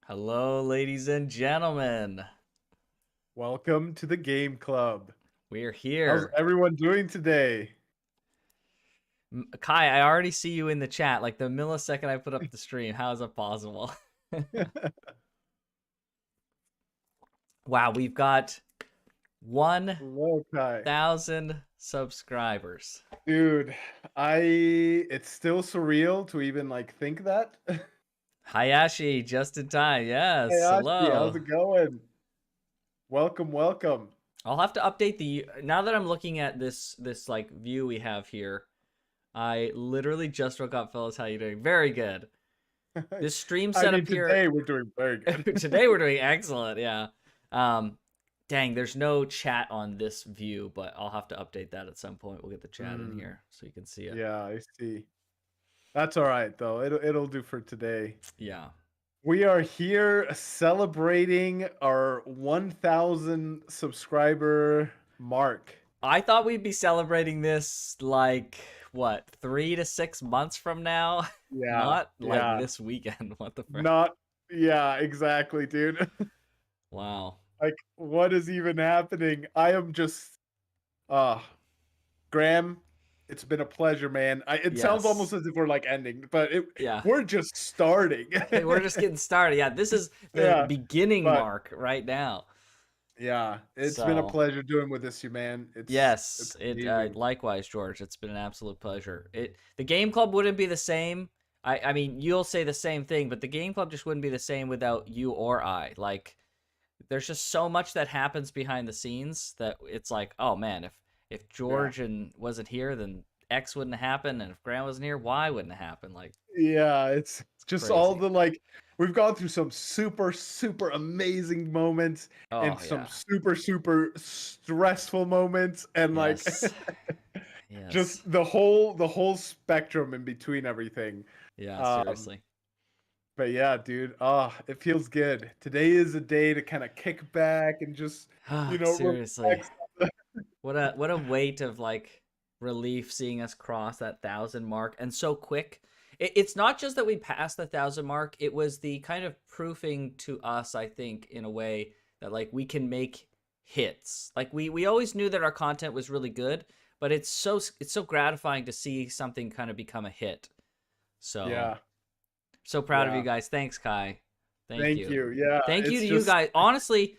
Hello, ladies and gentlemen. Welcome to the game club. We're How's here. everyone doing today? Kai, I already see you in the chat. Like the millisecond I put up the stream. How is that possible? Wow, we've got Hello, Kai. 1,000 subscribers. Dude, it's still surreal to even think that. Hayashi, just in time. Hey, Yes, Ashi, how's hello. it going? Welcome, welcome. I'll have to update now that I'm looking at this like view we have here. I literally just woke up, fellas. How you doing? Very good. This stream I mean, setup here. today we're doing very good. Today we're doing excellent, yeah. Um, dang, there's no chat on this view, but I'll have to update that at some point. We'll get the chat in here so you can see it. Yeah, I see. That's all right though. It'll do for today. Yeah. We are here celebrating our 1,000 subscriber mark. I thought we'd be celebrating this like what, 3 to 6 months from now? Yeah, Not like yeah. this weekend. What the frick? Not yeah, exactly, dude. Wow. Like, what is even happening? I am just uh Graham, it's been a pleasure, man. It sounds Yes. almost as if we're ending, but Yeah. we're just starting. We're just getting started. Yeah, this is the Yeah, beginning but mark right now. yeah, it's been a So pleasure doing with this, you man. It's yes, it amazing. likewise, George. It's been an absolute pleasure. The game club wouldn't be the same. I mean, you'll say the same thing, but the game club just wouldn't be the same without you or I. Like, there's just so much that happens behind the scenes that it's like, oh man, if Yeah. George and wasn't here, then X wouldn't happen, and if Grant wasn't here, Y wouldn't happen. Like, Yeah, it's it's just all crazy. the we've gone through some super super amazing moments and Oh some yeah, super super stressful moments and yes, just yes, the whole spectrum in between everything. yeah. Um Seriously. but yeah, dude, it feels good. Today is a day to kind of kick back and just, Seriously. relax. What a weight of like relief seeing us cross that 1,000 mark and so quick. It's not just that we passed the 1,000 mark. It was the kind of proofing to us, I think, in a way that like we can make hits. Like we always knew that our content was really good, but it's so gratifying to see something kind of become a hit. So Yeah, so proud of you yeah. guys. Thanks, Kai. Thank Thank you. you. Yeah, Thank you it's to you just guys. Honestly,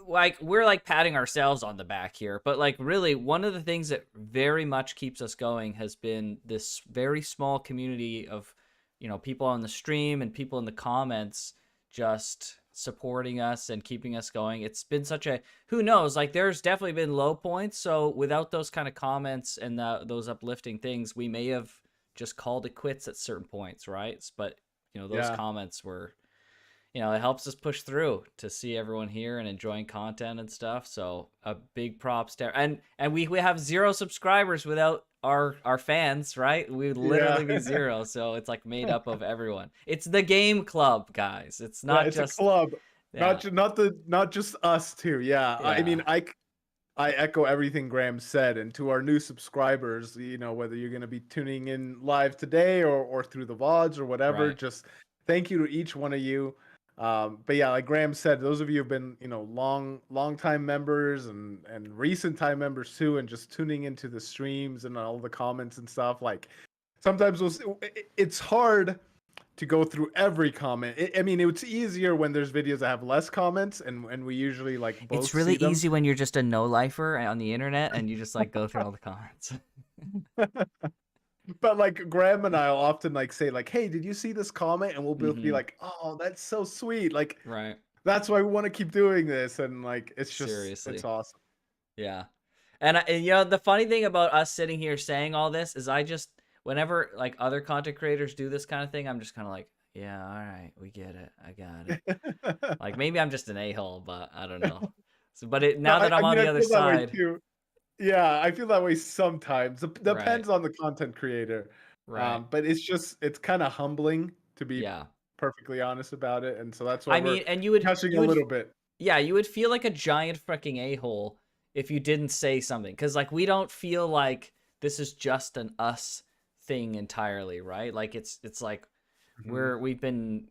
like we're like patting ourselves on the back here, but like really one of the things that very much keeps us going has been this very small community of, people on the stream and people in the comments just supporting us and keeping us going. It's been such a, who knows, like there's definitely been low points. So without those kind of comments and those uplifting things, we may have just called it quits at certain points, right? But those yeah. comments were, it helps us push through to see everyone here and enjoying content and stuff. So a big props to, and we have 0 subscribers without our fans, right? We would Yeah. literally be 0. So it's like made up of everyone. It's the game club, guys. It's Yeah, not it's a just, club. yeah, Not just us too. Yeah. I yeah, mean, I echo everything Graham said. And to our new subscribers, whether you're going to be tuning in live today or through the VODs or whatever, right. just thank you to each one of you. But yeah, like Graham said, those of you have been, long time members and recent time members too, and just tuning into the streams and all the comments and stuff. Like sometimes it's hard to go through every comment. I mean, it's easier when there's videos that have less comments, and we usually It's both really see them. easy when you're just a no lifer on the internet and you just like go through all the comments. But Graham and I'll often say hey, did you see this comment? And we'll both be Mm-hmm. like, oh, that's so sweet. Like Right. that's why we want to keep doing this, and it's Seriously. awesome. Yeah. And the funny thing about us sitting here saying all this is I just, whenever like other content creators do this kind of thing, I'm just kind of like, yeah, all right, we get it. I got it. Like maybe I'm just an a-hole, but I don't know. So, but No, now that I'm I on mean, the I other feel that way side, too. Yeah, I feel that way sometimes. right, Depends on the content creator. right. But it's kind of humbling to be Yeah. perfectly honest about it, and so that's why I we're mean, and you would touching you a would little bit. yeah, you would feel like a giant freaking a-hole if you didn't say something, cuz like we don't feel like this is just an us thing entirely, right? Like it's like Mhm. we've been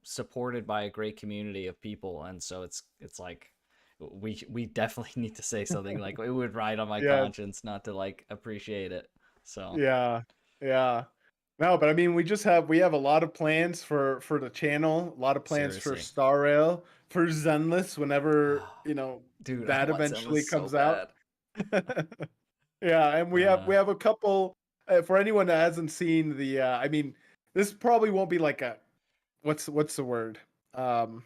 supported by a great community of people, and so it's like we definitely need to say something. Like it would ride on my Yes. conscience not to like appreciate it. So Yeah. Yeah. No, but I mean, we have a lot of plans for the channel, a lot of plans for seriously. Star Rail, for Zenless whenever, Dude, I that want Zenless eventually so comes out. bad. Yeah, and we have a couple for anyone that hasn't seen the I mean, this probably won't be like a what's the word? Um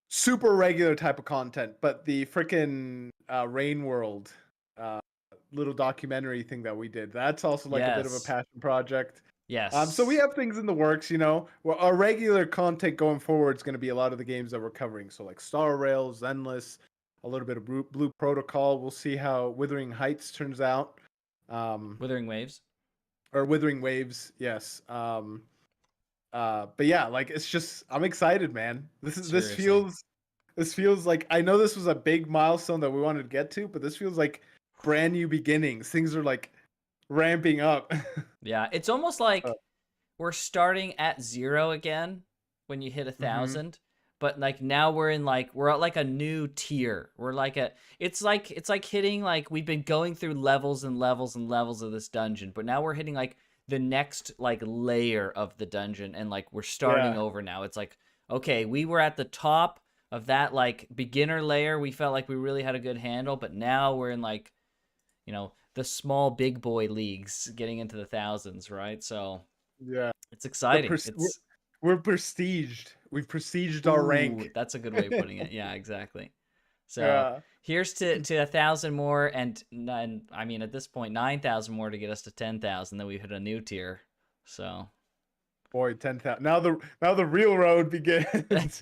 Super regular type of content, but the freaking Rain World uh little documentary thing that we did, that's also like a bit of a Yes. passion project. So we Yes. have things in the works, Well, our regular content going forward is going to be a lot of the games that we're covering. So like Star Rail, Zenless, a little bit of Blue Protocol. We'll see how Withering Heights turns out. Um, Withering Waves. or Withering Waves, yes. But yeah, like it's just I'm excited, man. Seriously. This feels like I know this was a big milestone that we wanted to get to, but this feels like brand new beginnings. Things are like ramping up. Yeah, it's almost Uh, like we're starting at 0 again when you hit mhm. 1,000, but like now we're at like a new tier. We're like it's like hitting, like we've been going through levels and levels and levels of this dungeon, but now we're hitting like the next like layer of the dungeon, and like we're starting Yeah. over now. It's like, okay, we were at the top of that like beginner layer. We felt like we really had a good handle, but now we're in like, the small big boy leagues, getting into the thousands, right? So Yeah. it's The exciting. pres- we're, we're prestiged. We've prestiged our Ooh, rank. that's a good way of putting it. Yeah, exactly. So Yeah. here's to 1,000 more, and I mean at this point 9,000 more to get us to 10,000. Then we hit a new tier. So Boy, 10,000. Now the real road begins.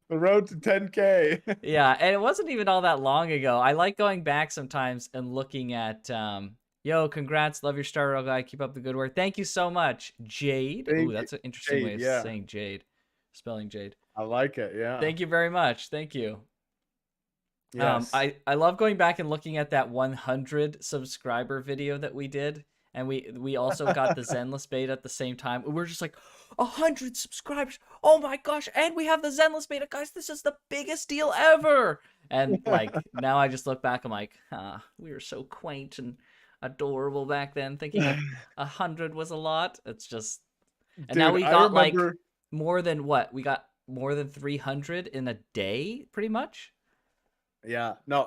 The road to 10K. yeah, and it wasn't even all that long ago. I like going back sometimes and looking at yo, congrats, love your Star Rail guy, keep up the good work. Thank you so much, Jade. Ooh, Thank you. that's an interesting way Jade, of yeah. saying Jade, spelling Jade. I like it. Yeah. Thank you very much. Thank you. Yes. I love going back and looking at that 100 subscriber video that we did, and we also got the Zenless beta at the same time. We're just like 100 subscribers. Oh my gosh! And we have the Zenless beta, guys. This is the biggest deal ever. And like now, I just look back. I'm like, we were so quaint and adorable back then, thinking 100 was a lot. It's just, and now Dude, we I got like remember. more than what? We got more than 300 in a day, pretty much. Yeah. No,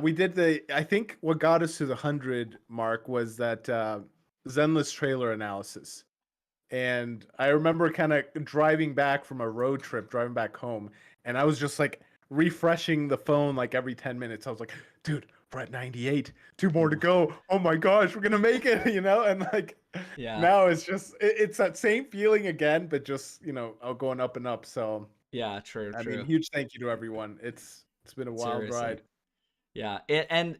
we did I think what got us to the 100 mark was that Zenless trailer analysis. And I remember kind of driving back from a road trip, driving back home, and I was just like refreshing the phone like every 10 minutes. I was like, dude, we're at 98, two more to Ooh, go. Oh my gosh, we're gonna make it, And like yeah. now it's that same feeling again, but just going up and up. So Yeah, true, I mean, true. huge thank you to everyone. It's been a wild Seriously. ride. Yeah, and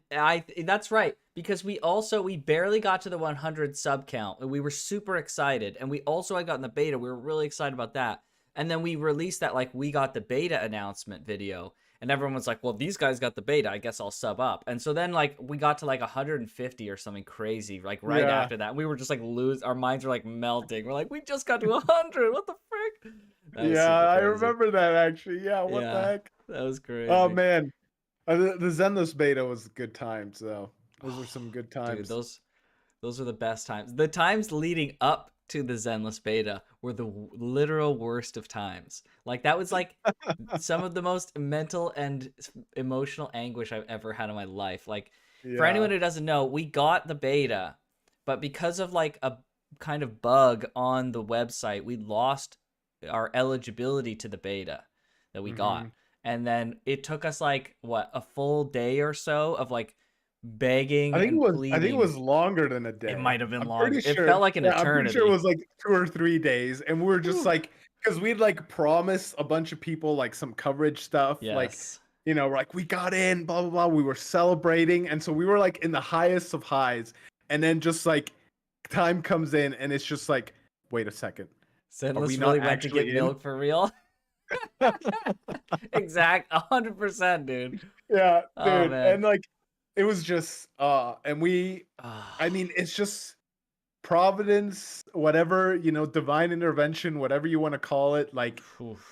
that's right, because we barely got to the 100 sub count, and we were super excited, and we also had gotten the beta. We were really excited about that, and then we released that like we got the beta announcement video, and everyone was like, "Well, these guys got the beta. I guess I'll sub up." And so then like we got to like 150 or something crazy, like right Yeah. after that. We were just like our minds were like melting. We're like, "We just got to 100. What the frick?" That was Yeah, super I crazy. remember that actually. Yeah, what the Yeah, heck? that was Oh crazy. man. The Zenless beta was good times though. Those were some good Dude, times. those are the best times. The times leading up to the Zenless beta were the literal worst of times. Like that was like some of the most mental and emotional anguish I've ever had in my life. Like for anyone Yeah. who doesn't know, we got the beta, but because of like a kind of bug on the website, we lost our eligibility to the beta that we got. Hmm. And then it took us like what, a full day or so of like I begging think it and was I think it pleading. was longer than a It day. might have been I'm longer. pretty It sure. felt like an Yeah, I'm pretty sure it eternity. was like 2 or 3 days, and we were just Whew. like, because we'd like promised a bunch of people like some coverage stuff, like Yes. we're like we got in, blah blah blah. We were celebrating, and so we were like in the highest of highs, and then just like time comes in, and it's just like, wait a second, are we Zenless not really went to get actually in? milk for real. Exact, 100%, dude. Yeah, Oh dude. man. And like it was just and we I Ah, mean, it's just providence, whatever, divine intervention, whatever you want to call it, like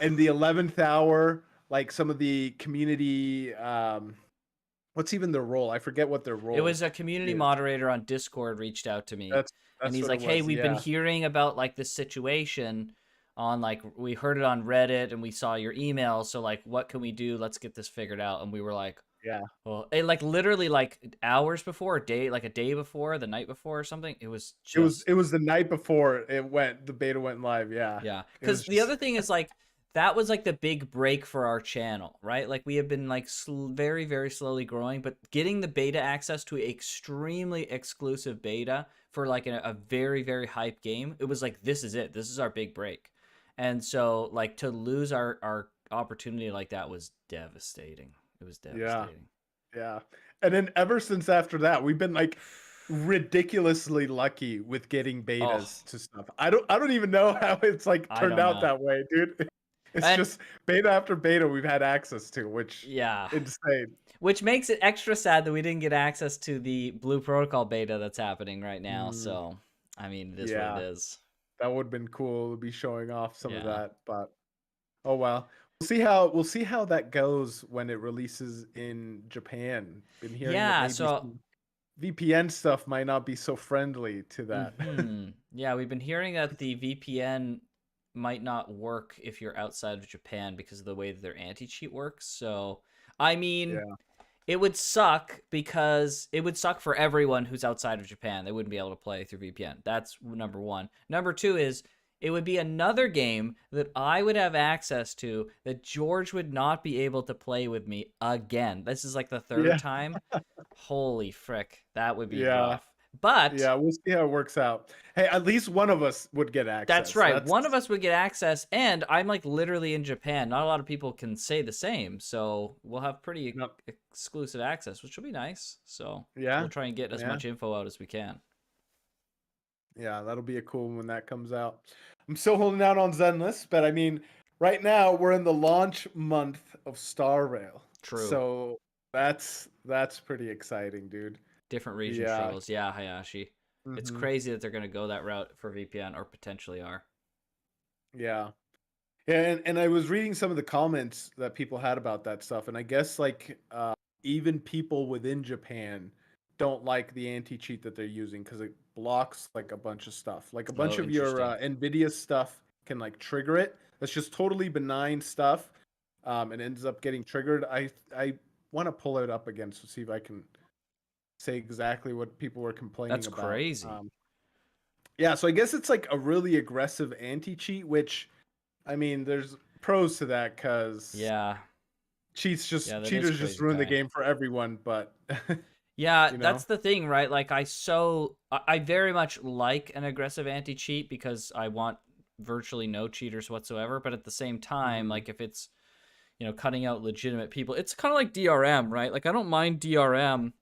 in the Oof. 11th hour, like some of the community, what's even their role? I forget what their It role was a community is. moderator on Discord reached out to me, That's and that's he's what it like, "Hey, was. we've been Yeah. hearing about like this situation on like we heard it on Reddit and we saw your email, so like what can we do? Let's get this figured out." And we were like, Yeah. well, it like literally like hours before, a day before, the night before or something. It was It was just it was the night before the beta went live. Yeah. yeah. It was Because the just other thing is like that was like the big break for our channel, right? Like we have been like very, very slowly growing, but getting the beta access to extremely exclusive beta for like a very, very hype game, it was like, this is it. This is our big break. And so like to lose our opportunity like that was devastating. It was yeah. devastating. Yeah. And then ever since after that, we've been like ridiculously lucky with getting Oh, betas to stuff. I don't even know how it's like I turned don't out know. that way, dude. It's And just beta after beta we've had access to, which yeah, insane. which makes it extra sad that we didn't get access to the Blue Protocol beta that's happening right now. Mm, So, I mean, it is what it yeah, is. that would have been cool to be showing off some of Yeah. that, but oh well. We'll see how that goes when it releases in Japan. Been hearing that Yeah, maybe so some VPN stuff might not be so friendly to that. yeah, we've been hearing that the VPN might not work if you're outside of Japan because of the way that their anti-cheat works. So, I mean, Yeah. it would suck because it would suck for everyone who's outside of Japan. They wouldn't be able to play through VPN. That's number one. Number two is it would be another game that I would have access to that George would not be able to play with me again. This is like the third Yeah. time. Holy frick, that would be Yeah. rough. But Yeah, we'll see how it works out. Hey, at least one of us would get that's access. right. That's One of us would get access, and I'm like literally in Japan. Not a lot of people can say the same, so we'll have pretty no, exclusive access, which will be nice. So we'll yeah, try and get as yeah, much info out as we can. yeah. That'll be a cool one when that comes out. I'm still holding out on Zenless, but I mean, right now we're in the launch month of Star Rail, True. so that's pretty exciting, dude. Different region Yeah. struggles. Yeah, Hayashi. It's Hmm. crazy that they're going to go that route for VPN or potentially are. Yeah. And I was reading some of the comments that people had about that stuff, and I guess like even people within Japan don't like the anti-cheat that they're using because it blocks like a bunch of stuff. Like a bunch Oh, of your interesting. NVIDIA stuff can like trigger it. That's just totally benign stuff, and ends up getting triggered. I want to pull it up again to see if I can say exactly what people were complaining That's about. crazy. Yeah, so I guess it's like a really aggressive anti-cheat, which I mean, there's pros to that because Yeah. Yeah, that is cheaters just crazy, ruin the Kai. game for everyone. But Yeah, you know, that's the thing, right? Like I very much like an aggressive anti-cheat because I want virtually no cheaters whatsoever, but at the same time, mhm, like if it's, cutting out legitimate people, it's kind of like DRM, right? Like I don't mind DRM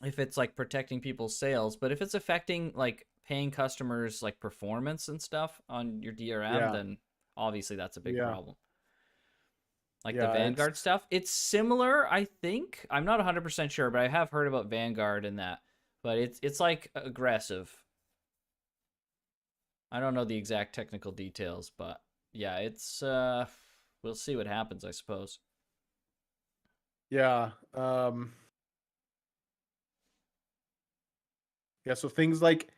if it's like protecting people's sales, but if it's affecting like paying customers like performance and stuff on your DRM, yeah, then obviously that's a big yeah, problem. Like the yeah, it's Vanguard stuff, it's similar, I think. I'm not 100% sure, but I have heard about Vanguard and that. But it's like aggressive. I don't know the exact technical details, but yeah, it's we'll see what happens, I suppose. yeah, yeah. So things like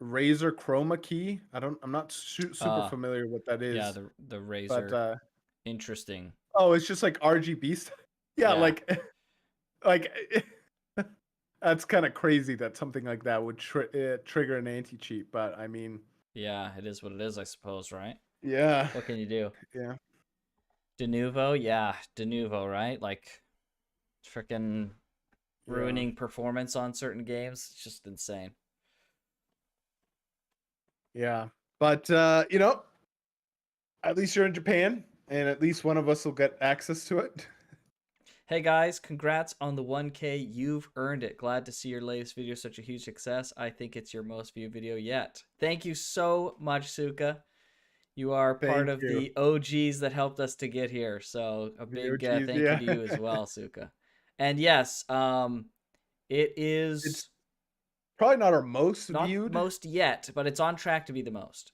Razer Chroma Key, I'm not super Uh familiar what that yeah, is, the but Razor, interesting. oh, it's just like RGB stuff. Yeah, Yeah. like like that's kind of crazy that something like that would trigger an anti cheat. But I mean, Yeah, it is what it is, I suppose, right? yeah, What can you do? yeah, Denuvo, yeah, Denuvo, right? Like freaking yeah. ruining performance on certain games. It's just insane. Yeah. But at least you're in Japan and at least one of us will get access to it. Hey guys, congrats on the 1K. You've earned it. Glad to see your latest video such a huge success. I think it's your most viewed video yet. Thank you so much, Suka. You are part Thank of you. the OGs that helped us to get here. So a The big OGs, thank you yeah. to you as well, Suka. And yes, it It's is probably not our most Not viewed. most yet, but it's on track to be the most.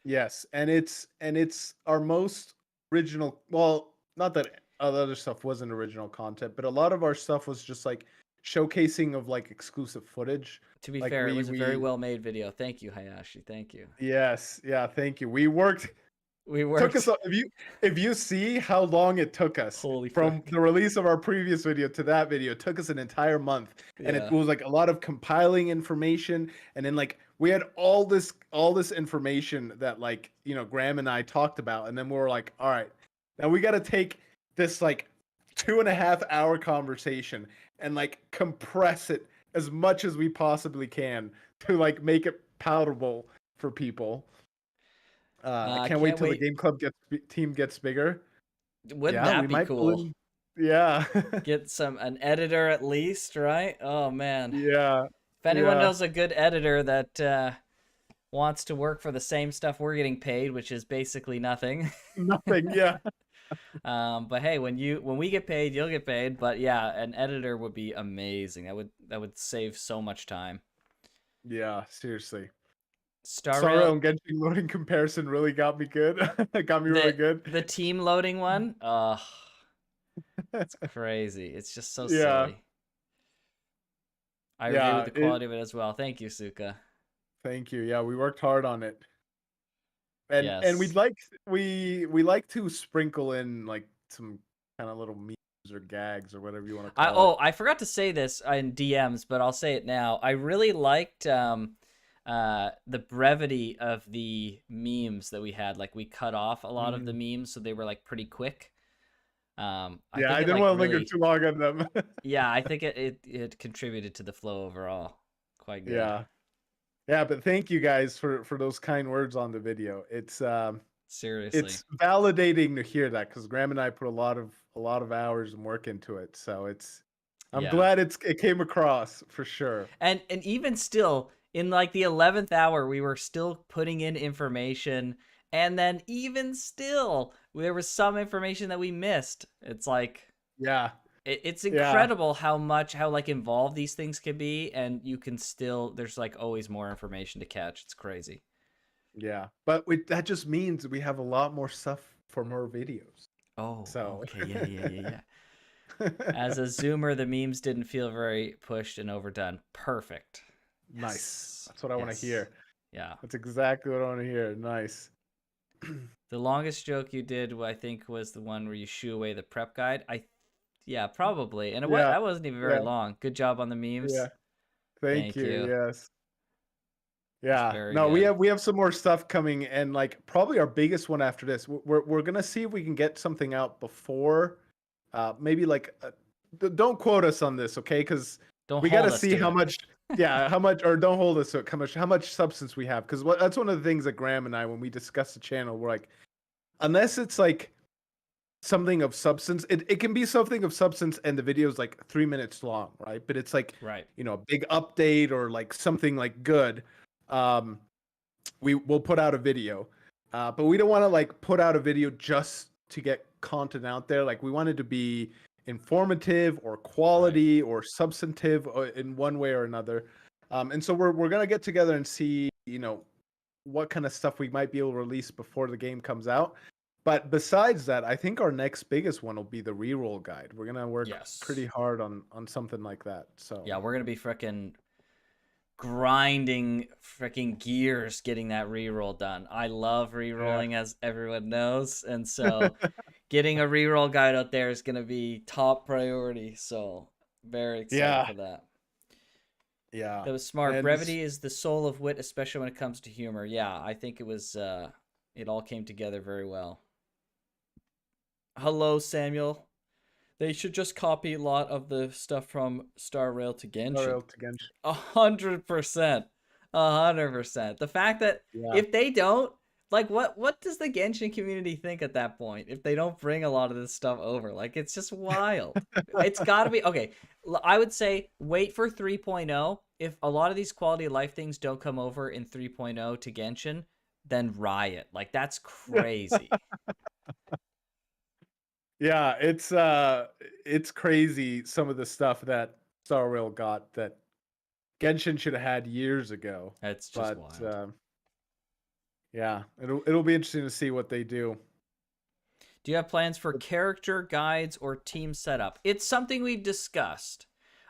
Yes, and it's our most original. Well, not that other stuff wasn't original content, but a lot of our stuff was just like showcasing of like exclusive footage. To be Like fair, it was a very we well made video. Thank you, Hayashi. Thank you. yes, yeah, thank you. We worked We took us worked. if you see how long it took us Holy from fuck. the release of our previous video to that video, it took us an entire month, and it Yeah. was like a lot of compiling information, and then like we had all this information that like Graham and I talked about, and then we were like, all right, now we got to take this like 2.5 hour conversation and like compress it as much as we possibly can to like make it palatable for people. I I can't wait can't till the wait. game club team gets bigger. Wouldn't Yeah, we that be might pull cool? in. Yeah, Get an editor at least, right? Oh man. yeah, If anyone yeah. knows a good editor that wants to work for the same stuff we're getting paid, which is basically nothing. Nothing. Yeah, But hey, when we get paid, you'll get paid. But yeah, an editor would be amazing. That would save so much time. yeah. Seriously, Star Star Rail Rail, and Genshin loading comparison really got me good. Got me really the good. the team loading one, it's crazy. It's just so Yeah, silly. I agree with yeah. the It. quality of it as well. Thank you, Suka. Thank you. Yeah, we worked hard on it, and Yes. we like to sprinkle in like some kind of little memes or gags or whatever you want to I call it. oh I forgot to say this in DMs, but I'll say it now. I really liked the brevity of the memes that we had. Like we cut off a lot of the Mm. memes, so they were like pretty quick. I Yeah, think I it didn't like want to linger really, too long on them. yeah, I think it contributed to the flow overall. Quite good. Yeah. Yeah, but thank you guys for those kind words on the video. Seriously. It's validating to hear that because Graham and I put a lot of hours and work into it. So I'm Yeah. glad it came across for sure. And even still, in like the 11th hour, we were still putting in information, and then even still, there was some information that we missed. It's like Yeah, it's yeah, incredible how like involved these things can be, and you can still there's like always more information to catch. It's crazy. yeah. But that just means we have a lot more stuff for more videos. Oh, So okay, yeah, yeah, yeah, yeah. As a zoomer, the memes didn't feel very pushed and overdone. Perfect. nice. Yes. That's what I want to Yes. hear. Yeah. That's exactly what I want to hear. Nice. The longest joke you did, I think, was the one where you shoo away the prep guide. Yeah, probably. And Yeah, that wasn't even very yeah, long. Good job on the yeah. memes. Thank Thank you. you. Yes. It's Yeah. very No, we good. have some more stuff coming, and like probably our biggest one after this. We're gonna see if we can get something out before, maybe like don't quote us on this, okay? Because Don't we got to hold us see to how it. much, yeah, how much, or don't hold us to it. How much substance we have? Because that's one of the things that Graham and I, when we discuss the channel, we're like, unless it's like something of substance, it can be something of substance, and the video is like 3 minutes long, right? But it's like Right. a big update or like something like good. Um, we will put out a video, but we don't want to like put out a video just to get content out there. Like we want it to be informative or Right. quality or substantive in one way or another. And so we're gonna get together and see what kind of stuff we might be able to release before the game comes out. But besides that, I think our next biggest one will be the reroll guide. We're gonna work pretty Yes. hard on something like that. So Yeah, we're gonna be freaking grinding freaking gears getting that reroll done. I love yeah, rerolling, as everyone knows, and so getting a reroll guide out there is gonna be top priority. So very excited yeah, for that. yeah, That was smart. and Brevity is the soul of wit, especially when it comes to humor. Yeah, I think it was. It all came together very well. Hello, Samuel. They should just copy a lot of the stuff from Star Rail to Genshin. Ariel to Genshin. 100%. 100%. The fact that Yeah. if they don't, like, what does the Genshin community think at that point if they don't bring a lot of this stuff over? Like, it's just wild. It's got to be okay. I would say wait for 3.0. If a lot of these quality of life things don't come over in 3.0 to Genshin, then riot. Like, that's crazy. Yeah, it's crazy some of the stuff that Star Rail got that Genshin should have had years ago. It's just But wild. yeah, it'll be interesting to see what they do. Do you have plans for character guides or team setup? It's something we've discussed.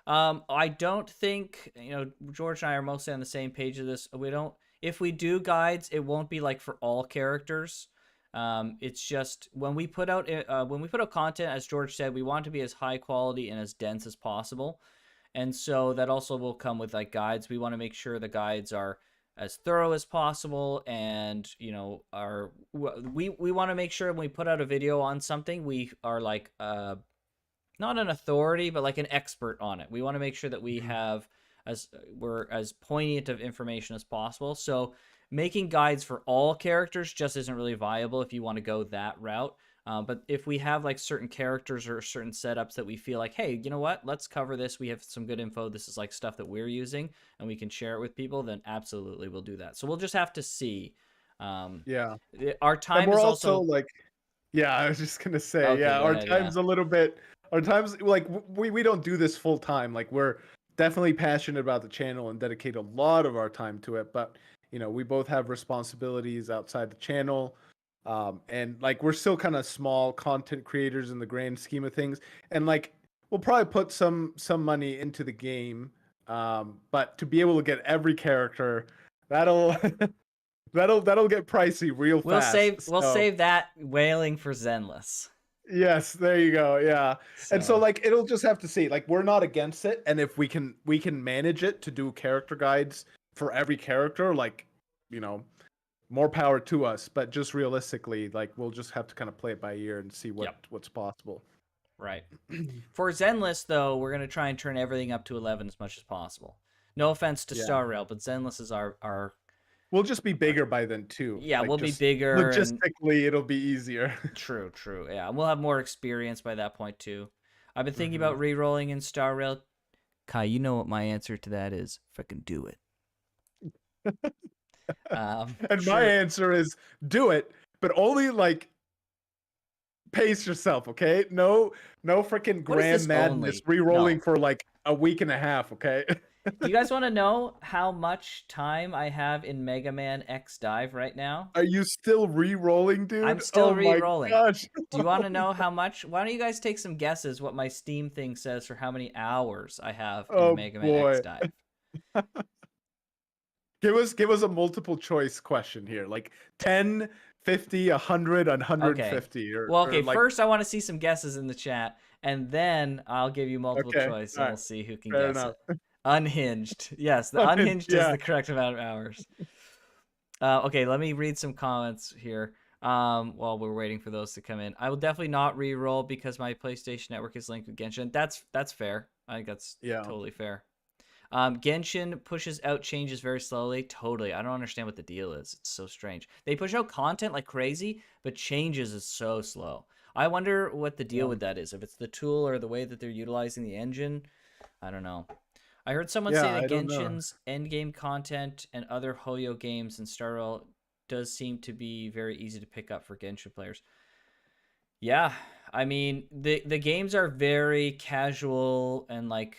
I don't think, George and I are mostly on the same page of this. We don't, if we do guides, it won't be like for all characters. It's just when we put out content, as George said, we want to be as high quality and as dense as possible. And so that also will come with like guides. We want to make sure the guides are as thorough as possible, and are we want to make sure when we put out a video on something, we are like not an authority but like an expert on it. We want to make sure that we Mhm. have we're as poignant of information as possible. So making guides for all characters just isn't really viable if you want to go that route. But if we have like certain characters or certain setups that we feel like, hey, you know what, let's cover this, we have some good info, this is like stuff that we're using and we can share it with people, then absolutely we'll do that. So we'll just have to see. um, Yeah. our And time we're is also also like, yeah, I was just gonna say, okay, yeah, go our ahead. Yeah, time's a little bit, our time's like we don't do this full time. Like we're definitely passionate about the channel and dedicate a lot of our time to it. But we both have responsibilities outside the channel. And like we're still kind of small content creators in the grand scheme of things. And like we'll probably put some money into the game. But to be able to get every character, that'll that'll get pricey real fast. we'll So save that wailing for Zenless. yes, there you go. Yeah. And so So like it'll just have to see. Like we're not against it, and if we can manage it to do character guides for every character, like, you know, more power to us, but just realistically, like we'll just have to kind of play it by ear and see yep, what's possible. right. For Zenless, though, we're gonna try and turn everything up to 11 as much as possible. No offense to Yeah. Star Rail, but Zenless is our We'll just be bigger by then too. yeah, Like we'll be just bigger and logistically it'll be easier. true, true. Yeah, we'll have more experience by that point too. I've been thinking Hmm. about re-rolling in Star Rail. Kai, you know what my answer to that is? Fucking do it. And my True. answer is do it, but only like pace yourself, okay? No freaking What is grand this madness only? re-rolling No. for like a week and a half, okay? Do you guys want to know how much time I have in Mega Man X Dive right now? Are you still re-rolling, I'm dude? still Oh my re-rolling. gosh. Do you want to know how much? Why don't you guys take some guesses what my Steam thing says for how many hours I have in Oh Mega Man X boy. Dive? Give us a multiple choice question here. Like 10, 50, 100, and Okay. 150 Well, or okay, like first I want to see some guesses in the chat, and then I'll give you multiple okay. choice All and right. we'll see who can Fair guess enough. it. Unhinged. Yes, the unhinged is Yeah. the correct amount of hours. Okay, let me read some comments here. While we're waiting for those to come in, I will definitely not re-roll because my PlayStation Network is linked with Genshin. That's fair. I think that's Yeah. totally fair. Genshin pushes out changes very slowly. Totally. I don't understand what the deal is. It's so strange. They push out content like crazy, but changes is so slow. I wonder what the deal Yeah. with that is. If it's the tool or the way that they're utilizing the engine. I don't know. I heard someone say Yeah, that I don't know. Genshin's endgame content and other Hoyo games and Star Rail does seem to be very easy to pick up for Genshin players. Yeah, I mean the games are very casual and like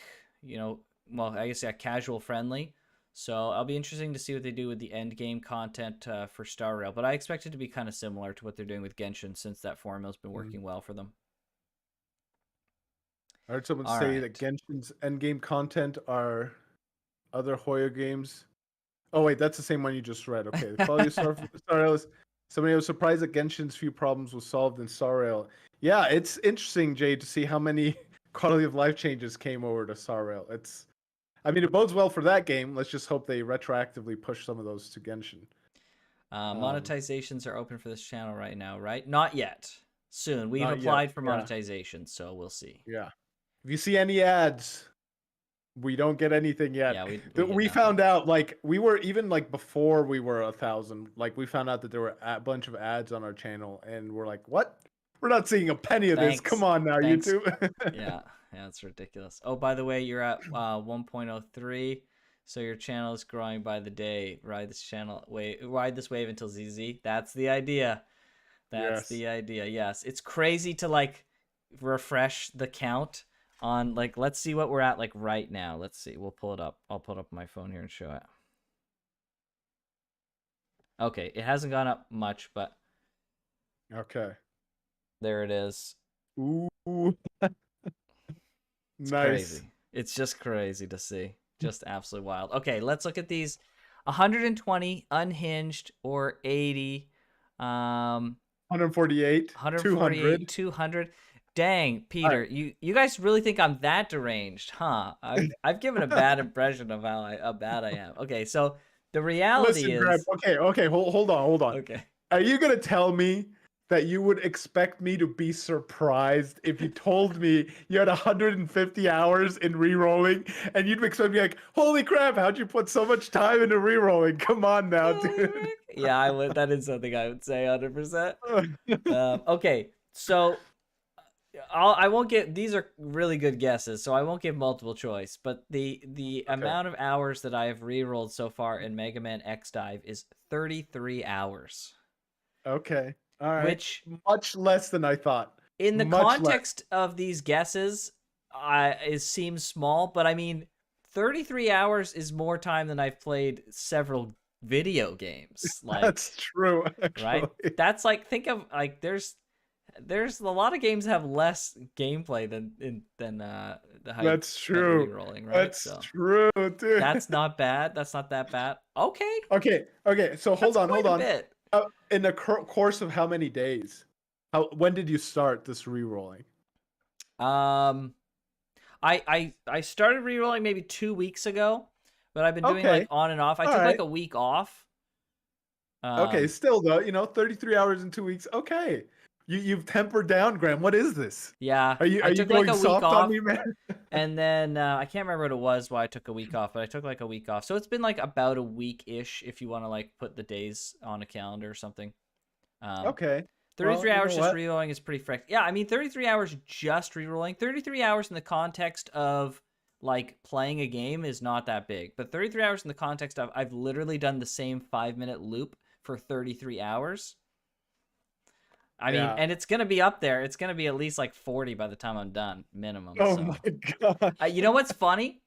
well, I guess yeah, casual friendly. So I'll be interesting to see what they do with the end game content for Star Rail, but I expect it to be kind of similar to what they're doing with Genshin since that formula's been Mm. working well for them. I heard someone All say that right. Genshin's endgame content are other Hoya games. Oh wait, that's the same one you just read. Okay, the quality of Star Rail is. Somebody was surprised that Genshin's few problems was solved in Star Rail. Yeah, it's interesting, Jay, to see how many quality of life changes came over to Star Rail. I mean, it bodes well for that game. Let's just hope they retroactively push some of those to Genshin. Um, Monetizations are open for this channel right now, right? Not yet. Soon. We've Not yet. applied for Yeah, monetization, so we'll see. yeah. If you see any ads, we don't get anything yet. Yeah, we get We nothing. found out like we were even like before we were 1,000. Like we found out that there were a bunch of ads on our channel, and we're like, "What? We're not seeing a penny of this. Come Thanks. on now, Thanks. YouTube." Yeah, yeah, it's ridiculous. Oh, by the way, you're at 1.03, so your channel is growing by the day. Ride this wave until ZZ. That's the idea. That's Yes. the idea. Yes, it's crazy to like refresh the count on like let's see what we're at like right now. Let's see. We'll pull it up. I'll pull it up on my phone here and show it. Okay, it hasn't gone up much, but Okay. there it is. Ooh, It's nice. crazy. It's just crazy to see. Just absolutely wild. Okay, let's look at these. 120 unhinged or 80. 148, 148, 200. 200. Dang, All Peter, right. you guys really think I'm that deranged, huh? I've given a bad impression of how bad I am. Okay, so the reality Listen, Graham. is Okay. Hold on. okay. Are you gonna tell me that you would expect me to be surprised if you told me you had 150 hours in re-rolling and you'd expect me like, holy crap, how'd you put so much time into re-rolling? Come on now, Holy dude. frick. Yeah, I would. That is something I would say 100%. Okay, so I won't get these are really good guesses, so I won't give multiple choice. But the Okay. amount of hours that I have re-rolled so far in Mega Man X Dive is 33 hours, Okay. All right. which Much less than I thought. in the Much less. context of these guesses, it seems small. But I mean, 33 hours is more time than I've played several video games. That's Like, true, right? actually. That's like think of like there's a lot of games that have less gameplay than the how you That's spent true. re-rolling, right? That's So true, dude. that's not bad. That's not that bad. Okay, Okay. So that's hold quite a on. bit. In the course of how many days? When did you start this re-rolling? Um, I started re-rolling maybe 2 weeks ago, but I've been doing like Okay. on and off. I All took like right. a week off. Okay. Um, Still though, 33 hours in 2 weeks. Okay. You've tempered down, Graham. What is this? yeah, Are I you took like going a week soft on off. me, man? And then I can't remember what it was why I took a week off, but I took like a week off. So it's been like about a week-ish if you want to like put the days on a calendar or something. Um, Okay. Well, 33 you know hours just what? rerolling is pretty fresh. Yeah, I mean 33 hours just rerolling. 33 hours in the context of like playing a game is not that big. But 33 hours in the context of I've literally done the same 5-minute loop for 33 hours. I mean, Yeah. and it's going to be up there. It's going to be at least like 40 by the time I'm done, minimum. Oh So, my gosh. you know what's funny?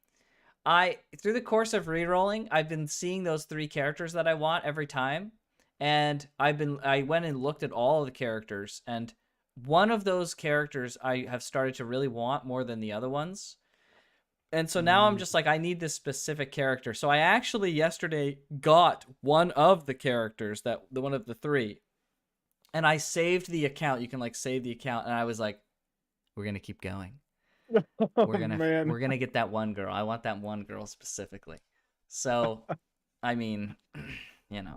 I through the course of re-rolling, I've been seeing those 3 characters that I want every time, and I went and looked at all of the characters, and one of those characters I have started to really want more than the other ones. And so now I'm Mm. just like I need this specific character. So I actually yesterday got one of the characters that the one of the 3, and I saved the account. You can like save the account, and I was like, we're gonna keep going. Oh we're gonna man. we're gonna get that one girl. I want that one girl specifically. So, I mean,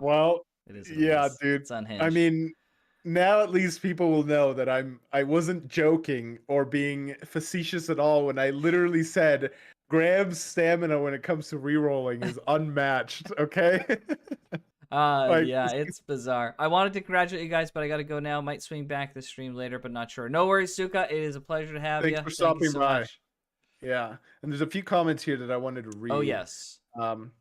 Well, it is what it yeah, is. dude. It's I unhinged. mean, now at least people will know that I wasn't joking or being facetious at all when I literally said Graham's stamina when it comes to re-rolling is unmatched, okay? Like Yeah, it's bizarre. I wanted to congratulate you guys, but I gotta go now. Might swing back the stream later, but not sure. No worries, Suka. It is a pleasure to have thanks you. for Thank you stopping so by. much. Yeah. And there's a few comments here that I wanted to Oh read. yes. Um,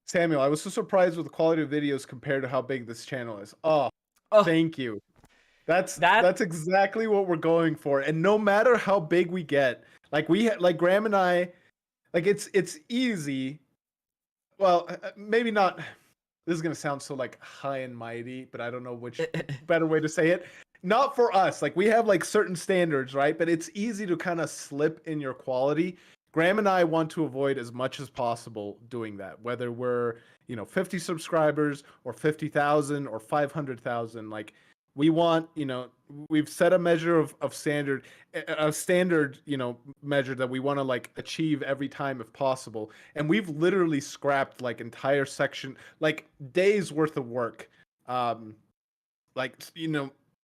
Samuel, I was so surprised with the quality of videos compared to how big this channel is. Oh, Oh, thank you. That's that that's exactly what we're going for. And no matter how big we get, like Graham and I, like it's easy. Well, maybe not. This is gonna sound so like high and mighty, but I don't know which better way to say it. Not for us. Like we have like certain standards, right? But it's easy to kind of slip in your quality. Graham and I want to avoid as much as possible doing that, whether we're 50 subscribers or 50,000 or 500,000. Like we want, we've set a measure of standard, a standard, measure that we want to like achieve every time if possible. And we've literally scrapped like entire section, like days worth of work, um, like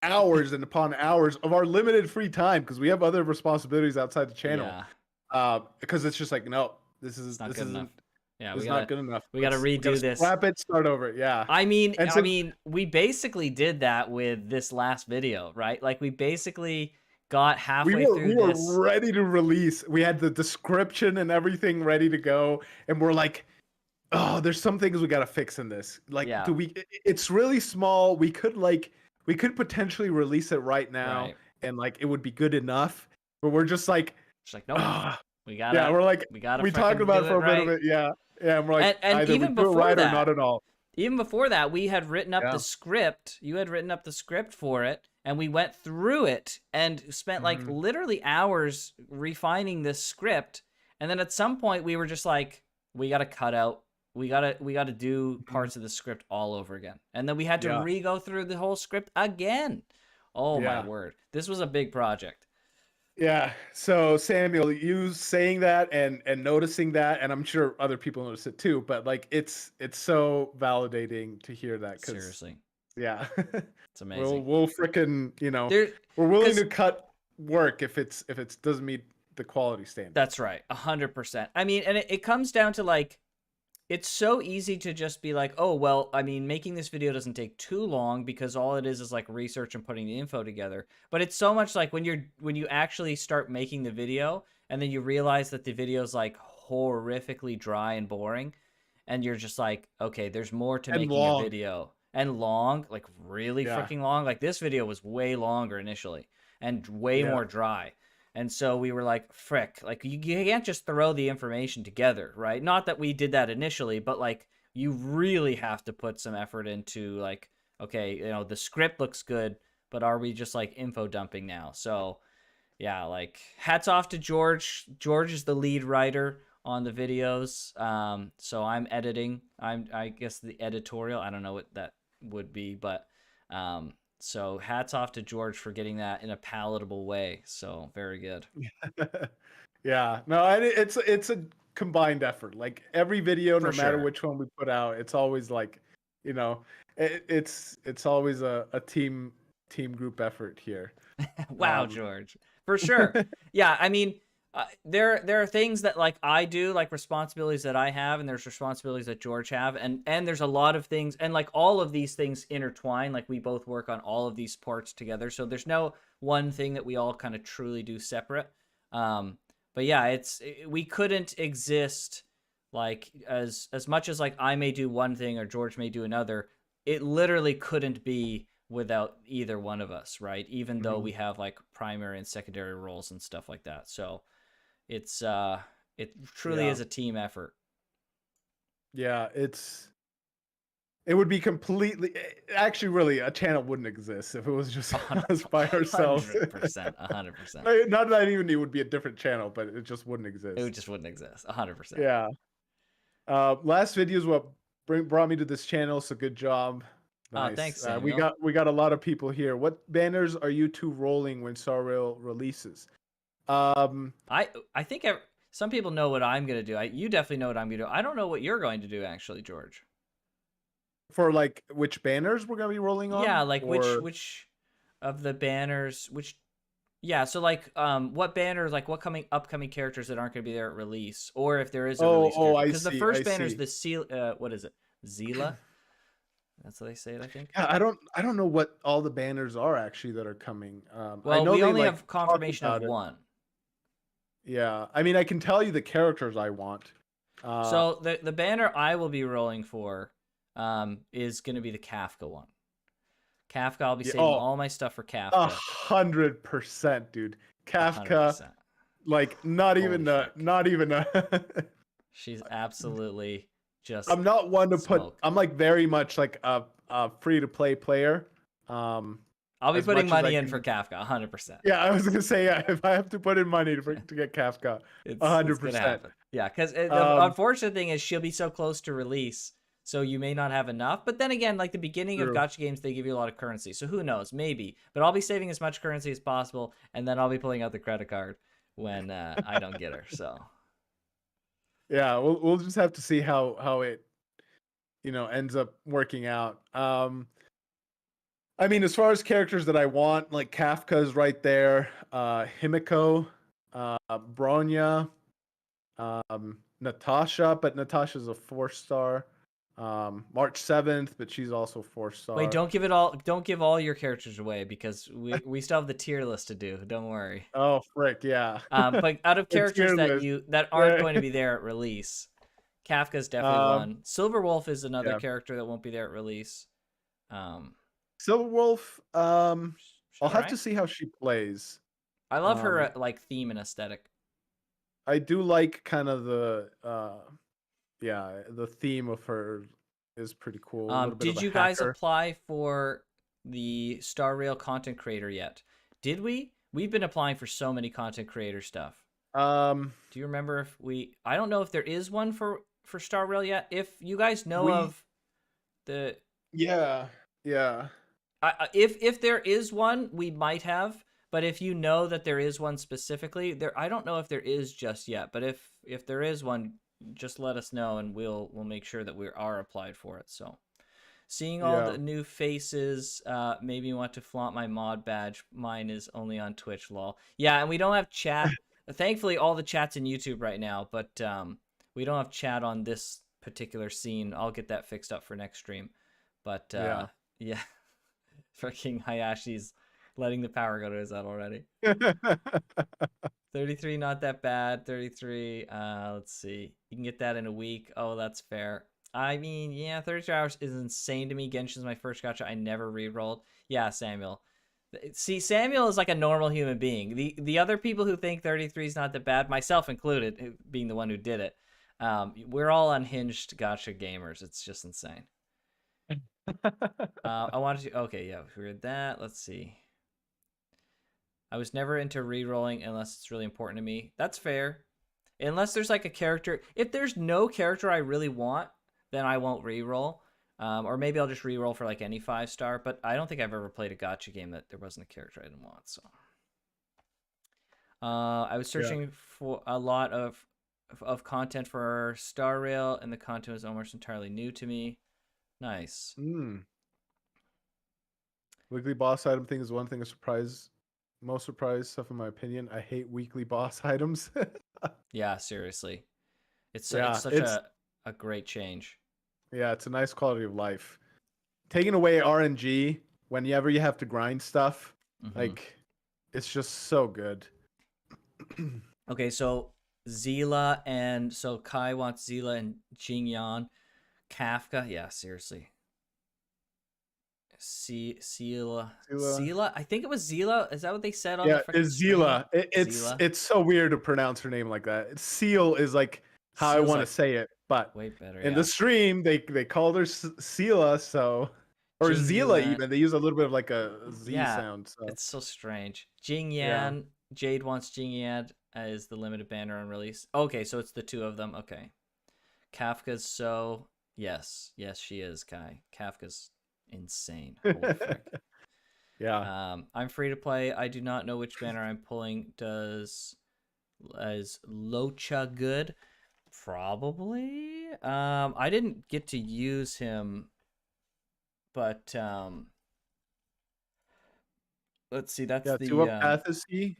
hours and upon hours of our limited free time because we have other responsibilities outside the channel. yeah, Because it's just like no, it's not this good isn't enough. Yeah, this is not good enough. we gotta We gotta redo this. scrap it, start over. Yeah, I mean, and I since mean, we basically did that with this last video, right? Like we basically got we halfway were through we were this. ready to release, we had the description and everything ready to go, and we're like, oh, there's some things we gotta fix in this. Like, Yeah, do we? It's really small. We could potentially release it right now, right. and like it would be good enough. But we're just like She's like, nope, Ah, we yeah, gotta we're like we gotta we talked freaking about do it it for a bit of right. it. Yeah, yeah, and we're like And either we even do it before right or not that, at all. we had written up the Yeah. script. You had written up the script for it, and we went through it and spent like Hmm. literally hours refining this script. And then at some point, we were just like, we gotta cut out. We gotta do Hmm. parts of the script all over again. And then we had to Yeah, re-go through the whole script again. Oh my yeah. word, this was a big project. Yeah. So Samuel, you saying that and noticing that, and I'm sure other people notice it too, but like it's so validating to hear that because Seriously, yeah, it's amazing. we'll frickin' There, we're willing because to cut work if it doesn't meet the quality standard. that's right, 100%. I mean, and it comes down to like, it's so easy to just be like, oh, well, I mean, making this video doesn't take too long because all it is like research and putting the info together. But it's so much like when you actually start making the video and then you realize that the video is like horrifically dry and boring, and you're just like, okay, there's more to And making a long. video. And long, like really Yeah. freaking long. Like this video was way longer initially and way Yeah. more dry. And so we were like, frick, like you can't just throw the information together, right? Not that we did that initially, but like you really have to put some effort into like, okay, you know, the script looks good, but are we just like info dumping now? So yeah, like hats off to George. George is the lead writer on the videos. So I'm editing. I guess the editorial. I don't know what that would be, but um, so hats off to George for getting that in a palatable way. So very good. Yeah. No, it's a combined effort. Like every video, For no matter sure. which one we put out, it's always like, you know, it's always a team group effort here. Wow, Um, George. For sure. Yeah, I mean, there are things that like I do, like responsibilities that I have, and there's responsibilities that George have, and there's a lot of things, and like all of these things intertwine. Like we both work on all of these parts together, so there's no one thing that we all kind of truly do separate. Um, but yeah, we couldn't exist like as much as like I may do one thing or George may do another. It literally couldn't be without either one of us, right? Even though mhm. we have like primary and secondary roles and stuff like that. So it's it truly Yeah. is a team effort. Yeah, it would be completely actually really a channel wouldn't exist if it was just A hundred, us by ourselves. 100%, 100%. Not that even it would be a different channel, but it just wouldn't It exist. just wouldn't exist. 100%. Yeah. Last video is what brought me to this channel, so good job. Oh, Nice. thanks, Samuel. We got a lot of people here. What banners are you two rolling when Star Rail releases? Um, I think some people know what I'm gonna do. You definitely know what I'm gonna do. I don't know what you're going to do, actually, George. for like which banners we're gonna be rolling Yeah, on, like or which of the banners, which yeah, so like what banners, like what upcoming characters that aren't going to be there at release, or if there is a release character, I because the see, first I banner is see. the seal, what is it, Zila? That's what they say it, I think. Yeah, I don't know what all the banners are actually that are coming. I Well, know we they only like have talk confirmation of about it. one. Yeah, I mean I can tell you the characters I want. Uh, So the banner I will be rolling for is going to be the Kafka one. Kafka, I'll be yeah, saving oh, all my stuff for a Kafka. 100%, dude. Kafka, 100%. like Holy frick. not even a. She's absolutely just I'm not one to put. smoke. I'm like very much like a free to play player. Um, I'll be as putting much as I money in for can. Kafka, 100%. Yeah, I was gonna say yeah. If I have to put in money to get Kafka, a It's hundred gonna percent. happen. Yeah, because the Um, unfortunate thing is she'll be so close to release, so you may not have enough. But then again, like the beginning of True. gotcha games, they give you a lot of currency, so who knows? Maybe. But I'll be saving as much currency as possible, and then I'll be pulling out the credit card when I don't get her. So Yeah, we'll just have to see how it ends up working out. I mean, as far as characters that I want, like Kafka's right there, Himiko, Bronya, Natasha, but Natasha's a 4-star. March 7th, but she's also 4 wait, star. don't give all your characters away because we still have the tier list to do. Don't worry. Oh frick, yeah. But out of The characters tier list. that aren't going to be there at release, Kafka's definitely um, one. Silverwolf is another yeah. character that won't be there at release. Um, Silverwolf, she's I'll all have to right. see how she plays. I love her Um, like theme and aesthetic. I do like kind of the the theme of her is pretty cool. A little bit of Did a you guys hacker. apply for the Star Rail content creator yet? Did we? We've been applying for so many content creator stuff. Um, Do you remember if we? I don't know if there is one for Star Rail yet. If you guys know we of the, yeah yeah if there is one, we might have. But if you know that there is one specifically, there I don't know if there is just yet. But if there is one, just let us know and we'll make sure that we are applied for it. So. Seeing all yeah. the new faces made me want to flaunt my mod badge. Mine is only on Twitch, lol. Yeah, and we don't have chat. Thankfully, all the chat's in YouTube right now, but we don't have chat on this particular scene. I'll get that fixed up for next stream. But Yeah. yeah, freaking Hayashi's letting the power go to his head already. 33, not that bad. 33, let's see. You can get that in a week. Oh, that's fair. I mean, yeah, 33 hours is insane to me. Genshin's my first gacha. I never re-rolled. Yeah, Samuel. See, Samuel is like a normal human being. The other people who think 33 is not that bad, myself included, being the one who did it, we're all unhinged gacha gamers. It's just insane. I wanted to... Okay, yeah, we read that. Let's see. I was never into re-rolling unless it's really important to me. That's fair. Unless there's like a character. If there's no character I really want, then I won't re-roll. Or maybe I'll just re-roll for like any 5-star. But I don't think I've ever played a gacha game that there wasn't a character I didn't want. So I was Yeah. searching for a lot of content for Star Rail, and the content was almost entirely new to me. Nice. Mm. Weekly boss item thing is one thing of surprise. Most surprise stuff in my opinion. I hate weekly boss items. Yeah, seriously. It's Yeah, such a great change. it's a nice quality of life. Taking away RNG whenever you have to grind stuff, Mm-hmm. like it's just so good. Okay, so Zila and so Kai wants Zila and Jingyan. Kafka, yeah, seriously. Sela. Zila. Sela? I think it was Zila. Is that what they said on the Yeah, freaking it's stream? Zila. It's Zila. it's so weird to pronounce her name like that. Seal is like how I Seal's want to like say it, but way better, in the yeah. stream they called her Sela, so or Jing Zila Yuan. even. They use a little bit of like a Z Yeah, sound. So it's so strange. Jing yeah. Yan. Jade wants Jing Yan as the limited banner on release. Okay, so it's the two of them. Okay. Kafka's so. Yes. Yes, she is, Kai. Kafka's insane. Holy frick. Yeah. I'm free to play. I do not know which banner I'm pulling. Is Locha good? Probably. I didn't get to use him, but let's see. That's Yeah, to the what path is he?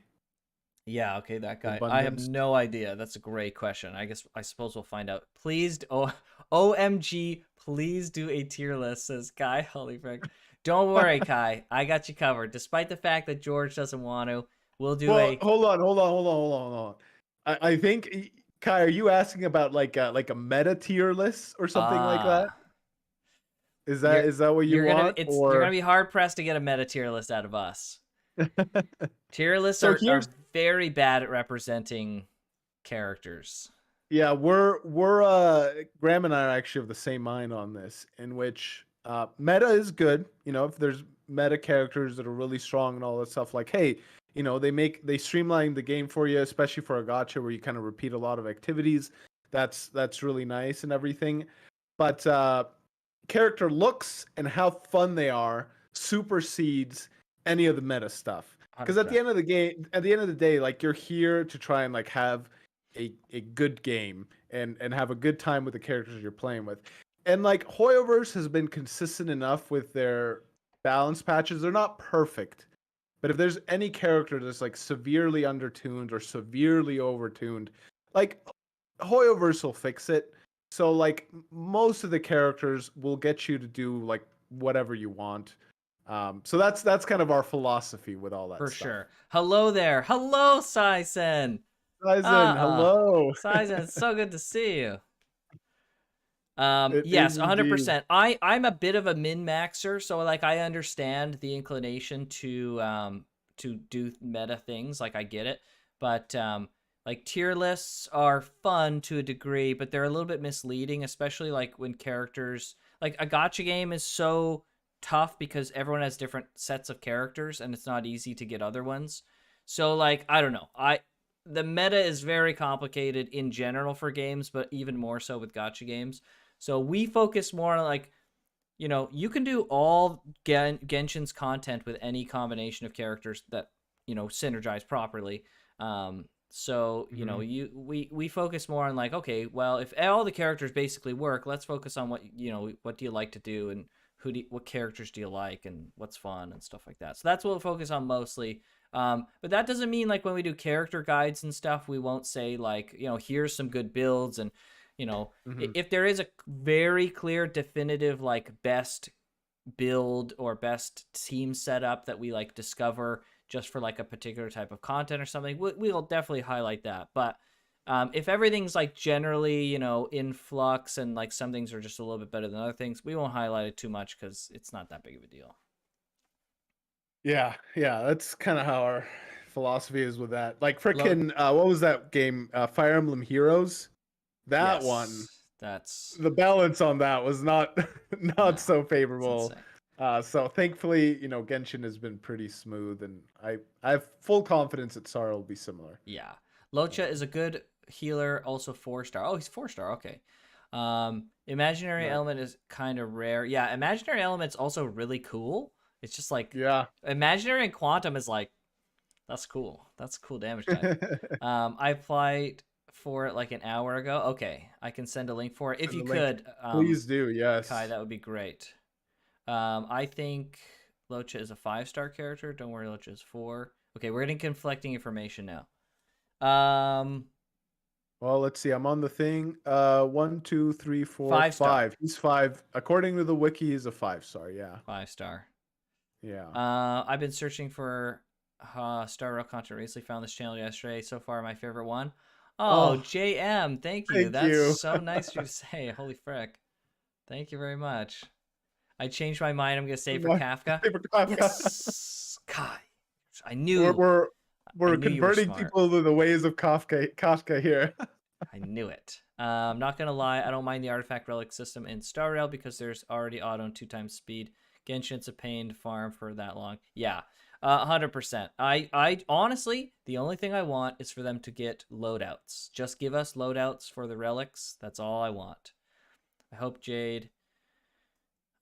yeah. Okay, that guy. I have Abundance. no idea. That's a great question. I suppose we'll find out. Please, OMG, please do a tier list. Says Kai. Holy frick. Don't worry, Kai. I got you covered. Despite the fact that George doesn't want to, we'll do Well, a. hold on. I think Kai, are you asking about like a meta tier list or something like that? Ah, Is you're is that what you want you're gonna or be hard pressed to get a meta tier list out of us. Tier lists So here's are very bad at representing characters. yeah, we're Graham and I are actually of the same mind on this, in which meta is good. You know, if there's meta characters that are really strong and all that stuff, like hey, you know, they streamline the game for you, especially for a gacha where you kind of repeat a lot of activities. That's really nice and everything. But character looks and how fun they are supersedes any of the meta stuff. Because at 100%. the end of the game, at the end of the day, like you're here to try and like have a good game and have a good time with the characters you're playing with. And like Hoyoverse has been consistent enough with their balance patches. They're not perfect, but if there's any character that's like severely undertuned or severely overtuned, like Hoyoverse will fix it. So like most of the characters will get you to do like whatever you want. So that's kind of our philosophy with all that For stuff. sure. Hello there. Hello, Saisen. Ryzen, hello. Saisen, it's so good to see you. It is Yes, indeed. 100%. I'm a bit of a min-maxer, so like I understand the inclination to do meta things, like I get it. But Like tier lists are fun to a degree, but they're a little bit misleading, especially like when characters like a gotcha game is so tough because everyone has different sets of characters and it's not easy to get other ones. So like I don't know. I the meta is very complicated in general for games, but even more so with gotcha games. So we focus more on like you can do all Genshin's content with any combination of characters that synergize properly. So Hmm. we focus more on like, okay, well, if all the characters basically work, let's focus on what do you like to do and what characters do you like and what's fun and stuff like that. So that's what we'll focus on mostly. But that doesn't mean like when we do character guides and stuff, we won't say like, here's some good builds and you know Hmm. if there is a very clear definitive like best build or best team setup that we like discover just for like a particular type of content or something, we'll definitely highlight that. But if everything's like generally in flux and like some things are just a little bit better than other things, we won't highlight it too much because it's not that big of a deal. Yeah, yeah, that's kind of how our philosophy is with that. Like Lo- freaking, what was that game? Fire Emblem Heroes. That one, yes, that's the balance on that was not not no, so it's favorable. insane. So thankfully, Genshin has been pretty smooth, and I have full confidence that Sara will be similar. Yeah. Locha is Um, a good healer, also 4-star. Oh, he's 4-star. Okay. Imaginary nice. element is kind of rare. Yeah, imaginary element's also really cool. It's just like Yeah. imaginary and quantum is like that's cool. That's a cool damage type. I applied for it like an hour ago. Okay, I can send a link for it if Send you the link. could. Please do. Kai, Yes. that would be great. I think Locha is a 5-star character. Don't worry, Locha is 4. Okay, we're getting conflicting information now. Um, Well, let's see. I'm on the thing. One, two, three, four, 5-star. five. He's five. According to the wiki, he's a 5-star. Yeah. 5-star. Yeah. I've been searching for Star Rail content recently. Found this channel yesterday. So far, my favorite one. Oh, Oh, JM, thank you. thank That's you. so nice of you to say. Holy frick. Thank you very much. I changed my mind. I'm gonna say for My Kafka. favorite Kafka. Yes, Kai. I We're knew. we're I we're knew you were converting smart. people to the ways of Kafka here. I knew it. I'm not gonna lie. I don't mind the artifact relic system in Star Rail because there's already auto and 2 times speed. Genshin's a pain to farm for that long. Yeah, 100%. I honestly, the only thing I want is for them to get loadouts. Just give us loadouts for the relics. That's all I want. I hope Jade.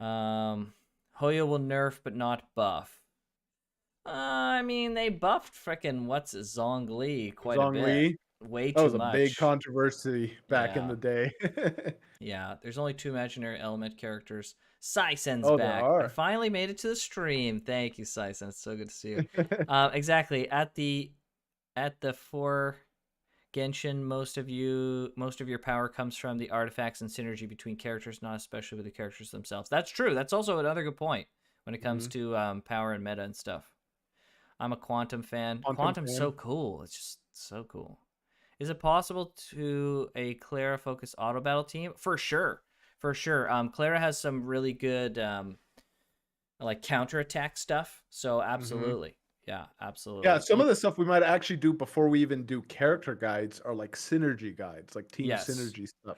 Hoya will nerf but not buff. I mean, they buffed frickin' what's it, Zhongli quite a bit. Zhongli. Way That too was a big much. controversy back in Yeah. the day. Yeah, there's only 2 imaginary element characters. Saisen's Oh, there back. I are. finally made it to the stream. Thank you, Saisen. It's so good to see you. Exactly. At the 4 Genshin, most of your power comes from the artifacts and synergy between characters, not especially with the characters themselves. That's true. That's also another good point when it comes Mhm. to power and meta and stuff. I'm a Quantum fan. Quantum Quantum's so fan. cool. It's just so cool. Is it possible to a Clara focused auto battle team? For sure. For sure. Clara has some really good like counterattack stuff. So Hmm. absolutely. Yeah, Yeah, absolutely. some of the stuff we might actually do before we even do character guides are like synergy guides, like team Yes. synergy stuff.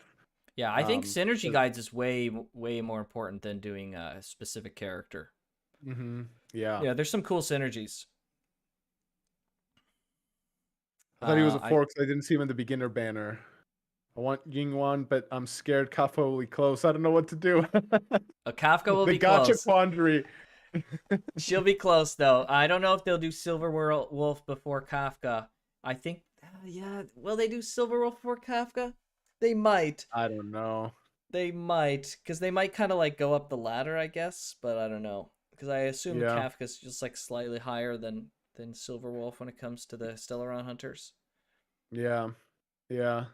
Yeah, I think synergy 'Cause- guides is way more important than doing a specific character. Yeah. Yeah, there's some cool synergies. I thought he was a I 4 because I didn't see him in the beginner banner. I want Yingwan, but I'm scared Kafka will be close. I don't know what to do. a Kafka will The be gotcha close. quandary. She'll be close though. I don't know if they'll do Silver Wolf before Kafka. I think, yeah. Will they do Silver Wolf before Kafka? They might. I don't know. They might, because they might kind of like go up the ladder, I guess. But I don't know, because I assume Yeah. Kafka's just like slightly higher than Silver Wolf when it comes to the Stellaron hunters. Yeah. Yeah.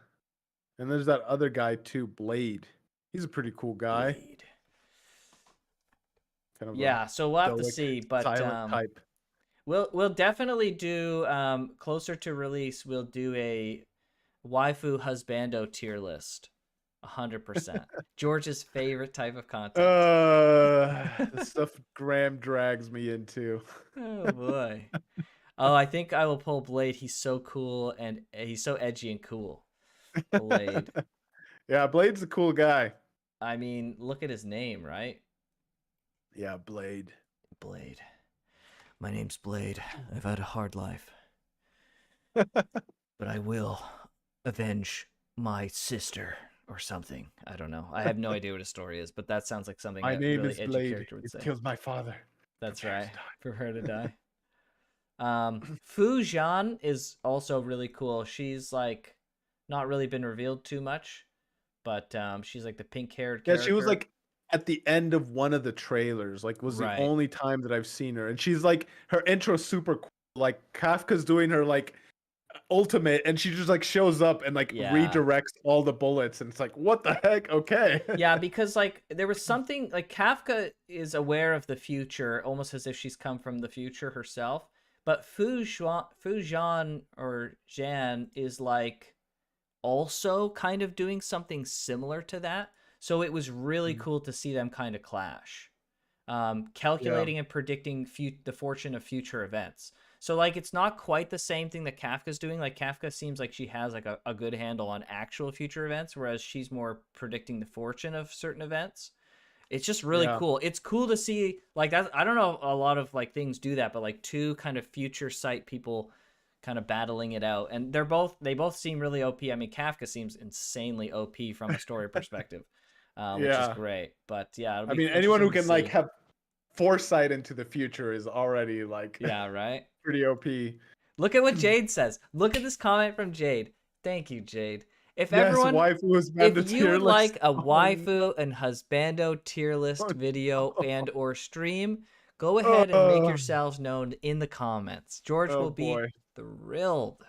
And there's that other guy too, Blade. He's a pretty cool guy. Blade. Kind of a Yeah, so we'll have to stoic, see, but silent type. we'll definitely do closer to release. We'll do a waifu husbando tier list. 100%. George's favorite type of content. The stuff Graham drags me into. Oh boy. Oh, I think I will pull Blade. He's so cool and he's so edgy and cool. Blade. Yeah, Blade's a cool guy. I mean, look at his name, right? Yeah, Blade. Blade. My name's Blade. I've had a hard life, but I will avenge my sister or something. I don't know. I have no idea what his story is, but that sounds like something My a name really is edgy Blade. character would You say. killed my father. That's Prepare to right. die. For her to die. Fu Zhan is also really cool. She's like not really been revealed too much, but she's like the pink-haired Yeah, she was character. like at the end of one of the trailers. Like, was the Right. only time that I've seen her, and she's like her intro's super cool. Like Kafka's doing her like ultimate, and she just like shows up and like Yeah. redirects all the bullets, and it's like, what the heck? Okay. Yeah, because like there was something like Kafka is aware of the future, almost as if she's come from the future herself. But Fu Zhan or Jan is like also kind of doing something similar to that. So it was really cool to see them kind of clash, Yeah. calculating and predicting the fortune of future events. So like it's not quite the same thing that Kafka's doing. Like Kafka seems like she has like a good handle on actual future events, whereas she's more predicting the fortune of certain events. It's just really Yeah. cool. It's cool to see like that. I don't know, a lot of like things do that, but like two kind of future sight people kind of battling it out, and they both seem really OP. I mean, Kafka seems insanely OP from a story perspective, which is Yeah. great. But yeah, it'll I be mean, anyone interesting who to can like see. have foresight into the future is already like Yeah, right. pretty OP. Look at what Jade says. Look at this comment from Jade. Thank you, Jade. If Yes, everyone, waifu is if banned to you tier would list. like a Oh waifu and husbando tier list video no. and or stream, go ahead and make Oh, yourselves known in the comments. George oh will be boy. thrilled.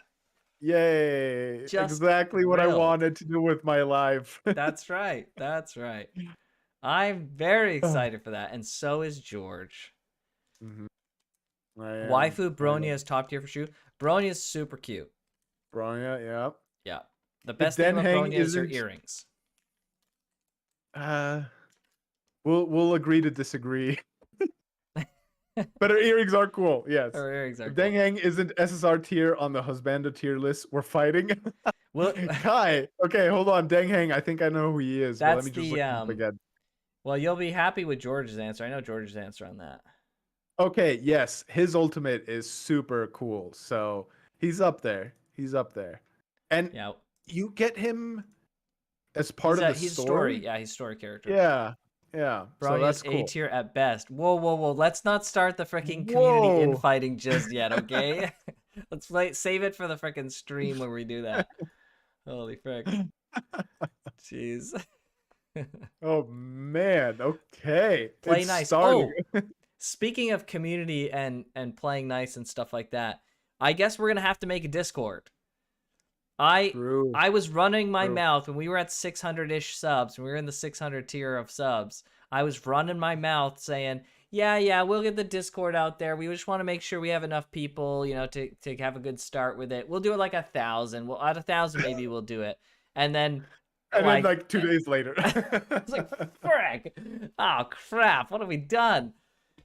Yay. Just Exactly what I thrilled. wanted to do with my life. That's right. That's right. I'm very excited for that, and so is George. Mhm. I am. Waifu I Bronya am. is top tier for sure. Bronya is super cute. Bronya, yeah. Yeah. The If best thing about Denheng Bronya is her isn't earrings. uh we'll agree to disagree. But her earrings are cool, yes. Her earrings are If cool. Denheng isn't SSR tier on the husbando tier list, we're fighting. Well, Kai. Okay, hold on. Denheng, I think I know who he is, but let that's me just look the him up again. well, you'll be happy with George's answer. I know George's answer on that. Okay, yes, his ultimate is super cool. So he's up there. He's up there. And Yeah. you get him as part of the He's a story. story? Yeah, he's a story character. Yeah. Yeah. So Bronya is that's A cool. tier at best. Whoa, whoa, whoa. Let's not start the freaking community Whoa. infighting just yet, okay? Save it for the freaking stream where we do that. Holy frick. Jeez. Oh man. Okay. Play It's nice. starting. Oh, speaking of community and playing nice and stuff like that, I guess we're gonna have to make a Discord. I True. I was running my True. mouth when we were at 600-ish subs. When we were in the 600 tier of subs. I was running my mouth saying, yeah, we'll get the Discord out there. We just want to make sure we have enough people, to have a good start with it. We'll do it like 1,000. Well, at 1,000 maybe we'll do it. And then And then like like 2 days later. I was like, frick. Oh crap, what have we done?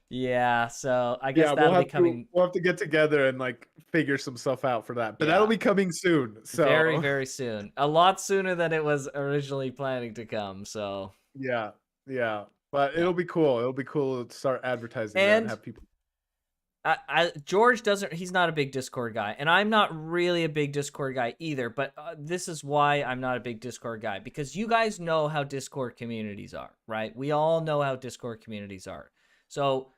Yeah, so I guess Yeah, we'll that'll be have to coming we'll have to get together and like figure some stuff out for that. But that'll yeah, be coming soon. very, So very soon. A lot sooner than it was originally planning to come. So yeah. Yeah. But yeah. it'll be cool. It'll be cool to start advertising that and And have people. George he's not a big Discord guy, and I'm not really a big Discord guy either, but this is why I'm not a big Discord guy, because you guys know how Discord communities are, right? We all know how Discord communities are. So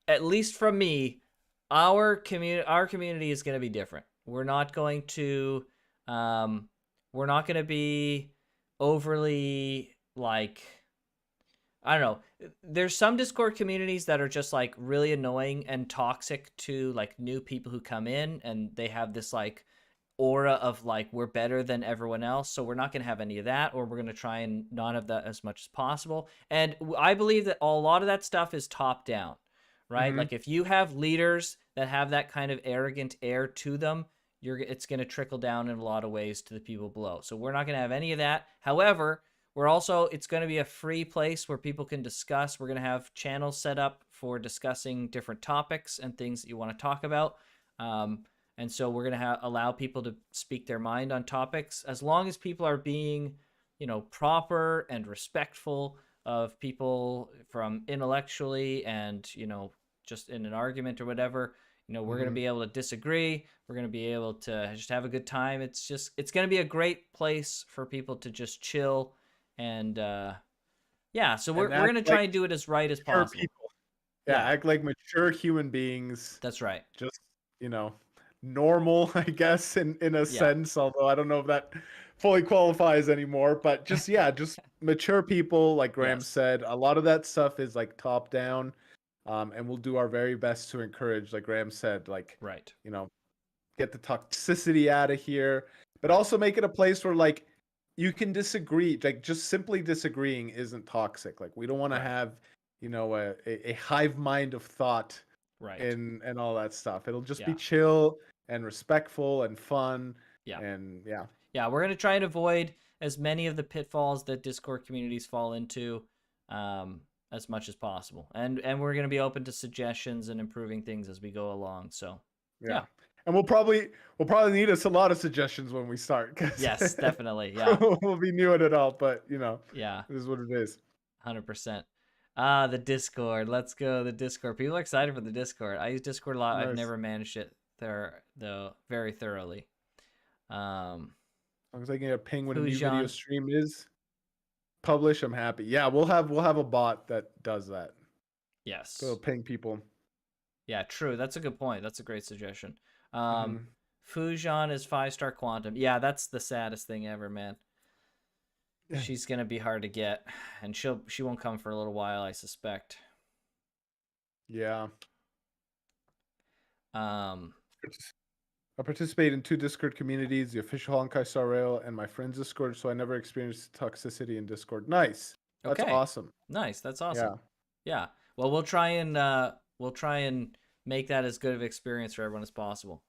at least from me, our community is going to be different. We're not going to be overly like, I don't know. There's some Discord communities that are just like really annoying and toxic to like new people who come in, and they have this like aura of like we're better than everyone else. So we're not going to have any of that, or we're going to try and not have that as much as possible. And I believe that a lot of that stuff is top down, right? Mhm. Like if you have leaders that have that kind of arrogant air to them, it's going to trickle down in a lot of ways to the people below. So we're not going to have any of that. However, We're also, it's going to be a free place where people can discuss. We're going to have channels set up for discussing different topics and things that you want to talk about. Um, and so we're going to allow people to speak their mind on topics as long as people are being, proper and respectful of people from intellectually and, just in an argument or whatever. We're going to Hmm. be able to disagree. We're going to be able to just have a good time. It's going to be a great place for people to just chill. And yeah, so And we're act going to like try and do it as right as mature possible. people. Yeah, Yeah, act like mature human beings. that's right. Just, you know, normal, I guess, in a Yeah. sense, although I don't know if that fully qualifies anymore. But just, yeah, just mature people, like Graham Yes. said. A lot of that stuff is like top down. And we'll do our very best to encourage, like Graham said, like, Right. you know, get the toxicity out of here, but Right. also make it a place where like you can disagree. Like just simply disagreeing isn't toxic. Like we don't want to Right. have, a hive mind of thought Right. and all that stuff. It'll just be Yeah. chill and respectful and fun. Yeah. And yeah. Yeah, we're going to try and avoid as many of the pitfalls that Discord communities fall into um, as much as possible. And we're going to be open to suggestions and improving things as we go along. So, Yeah. yeah. And we'll probably need us a lot of suggestions when we start because Yes, definitely. Yeah. we'll be new at it all, but Yeah. it is what it is. 100%. The Discord. Let's go. The Discord. People are excited for the Discord. I use Discord a lot. I've Nice. never managed it there though very thoroughly. Um, As long as I get a ping when a new video Fujan. stream is published, I'm happy. Yeah, we'll have a bot that does that. So Yes. ping people. Yeah, true. That's a good point. That's a great suggestion. Hmm. Fujan is 5-star quantum. Yeah, that's the saddest thing ever, man. Yeah. She's gonna be hard to get, and she won't come for a little while, I suspect. Yeah. Um, I participate in 2 Discord communities, the official Honkai Star Rail and my friends Discord, so I never experienced toxicity in Discord. Nice. That's okay, awesome. nice. That's Yeah. awesome. Yeah. Well, we'll try and make that as good of an experience for everyone as possible.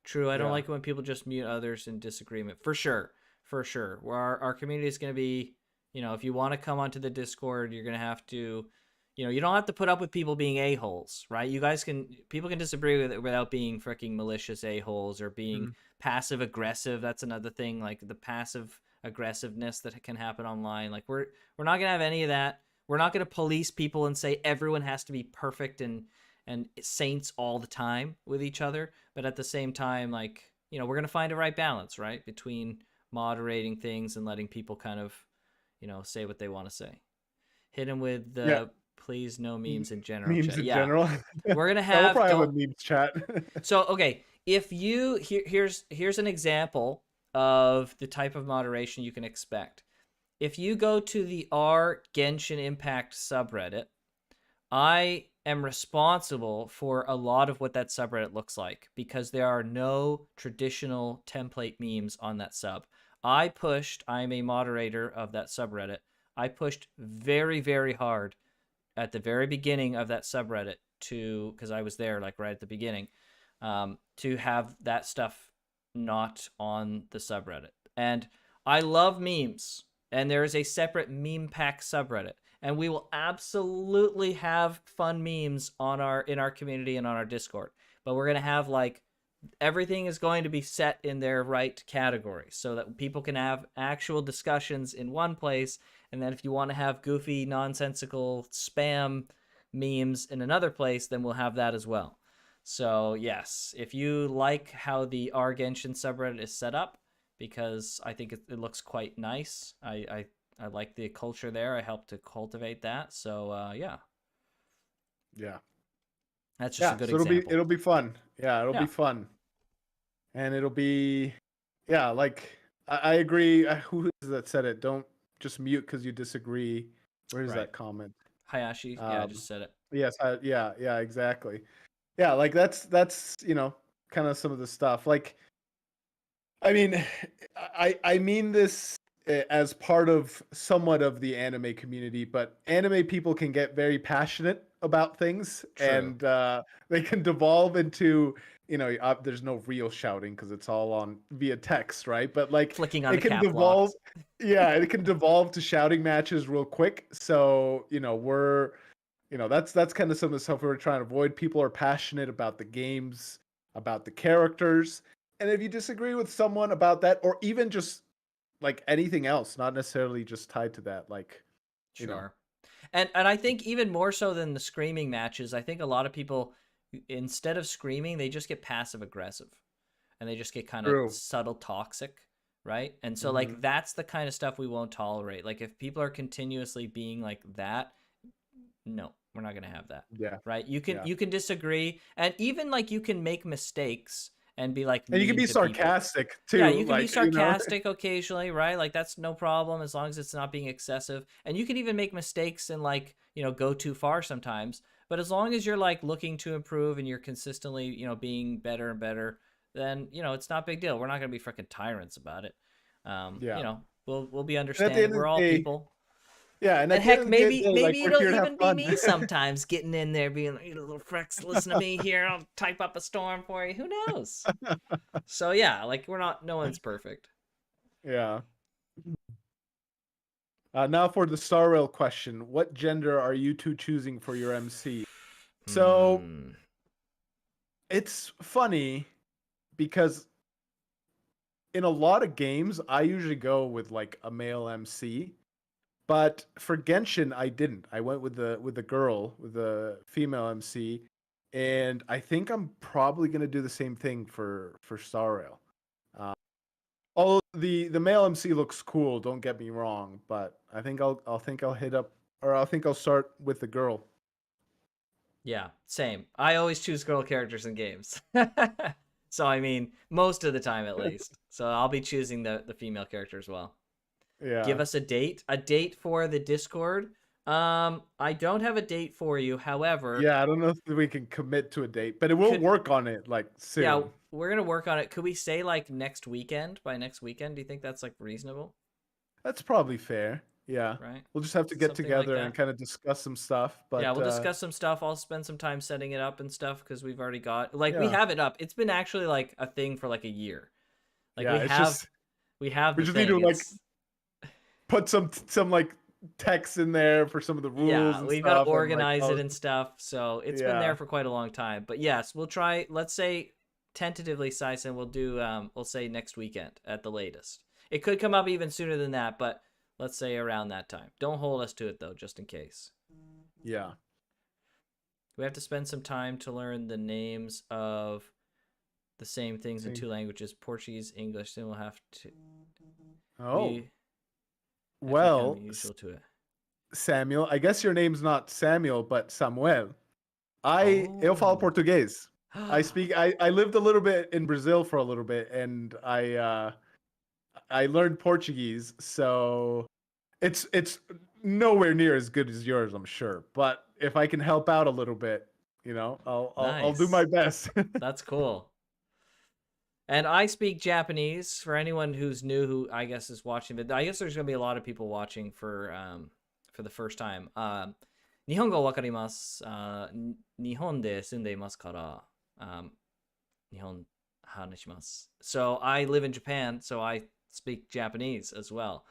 True. I don't Yeah. like it when people just mute others in disagreement. For sure. For sure. Where our community is going to be, if you want to come onto the Discord, you're going to have to, you don't have to put up with people being a-holes, right? People can disagree with it without being freaking malicious a-holes or being Mhm. passive aggressive. That's another thing, like the passive aggressiveness that can happen online. Like we're not going to have any of that. We're not going to police people and say everyone has to be perfect and saints all the time with each other, but at the same time, like, we're going to find a right balance, right, between moderating things and letting people kind of, say what they want to say. Hit them with Yeah. the please no M- memes in general Memes chat. in Yeah, general. we're going to Yeah, we'll have, probably have a don't, memes chat. so okay, if you here's an example of the type of moderation you can expect. If you go to the R Genshin Impact subreddit, I am responsible for a lot of what that subreddit looks like because there are no traditional template memes on that sub. I'm a moderator of that subreddit. I pushed very, very hard at the very beginning of that subreddit because I was there like right at the beginning, to have that stuff not on the subreddit. And I love memes, and there is a separate meme pack subreddit, and we will absolutely have fun memes in our community and on our Discord. But we're gonna have like everything is going to be set in their right categories so that people can have actual discussions in one place, and then if you want to have goofy nonsensical spam memes in another place, then we'll have that as well. So yes, if you like how the R Genshin subreddit is set up, because I think it looks quite nice. I like the culture there. I helped to cultivate that. So yeah, Yeah. that's just a Yeah. good So it'll be example. it'll be fun. Yeah, it'll be Yeah, fun. And it'll be, yeah, like I agree. Who is that said it? Don't just mute because you disagree. Where is right. that comment? Hayashi, yeah, I Um, just said it. yes, yeah, exactly. Yeah, like that's kind of some of the stuff. Like, I mean, I mean this as part of somewhat of the anime community, but anime people can get very passionate about things, True. and they can devolve into there's no real shouting because it's all on via text, right? But like Flicking on it the can cap devolve, locks. yeah, it can devolve to shouting matches real quick. So that's kind of some of the stuff we're trying to avoid. People are passionate about the games, about the characters, and if you disagree with someone about that, or even just like anything else, not necessarily just tied to that, like you know, Sure. And I think even more so than the screaming matches, I think a lot of people, instead of screaming, they just get passive aggressive and they just get kind of true. subtle toxic, right? And so Hmm. like that's the kind of stuff we won't tolerate. Like if people are continuously being like that, no, we're not going to have that. Yeah, Right? You can yeah. you can disagree and even like you can make mistakes and be like And you can mean be to people. sarcastic Yeah, too, you can be like sarcastic occasionally, right? Like that's no problem as long as it's not being excessive. And you can even make mistakes and like, go too far sometimes. But as long as you're like looking to improve and you're consistently, being better and better, then, it's not a big deal. We're not going to be freaking tyrants about it. yeah. We'll be And at the understanding. end of We're the all day, people. yeah, and And at the end heck, of the maybe day, like maybe we're it'll here to have even be fun. me sometimes getting in there being like, "You little fricks, listen to me here. I'll type up a storm for you." Who knows? So yeah, like no one's perfect. Yeah. Now for the Star Rail question: what gender are you two choosing for your MC? So Hmm. it's funny because in a lot of games, I usually go with like a male MC, but for Genshin, I didn't. I went with the girl, with the female MC, and I think I'm probably gonna do the same thing for Star Rail. Uh, although the male MC looks cool, don't get me wrong, but I think I'll hit up, or I think I'll start with the girl. Yeah, same. I always choose girl characters in games. So I mean, most of the time at least. So I'll be choosing the female character as well. Give Yeah. us a date. A date for the Discord. I don't have a date for you. However, Yeah, I don't know if we can commit to a date, but it will could work on it like yeah, soon. we're gonna work on it. Could we say like next weekend? By next weekend, do you think that's like reasonable? That's probably fair. Yeah. Right? We'll just have to get Something like together and that. kind of discuss some stuff, Yeah, but we'll discuss some stuff. I'll spend some time setting it up and stuff because we've already got like we yeah. have it up. It's been actually like a thing for like a year. Like Yeah, it's just we have we the just need to thing. like It's put some like text in there for some of the rules Yeah, and we've got to stuff and like organize it and stuff. So it's been there yeah. for quite a long time. But yes, we'll try. Let's say tentatively, Sison, we'll do. We'll say next weekend at the latest. It could come up even sooner than that, but let's say around that time. Don't hold us to it though, just in case. Yeah. We have to spend some time to learn the names of the same things in See. two languages, Portuguese, English. Then we'll Oh. we have to become Well, usual to it. Samuel, I guess your name's not Samuel, but Samuel. Eu falo Oh. português. I lived a little bit in Brazil for a little bit and I learned Portuguese, so it's nowhere near as good as yours, I'm sure. But if I can help out a little bit, I'll do my Nice. best. That's cool. And I speak Japanese for anyone who's new who I guess is watching. But I guess there's gonna be a lot of people watching for the first time. 日本語わかります。日本で住んでいますから、日本話します。So I live in Japan, so I speak Japanese as well.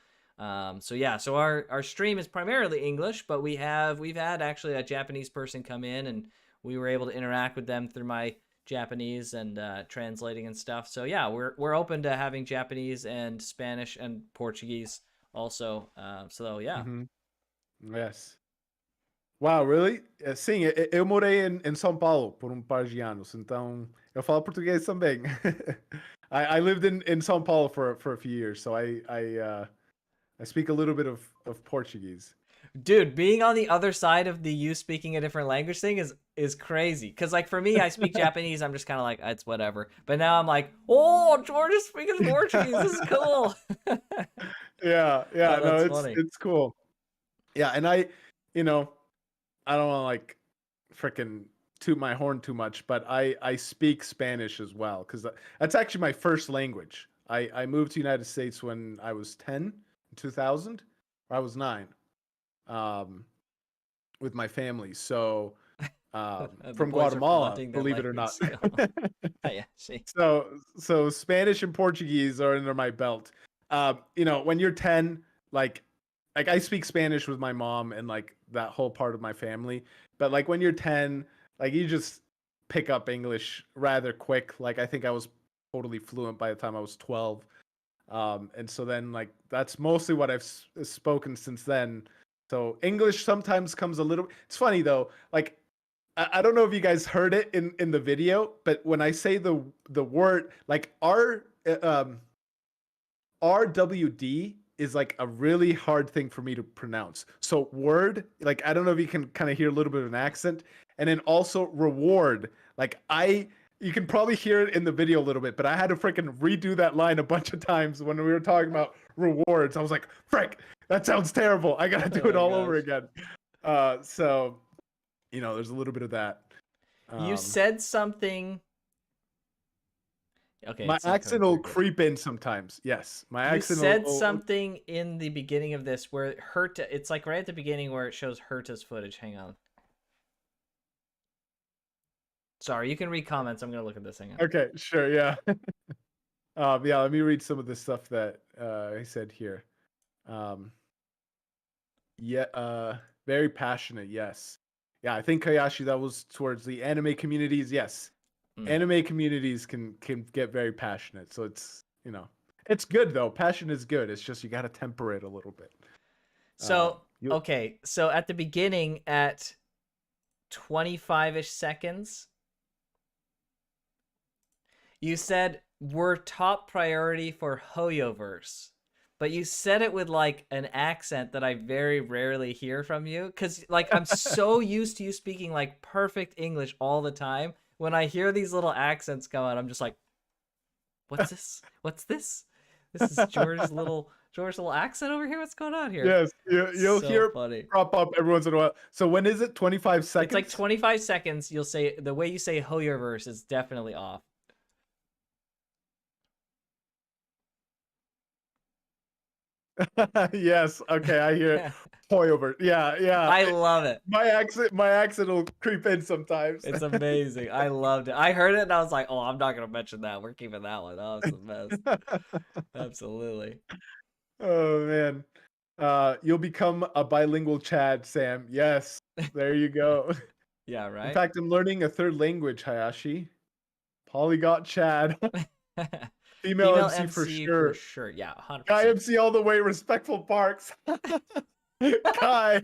So yeah, so our stream is primarily English, but we've had actually a Japanese person come in, and we were able to interact with them through my Japanese and translating and stuff. So yeah, we're open to having Japanese and Spanish and Portuguese also. So yeah. Hmm. Yes. Wow, really? Sim, eu morei em São Paulo por par de anos, então eu falo português também. I lived in São Paulo for a few years, so I speak a little bit of Portuguese. Dude, being on the other side of the you speaking a different language thing is crazy. Cause like for me, I speak Japanese. I'm just kind of like it's whatever. But now I'm like, oh, George is speaking Portuguese. This is cool. Yeah, yeah, Oh, no, that's it's funny. it's cool. Yeah, and you know, I don't want to like freaking toot my horn too much, but I speak Spanish as well because that's actually my first language. I moved to United States when I was 10 in 2000. Or I was 9, um, with my family. So The from boys are Guatemala, flaunting their believe it or language not. skill. Yeah, see. So Spanish and Portuguese are under my belt. When you're 10, like I speak Spanish with my mom and like that whole part of my family, but like when you're 10, like you just pick up English rather quick. Like I think I was totally fluent by the time I was 12. And so then like that's mostly what I've spoken since then. So English sometimes comes a little. It's funny though. Like I don't know if you guys heard it in the video, but when I say the word like RWD is like a really hard thing for me to pronounce. So word, like I don't know if you can kind of hear a little bit of an accent, and then also reward. Like you can probably hear it in the video a little bit, but I had to freaking redo that line a bunch of times when we were talking about rewards. I was like, frick, that sounds terrible. I gotta do Oh it my all over gosh. again. So there's a little bit of that. You Um, said something. Okay, my it's not coming accent will through good. creep in sometimes. Yes, my You accent said will. something in the beginning of this where Herta, it's like right at the beginning where it shows Herta's footage. Hang on. Sorry, you can read comments. I'm going to look at this. Hang on. Okay, sure, yeah. Yeah, let me read some of the stuff that he said here. Um, yeah, very passionate, yes. Yeah, I think Kayashi, that was towards the anime communities. Yes, Mm. anime communities can get very passionate. So it's good though. Passion is good. It's just you got to temper it a little bit. So, You okay. So at the beginning, at 25-ish seconds, you said we're top priority for Hoyoverse. But you said it with like an accent that I very rarely hear from you. Cause like I'm so used to you speaking like perfect English all the time. When I hear these little accents come out, I'm just like, what's this? What's this? This is George's little accent over here. What's going on here? Yes, you'll So hear funny. crop up every once in a while. So when is it? 25 It's like seconds? 25 seconds. You'll say the way you say Hoyoverse is definitely off. Yes. Okay, I hear it. Toy over. Yeah, yeah. I love it. My accent will creep in sometimes. It's amazing. I loved it. I heard it and I was like, oh, I'm not gonna mention that. We're keeping that one. That was the best. Absolutely. Oh man. You'll become a bilingual Chad, Sam. Yes. There you go. Yeah, In right? fact, I'm learning a third language, Hayashi. Polyglot Chad. Female Female MC for MC for sure. sure. Yeah, Guy 100%. MC all the way, respectful Parks. Kai. Kai,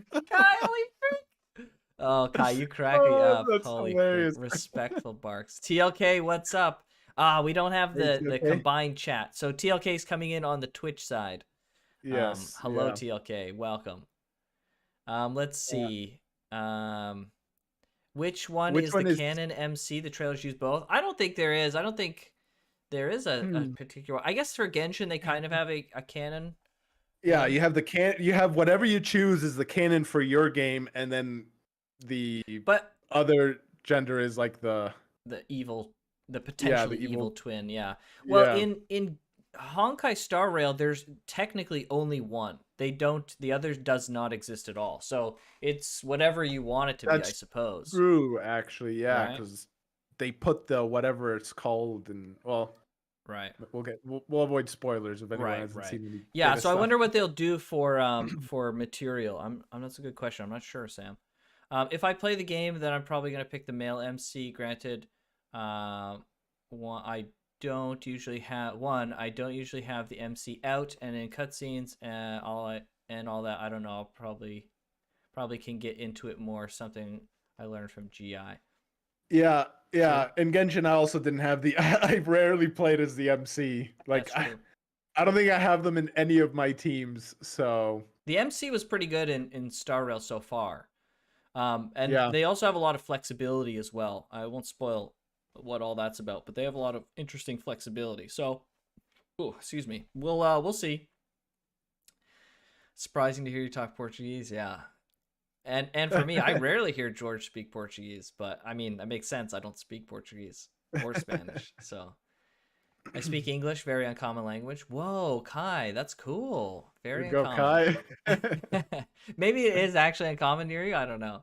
holy frick. Oh, Kai, you crack me Oh, up. that's Holy frick. hilarious. Respectful barks. TLK, what's up? We don't have the Okay. combined chat. So TLK is coming in on the Twitch side. Yes. Hello, Yeah. TLK. Welcome. Let's see. Which one Which is the one is? canon MC? The trailers use both. I don't think there is. I don't think there is a Hmm. particular. I guess for Genshin they kind of have a canon Yeah, one, you have you have whatever you choose is the canon for your game, and then the but other gender is like the evil, the the potentially evil evil. twin. Yeah. Well, Yeah. in Honkai Star Rail, there's technically only one. They don't. The other does not exist at all. So it's whatever you want it to be, I That's suppose. true, actually. Yeah, Right. because they put the whatever it's called, and well, Right. we'll avoid spoilers if anyone Right, hasn't right. seen any Yeah, beta so I stuff. wonder what they'll do for material. I'm that's a good question. I'm not sure, Sam. If I play the game, then I'm probably gonna pick the male MC. Granted, one I don't usually have the MC out, and in cutscenes and all that. I don't know. I'll probably can get into it more. Something I learned from GI. Yeah, True. yeah. In Genshin, I also didn't have the. I rarely played as the MC. That's Like true. I don't think I have them in any of my teams. So The MC was pretty good in Star Rail so far. And yeah. they also have a lot of flexibility as well. I won't spoil what all that's about, but they have a lot of interesting flexibility. So, oh, excuse me. We'll see. Surprising to hear you talk Portuguese, yeah. And for me, I rarely hear George speak Portuguese, but I mean that makes sense. I don't speak Portuguese or Spanish, so I speak English, very uncommon language. Whoa, Kai, that's cool. There Very you go, uncommon. Kai. Maybe it is actually uncommon near you. I don't know.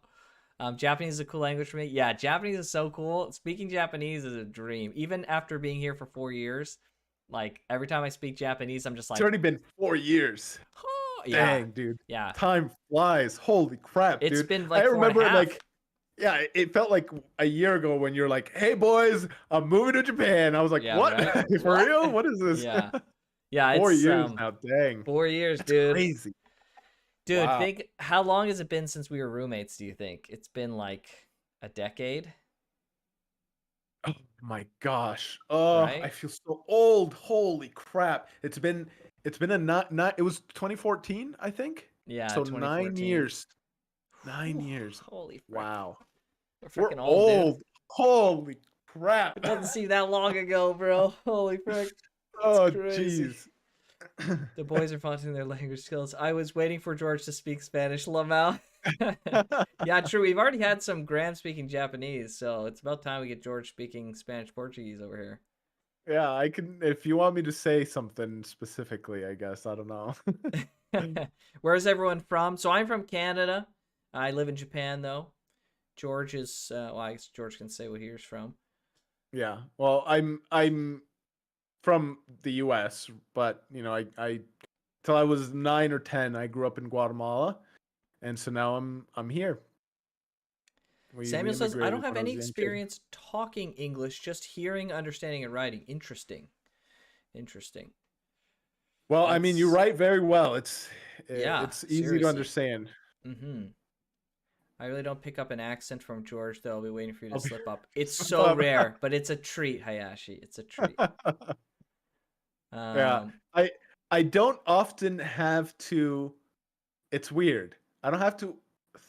Japanese is a cool language for me. Yeah, Japanese is so cool. Speaking Japanese is a dream. Even after being here for 4 years, like every time I speak Japanese, I'm just It's like, already been 4 years. oh, yeah, Dang, dude. yeah. Time flies. Holy crap, It's dude. been I like four and a remember half. like yeah, it felt like a year ago when you're like, "Hey boys, I'm moving to Japan." I was like, Yeah, "What? right. For What? real? What is this?" Yeah, yeah. 4 years now. Dang. 4 years, That's dude. crazy. Dude, Wow. think how long has it been since we were roommates? Do you think it's been like a decade, Oh my gosh. Oh, I right? feel so old. Holy crap. It's been a not it was 2014, I think. Yeah, So 9 2014. years. 9 Whew, years. holy frick, Wow. we're We're freaking old, dude. old. Holy crap. It doesn't seem that long ago, bro. Holy frick, it's Oh, crazy. jeez. The boys are flaunting their language skills. I was waiting for George to speak Spanish. Lamau. Yeah, true. We've already had some Graham speaking Japanese, so it's about time we get George speaking Spanish Portuguese over here. Yeah, I can if you want me to say something specifically, I guess. I don't know. Where's everyone from? So I'm from Canada. I live in Japan though. George is well, I guess George can say what he's from. Yeah. Well, I'm from the US, but I till I was 9 or 10, I grew up in Guatemala, and so now I'm here. We Samuel says, I don't immigrated have when I any was a young kid. experience talking English, just hearing, understanding, and writing. Interesting. Interesting. Well, I mean, you That's write very well. It's yeah, it's easy to seriously. understand. Mm-hmm. I really don't pick up an accent from George, though. I'll be waiting for you to I'll be slip up. It's slip so up. rare, but it's a treat, Hayashi. It's a treat. Yeah. Um, I don't often have to it's weird. I don't have to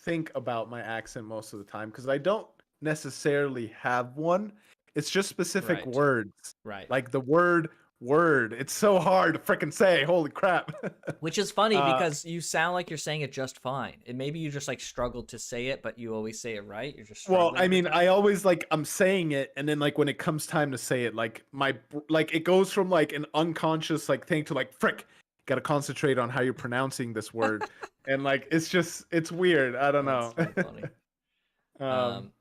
think about my accent most of the time because I don't necessarily have one. It's just specific right, words. right. Like the word. It's so hard to freaking say. Holy crap. Which is funny uh because you sound like you're saying it just fine. And maybe you just like struggled to say it, but you always say it right. You're just well, struggling I every mean, time. I always like I'm saying it and then like when it comes time to say it, like like it goes from like an unconscious like thing to like frick, got to concentrate on how you're pronouncing this word. And like it's weird. I don't That's know. so funny. um Um,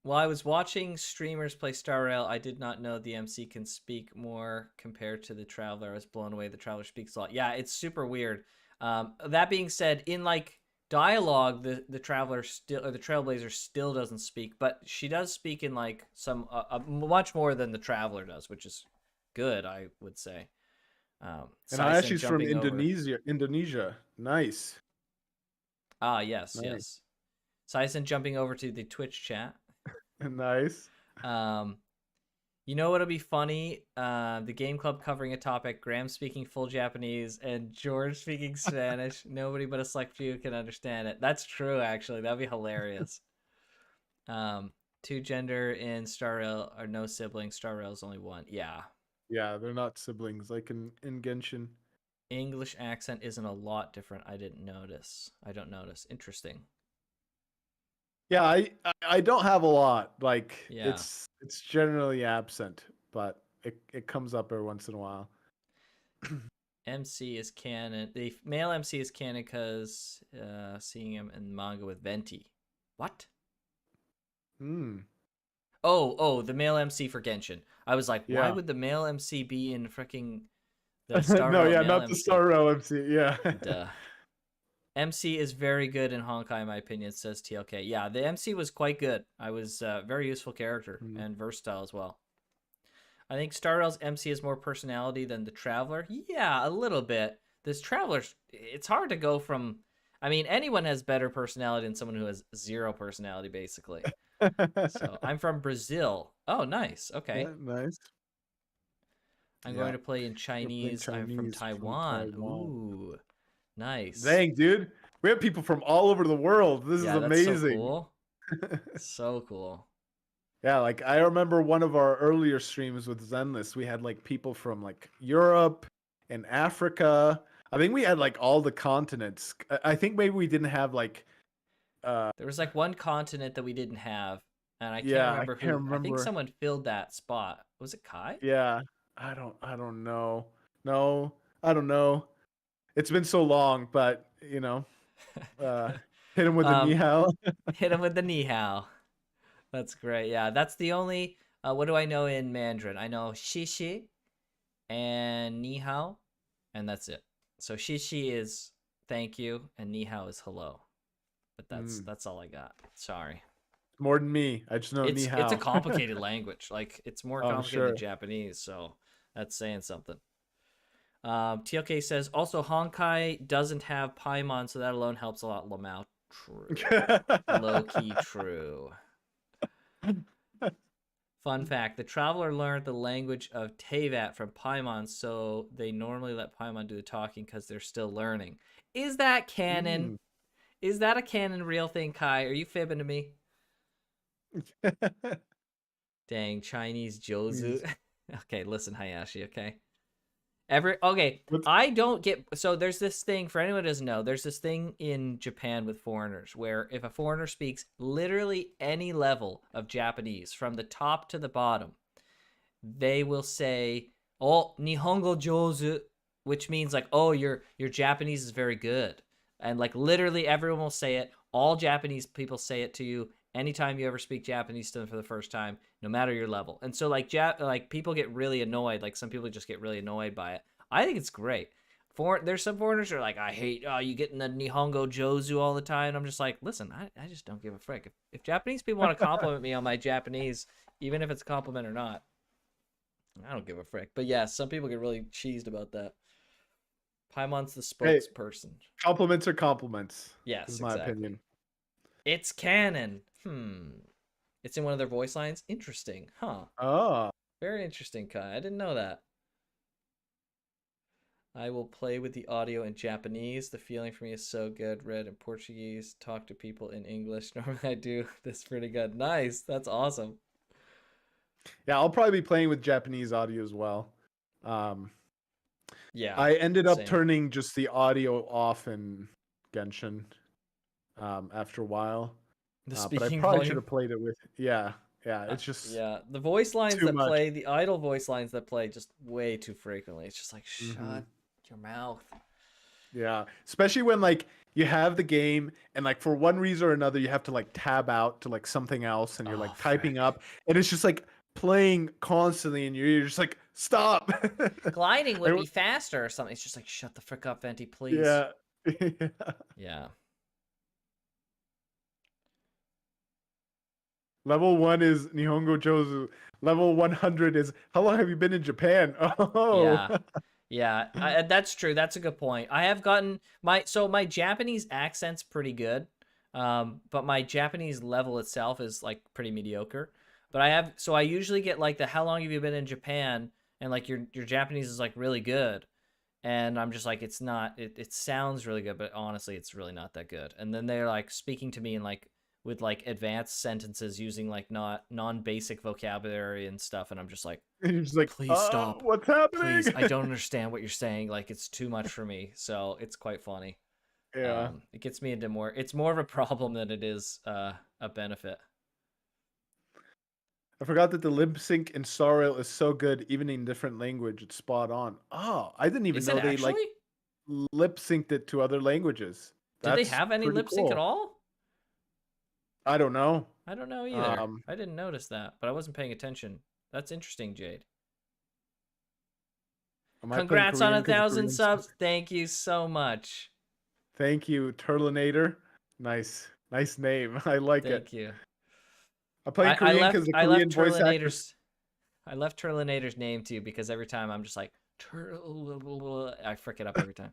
while I was watching streamers play Star Rail, I did not know the MC can speak more compared to the Traveler. I was blown away. The Traveler speaks a lot. Yeah, it's super weird. That being said, in like dialogue, the Traveler still or the Trailblazer still doesn't speak, but she does speak in like some much more than the Traveler does, which is good, I would say. And Sison Ayashi's from jumping over. Indonesia. Indonesia. Nice. Ah, yes, Nice. yes. Sison jumping over to the Twitch chat. Nice. Um, You know what'll be funny? The game club covering a topic, Graham speaking full Japanese and George speaking Spanish. Nobody but a select few can understand it. That's true, actually. That'd be hilarious. Um, two gender in Star Rail are no siblings. Star Rail is only one. Yeah. Yeah, they're not siblings like in Genshin. English accent isn't a lot different. I didn't notice. I don't notice. Interesting. Yeah, I don't have a lot. Like Yeah. it's generally absent, but it comes up every once in a while. MC is canon. The male MC is canon because seeing him in manga with Venti. What? Hmm. Oh, the male MC for Genshin. I was like, why Yeah. would the male MC be in freaking the Star No, Rail yeah, male not the MC? Star Row MC. Yeah. Duh. MC is very good in Honkai, in my opinion, says TLK. Yeah, the MC was quite good. I was very useful character Hmm. and versatile as well. I think Star Rail's MC has more personality than the Traveler. Yeah, a little bit. This Traveler, it's hard to go from. I mean, anyone has better personality than someone who has zero personality, basically. So I'm from Brazil. Oh, nice. Okay. Yeah, nice. I'm Yeah. going to play in You're playing Chinese. I'm from Chinese from Taiwan. Taiwan. Ooh, nice. Dang, dude. We have people from all over the world. This is Yeah, that's so amazing. cool. So cool. Yeah, like I remember one of our earlier streams with Zenless, we had like people from like Europe and Africa. I think we had like all the continents. I think maybe we didn't have like There was like one continent that we didn't have, and I can't yeah, I remember can't who. I think remember. someone filled that spot. Was it Kai? Yeah. I don't know. No, I don't know. It's been so long, but uh Hit him with the Um, Nihao. hit him with the ni hao. That's great. Yeah, that's the only. What do I know in Mandarin? I know shishi and ni hao, and that's it. So shishi is thank you, and ni hao is hello. But that's Mm, that's all I got. Sorry. more than me. I just know It's a Nihao. complicated language. Like it's more Oh, I'm complicated than sure. Japanese, so that's saying something. TLK says also Honkai doesn't have Paimon, so that alone helps a lot. Lamau, true, low key true. Fun fact: the traveler learned the language of Tevat from Paimon, so they normally let Paimon do the talking because they're still learning. Is that canon? Mm. Is that a canon real thing, Kai? Are you fibbing to me? Dang, Chinese Jozu. Jeez. Okay, listen, Hayashi, okay? Okay, What's I don't get so there's this thing for anyone who doesn't know, there's this thing in Japan with foreigners where if a foreigner speaks literally any level of Japanese from the top to the bottom, they will say, "Oh, Nihongo jozu," which means like, "Oh, your Japanese is very good." And like literally everyone will say it. All Japanese people say it to you anytime you ever speak Japanese to them for the first time, no matter your level. And so like people get really annoyed, like some people just get really annoyed by it. I think it's great. There's some foreigners who are like, I hate you getting the Nihongo Jozu all the time. And I'm just like, listen, I just don't give a frick. If Japanese people want to compliment me on my Japanese, even if it's a compliment or not, I don't give a frick. But yeah, some people get really cheesed about that. Paimon's the hey? spokesperson. Compliments are compliments, is Yes, my exactly. opinion. It's canon. It's in one of their voice lines. Interesting. Huh. Oh, Very interesting, Kai. I didn't know that. I will play with the audio in Japanese. The feeling for me is so good. Read in Portuguese. Talk to people in English. Normally I do this pretty good. Nice. That's awesome. yeah. I'll probably be playing with Japanese audio as well. Um, Yeah. I ended up Same. turning just the audio off in Genshin after a while. The But I speaking probably should volume. have played it with. Yeah, yeah. It's just Yeah, the voice lines too that much. play, the idle voice lines that play just way too frequently. It's just like, Hmm. shut your mouth. Yeah, especially when like you have the game and like for one reason or another you have to like tab out to like something else and you're Oh, like typing frick. up and it's just like playing constantly and you're just like stop. Gliding would I- be faster or something. It's just like, shut the frick up, Venti, please. yeah. Yeah. Level 1 is Nihongo Jozu. Level 100 is how long have you been in Japan? Oh. Yeah. Yeah, that's true. That's a good point. I have gotten my Japanese accent's pretty good, but my Japanese level itself is like pretty mediocre. But I usually get like the how long have you been in Japan, and like your Japanese is like really good, and I'm just like it's not. It sounds really good, but honestly, it's really not that good. And then they're like speaking to me in like with like advanced sentences using like not non-basic vocabulary and stuff, and I'm just like, And you're just like, please stop, what's happening? please, I don't understand what you're saying, like it's too much for me. So it's quite funny. Yeah. It gets me into more, it's more of a problem than it is a benefit. I forgot that the lip sync in Sorrel is so good, even in different language. It's spot on. Oh, I didn't even Is it know they like actually? lip synced it to other languages. Did they That's have any pretty lip sync at cool. all? I don't know. I don't know either. Um, I didn't notice that, but I wasn't paying attention. That's interesting, Jade. I might play in Congrats on Korean a because the thousand Koreans. subs. Thank you so much. Thank you, Turlinator. Nice, nice name. I like it. Thank you. I play in Korean because the I left Korean voice actors. Turlinator's name too because every time I'm just like I frick it up every time.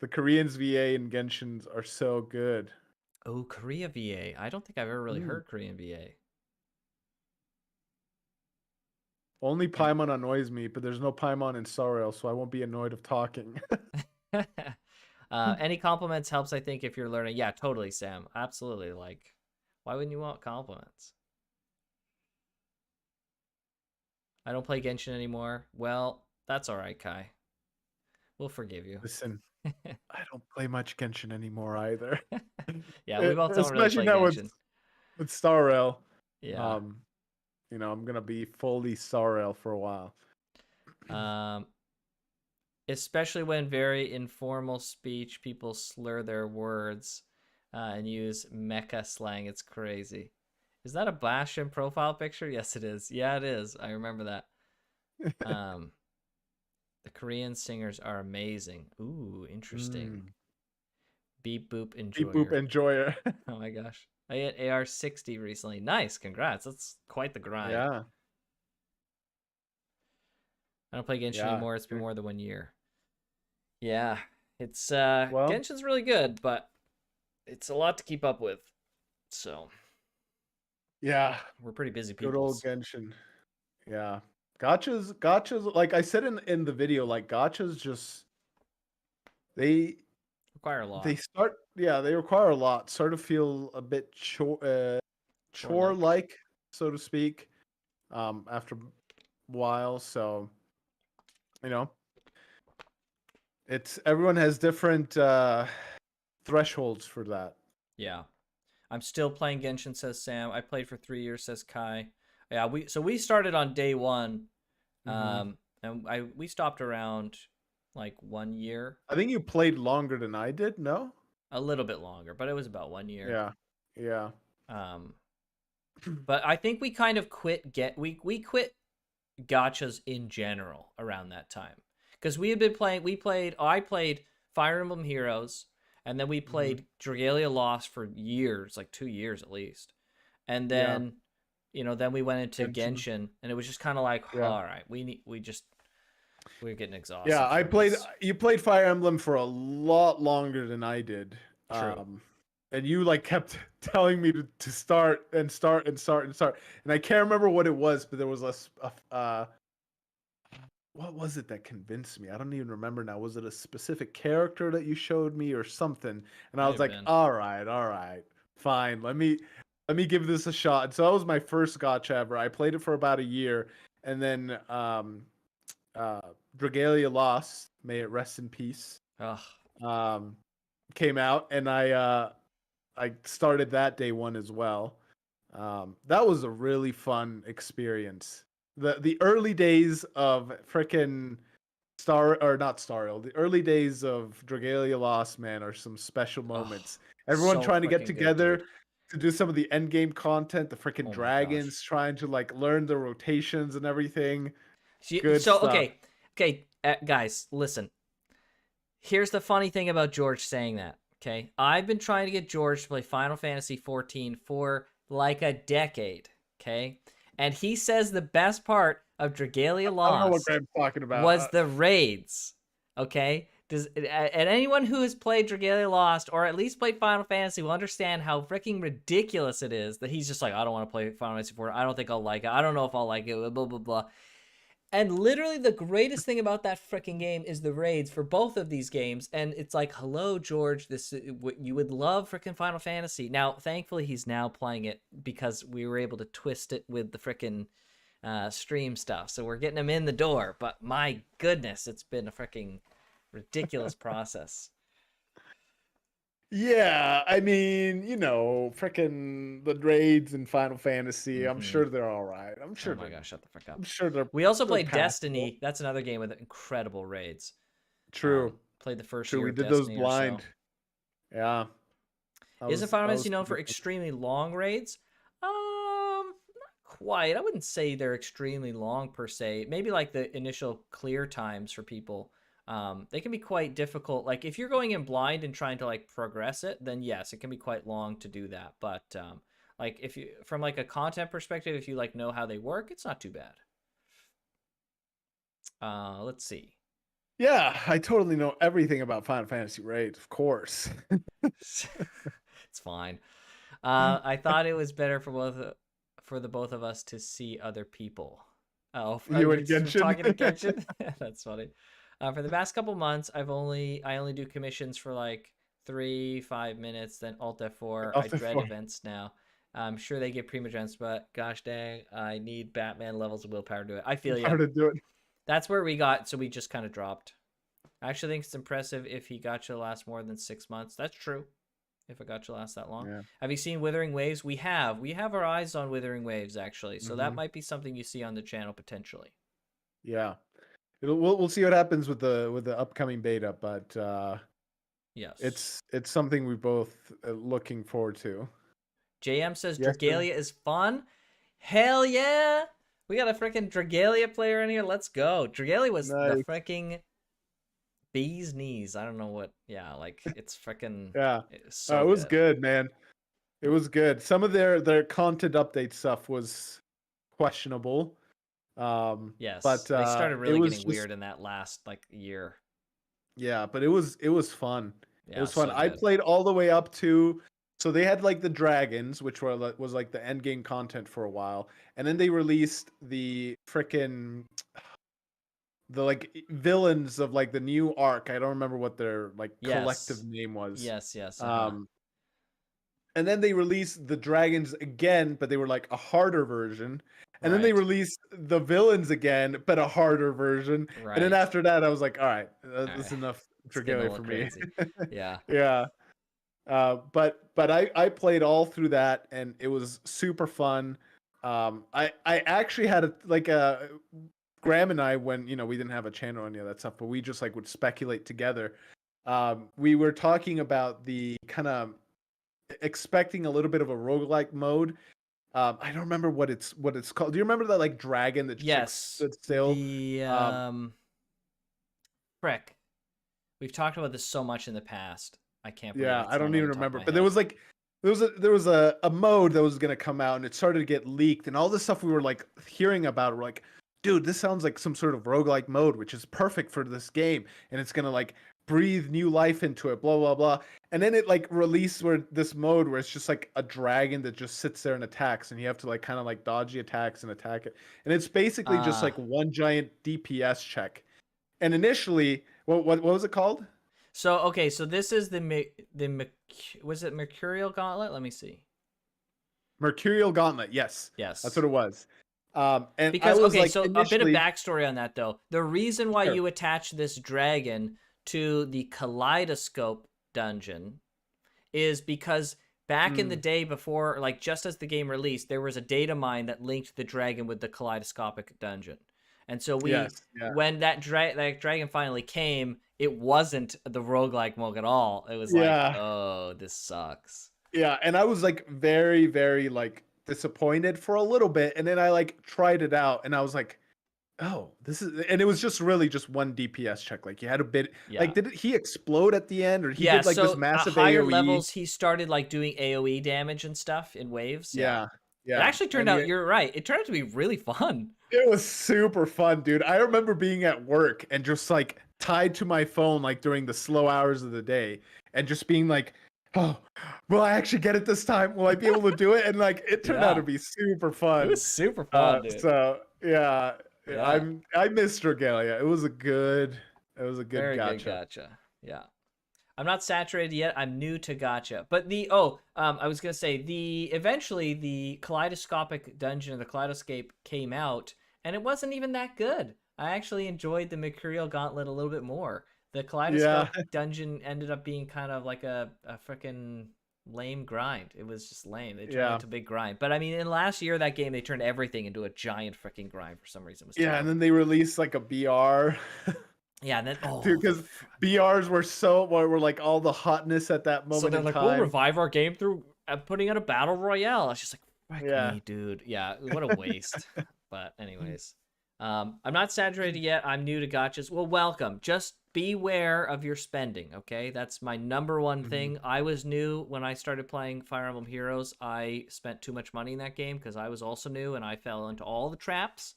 The Koreans VA and Genshins are so good. Oh, Korea VA. I don't think I've ever really Mm. heard Korean VA. Only And Paimon annoys me, but there's no Paimon in Sorrel, so I won't be annoyed of talking. any compliments helps, I think, if you're learning. Yeah, totally, Sam. Absolutely. Like, why wouldn't you want compliments? I don't play Genshin anymore. Well, that's all right, Kai. We'll forgive you. Listen, I don't play much Genshin anymore either. Yeah, we both don't really Especially play now Genshin. with Starrel. Yeah. Um, I'm gonna be fully Starrel for a while. Um, especially when very informal speech people slur their words and use mecha slang. It's crazy. Is that a Bastion profile picture? Yes, it is. Yeah, it is. I remember that. Um, the Korean singers are amazing. Ooh, interesting. Mm. Beep boop Beep boop enjoyer. enjoyer. Oh my gosh. I hit AR 60 recently. Nice, congrats. That's quite the grind. Yeah. I don't play Genshin Yeah. anymore. It's been more than 1 year. Yeah, it's Well, Genshin's really good, but it's a lot to keep up with. So yeah. we're pretty busy Good old peoples. Genshin. Yeah. Gotchas like I said in the video, like gotchas just they Require a they lot. start yeah, they require a lot. Start to feel a bit Chore chore like. like, so to speak, after a while. So, you know, it's everyone has different thresholds for that. Yeah. I'm still playing Genshin, says Sam. I played for 3 years, says Kai. Yeah, we started on day one. Hmm. And we stopped around like 1 year. I think you played longer than I did, no? A little bit longer, but it was about 1 year. Yeah. Yeah. Um, but I think we kind of we quit gotchas in general around that time because we had been playing. I played Fire Emblem Heroes, and then we Hmm. played Dragalia Lost for years, like 2 years at least, and Yeah. then then we went into Genshin. Genshin, and it was just kind of like, Yeah. all right, we're getting Yeah, exhausted from this. you played Fire Emblem for a lot longer than I did. True. And you like kept telling me to start and start and start and start. And I can't remember what it was, but there was what was it that convinced me? I don't even remember now. Was it a specific character that you showed me or something? And I Might was have like, been. all right, fine. Let me give this a shot. And so that was my first gotcha ever. I played it for about a year, and then uh Dragalia Lost, may it rest in peace, Ugh. um came out, and I started that day one as well. That was a really fun experience. The early days of frickin' Star or not Star, the early days of Dragalia Lost, man, are some special Ugh. moments. Everyone So trying to get freaking good, dude. together to do some of the end game content, the frickin' Oh my gosh. dragons, trying to like learn the rotations and everything. Good So stuff. okay, guys, listen. Here's the funny thing about George saying that. Okay, I've been trying to get George to play Final Fantasy 14 for like a decade. Okay, and he says the best part of Dragalia I don't know what Lost Graham's talking about. was the raids. Okay, and anyone who has played Dragalia Lost or at least played Final Fantasy will understand how freaking ridiculous it is that he's just like, I don't want to play Final Fantasy 4. I don't think I'll like it. I don't know if I'll like it. Blah blah blah. And literally, the greatest thing about that freaking game is the raids for both of these games. And it's like, hello, George. This you would love freaking Final Fantasy. Now, thankfully, he's now playing it because we were able to twist it with the freaking stream stuff. So we're getting him in the door. But my goodness, it's been a freaking ridiculous process. Yeah, I mean, frickin' the raids in Final Fantasy. I'm Mm-hmm. sure they're all right. Oh my gosh, shut the frick I'm up. sure We also they're played passable. Destiny. That's another game with incredible raids. True, Played the first true. year We of did those Destiny or blind. so. Yeah, Isn't Final that Fantasy was known pretty for fun. extremely long raids? Not quite. I wouldn't say they're extremely long per se. Maybe like the initial clear times for people. They can be quite difficult. Like if you're going in blind and trying to like progress it, then yes, it can be quite long to do that. But like if you from like a content perspective, if you like know how they work, it's not too bad. Let's see. Yeah, I totally know everything about Final Fantasy raids, of course. It's fine. I thought it was better for the both of us to see other people. Oh, You you're and Genshin. talking to Genshin? That's funny. For the past couple months, I only do commissions for like 3-5 minutes, then Alt F4. I Off the dread phone. events now. I'm sure they give primogens, but gosh dang, I need Batman levels of willpower to do it. I feel you. How to do it. That's where we got, so we just kind of dropped. I actually think it's impressive if he got you to last more than 6 months. That's true. If it got you last that long. Yeah. Have you seen Withering Waves? We have. We have our eyes on Withering Waves actually. So that Hmm. might be something you see on the channel potentially. Yeah. we'll see what happens with the upcoming beta, but Yes. it's something we both looking forward to. JM says Yes, sir. Dragalia is fun. Hell yeah! We got a freaking Dragalia player in here. Let's go. Dragalia was the Nice. freaking bee's knees. I don't know what. Yeah, like it's freaking. Yeah. It's so It was good. good, man. It was good. Some of their content update stuff was questionable. Yes, But they started it really was getting just weird in that last like year. yeah, but it was fun. It Yeah, was fun. so I good. played all the way up to so they had like the dragons, which was like the end game content for a while, and then they released the frickin' the like villains of like the new arc. I don't remember what their like collective Yes, name was. yes. Um, and then they released the dragons again, but they were like a harder version. And then they Right, released the villains again, but a harder version. And then right. after that, I was like, all right, All right. that's enough It's getting a Dragalia little for me. crazy. Yeah. Yeah. But I played all through that and it was super fun. I actually had a Graham and I, when we didn't have a channel or any of that stuff, but we just like would speculate together. We were talking about the kind of expecting a little bit of a roguelike mode. I don't remember what it's called. Do you remember that like dragon that just like Yes. stood still? The Um, frick. We've talked about this so much in the past. I can't believe yeah, it's I not don't on even the top of remember. my But there head. was like there was a mode that was gonna come out and it started to get leaked and all this stuff we were like hearing about. We're like, dude, this sounds like some sort of roguelike mode, which is perfect for this game, and it's gonna like breathe new life into it, blah blah blah. And then it like released where this mode where it's just like a dragon that just sits there and attacks, and you have to like kind of like dodge the attacks and attack it. And it's basically just Uh like one giant DPS check. And initially, what was it called? so okay, so this is was it Mercurial Gauntlet? Let me see. Mercurial Gauntlet. Yes, that's what Yes. it was. And I Because was okay, like so a bit of initially, backstory on that though. The reason why sure. you attach this dragon to the Kaleidoscope dungeon is because back in the Mm, day before, like just as the game released, there was a data mine that linked the dragon with the kaleidoscopic dungeon. And so yes, yeah, when that dragon finally came, it wasn't the roguelike mode at all. It was like, yeah, oh, this sucks. yeah. And I was like very, very like disappointed for a little bit, and then I like tried it out, and I was like, oh, this is, and it was just really just one DPS check. Like you had a bit, like Yeah. he explode at the end, or he Yeah, did like this so at massive higher AOE? levels, he started like doing AoE damage and stuff in waves. Yeah. Yeah, It yeah, actually turned and out, you're right. It turned out to be really fun. it was super fun, dude. I remember being at work and just like tied to my phone like during the slow hours of the day and just being like, "Oh, will I actually get it this time? Will I be able to do it?" And like it turned out to Yeah. be super It fun. was super fun, dude. So yeah, Yeah. I missed Regalia. It was a good Very good gotcha. gotcha. Yeah. I'm not saturated yet. I'm new to gotcha. But I was gonna say the eventually the kaleidoscopic dungeon of the kaleidoscape came out, and it wasn't even that good. I actually enjoyed the Mercurial Gauntlet a little bit more. The Yeah, kaleidoscope dungeon ended up being kind of like a freaking lame grind. It was just lame. They turned it yeah, into a big grind. But I mean, in last year that game they turned everything into a giant freaking grind for some reason. It was yeah. And then terrible. they released like a BR. Yeah, and then Dude, because BRs were like all the hotness at that so moment they're in like, we'll time. revive our game through putting out a battle royale. I was just like, frick Yeah. me, dude. Yeah, what a waste. But anyways, I'm not saturated yet. I'm new to gotchas. Well, welcome. Just beware of your spending. Okay, that's my number one Mhm. thing. I was new when I started playing Fire Emblem Heroes. I spent too much money in that game because I was also new and I fell into all the traps.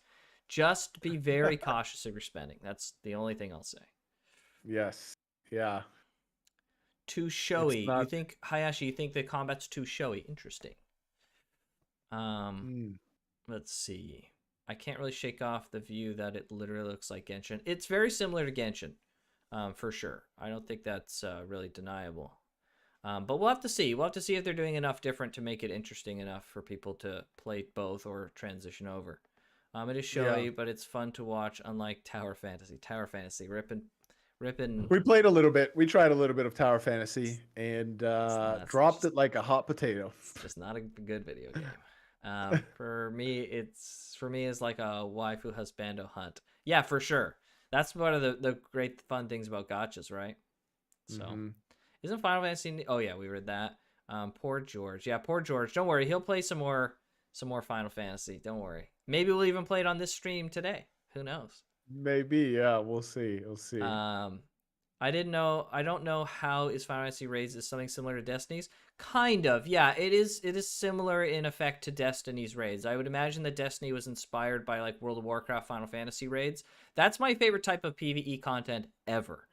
Just be very cautious of your spending. That's the only thing I'll say. Yes. Yeah. Too It's showy. You not. think Hayashi? You think the combat's too showy? Interesting. Um, Mm. let's see. I can't really shake off the view that it literally looks like Genshin. It's very similar to Genshin, for sure. I don't think that's really deniable. But we'll have to see. We'll have to see if they're doing enough different to make it interesting enough for people to play both or transition over. It is Yeah. showy, but it's fun to watch. Unlike Tower Fantasy. Tower Fantasy, ripping. We played a little bit. We tried a little bit of Tower Fantasy and It's not. It's dropped just it like a hot potato. It's just not a good video game. For me, it's like a waifu husbando hunt. Yeah, for sure. That's one of the great fun things about gotchas, right? So, Hmm. isn't Final Fantasy? Oh yeah, we read that. Poor George. Yeah, poor George. Don't worry, he'll play some more Final Fantasy. Don't worry. Maybe we'll even play it on this stream today. Who knows? Maybe, yeah. We'll see. We'll see. Um, I didn't know. I don't know how is Final Fantasy Raids is something similar to Destiny's. Kind of, yeah. It is. It is similar in effect to Destiny's raids. I would imagine that Destiny was inspired by like World of Warcraft, Final Fantasy raids. That's my favorite type of PVE content ever.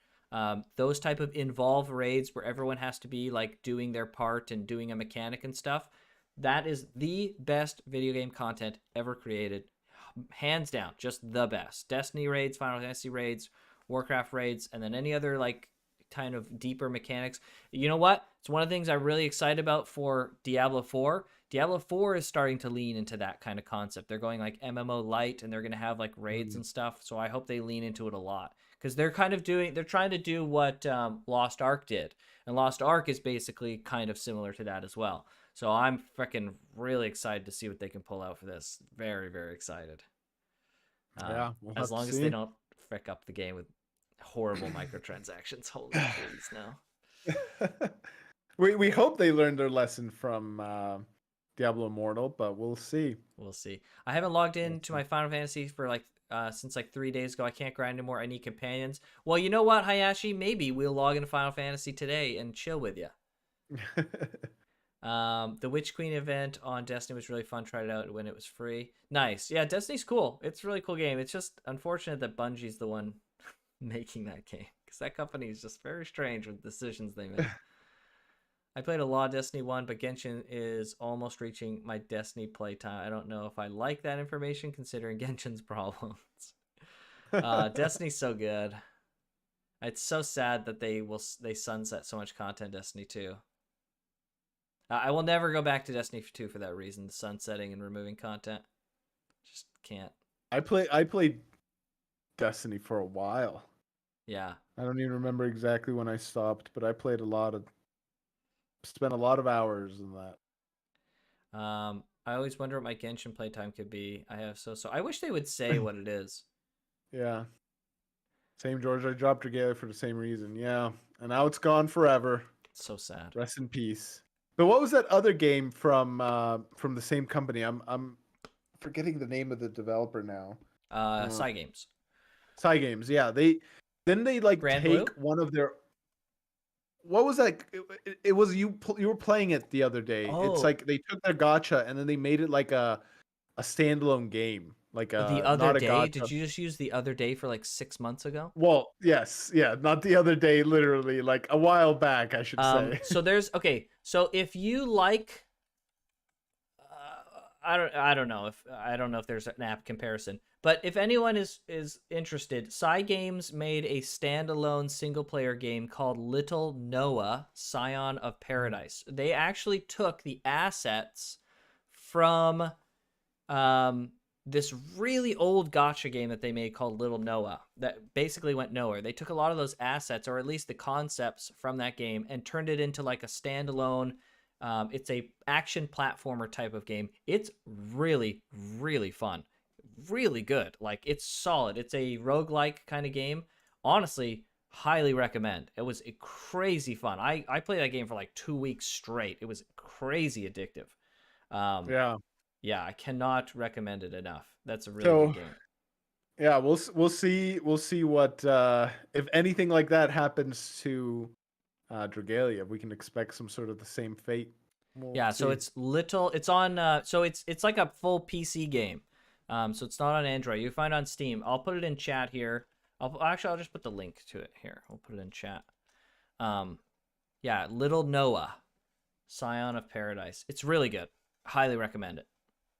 Those type of involved raids where everyone has to be like doing their part and doing a mechanic and stuff. That is the best video game content ever created, hands down. Just the best. Destiny raids, Final Fantasy raids, Warcraft raids, and then any other like kind of deeper mechanics. You know what? It's one of the things I'm really excited about for Diablo 4. Diablo 4 is starting to lean into that kind of concept. They're going like MMO light and they're going to have like raids Mm. and stuff. So I hope they lean into it a lot because they're trying to do what Lost Ark did. And Lost Ark is basically kind of similar to that as well. So I'm freaking really excited to see what they can pull out for this. Very, very excited. Yeah, we'll As have to long as they see. don't frick up the game with horrible microtransactions. Holy please, no. We hope they learned their lesson from Diablo Immortal, but we'll see. We'll see. I haven't logged We'll into my Final Fantasy for like since like 3 days ago. I can't grind anymore. I need companions. Well, you know what, Hayashi? Maybe we'll log into Final Fantasy today and chill with you. see. The Witch Queen event on Destiny was really fun. Tried it out when it was free. Nice. Yeah, Destiny's cool. It's a really cool game. It's just unfortunate that Bungie's the one making that game because that company is just very strange with decisions they make. I played a lot of Destiny 1, but Genshin is almost reaching my Destiny playtime. I don't know if I like that information considering Genshin's problems. Destiny's so good. It's so sad that they sunset so much content Destiny 2. I will never go back to Destiny 2 for that reason, the sunsetting and removing content. Just can't. I played Destiny for a while. Yeah. I don't even remember exactly when I stopped, but I played spent a lot of hours in that. I always wonder what my Genshin playtime could be. I have so I wish they would say what it is. Yeah. Same George, I dropped Regalia for the same reason. Yeah. And now it's gone forever. It's so sad. Rest in peace. But what was that other game from the same company? I'm forgetting the name of the developer now. Psy Games. Cygames, yeah. They like Grand Blue? take one of their what was that? It was you were playing it the other day. It's Oh, like they took their gotcha and then they made it like a standalone game, like the a other not a day? gotcha. Did you just use the other day for like 6 months ago? Well, yes, yeah, not the other day, literally, like a while back, I should say. So there's okay. So if you like, I don't know if there's an app comparison, but if anyone is interested, Games made a standalone single player game called Little Noah: Scion of Paradise. They actually took the assets from um this really old gotcha game that they made called Little Noah that basically went nowhere. They took a lot of those assets, or at least the concepts from that game, and turned it into like a standalone. It's a action platformer type of game. It's really, really fun, really good. Like it's solid. It's a roguelike kind of game. Honestly, highly recommend. It was crazy fun. I played that game for like 2 weeks straight. It was crazy addictive. Um, Yeah. yeah, I cannot recommend it enough. That's a really good So game. yeah, we'll see what if anything like that happens to Dragalia. If we can expect some sort of the same fate. We'll Yeah, so see. it's on so it's like a full PC game. So it's not on Android. You find it on Steam. I'll put it in chat here. I'll just put the link to it here. I'll put it in chat. Um yeah, Little Noah, Scion of Paradise. It's really good. Highly recommend it.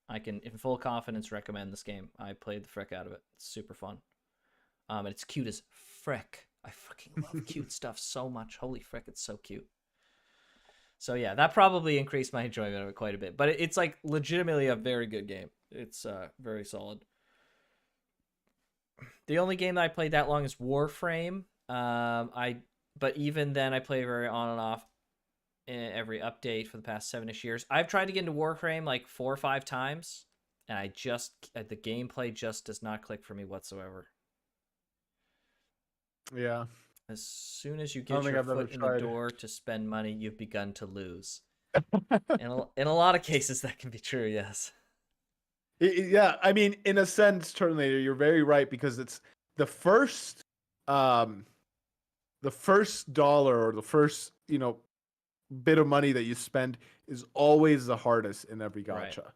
I can in full confidence recommend this game. I played the frick out of it. It's super fun. And it's cute as frick. I fucking love cute stuff so much. Holy frick, it's so cute. So yeah, that probably increased my enjoyment of it quite a bit. But it's like legitimately a very good game. It's very solid. The only game that I played that long is Warframe. But even then I play very on and off in every update for the past 7ish years. I've tried to get into Warframe like 4 or 5 times, and I just the gameplay just does not click for me whatsoever. Yeah. As soon as you I don't get think your I've ever foot in the tried. door to spend money, you've begun to lose. In a lot of cases, that can be true. Yes. Yeah, I mean, in a sense, Terminator, you're very right because it's the first, um, the first dollar or the first, bit of money that you spend is always the hardest in every Right. gacha,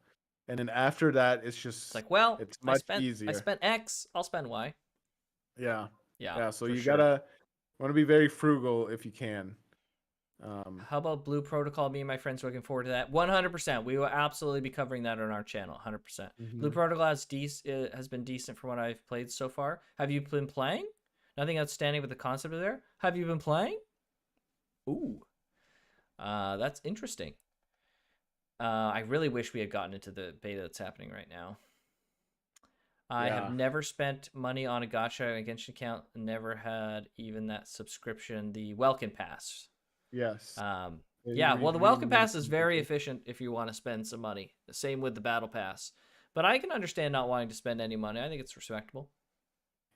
and then after that, It's it's like, well, it's I much spent I easier. spent X. I'll spend Y. Yeah, Yeah, yeah. So for you sure. gotta want to be very frugal if you can. Um, How about Blue Protocol? Me and my friends are looking forward to that. 100%. We will absolutely be covering that on our channel. 100%. Blue mhm. Protocol has been decent for what I've played so far. Have you been playing? Nothing outstanding with the concept of there. Have you been playing? Ooh, that's interesting. I really wish we had gotten into the beta that's happening right now. I have Yeah. never spent money on a gacha Genshin account. Never had even that subscription, the Welcome Pass. Yes. Um, You yeah, well, the you Welcome Pass is mentioned that very too. efficient if you want to spend some money. Same with the Battle Pass. But I can understand not wanting to spend any money. I think it's respectable.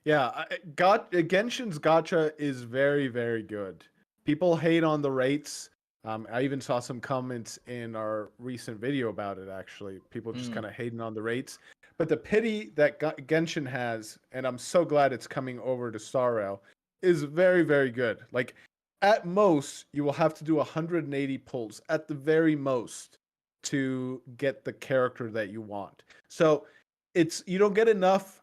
Yeah, Genshin's gacha is very, very good. People hate on the rates. I even saw some comments in our recent video about it. Actually, people just Mm, kind of hating on the rates. But the pity that Genshin has, and I'm so glad it's coming over to Star Rail, is very, very good. Like at most, you will have to do 180 pulls at the very most to get the character that you want. So it's you don't get enough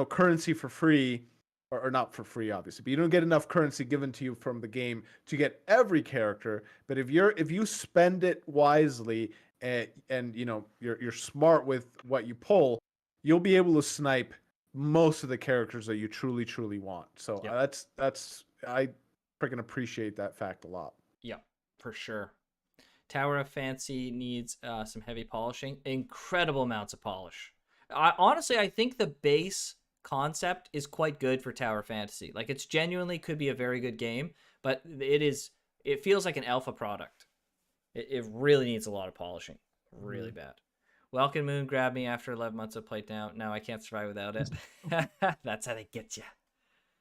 currency for free, or not for free obviously, but you don't get enough currency given to you from the game to get every character. But if you spend it wisely, and you're smart with what you pull, you'll be able to snipe most of the characters that you truly want. So yep, that's I freaking appreciate that fact a lot. yep, for sure. Tower of Fancy needs some heavy polishing. Incredible amounts of polish. Honestly, I think the base concept is quite good for Tower Fantasy. Like, it's genuinely could be a very good game, but it feels like an alpha product. It really needs a lot of polishing. Really Mhm. bad. Welcome Moon grabbed me after 11 months of played now. Now I can't survive without it. That's how they get you.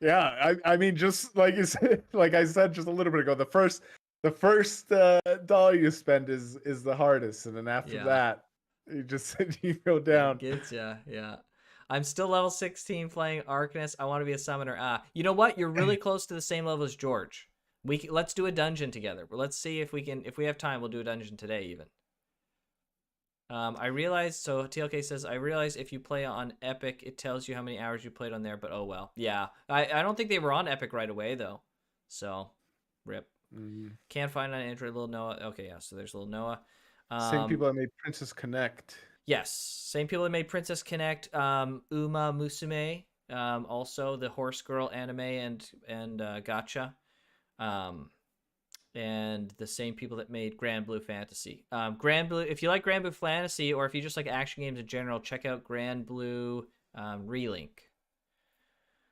Yeah, I mean, just like you said, like I said just a little bit ago, the first dollar you spend is the hardest, and then after Yeah, that, you just you go it down. gets you. Yeah. I'm still level 16 playing Arcanist. I want to be a summoner. You know what? You're really close to the same level as George. Let's do a dungeon together. Let's see if we can. If we have time, we'll do a dungeon today even. I realized, so TLK says, I realize if you play on Epic, it tells you how many hours you played on there, but oh well. Yeah, I don't think they were on Epic right away, though. So, rip. Mhm. Can't find on Android, little Noah. Okay, yeah, so there's little Noah. Same Um, people that made Princess Connect. yes, same people that made Princess Connect, Uma Musume, also the Horse Girl anime and Gotcha. Um, and the same people that made Grand Blue Fantasy. Grand Blue, if you like Grand Blue Fantasy, or if you just like action games in general, check out Grand Blue Relink.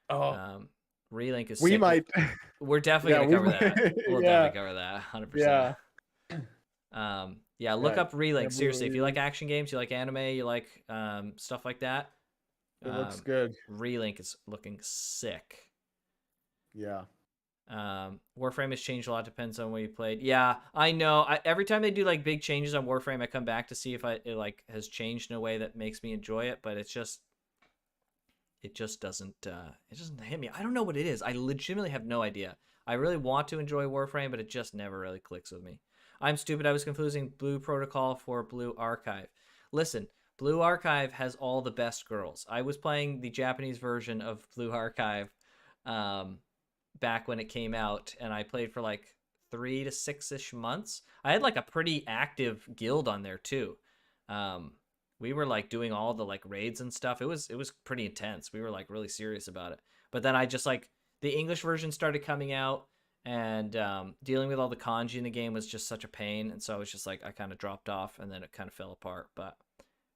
Oh, Um, Relink is we sick. might. We're definitely Yeah, gonna we cover might. that. We'll Yeah, definitely cover that, 100%. yeah, Yeah, look yeah. up Relink. Seriously, if you like It action games, you like anime, you like stuff like that, looks um, good. Relink is looking sick. Yeah. Warframe has changed a lot. Depends on what you played. Yeah, I know. Every time they do like big changes on Warframe, I come back to see if it like has changed in a way that makes me enjoy it. But it just doesn't it doesn't hit me. I don't know what it is. I legitimately have no idea. I really want to enjoy Warframe, but it just never really clicks with me. I'm stupid. I was confusing Blue Protocol for Blue Archive. Listen, Blue Archive has all the best girls. I was playing the Japanese version of Blue Archive um, back when it came out, and I played for like 3 to 6 ish months. I had like a pretty active guild on there too. Um, we were like doing all the like raids and stuff. It was pretty intense. We were like really serious about it. But then I just like the English version started coming out, and dealing with all the kanji in the game was just such a pain. And so I was just like I kind of dropped off, and then it kind of fell apart. But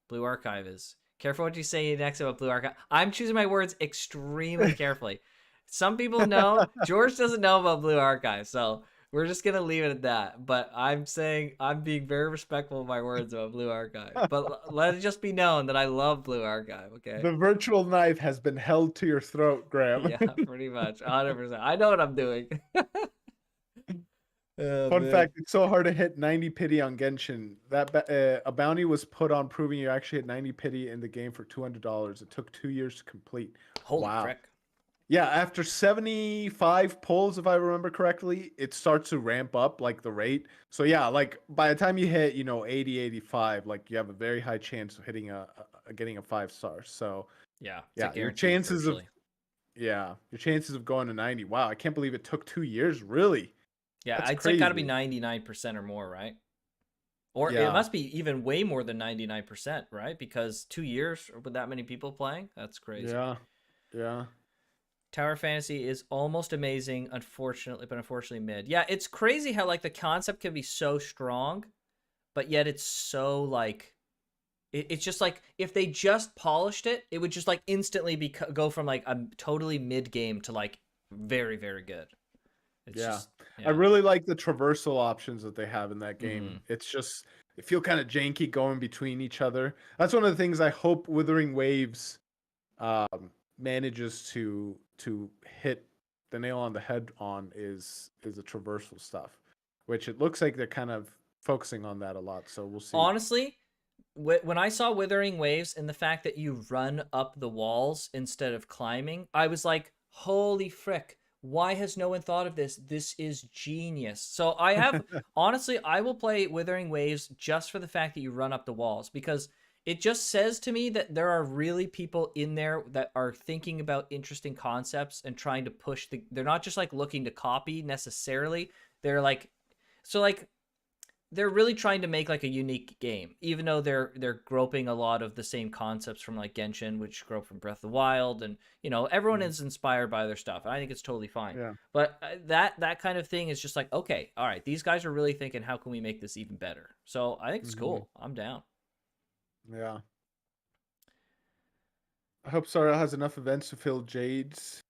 Blue Archive is careful what you say next about Blue Archive. I'm choosing my words extremely carefully. Some people know. George doesn't know about Blue Archive, so We're just gonna leave it at that. But I'm saying I'm being very respectful of my words about Blue Archive. But let it just be known that I love Blue Archive. Okay. The virtual knife has been held to your throat, Graham. Yeah, pretty much, 100%. I know what I'm doing. Oh Fun man. fact: it's so hard to hit 90 pity on Genshin. A bounty was put on proving you actually hit 90 pity in the game for $200. It took 2 years to complete. Holy Wow. frick. Yeah, after 75 pulls, if I remember correctly, it starts to ramp up like the rate. So yeah, like by the time you hit, 80, 85, like you have a very high chance of hitting getting a 5 star. So Yeah, it's yeah, like guaranteed virtually. your chances of going to 90. Wow, I can't believe it took 2 years. Really? Yeah, That's it's like got to be crazy. 99% or more, right? Or it Yeah. must be even way more than 99%, right? Because 2 years with that many people playing, that's crazy. Yeah. Yeah. Tower Fantasy is almost amazing, unfortunately, but unfortunately mid. Yeah, it's crazy how like the concept can be so strong, but yet it's so like it's just like if they just polished it, it would just like instantly go from like a totally mid game to like very very good. It's Yeah. just I yeah. really like the traversal options that they have in that Mm-hmm. game. It's just they feel kind of janky going between each other. That's one of the things I hope Withering Waves manages to hit the nail on the head on is the traversal stuff, which it looks like they're kind of focusing on that a lot. So we'll see. Honestly, when I saw Withering Waves and the fact that you run up the walls instead of climbing, I was like, holy frick. Why has no one thought of this? This is genius. So I have, honestly, I will play Withering Waves just for the fact that you run up the walls because it just says to me that there are really people in there that are thinking about interesting concepts and trying to push they're not just like looking to copy necessarily. They're like, so like they're really trying to make like a unique game, even though they're groping a lot of the same concepts from like Genshin, which grow from Breath of the Wild, and everyone Mhm. is inspired by their stuff. And I think it's totally fine. Yeah. But that kind of thing is just like, okay, all right, these guys are really thinking, how can we make this even better? So I think it's Hmm. cool. I'm down. Yeah. I hope Sara has enough events to fill Jade's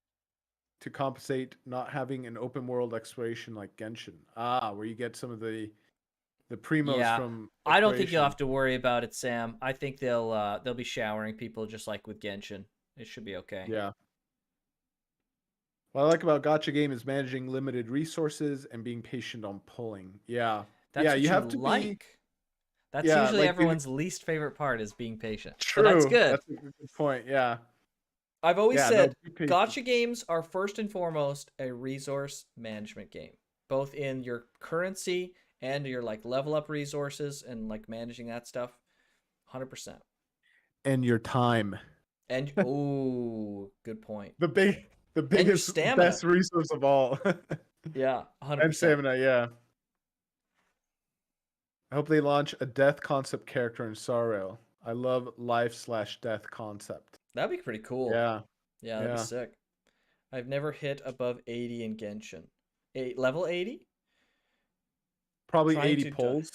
to compensate not having an open world exploration like Genshin. Ah, where you get some of the primos Yeah, from I don't think you'll exploration. have to worry about it, Sam. I think they'll be showering people just like with Genshin. It should be okay. Yeah. What I like about Gotcha game is managing limited resources and being patient on pulling. Yeah. That's Yeah, what you you have to be like. That's yeah, usually like everyone's least favorite part is being patient. But that's true. good. That's a good point. Yeah. I've always Yeah, no, said be patient. gotcha games are first and foremost a resource management game, both in your currency and your like level up resources and like managing that stuff. 100%. And your time. And oh, good point. The big the And your biggest stamina. best resource of all. Yeah, And 100%. stamina, yeah. I hope they launch a death concept character in Sorrow. I love life/death concept. That'd be pretty cool. Yeah. Yeah, that'd be Yeah. sick. I've never hit above 80 in Genshin. Level 80? Probably Trying 80 to die. pulls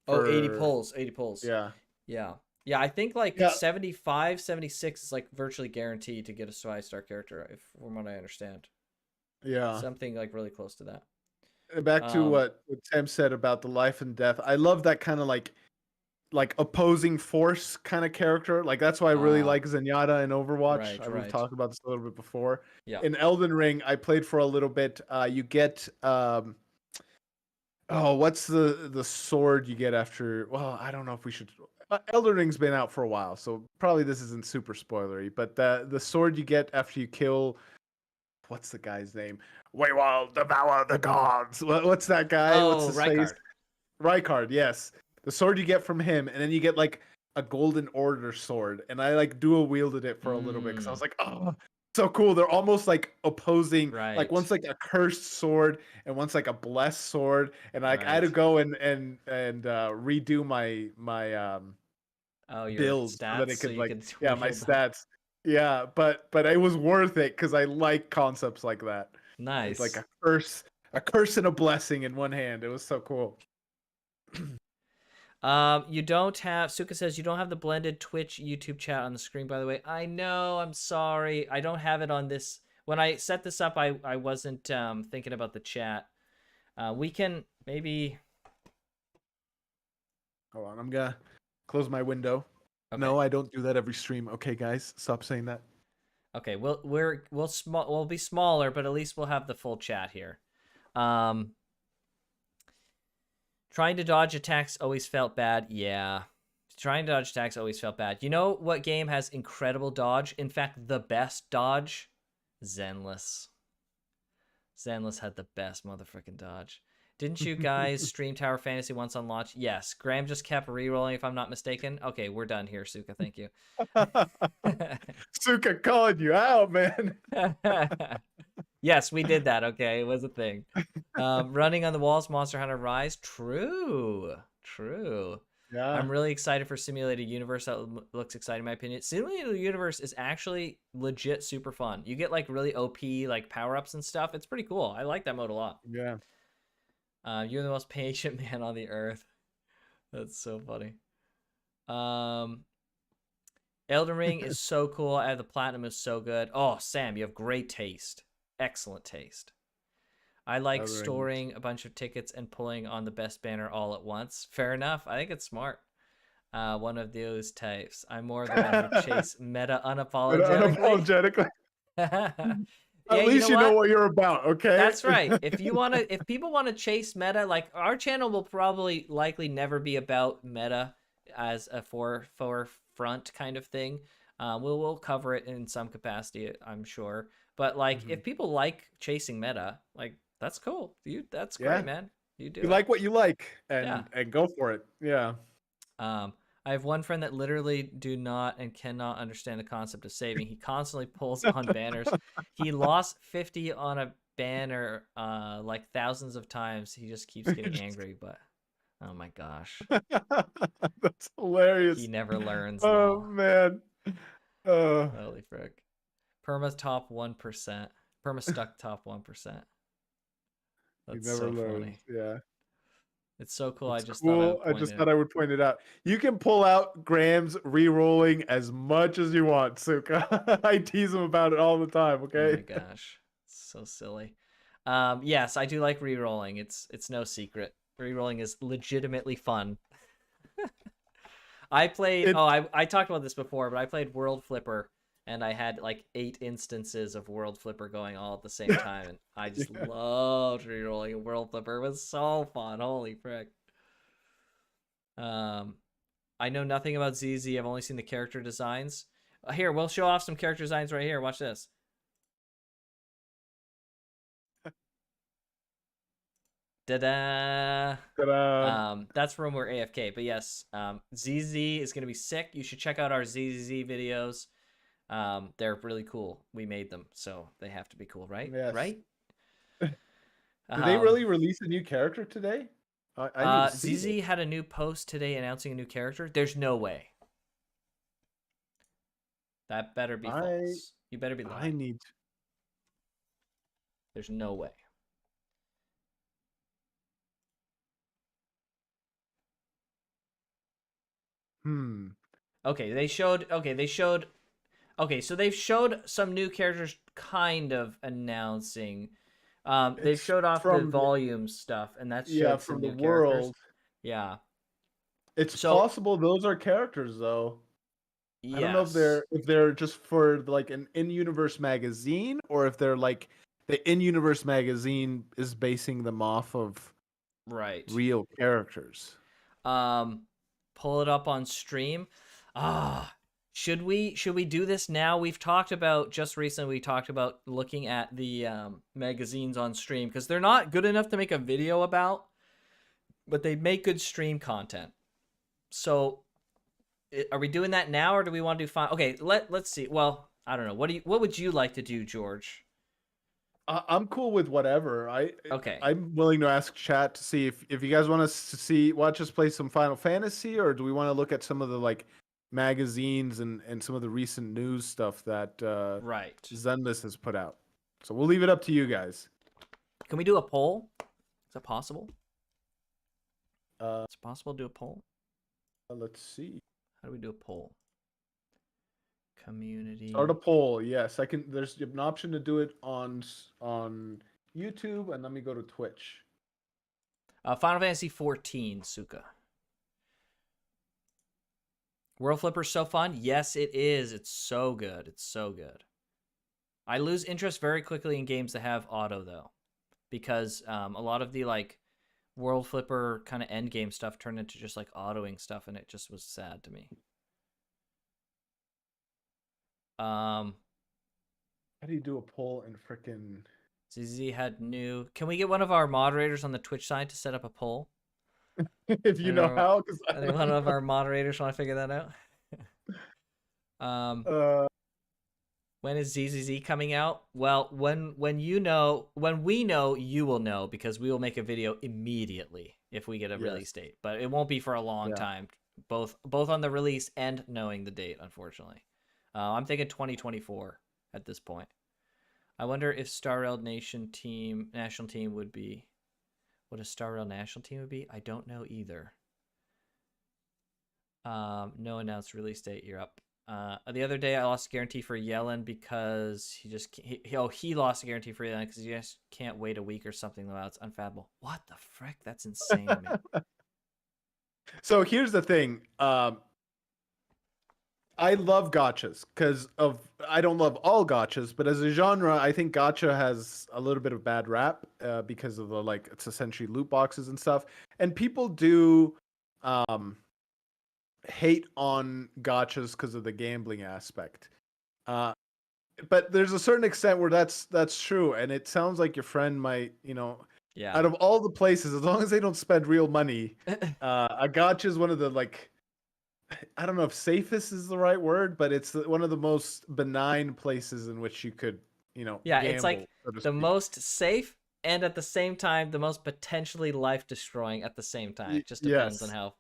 Oh, 80 for pulls. 80 pulls. yeah. Yeah. Yeah, I think like Yeah. 75, 76 is like virtually guaranteed to get a 5-star character, if from what I understand. Yeah. Something like really close to that. Back to Um, what Sam said about the life and death. I love that kind of like opposing force kind of character. Like that's why I really ah, like Zenyatta in Overwatch. right, We've right. talked about this a little bit before. Yeah. In Elden Ring, I played for a little bit. You get oh, what's the sword you get after? Well, I don't know if we should. Elden Ring's been out for a while, so probably this isn't super spoilery. But the sword you get after you kill what's the guy's name? We will devour the gods. What's that guy? What's Oh, his face? Rykard. Rykard, yes. The sword you get from him, and then you get like a golden order sword. And I like dual wielded it for a little bit because I Mm, was like, oh, so cool. They're almost like opposing, like right, one's like a cursed sword and one's like a blessed sword. And like I had to right. go and redo my Oh, your build so that stats it so could you like can yeah my wield them. stats. Yeah, but it was worth it because I like concepts like that. It's like Nice. a curse and a blessing in one hand. It was so cool. You don't have Suka says you don't have the blended Twitch YouTube chat on the screen, by the way. I know, I'm sorry. I don't have it on this. When I set this up, I wasn't thinking about the chat. We can maybe. Hold on, I'm gonna close my window. Okay. No, I don't do that every stream. Okay, guys, stop saying that. Okay. We'll be smaller, but at least we'll have the full chat here. Um, Trying to dodge attacks always felt bad. Yeah. Trying to dodge attacks always felt bad. You know what game has incredible dodge? In fact, the best dodge? Zenless. Zenless had the best motherfucking dodge. Didn't you guys stream Tower Fantasy once on launch? Yes. Graham just kept re-rolling, if I'm not mistaken. Okay, we're done here, Suka. Thank you. Suka calling you out, man. Yes, we did that. Okay, it was a thing. Running on the walls, Monster Hunter Rise. True. True. Yeah. I'm really excited for Simulated Universe. That looks exciting, in my opinion. Simulated Universe is actually legit super fun. You get like really OP like power ups and stuff. It's pretty cool. I like that mode a lot. Yeah. You're the most patient man on the earth. That's so funny. Elden Ring is so cool. I have the platinum is so good. Oh, Sam, you have great taste. Excellent taste. I like storing a bunch of tickets and pulling on the best banner all at once. Fair enough. I think it's smart. One of those types. I'm more the one who chase meta unapologetically. Unapologetically. Yeah, At you least know you know what? what you're about, okay? That's right. If people want to chase meta, like our channel will probably likely never be about meta as a forefront kind of thing. We'll cover it in some capacity, I'm sure. But like, if people like chasing meta, like that's cool. That's Yeah. great, man. You do You it. like what you like Yeah. and go for it. Yeah. I have one friend that literally do not and cannot understand the concept of saving. He constantly pulls on banners. He lost 50 on a banner like thousands of times. He just keeps getting angry, but oh my gosh. That's He hilarious. never learns, Oh lol. man. Holy frick. Perma top 1%. Perma stuck top 1%. He That's never so learns. funny. Yeah. It's so cool. I It's just thought I cool. would I point just it thought out. I would point it out. You can pull out Graham's re-rolling as much as you want, Suka. I tease him about it all the time, Oh okay? my gosh. So silly. Yes, I do like re-rolling. It's no secret. Re-rolling is legitimately fun. I played It I talked about this before, but I played World Flipper and I had like 8 instances of World Flipper going all at the same time, and I just yeah. loved re-rolling World Flipper. It was so fun. Holy frick. Um I know nothing about ZZ. I've only seen the character designs. Here, we'll show off some character designs right here. Watch this. Da-da! Ta-da. That's from we're AFK. But yes, ZZ is gonna be sick. You should check out our ZZ videos. They're really cool. We made them, so they have to be cool, right? Yes. Right? Did they Um, really release a new character today? I need to see this. ZZ had a new post today announcing a new character. There's no way. That better be I false. You better be I lying. need to. There's no way. Hmm. Okay, they showed. Okay, they showed. Okay, so they've showed some new characters, kind of announcing. They've It's showed off the from the volume stuff, and that yeah, showed some from the new characters. world. Yeah. It's So possible those are characters though. I don't know if yes, they're just for like an in-universe magazine or if they're like the in-universe magazine is basing them off of right. real characters. Um, Pull it up on stream. Ah, should we do this now? We've talked about just recently. We talked about looking at the magazines on stream because they're not good enough to make a video about, but they make good stream content. So, are we doing that now, or do we want to do fine? Okay, let's see. Well, I don't know. What would you like to do, George? I'm cool with whatever. Okay. I'm willing to ask chat to see if you guys want us to watch us play some Final Fantasy, or do we want to look at some of the like magazines and some of the recent news stuff that Right. Zenless has put out. So we'll leave it up to you guys. Can we do a poll? Is that possible? Uh, It's possible to do a poll. let's see. How do we do a poll? Community. Start a poll. Yes, I can. There's an option to do it on YouTube, and let me go to Twitch. Final Fantasy 14, Suka. World Flipper's so fun. Yes, it is. It's so good. It's so good. I lose interest very quickly in games that have auto though, because a lot of the like World Flipper kind of end game stuff turned into just like autoing stuff, and it just was sad to me. Um, How do you do a poll in frickin'? ZZ had new. Can we get one of our moderators on the Twitch side to set up a poll? If you know how, because I think one of our moderators want to figure that out. uh, When is ZZZ coming out? Well, when we know, you will know, because we will make a video immediately if we get a yes, release date. But it won't be for a long yeah. time, both on the release and knowing the date. Unfortunately, I'm thinking 2024 at this point. I wonder if Star Rail national team would be. What a Star Rail national team would be? I don't know either. No announced release date. You're up. The other day I lost a guarantee for Yellen because he lost a guarantee for Yellen because he just can't wait a week or something. Wow, it's unfathomable. What the frick? That's insane to me. So here's the thing. I love gotchas because I don't love all gotchas, but as a genre, I think gotcha has a little bit of bad rap because of the like it's essentially loot boxes and stuff, and people do um, hate on gotchas because of the gambling aspect. Uh, but there's a certain extent where that's true, and it sounds like your friend might, Yeah. out of all the places, as long as they don't spend real money, a gotcha is one of the like I don't know if safest is the right word, but it's one of the most benign places in which you could, Yeah, it's gamble, like so to the speak. most safe and at the same time the most potentially life destroying at the same time. It just depends on Yes.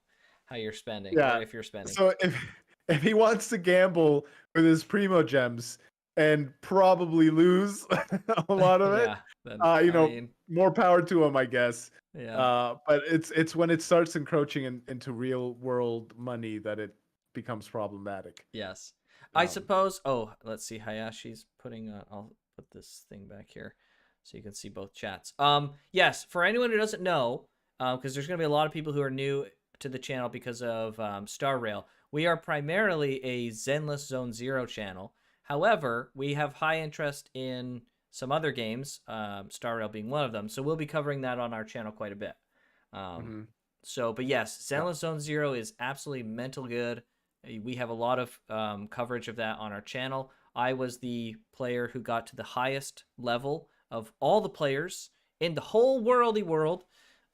how you're spending, or Yeah. if you're spending. So if he wants to gamble with his primo gems and probably lose a lot of it, Yeah. Then I mean, more power to him, I guess. yeah. But it's when it starts encroaching into real world money that it becomes problematic. Yes. I Um, suppose. Oh, let's see. Hayashi's putting. I'll put this thing back here, so you can see both chats. Yes. For anyone who doesn't know, because there's going to be a lot of people who are new to the channel because of Star Rail. We are primarily a Zenless Zone Zero channel. However, we have high interest in some other games, Star Rail being one of them. So we'll be covering that on our channel quite a bit. Um, mhm. but yes, Yeah. Zenless Zone Zero is absolutely mental good. We have a lot of coverage of that on our channel. I was the player who got to the highest level of all the players in the whole worldy world.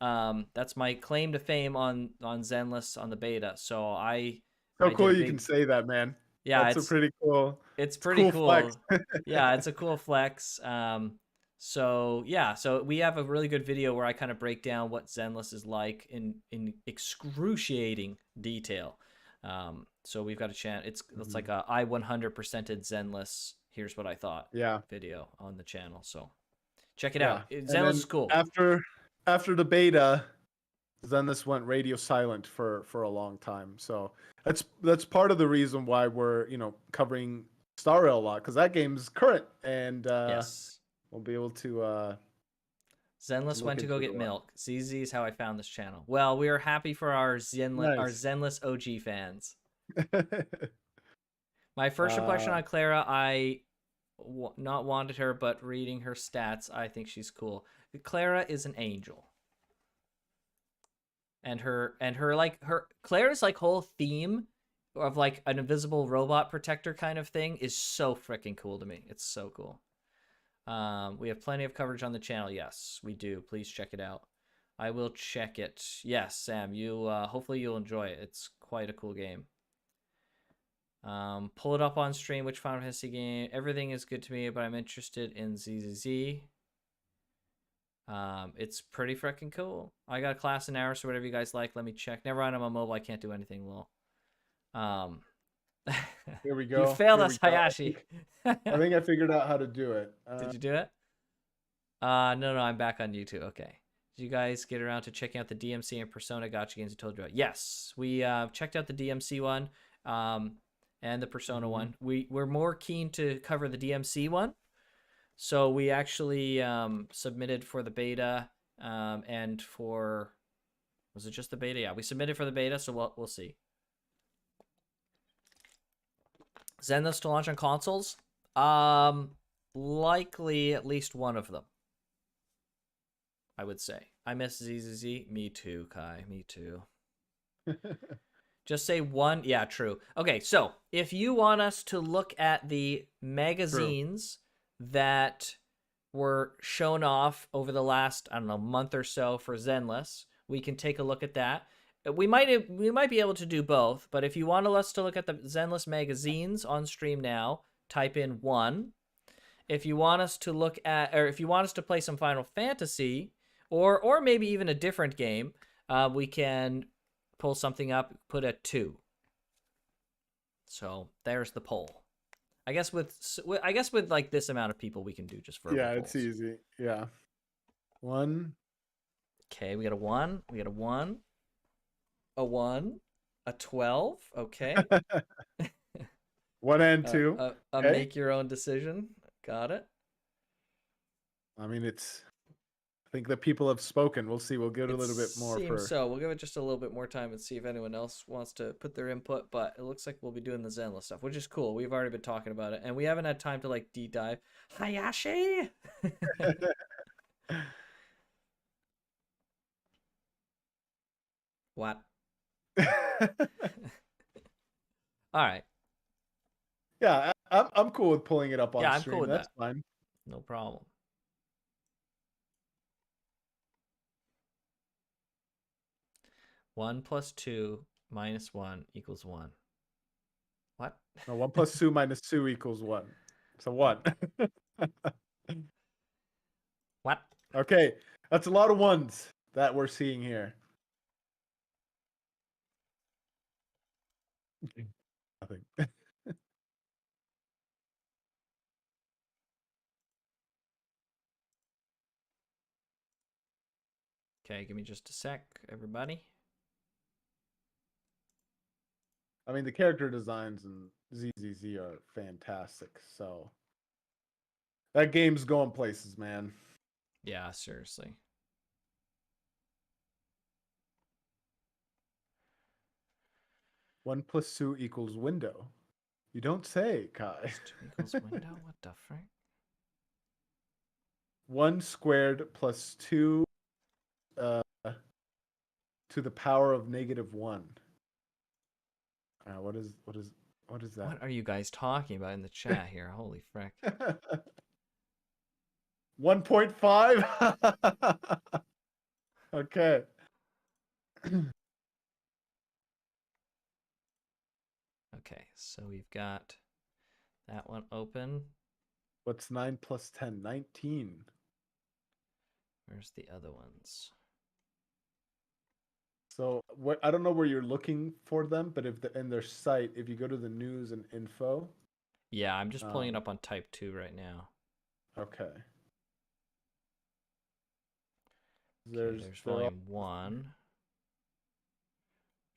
That's my claim to fame on Zenless on the beta. So So I did a cool you can big, say that, man. yeah. That's a pretty cool. It's It's a pretty cool flex. cool. Yeah, it's a cool flex. So yeah, so we have a really good video where I kind of break down what Zenless is like in excruciating detail. So we've got a chance. It's Mhm. like a I 100%ed Zenless. Here's what I thought Yeah, video on the channel. So check it yeah. out. And Zenless is then cool. after the beta, then this went radio silent for a long time. So that's part of the reason why we're covering Star Rail a lot because that game's current and Yes. we'll be able to Zenless look went to go into it a get lot. milk. ZZ is how I found this channel. Well, we are happy for our Nice. Zenless OG fans. My first impression uh, on Clara, not wanted her, but reading her stats, I think she's cool. Clara is an angel, and her Clara's like whole theme of like an invisible robot protector kind of thing is so freaking cool to me. It's so cool. We have plenty of coverage on the channel. Yes, we do. Please check it out. I will check it. Yes, Sam. You hopefully you'll enjoy it. It's quite a cool game. Pull it up on stream. Which Final Fantasy game? Everything is good to me, but I'm interested in ZZZ. It's pretty freaking cool. I got a class in hours, so whatever you guys like, let me check. Never mind, I'm on mobile. I can't do anything. Lol. Um, Here we you go. failed Here we us, go. Hayashi. I think I figured out how to do it. Did you do it? No, I'm back on YouTube. Okay. Did you guys get around to checking out the DMC and Persona Gotcha games I told you about? Yes, we checked out the DMC one, and the Persona Mhm. one. We're more keen to cover the DMC one, so we actually submitted for the beta, And for, was it just the beta? Yeah, we submitted for the beta, so we'll see. Zenless to launch on consoles? Likely at least one of them, I would say. I miss ZZZ. Me too, Kai. Me too. Just say one. Yeah, true. Okay, so if you want us to look at the magazines that were shown off over the last, I don't know, month or so for Zenless, we can take a look at that. We might be able to do both, but if you want us to look at the Zenless magazines on stream now, type in 1. If you want us to look at, or if you want us to play some Final Fantasy, or maybe even a different game, we can pull something up, put a 2. So there's the poll. I guess with like this amount of people, we can do just verbal Yeah, polls. it's easy. Yeah. 1. Okay, we got a 1. We got a 1. A 1. A 12. Okay. 1 and 2. A Okay. make your own decision. Got it. I mean, I think the people have spoken. We'll see. We'll give it a little bit more for. So we'll give it just a little bit more time and see if anyone else wants to put their input. But it looks like we'll be doing the Zenless stuff, which is cool. We've already been talking about it, and we haven't had time to like deep dive. Hayashi. What? All right. Yeah, I'm cool with pulling it up on I'm stream. cool with That's that. fine. No problem. 1 + 2 - 1 = 1. What? No, 1 + 2 - 2 = 1. So 1. What? Okay, that's a lot of ones that we're seeing here. Nothing. Okay, give me just a sec, everybody. I mean, the character designs in ZZZ are fantastic. So that game's going places, man. Yeah, seriously. One plus 2 = window. You don't say, Kai. 2 = window? What the frick? 1 squared plus 2 to the power of -1. What is that? What are you guys talking about in the chat here? Holy frick. 1.5. Okay. Okay, so we've got that one open. What's 9 + 10? 19. Where's the other ones? So what? I don't know where you're looking for them, but if in their site, if you go to the news and info. Yeah, I'm just pulling it up on Type 2 right now. Okay. There's volume 1.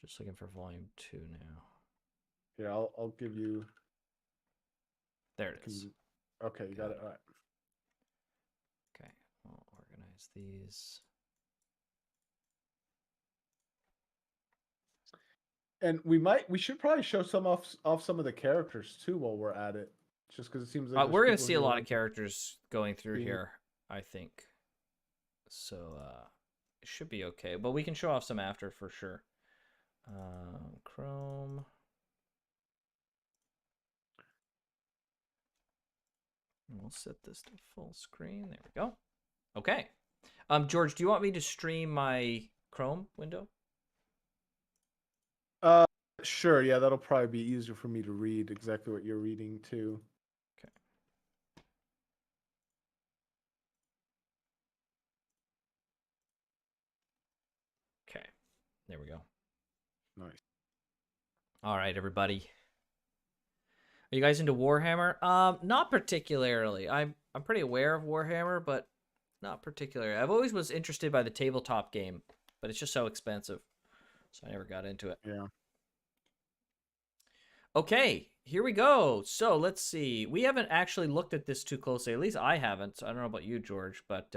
Just looking for volume 2 now. Here, I'll give you. There it is. Okay, you got it. All right. Okay, I'll organize these. And we should probably show some off some of the characters too while we're at it, just because it seems like We're gonna see a lot of characters going through here, I think. So it should be okay, but we can show off some after for sure. Chrome. We'll set this to full screen. There we go. Okay. George, do you want me to stream my Chrome window? Sure. Yeah, that'll probably be easier for me to read exactly what you're reading too. Okay. Okay. There we go. Nice. All right, everybody. Are you guys into Warhammer? Not particularly. I'm pretty aware of Warhammer, but not particularly. I've always was interested by the tabletop game, but it's just so expensive, so I never got into it. Yeah. Okay, here we go. So let's see. We haven't actually looked at this too closely. At least I haven't. So I don't know about you, George, but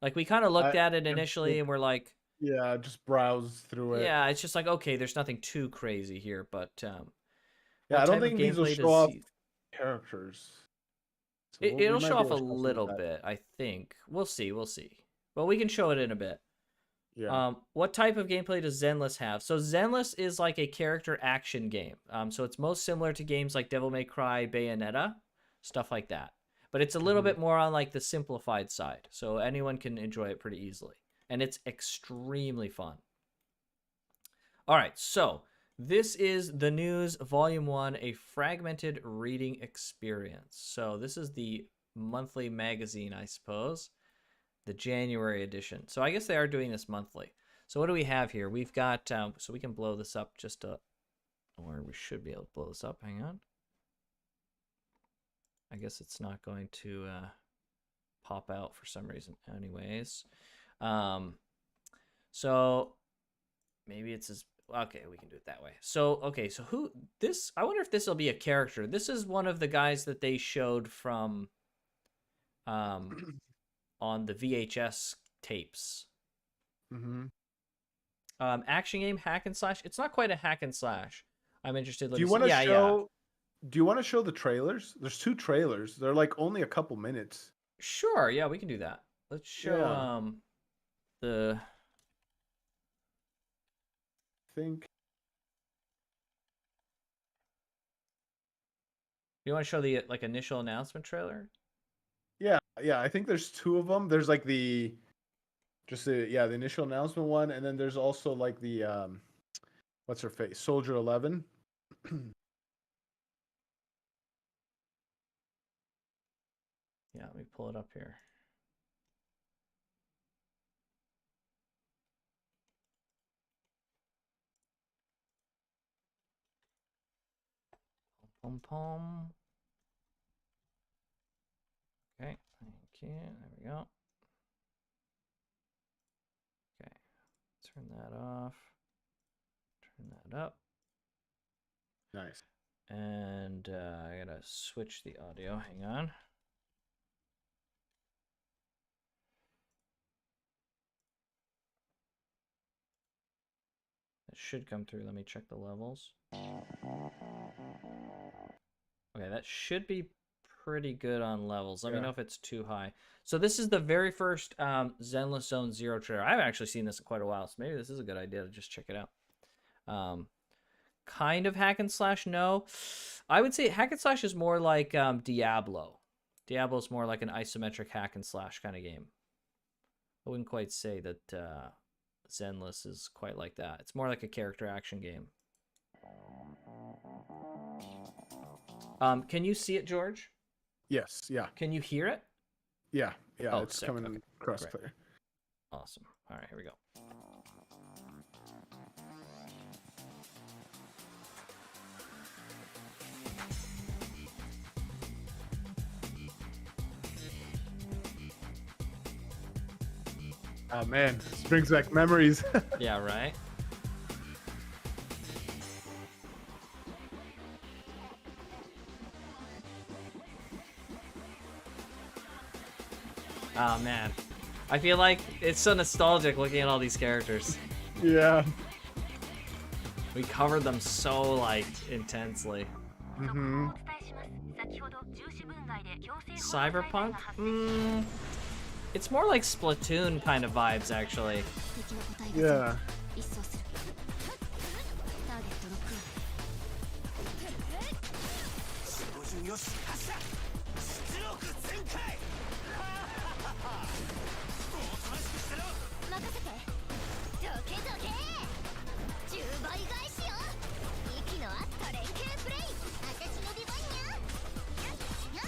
Like we kind of I looked at it I initially think and we're like, yeah, just browse through it. yeah, it's just like okay, there's nothing too crazy here, but Yeah, what I don't type of think these will gameplay show does off he? characters. So we It'll might show be off able a to show some of little that. bit, I think. We'll see, we'll see. But we can show it in a bit. Yeah. What type of gameplay does Zenless have? So Zenless is like a character action game. So it's most similar to games like Devil May Cry, Bayonetta, stuff like that. But it's a little Hmm. bit more on like the simplified side. So anyone can enjoy it pretty easily. And it's extremely fun. All right, so this is The News, Volume 1, a fragmented reading experience. So this is the monthly magazine, I suppose, the January edition. So I guess they are doing this monthly. So what do we have here? We've got, so we can blow this up just a, or we should be able to blow this up. Hang on. I guess it's not going to pop out for some reason. Anyways, so maybe it's as okay. We can do it that way. So okay, so who this? I wonder if this will be a character. This is one of the guys that they showed from on the VHS tapes. Hmm. Action game, hack and slash. It's not quite a hack and slash. I'm interested. Let Do me you see. want to Yeah, yeah. show? Do you want to show the trailers? There's 2 trailers. They're like only a couple minutes. Sure. Yeah, we can do that. Let's show Yeah. the. I think. You want to show the like initial announcement trailer? Yeah, yeah. I think there's 2 of them. There's like the just the the initial announcement one, and then there's also like the what's her face, Soldier 11. Yeah, let me pull it up here. Pom pom. Okay, thank you. There we go. Okay, turn that off. Turn that up. Nice. And I gotta switch the audio. Hang on. It should come through. Let me check the levels. Okay, that should be pretty good on levels. Let me Yeah. know if it's too high. So this is the very first Zenless Zone Zero trailer. I haven't actually seen this in quite a while, so maybe this is a good idea to just check it out. Kind of hack and slash, no. I would say hack and slash is more like Diablo. Diablo is more like an isometric hack and slash kind of game. I wouldn't quite say that Zenless is quite like that. It's more like a character action game. Can you see it, George? Yes. Yeah. Can you hear it? Yeah. Yeah. Oh, It's sick. coming Okay. across Great. clear. Awesome. All right, here we go. Oh man, this brings back memories. Yeah, right? Oh, man. I feel like it's so nostalgic looking at all these characters. Yeah. We covered them so, like, intensely. Mm-hmm. Cyberpunk? It's more like Splatoon kind of vibes, actually. Yeah.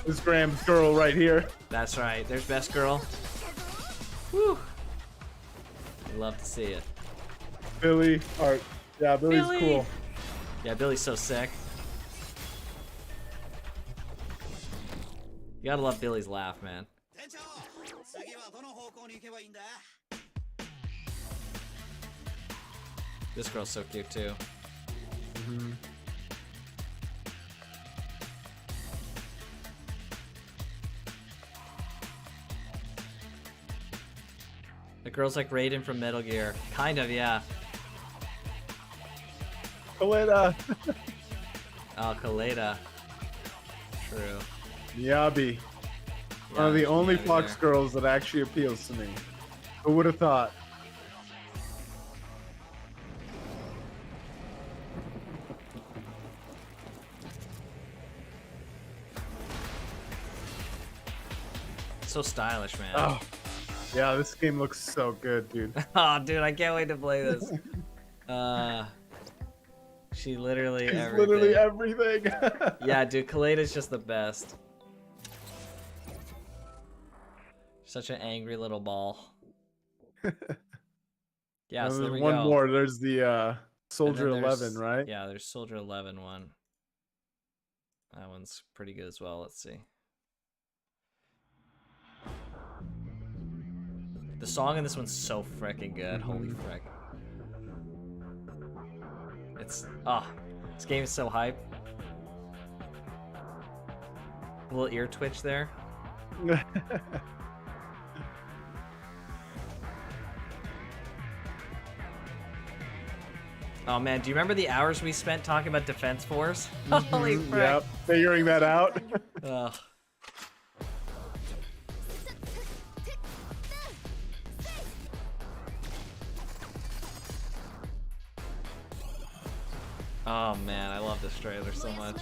This Graham's girl right here. That's right. There's Best Girl. Whew. Love to see it. Billy. Art. Yeah, Billy's Billy! cool. Yeah, Billy's so sick. You gotta love Billy's laugh, man. This girl's so cute, too. Mm-hmm. girl's like Raiden from Metal Gear. Kind of, yeah. Kaleda. Oh, Kaleda. True. Miyabi. Yeah, One of the there's only Miyabi Fox there. girls that actually appeals to me. Who would have thought? So stylish, man. Oh, yeah, this game looks so good, dude. Oh, dude, I can't wait to play this. She literally It's everything. literally everything. Yeah, dude, Kaleda's just the best. Such an angry little ball. Yeah, so there There's we one go. more. There's the And Soldier then 11, there's right? yeah, there's Soldier 11 one. That one's pretty good as well. Let's see. The song in this one's so freaking good. Holy frick. It's this game is so hype. A little ear twitch there. Oh man, do you remember the hours we spent talking about Defense Force? Holy frick. Yep, figuring that out. Ugh. Oh man, I love this trailer so much.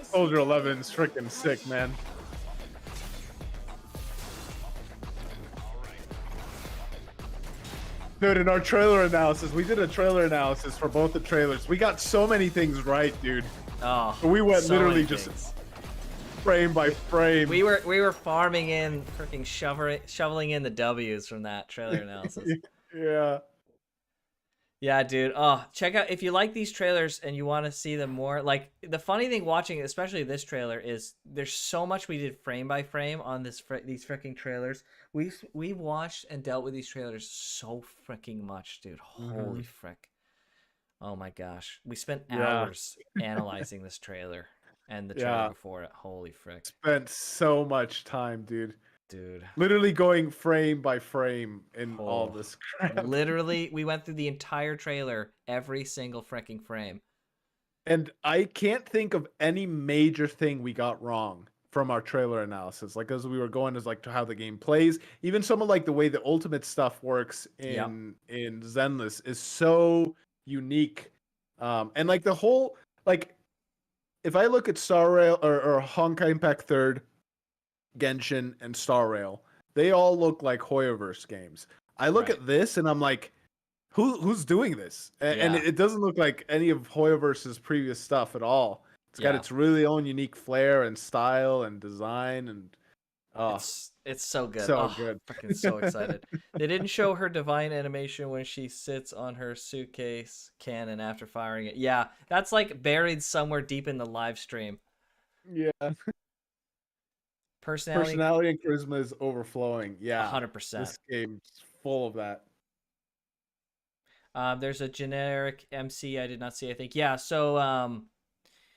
Soldier 11's freaking sick, man. Dude, in our trailer analysis, we did a trailer analysis for both the trailers. We got so many things right, dude. Oh, We went so literally many just things. frame by frame. We were farming in freaking shoveling in the W's from that trailer analysis. Yeah. Yeah, dude. Oh, check out if you like these trailers and you want to see them more. Like the funny thing watching, especially this trailer, is there's so much we did frame by frame on these freaking trailers. We've watched and dealt with these trailers so freaking much, dude. Holy frick! Oh my gosh, we spent Yeah. hours analyzing this trailer and the trailer Yeah. before it. Holy frick, Spent so much time, dude. dude. Literally going frame by frame in all Oh, this crap. literally, we went through the entire trailer, every single freaking frame. And I can't think of any major thing we got wrong from our trailer analysis. Like as we were going as like to how the game plays, even some of like the way the ultimate stuff works Yep. in Zenless is so unique. And like the whole like if I look at Star Rail or Honkai Impact Third, Genshin, and Star Rail, they all look like Hoyoverse games. I look Right. at this and I'm like, who's doing this? And Yeah. it doesn't look like any of Hoyoverse's previous stuff at all. It's got Yeah. its really own unique flair and style and design and oh, It's so good. so Oh, good. freaking so excited. They didn't show her divine animation when she sits on her suitcase cannon after firing it. Yeah, that's like buried somewhere deep in the live stream. Yeah. Personality, Personality and charisma is overflowing. Yeah. 100%. This game's full of that. There's a generic MC I did not see, I think. Yeah, so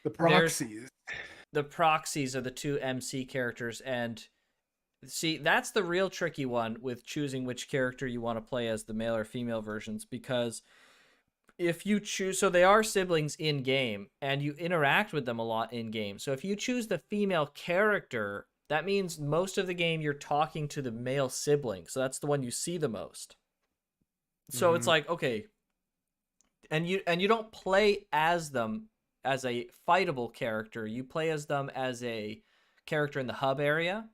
The there's proxies. the proxies are the two MC characters, and see, that's the real tricky one with choosing which character you want to play as the male or female versions, because if you choose, so they are siblings in game and you interact with them a lot in game. So if you choose the female character, that means most of the game you're talking to the male sibling. So that's the one you see the most. So it's like, okay, and you don't play as them as a fightable character. You play as them as a character in the hub area.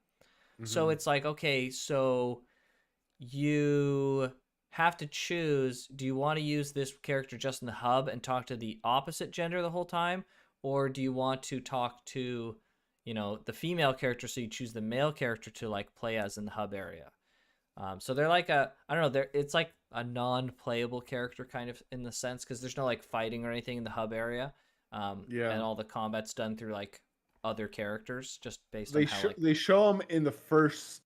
So it's like, okay, so you have to choose, do you want to use this character just in the hub and talk to the opposite gender the whole time, or do you want to talk to, the female character, so you choose the male character to like play as in the hub area. So they're like I don't know, it's like a non-playable character kind of in the sense, because there's no like fighting or anything in the hub area. And all the combat's done through like other characters, just based on how they show them in the first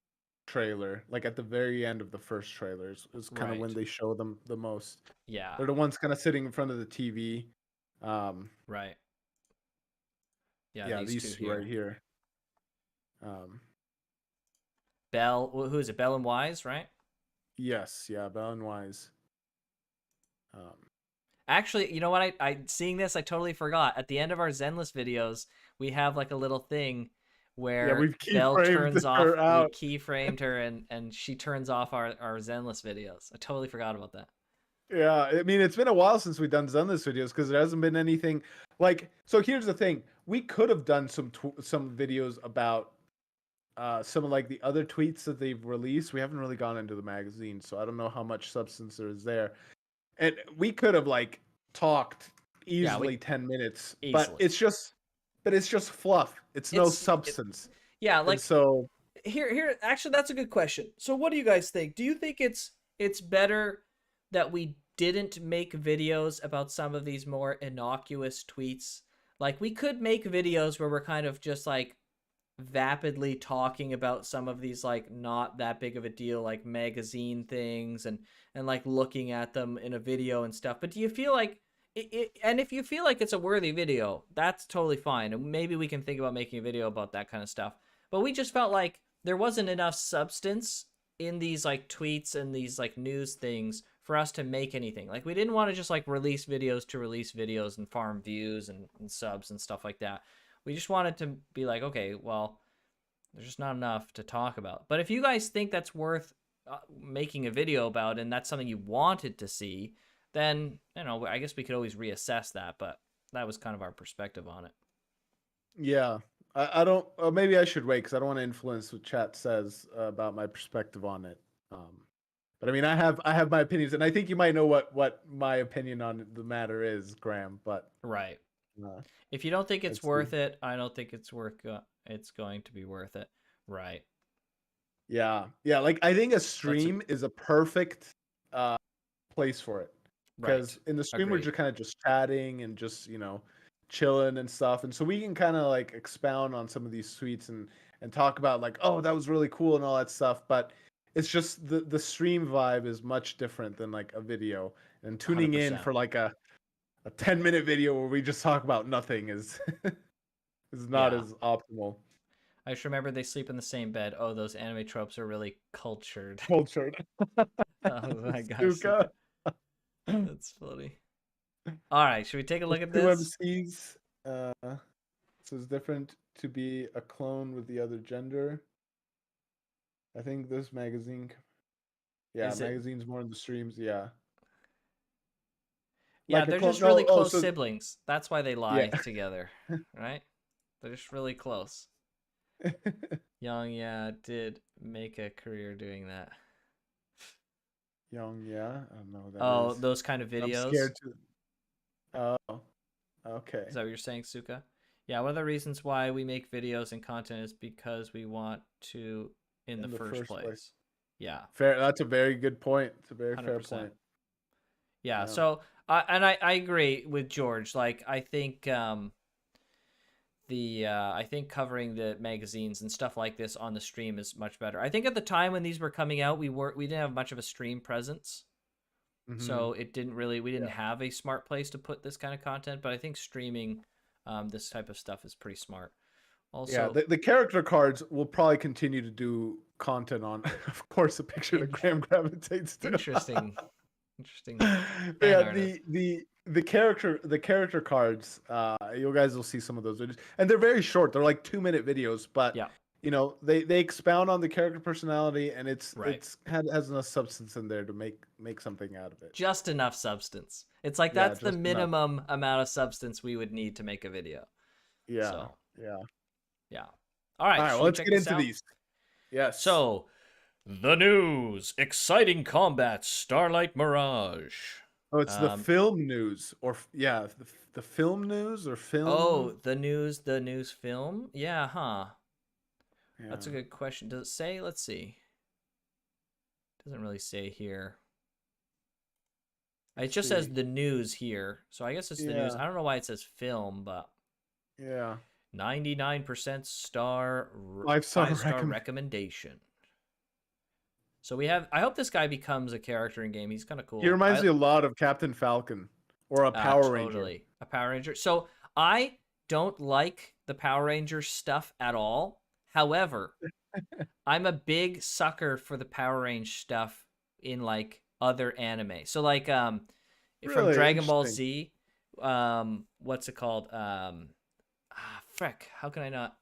trailer, like at the very end of the first trailers is kind of when Right. they show them the most. Yeah. They're the ones kind of sitting in front of the TV. Right. Yeah, Yeah, these two these two here. right here. Bell. Who is it? Bell and Wise, right? Yes, yeah, Bell and Wise. Um, Actually, you know what? I seeing this, I totally forgot. At the end of our Zenless videos, we have like a little thing yeah, where we've Belle keyframed turns off. her We out. keyframed her, and she turns off our Zenless videos. I totally forgot about that. Yeah, I mean, it's been a while since we've done Zenless videos because there hasn't been anything like. So here's the thing: we could have done some videos about some of like the other tweets that they've released. We haven't really gone into the magazine, so I don't know how much substance there is there. And we could have like talked Yeah, we easily 10 minutes, easily. but it's just fluff. It's no substance, Yeah, and like so here actually that's a good question. So what do you guys think? Do you think it's better that we didn't make videos about some of these more innocuous tweets? Like we could make videos where we're kind of just like vapidly talking about some of these like not that big of a deal like magazine things and like looking at them in a video and stuff. But do you feel like and if you feel like it's a worthy video, that's totally fine. And maybe we can think about making a video about that kind of stuff. But we just felt like there wasn't enough substance in these like tweets and these like news things for us to make anything. Like we didn't want to just like release videos to release videos and farm views and subs and stuff like that. We just wanted to be like, okay, well, there's just not enough to talk about. But if you guys think that's worth making a video about and that's something you wanted to see, then, you know, I guess we could always reassess that. But that was kind of our perspective on it. yeah. I don't. Maybe I should wait because I don't want to influence what chat says about my perspective on it. But I mean, I have my opinions, and I think you might know what my opinion on the matter is, Graham. But Right. uh, If you don't think it's let's see. worth it, I don't think it's going to be worth it. Right. Yeah, yeah. Like I think a That's a stream is a perfect uh, place for it right. because in the stream we're Agreed. just kind of just chatting and just chilling and stuff, and so we can kind of like expound on some of these tweets and talk about like, oh, that was really cool and all that stuff. But it's just the stream vibe is much different than like a video, and tuning in 100%. for like a 10-minute video where we just talk about nothing is is not Yeah. as optimal. I just remember they sleep in the same bed. Oh, those anime tropes are really cultured. Cultured. Oh my gosh, Stuka. Suka. That's funny. All right, should we take a There's look at two this? MCs. So it's different to be a clone with the other gender. I think this magazine, yeah, Is it? magazine's more in the streams. Yeah, Yeah, like a they're clone. just really No, oh, close so siblings. That's why they yeah, lie together, right? They're just really close. Young, yeah, did make a career doing that. Young. Yeah, I don't know what that Oh, is. those kind of I'm videos. scared to. Oh, okay. Is that what you're saying, Suka? Yeah, one of the reasons why we make videos and content is because we want to in the In the first first place, place. Yeah, fair. That's a very good point. It's a very fair 100%. point. Yeah, Yeah. so I agree with George. Like I think I think covering the magazines and stuff like this on the stream is much better. I think at the time when these were coming out, we didn't have much of a stream presence. Mm-hmm. So it didn't really we didn't Yeah. have a smart place to put this kind of content, but I think streaming this type of stuff is pretty smart. Yeah, Also, the character cards will probably continue to do content on, of course, a picture that in, Graham gravitates to. interesting But fan yeah, art of the character cards, you guys will see some of those videos, and they're very short. They're like 2-minute videos, but yeah, they expound on the character personality, and right. has enough substance in there to make something out of it. Just enough substance. It's like Yeah, that's the just enough. minimum amount of substance we would need to make a video. Yeah, So, yeah. yeah. All All right, right, well, should we let's check get this into out? these. Yes. So, the news. Exciting combat, Starlight Mirage. Oh, it's the Um, film news, or yeah, the film news or oh, film. the news film? Yeah, huh. That's a Yeah, good question. Does it say? Let's see. Doesn't really say here. It let's just says see. the news here. So I guess it's the news. Yeah, I don't know why it says film, but yeah. 99% 5 star 5-star recommend. recommendation. So we have I hope this guy becomes a character in game. He's kind of He cool. reminds me a lot of Captain Falcon or a Power Ranger. Totally. A Power Ranger. So I don't like the Power Ranger stuff at all. However, I'm a big sucker for the Power Range stuff in like other anime. So like from Really Dragon Ball interesting. Z, what's it called? Frick, how can I not?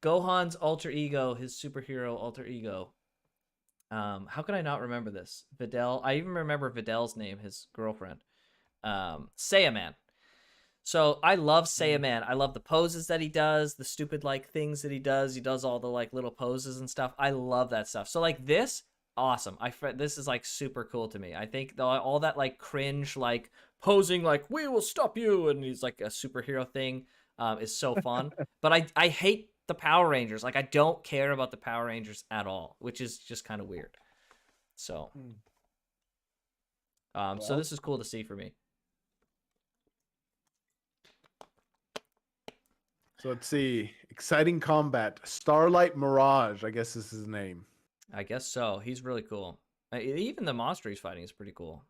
Gohan's alter ego, his superhero alter ego. How can I not remember this? Videl. I even remember Videl's name, his girlfriend. Saiyaman. So I love Mm. Saiyaman. I love the poses that he does, the stupid like things that he does. He does all the like little poses and stuff. I love that stuff. So like this, awesome. This is like super cool to me. I think all that like cringe like posing like we will stop you and he's like a superhero thing is so fun. But I hate the Power Rangers. Like I don't care about the Power Rangers at all, which is just kind of weird. So Mm. so Well, this is cool to see for me. so let's see. Exciting combat. Starlight Mirage, I guess is his name. I guess so. He's really cool. Even the monster he's fighting is pretty cool.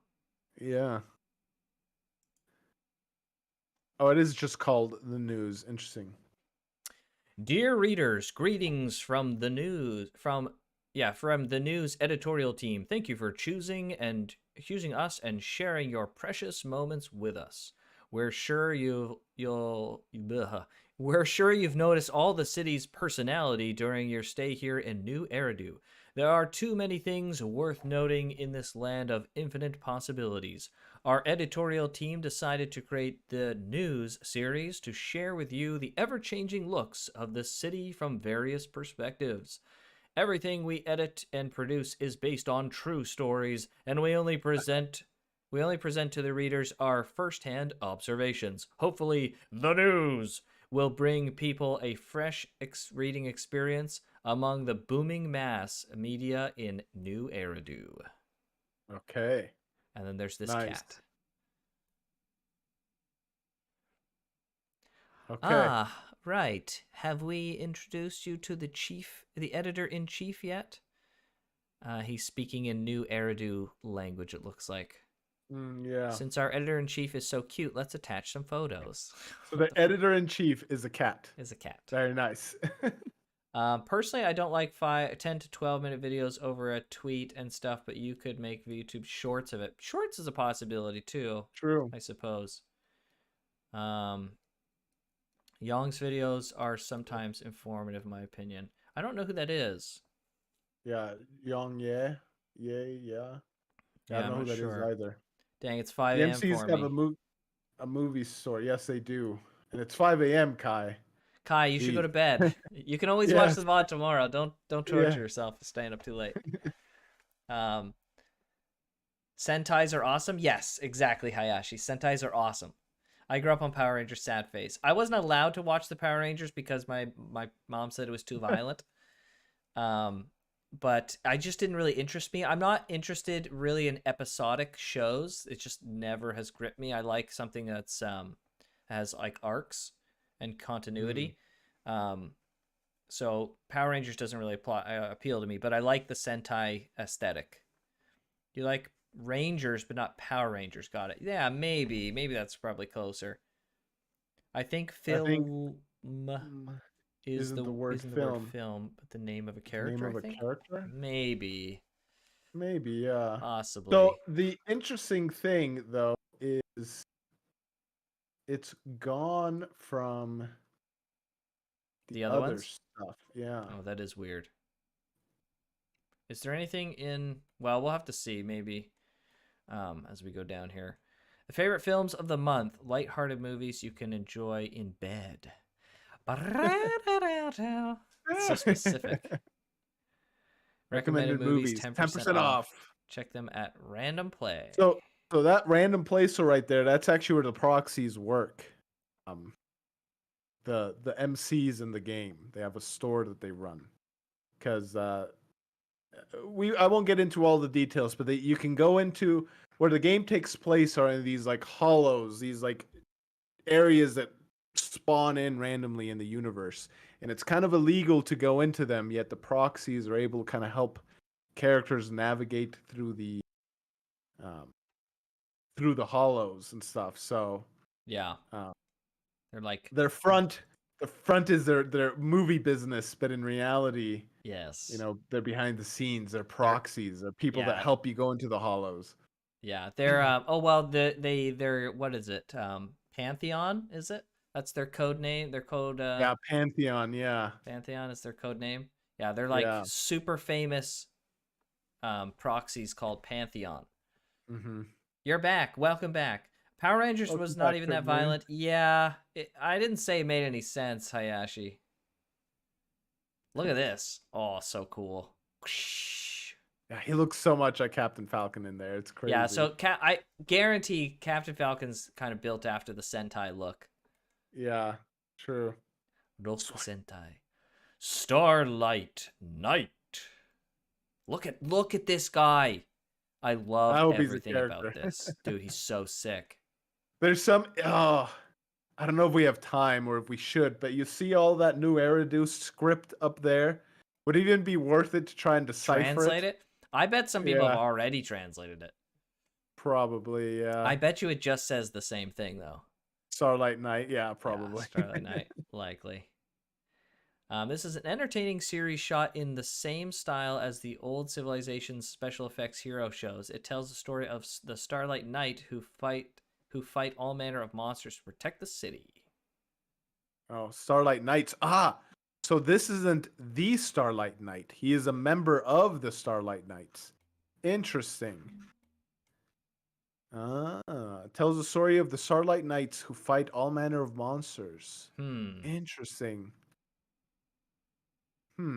Yeah. Oh, it is just called The News. Interesting. Dear readers, greetings from the news editorial team. Thank you for choosing us and sharing your precious moments with us. We're sure we're sure you've noticed all the city's personality during your stay here in New Eridu. There are too many things worth noting in this land of infinite possibilities. Our editorial team decided to create the News series to share with you the ever changing looks of the city from various perspectives. Everything we edit and produce is based on true stories, and we only present to the readers our first-hand observations. Hopefully, the news will bring people a fresh reading experience among the booming mass media in New Eridu. Okay. And then there's this Nice. cat. Okay. Ah, right. Have we introduced you to the editor-in-chief yet? He's speaking in New Eridu language, it looks like. Yeah. Since our editor-in-chief is so cute, let's attach some photos. So What the the fuck editor in chief is a cat. is a cat? Very nice. Personally, I don't like 10 to 12-minute videos over a tweet and stuff, but you could make YouTube shorts of it. Shorts is a possibility too, True. I suppose. Um, Young's videos are sometimes informative, in my opinion. I don't know who that is. Yeah. Yong, yeah. Yeah, yeah. I Yeah, don't I'm know who not that is sure. either. Dang, it's The 5 a.m. MCs for have me. a movie store. Yes, they do. And it's 5 a.m., Kai. Kai, you should go Jeez. to bed. You can always watch Yes. the VOD tomorrow. Don't Yeah. torture yourself staying up too late. Um, Sentais are awesome. Yes, exactly, Hayashi. Sentais are awesome. I grew up on Power Rangers Sad Face. I wasn't allowed to watch the Power Rangers because my mom said it was too violent. Um, but I just didn't really interest me. I'm not interested really in episodic shows. It just never has gripped me. I like something that's has like arcs and Mm. continuity. Um, so Power Rangers doesn't really appeal to me, but I like the Sentai aesthetic. You like Rangers, but not Power Rangers. Got it. Yeah, maybe that's probably closer. I think I think film mm, is isn't the the word isn't the word film film, but the name of a the name character. I of a think character? maybe, Maybe, yeah. So possibly the interesting thing though is it's gone from the the other other ones. stuff. Yeah. Oh, that is weird. Is there anything in? Well, we'll have to see maybe as we go down here. The favorite films of the month: lighthearted movies you can enjoy in bed. It's so specific. Recommended Recommended movies movies, 10% 10% off. off. Check them at Random Play. So so that random placer right there, that's actually where the proxies work. Um the MCs in the game, they have a store that they run. Cuz I won't get into all the details, but you can go into where the game takes place are in these like hollows, these like areas that spawn in randomly in the universe, and it's kind of illegal to go into them. Yet the proxies are able to kind of help characters navigate um, through the hollows and stuff. So Yeah, uh, they're like their front, the front is their movie business, but in reality. You Yes. know, they're behind the scenes, they're They're proxies, they're people that yeah, help you go into the hollows. yeah. They're oh well they're what is it? Pantheon, is it? That's their code name. Their code Yeah, Pantheon, yeah. Pantheon is their code name. Yeah, they're like Yeah. super famous proxies called Pantheon. Mm-hmm. You're back. Welcome back. Power Rangers Welcome was not back, even that Submarine. violent. Yeah, I didn't say it made any sense, Hayashi. Look at this. Oh, so cool. Yeah, he looks so much like Captain Falcon in there. It's Yeah, crazy. so I guarantee Captain Falcon's kind of built after the Sentai look. Yeah, true. Roku Sentai. Starlight Knight. Look at this guy. I I love hope he's a everything about character. this. Dude, he's so sick. There's some I don't know if we have time or if we should, but you see all that new Eriduce script up there? Would it even be worth it to try and decipher Translate it? it? I bet some people have Yeah, already translated it. probably, yeah. I bet you it just says the same thing though. Starlight Knight, yeah, Yeah, probably. Starlight Knight, likely. This is an entertaining series shot in the same style as the old Civilization's special effects hero shows. It tells the story of the Starlight Knight who fight all manner of monsters to protect the city. Oh, Starlight Knights. Ah, so this isn't the Starlight Knight. He is a member of the Starlight Knights. Interesting. Tells the story of the Starlight Knights who fight all manner of monsters. Hmm. Interesting. Hmm.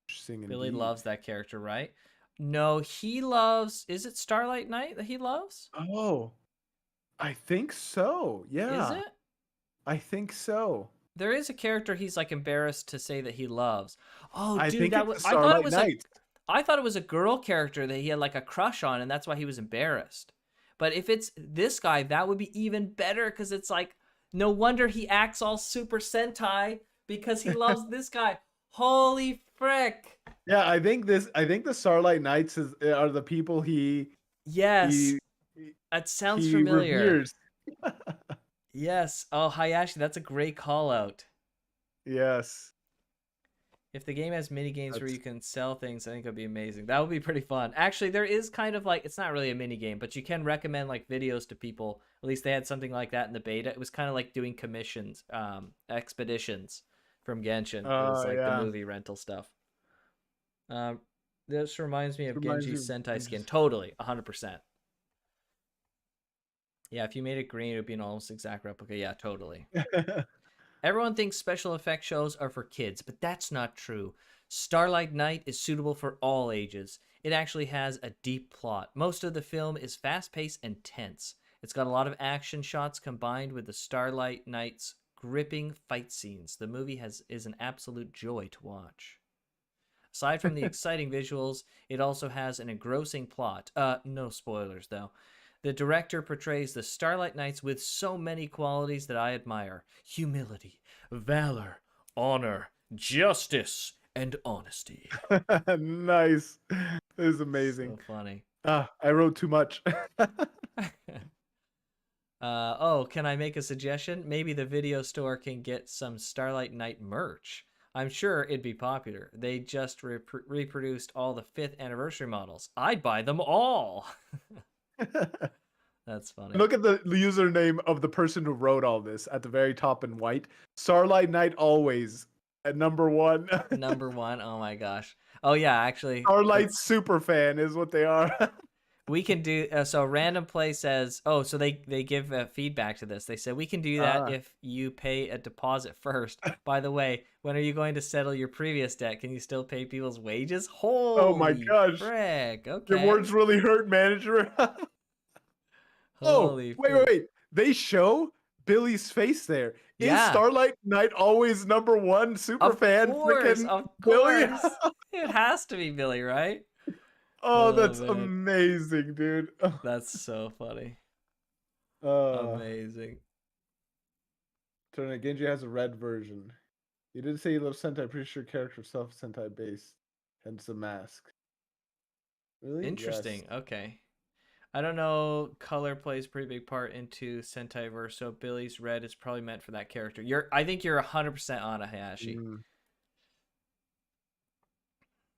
Interesting Billy indeed. loves that character, right? No, he loves. Is it Starlight Knight that he loves? Oh, I think so. Is Yeah, it? I think so. There is a character he's like embarrassed to say that he loves. Oh, I dude, think that it's was. the I thought it Starlight was a. Knights. I thought it was a girl character that he had like a crush on, and that's why he was embarrassed. But if it's this guy, that would be even better because it's like no wonder he acts all Super Sentai because he loves this guy. Holy frick! Yeah, I think this. I think the Starlight Knights are the people Yes, he that sounds he familiar. reveres. Yes. Oh, Hayashi, that's a great call out. Yes, If the game has mini games where that's you can sell things, I think it'd be amazing. That would be pretty fun. Actually, there is kind of like it's not really a mini game, but you can recommend like videos to people. At least they had something like that in the beta. It was kind of like doing commissions, expeditions from Genshin. It was like the yeah. movie rental stuff. Um, this reminds me This of reminds Genji's you of Sentai skin. Genji's. Totally, 100%. Yeah, if you made it green, it would be an almost exact replica. Yeah, totally. Everyone thinks special effects shows are for kids, but that's not true. Starlight Knight is suitable for all ages. It actually has a deep plot. Most of the film is fast paced and tense. It's got a lot of action shots combined with the Starlight Knight's gripping fight scenes. The movie is an absolute joy to watch. Aside from the exciting visuals, it also has an engrossing plot. No spoilers though. The director portrays the Starlight Knights with so many qualities that I admire: humility, valor, honor, justice, and honesty. Nice. This is amazing. So funny. I wrote too much. Oh, can I make a suggestion? Maybe the video store can get some Starlight Knight merch. I'm sure it'd be popular. They just reproduced all the 5th anniversary models. I'd buy them all. That's funny. Look at the username of the person who wrote all this at the very top in white. Starlight Knight always at number one. Number one. Oh my gosh. Oh yeah, actually, Starlight let's. super fan is what they are. We can do so. Random Play says, "Oh, so they give feedback to this. They said we can do that Ah. if you pay a deposit first. By the way, when are you going to settle your previous debt? Can you still pay people's wages? Oh my Holy gosh. frick! Your words Okay, really hurt, manager. Oh, holy wait, wait, frick! wait. They show Billy's face there. Is Yeah, Starlight Knight always number one super of fan course, freaking of Billy? course. It has to be Billy, right? Oh, Oh that's man, amazing, dude. that's so funny. Uh, Amazing. Turn Genji has a red version. You did say you love Sentai. Pretty sure character self Sentai based. Hence the mask. Really? Yes. Interesting. Okay. I don't know. Color plays a pretty big part into Sentai verse, so Billy's red is probably meant for that character. I think you're 100% on a Hayashi. Mm,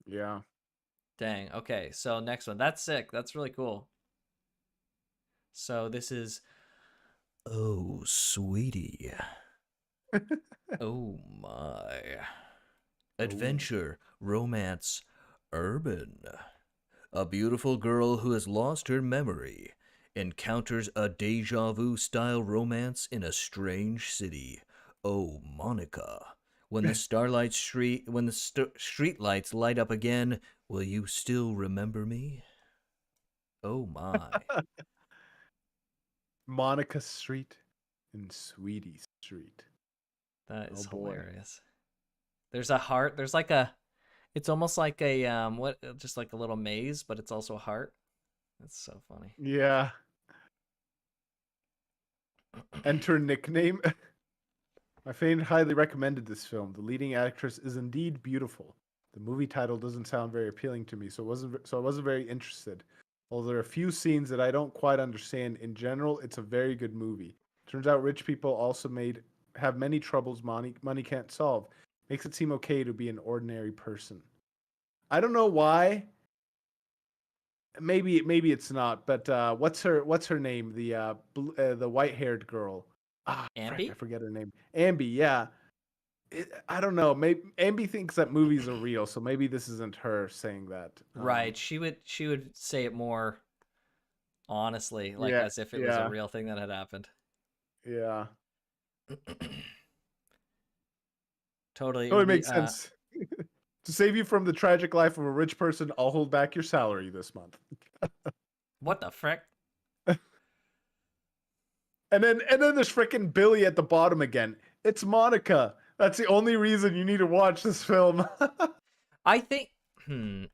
yeah. Dang. Okay, so next one. That's sick. That's really cool. So this is. Oh, sweetie. Oh my. Oh. Adventure, romance, urban. A beautiful girl who has lost her memory encounters a deja vu style romance in a strange city. Oh, Monica. When the street lights light up again, will you still remember me? Oh my. Monica Street and Sweetie Street. That Oh is boy. hilarious. There's a heart. There's like a it's almost like a what just like a little maze, but it's also a heart. That's so funny. Yeah. Enter nickname. My friend highly recommended this film. The leading actress is indeed beautiful. The movie title doesn't sound very appealing to me, so I wasn't very interested. Although there are a few scenes that I don't quite understand, in general, it's a very good movie. Turns out rich people also made have many troubles money can't solve. Makes it seem okay to be an ordinary person. I don't know why. Maybe it's not, but what's her name? The white-haired girl. Ah, frick, I Ambi? forget her name. Ambi, yeah. I don't know. Maybe Ambi thinks that movies are real, so maybe this isn't her saying that. Right. She would say it more honestly, like Yeah, as if it was a yeah, real thing that had happened. yeah. Totally. It Oh, would it be makes sense. To save you from the tragic life of a rich person, I'll hold back your salary this month. what the frick? And then there's freaking Billy at the bottom again. It's Monica. That's the only reason you need to watch this film. I think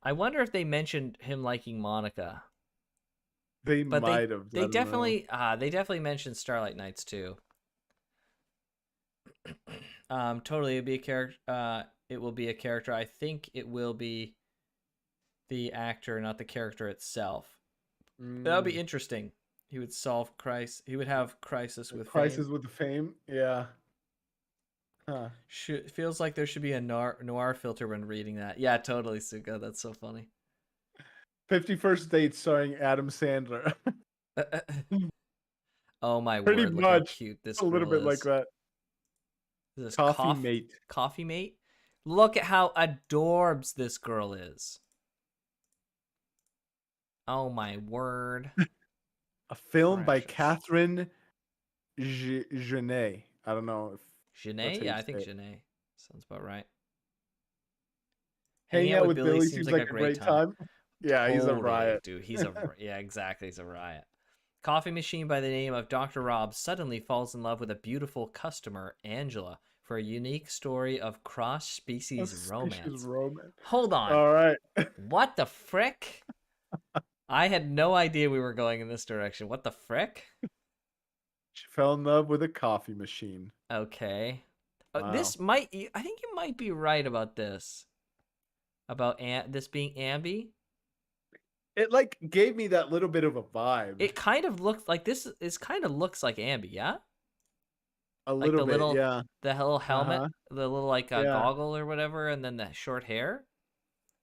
I wonder if they mentioned him liking Monica. They But might have. I don't know. they definitely mentioned Starlight Nights too. Totally it'd be a character it will be a character. I think it will be the actor, not the character itself. That would be Mm, interesting. He would solve crisis. He would have crisis the with fame. crisis with the fame. Yeah. Huh. Feels like there should be a noir filter when reading that. Yeah, totally, Suka. That's so funny. 51st Dates starring Adam Sandler. oh my Pretty word! Look how much. cute this A little girl bit like is. that. This Coffee Mate. coffee mate. Look at how adorbs this girl is. Oh my word. A film by Precious. Catherine Genet. I don't know if that's Janae? how Yeah, you I say think it. Janae. Sounds about right. Hanging Hanging out out with with Billy Billy seems seems like a like a great great time. time. Yeah, he's a Totally, riot. dude. Yeah, exactly. He's a riot. Coffee machine by the name of Dr. Rob suddenly falls in love with a beautiful customer, Angela, for a unique story of cross A species species romance. romance. Hold on. All right. What the frick? I had no idea we were going in this direction. What the frick? She fell in love with a coffee machine. Okay. Wow. I think you might be right about this. About this being Ambi. It like gave me that little bit of a vibe. It kind of looks like this is kind of looks like Ambi, yeah? A Like little bit, yeah. the little helmet, Uh-huh. the little like Yeah. goggle or whatever, and then the short hair.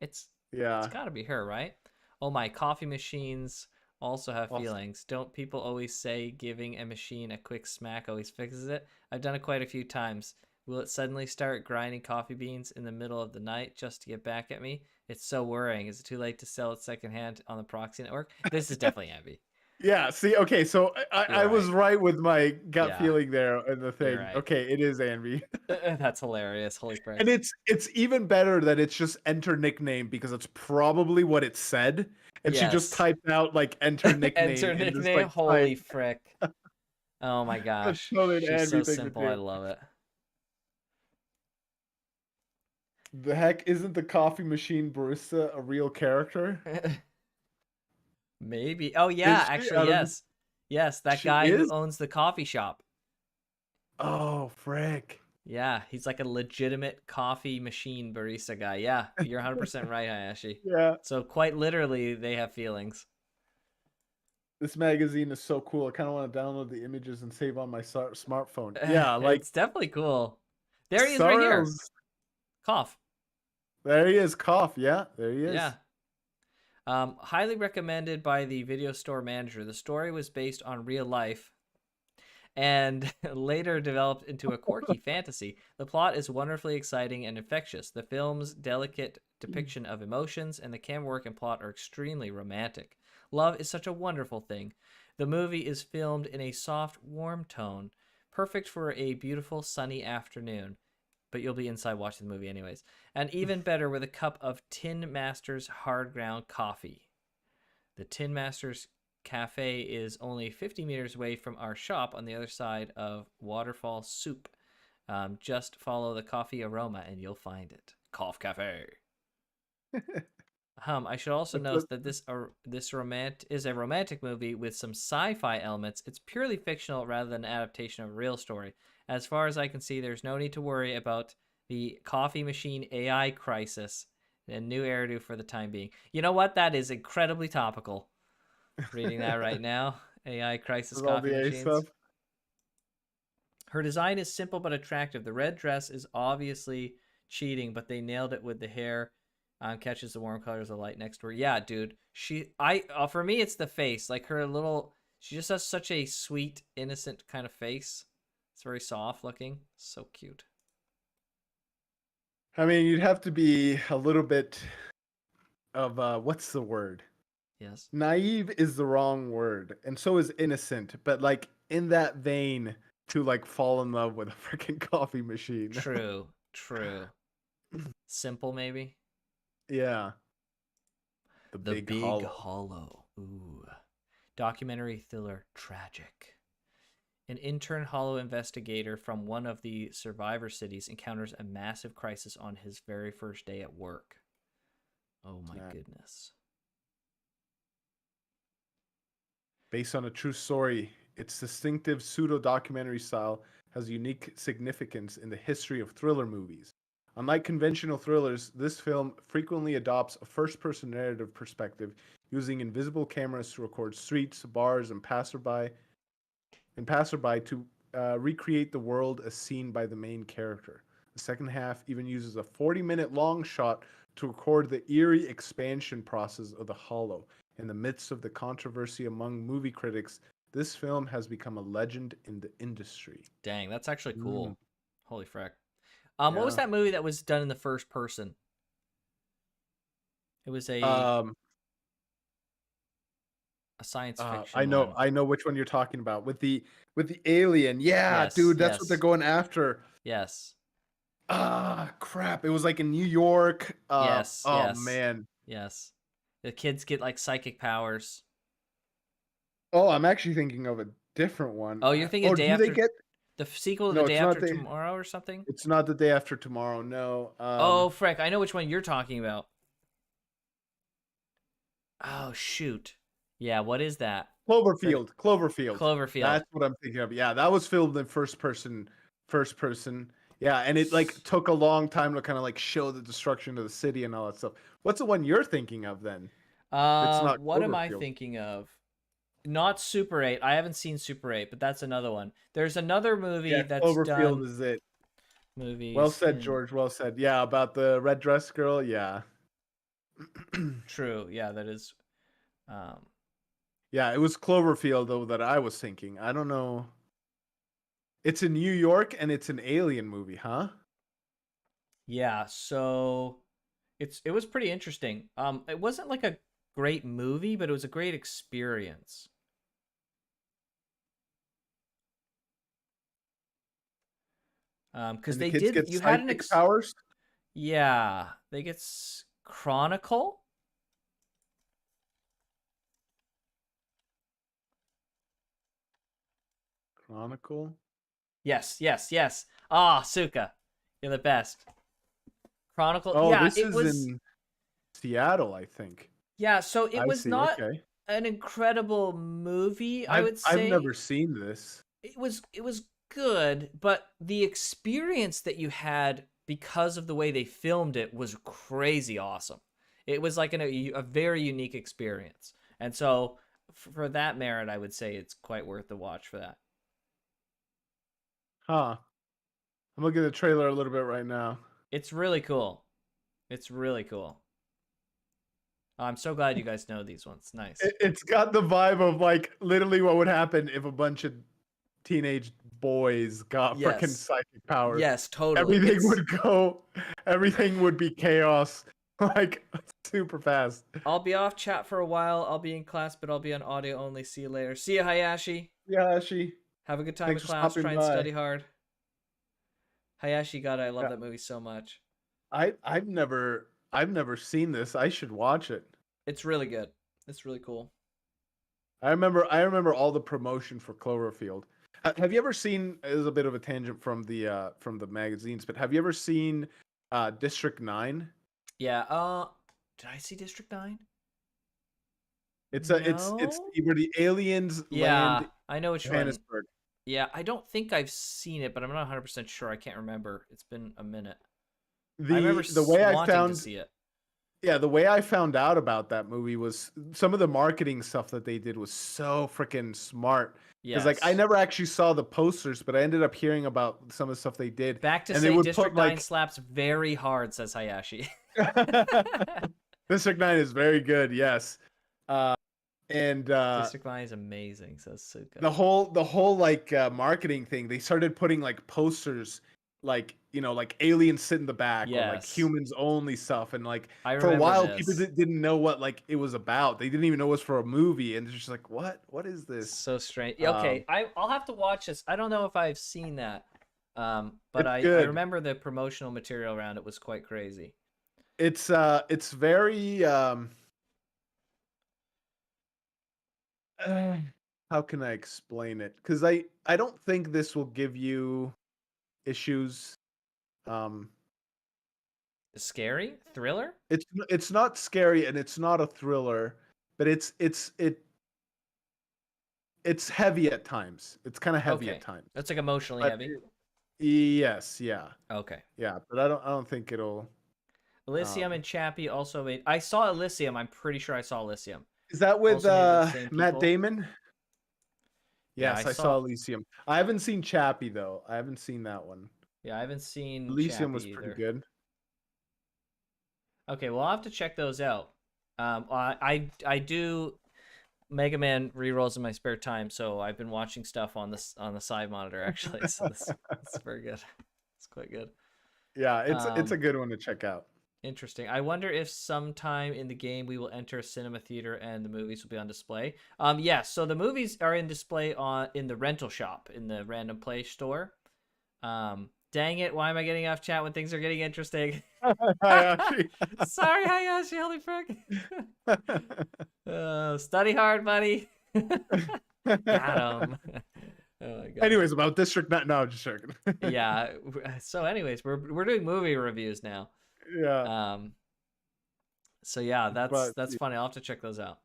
It's it's Yeah. got to be her, right? Oh my, coffee machines also have Also, feelings. Don't people always say giving a machine a quick smack always fixes it? I've done it quite a few times. Will it suddenly start grinding coffee beans in the middle of the night just to get back at me? It's so worrying. Is it too late to sell it secondhand on the proxy network? This is definitely Abby. yeah, see, okay, so You're I was right. right with my gut Yeah, feeling there and the you're thing. right. Okay, it is Envy. That's hilarious. Holy frick. And it's even better that it's just enter nickname because it's probably what it said. And she just Yes. typed out like enter nickname Enter in this nickname. like type. Holy frick. Oh my That's gosh. totally an She's Envy so thing to simple. I do. love it. The heck isn't the coffee machine barista a real character? Maybe. Oh yeah, Is she? actually I don't know. yes. Yes, that She guy who is? owns the coffee shop. Oh, frick. Yeah, he's like a legitimate coffee machine barista guy. Yeah, you're 100% right, Hayashi. Yeah. So quite literally they have feelings. This magazine is so cool. I kind of want to download the images and save on my smartphone. Yeah, like It's definitely cool. There he is right here. Sorrel's. Cough. There he is. Cough. Yeah, there he Yeah. is. Highly recommended by the video store manager. The story was based on real life and later developed into a quirky fantasy. The plot is wonderfully exciting and infectious. The film's delicate depiction of emotions and the camera work and plot are extremely romantic. Love is such a wonderful thing. The movie is filmed in a soft, warm tone, perfect for a beautiful sunny afternoon. But you'll be inside watching the movie anyways. And even better with a cup of Tin Masters hard ground coffee. The Tin Masters Cafe is only 50 meters away from our shop on the other side of Waterfall Soup. Just follow the coffee aroma and you'll find it. Cough Cafe. I should also What's note that this is a romantic movie with some sci-fi elements. It's purely fictional rather than an adaptation of a real story. As far as I can see, there's no need to worry about the coffee machine AI crisis and new hairdo for the time being. You know what? That is incredibly topical. Reading that right now. AI crisis with all coffee the A machines. stuff? Her design is simple but attractive. The red dress is obviously cheating, but they nailed it with the hair. Catches the warm colors of light next to her. Yeah, dude. For me, it's the face. Like her little, she just has such a sweet, innocent kind of face. It's very soft looking. So cute. I mean, you'd have to be a little bit of what's the word? Yes. Naive is the wrong word, and so is innocent. But like in that vein, to like fall in love with a freaking coffee machine. True. True. Simple, maybe. Yeah. The The Big Big Hollow. Hollow. Ooh. Documentary thriller. Tragic. An intern hollow investigator from one of the survivor cities encounters a massive crisis on his very first day at work. Oh my goodness. Based on a true story, its distinctive pseudo-documentary style has unique significance in the history of thriller movies. Unlike conventional thrillers, this film frequently adopts a first-person narrative perspective, using invisible cameras to record streets, bars, and passerby to recreate the world as seen by the main character. The second half even uses a 40-minute long shot to record the eerie expansion process of the Hollow. In the midst of the controversy among movie critics, this film has become a legend in the industry. Dang, that's actually Mm, cool. Holy frack. What was yeah. that movie that was done in the first person? It was Um, a science I fiction know, one. I know which one you're talking about with the alien. Yeah, Yes, dude, that's what they're yes, going after. yes, Ah, crap. It was like in New York. yes, Oh yes, man. yes. The kids get like psychic powers. Oh, I'm actually thinking of a different one. Oh, you're thinking Oh, Day do they After get? the sequel to The No, Day it's not After the. Tomorrow or something? It's not the day after tomorrow. No. Oh, frick. I know which one you're talking about. Oh, shoot. Yeah, what is that? Cloverfield. Cloverfield. Cloverfield. That's what I'm thinking of. Yeah, that was filmed in first person. First person. Yeah, and it like took a long time to kind of like show the destruction of the city and all that stuff. What's the one you're thinking of then? It's not What am I Cloverfield. thinking of? Not Super 8. I haven't seen Super 8, but that's another one. There's another movie Yeah, that's Cloverfield done is it. Well movies said, in George. Well said. Yeah, about the red dress girl. Yeah. True. Yeah, that is um Yeah, it was Cloverfield though that I was thinking. I don't know. It's in New York and it's an alien movie, huh? yeah, so it was pretty interesting. It wasn't like a great movie, but it was a great experience. Cuz And the they kids did get you had an psychic powers. yeah, they get Chronicle. Chronicle. Yes, yes, yes. Ah, Suka. You're the best. Chronicle. Oh, Yeah, this it is was in Seattle, I think. yeah, so it I was see. not Okay. an incredible movie, I I've would I've say. never seen this. It was good, but the experience that you had because of the way they filmed it was crazy awesome. It was like a very unique experience. And so for that merit, I would say it's quite worth the watch for that. Huh. I'm looking at the trailer a little bit right now. It's really cool. It's really cool. Oh, I'm so glad you guys know these ones. Nice. It's got the vibe of like literally what would happen if a bunch of teenage boys got freaking Yes. psychic powers. Yes, totally. Everything It's would go, everything would be chaos, like super fast. I'll be off chat for a while. I'll be in class, but I'll be on audio only. See you later. See you, Hayashi. Yeah, Ashi, Have a good time in thanks for class. stopping Try and by. study hard. Hayashi, God, I love Yeah, that movie so much. I've never seen this. I should watch it. It's really good. It's really cool. I remember all the promotion for Cloverfield. Have you ever seen? This is a bit of a tangent from the magazines, but have you ever seen District 9? Yeah. Did I see District 9? It's No. where the aliens land Yeah, I know in which one. Johannesburg. Yeah, I don't think I've seen it, but I'm not 100% sure. I can't remember. It's been a minute. I remember The way I wanting to found see it. Yeah, the way I found out about that movie was some of the marketing stuff that they did was so freaking smart. Because like I Yes. never actually saw the posters, but I ended up hearing about some of the stuff they did, Back to and they say would put District 9 like slaps very hard, says Hayashi. District 9 is very good, yes. Uh, and District 9 is amazing, says Suka. the whole like marketing thing, they started putting like posters like like aliens sit in the back or like Yes. humans only stuff, and like I for a remember while people this. didn't know what like it was about. They didn't even know it was for a movie, and they're just like, what is this? So strange. um Okay, I'll have to watch this. I don't know if I've seen that. But it's I good. remember the promotional material around it was quite crazy. It's very uh, how can I explain it? Because I don't think this will give you issues. um Scary? Thriller? it's not scary and it's not a thriller, but it's heavy at times. It's kind of heavy at Okay. times. That's like emotionally But heavy. yes, yeah. Okay. Yeah, but I don't think it'll Elysium um and Chappie also made. I saw Elysium. I'm pretty sure I saw Elysium. is that with Also made by the same Matt people. Damon? Yeah, I Yes, I saw saw. Elysium. I haven't seen Chappie though. I haven't seen that one. Yeah, I haven't seen Elysium Chappie was pretty either. good. Okay, well I'll have to check those out. I do Mega Man rerolls in my spare time, so I've been watching stuff on the side monitor actually. So this it's very good. It's quite good. Yeah, it's a Um, good one to check out. Interesting. I wonder if sometime in the game we will enter a cinema theater and the movies will be on display. Yes. So the movies are in display in the rental shop in the Random Play store. Dang it! Why am I getting off chat when things are getting interesting? I Sorry, Hayashi. Holy frick! Study hard, buddy. Got him. Oh my god. Anyways, about District 9. No, just joking. Yeah. So, anyways, we're doing movie reviews now. Yeah, So yeah, but that's funny. I'll have to check those out.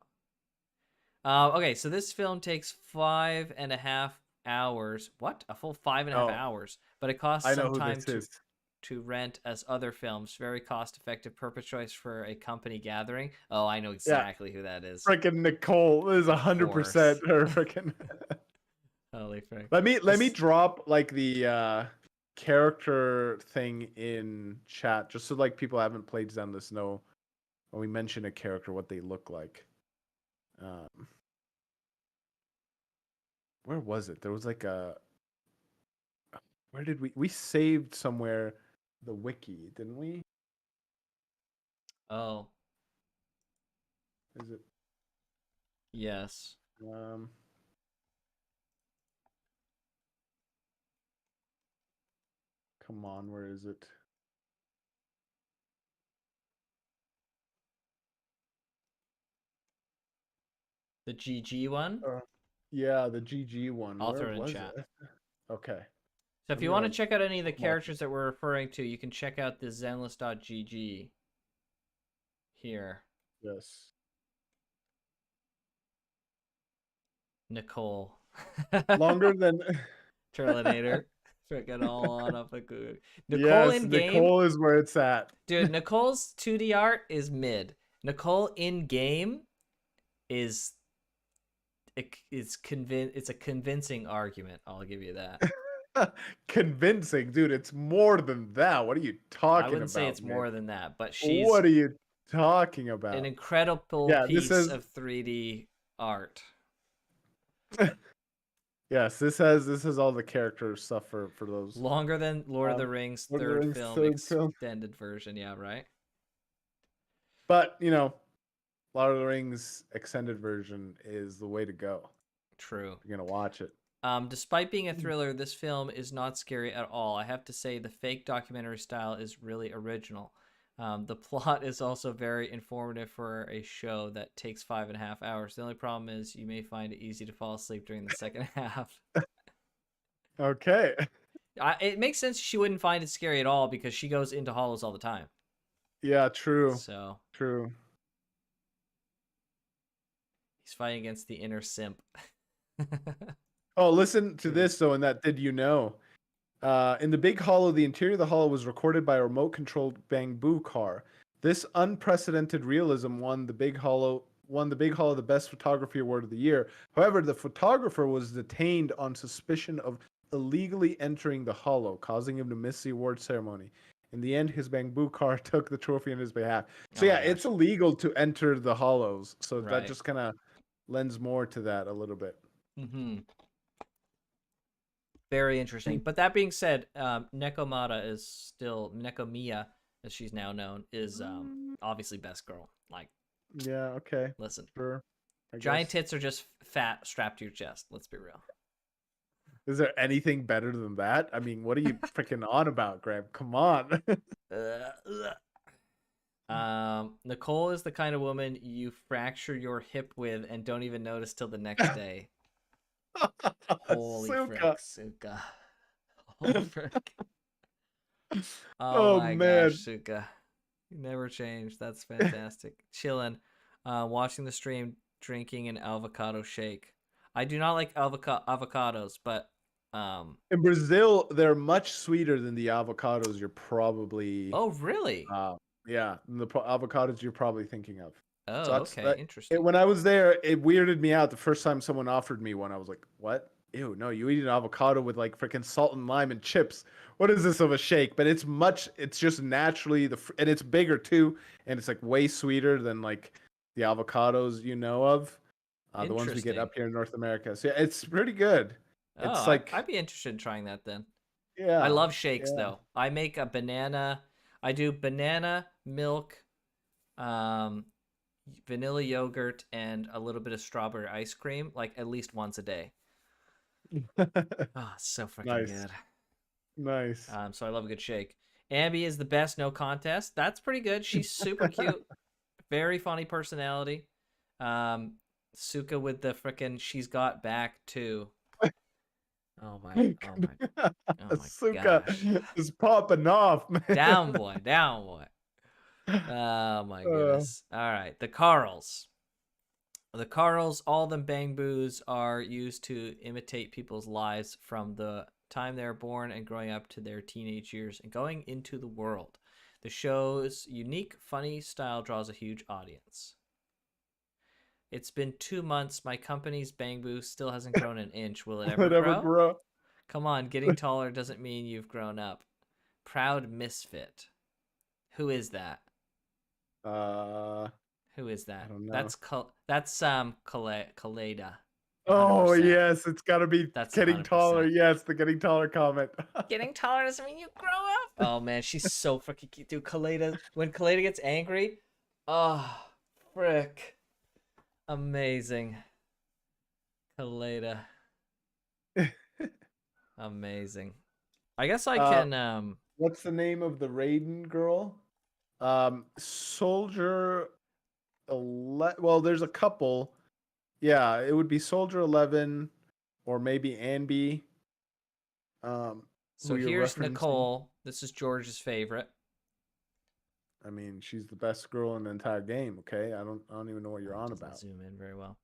Okay, so this film takes 5.5 hours. What? A full 5.5 oh, hours, but it costs I know some who time this is. to rent as other films. Very cost effective, perfect choice for a company gathering. Oh, I know Yeah, exactly who that is. freaking Nicole. This is Of 100% course. her freaking. Holy frick. Let me This drop like the character thing in chat just so like people who haven't played Zenless know when we mention a character what they look like. Um, where was it? There was like where did we saved somewhere the wiki, didn't we? Oh, Is it yes. um come on, where is it? The GG one? Yeah, the GG one. I'll Where throw it in was chat. it? Okay. So if I'm you want to gonna check out any of the bookmark characters that we're referring to, you can check out the zenless.gg here. Yes. Nicole. Longer than Terminator. Freaking all on up a good. Nicole Yes, in game. Nicole is where it's at. Dude, Nicole's 2D art is mid. Nicole in game is it's a convincing argument. I'll give you that. Convincing, dude. It's more than that. What are you I talking wouldn't say about, it's man? more than that, but she's What are you talking an about? incredible Yeah, this piece is of 3D art. yes, this has all the character stuff for those. Longer than Lord of the Um, Rings Lord of the third Rings film third film. extended version. Yeah, right. But Lord of the Rings extended version is the way to go. True. If you're gonna watch it. Despite being a thriller, this film is not scary at all. I have to say, the fake documentary style is really original. The plot is also very informative for a show that takes 5.5 hours. The only problem is you may find it easy to fall asleep during the second half. Okay. It makes sense she wouldn't find it scary at all because she goes into hollows all the time. Yeah, true. So True. he's fighting against the inner simp. Oh, listen to True. this though, in that did you know? In the Big Hollow, the interior of the hollow was recorded by a remote-controlled bamboo car. This unprecedented realism won the Big Hollow the Best Photography Award of the year. However, the photographer was detained on suspicion of illegally entering the hollow, causing him to miss the award ceremony. In the end, his bamboo car took the trophy on his behalf. So Oh yeah, my it's gosh. illegal to enter the hollows. So that Right. just kind of lends more to that a little bit. Mm-hmm. Very interesting. But that being said, Nekomiya, as she's now known, is obviously best girl. Like, Yeah, okay. listen, Sure. I giant guess. tits are just fat strapped to your chest. Let's be real. Is there anything better than that? I mean, what are you freaking on about, Graham? Come on. Ugh. Nicole is the kind of woman you fracture your hip with and don't even notice till the next day. Holy frick, Suka. Suka. Holy frick. Oh Oh my gosh, man. Suka. You never change. That's fantastic. Chilling, watching the stream, drinking an avocado shake. I do not like avocados, but In Brazil, they're much sweeter than the avocados you're probably oh really? yeah, the avocados you're probably thinking of. So Oh, that's okay, that interesting. when I was there, it weirded me out the first time someone offered me one. I was like, "What? Ew, no, you eat an avocado with like freaking salt and lime and chips. What is this of a shake?" But it's just naturally and it's bigger too, and it's like way sweeter than like the avocados you know of, the ones we get Interesting. up here in North America. So yeah, it's pretty good. Oh, It's I'd like, be interested in trying that then. I yeah, love shakes yeah. though. I make a banana. I do banana, milk, um, vanilla yogurt, and a little bit of strawberry ice cream, like at least once a day. Oh, it's so freaking Nice, good. nice. So I love a good shake. Abby is the best, no contest. That's pretty good. She's super cute, very funny personality. Um, Suka with the freaking she's got back too. Oh my, oh my Suka gosh. is popping off, man. Down boy, down boy. Oh my Uh, goodness. All right, the Carls. The Carls, all them bangbus, are used to imitate people's lives from the time they're born and growing up to their teenage years and going into the world. The show's unique, funny style draws a huge audience. It's been 2 months. My company's bangbu still hasn't grown an inch. Will it ever whatever, grow? bro. Come on, getting taller doesn't mean you've grown up. Proud misfit. Who is that? Uh, Who is I that? don't know. That's Kaleda. Oh 100%. yes, it's gotta be That's getting taller. 100%. Yes, the getting taller comment. Getting taller doesn't mean you grow up. Oh man, she's so freaking cute, dude. Kaleda, when Kaleda gets angry, oh frick, amazing. Kaleda, amazing. I guess I uh, can. what's the name of the Raiden girl? Soldier 11. Well, there's a couple. Yeah, it would be Soldier 11 or maybe Anby. Who So you're here's referencing. Nicole. This is George's favorite. I mean, she's the best girl in the entire game. Okay, I don't even know what you're It on doesn't about. zoom in very well.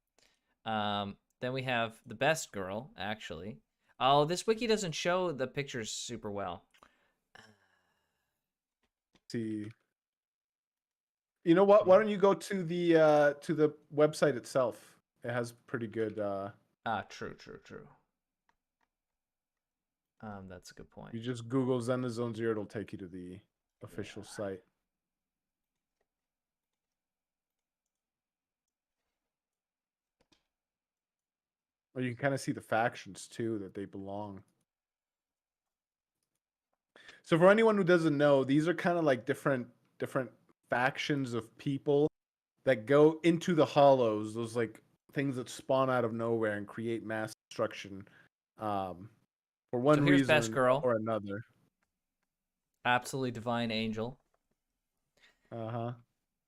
Then we have the best girl, actually. Oh, this wiki doesn't show the pictures super well. See, you know what? Why don't you go to the website itself? It has pretty good. Ah, true, true, true. That's a good point. You just Google Zenless Zone Zero, it'll take you to the official Yeah. site. Or you can kind of see the factions too that they belong. So for anyone who doesn't know, these are kind of like different factions of people that go into the hollows, those like things that spawn out of nowhere and create mass destruction, um, for So one here's Best reason Girl, or another. absolutely divine angel. Uh-huh.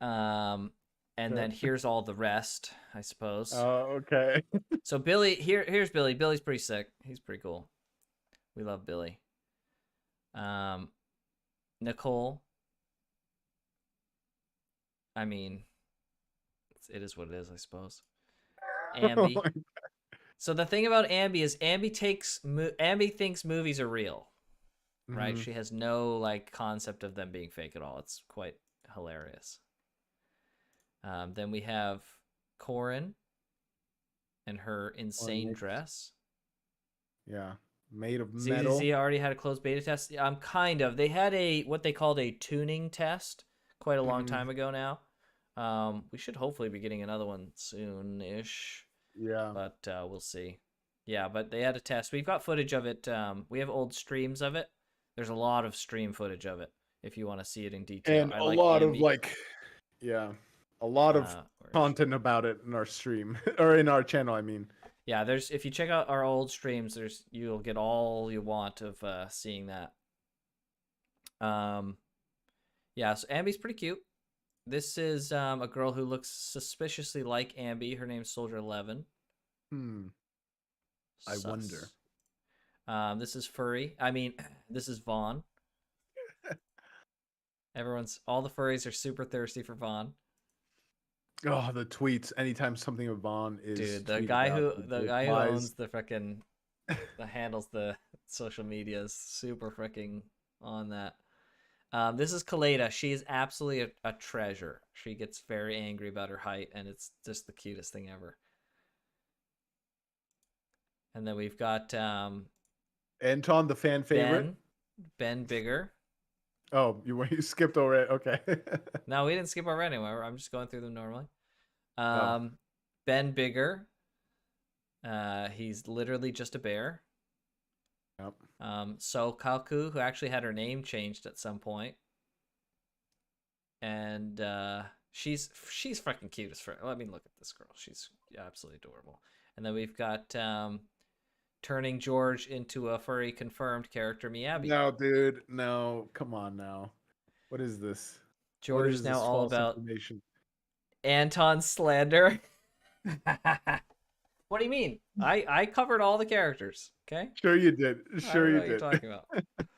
Um, and then here's all the rest, I suppose. Oh, okay. So Billy, here's Billy. Billy's pretty sick. He's pretty cool. We love Billy. Um, Nicole. I mean, it is what it is, I suppose. Ambi. So the thing about Ambi is Ambi thinks movies are real, right? Hmm. She has no like concept of them being fake at all. It's quite hilarious. Then we have Corin and her insane dress. Yeah, made of metal. ZZZ already had a closed beta test. Kind of. They had what they called a tuning test quite a long Hmm. time ago now. We should hopefully be getting another one soon-ish, Yeah. but we'll see. Yeah, but they had a test. We've got footage of it. We have old streams of it. There's a lot of stream footage of it if you want to see it in detail. And I a like lot of Ambi. like, yeah, a lot of Where is she? content about it in our stream or in our channel, I mean. Yeah, there's if you check out our old streams, you'll get all you want of seeing that. Um, yeah, so Ambi's pretty cute. This is a girl who looks suspiciously like Ambi. Her name's Soldier 11. Hmm. I wonder. Sus. This is Furry. I mean, this is Vaughn. All the furries are super thirsty for Vaughn. Oh, the tweets. Anytime something of Vaughn is Dude, tweeted out, the the guy who replies. owns the freaking the handles the social media is super freaking on that. This is Kaleda. She is absolutely a treasure. She gets very angry about her height, and it's just the cutest thing ever. And then we've got Anton, the fan favorite. Ben Bigger. Oh, you skipped over it. Okay. No, we didn't skip over anywhere. I'm just going through them normally. Oh, Ben Bigger. He's literally just a bear. yep. So Kalku, who actually had her name changed at some point, and she's freaking cute as frick. I mean, look at this girl. She's absolutely adorable. And then we've got turning George into a furry confirmed character, Miyabi. No, dude. No, come on now. What is this? What George is is now this all false about information? Anton slander. What do you mean? I covered all the characters. Okay. Sure you did. I Sure don't know you what you're did. talking about.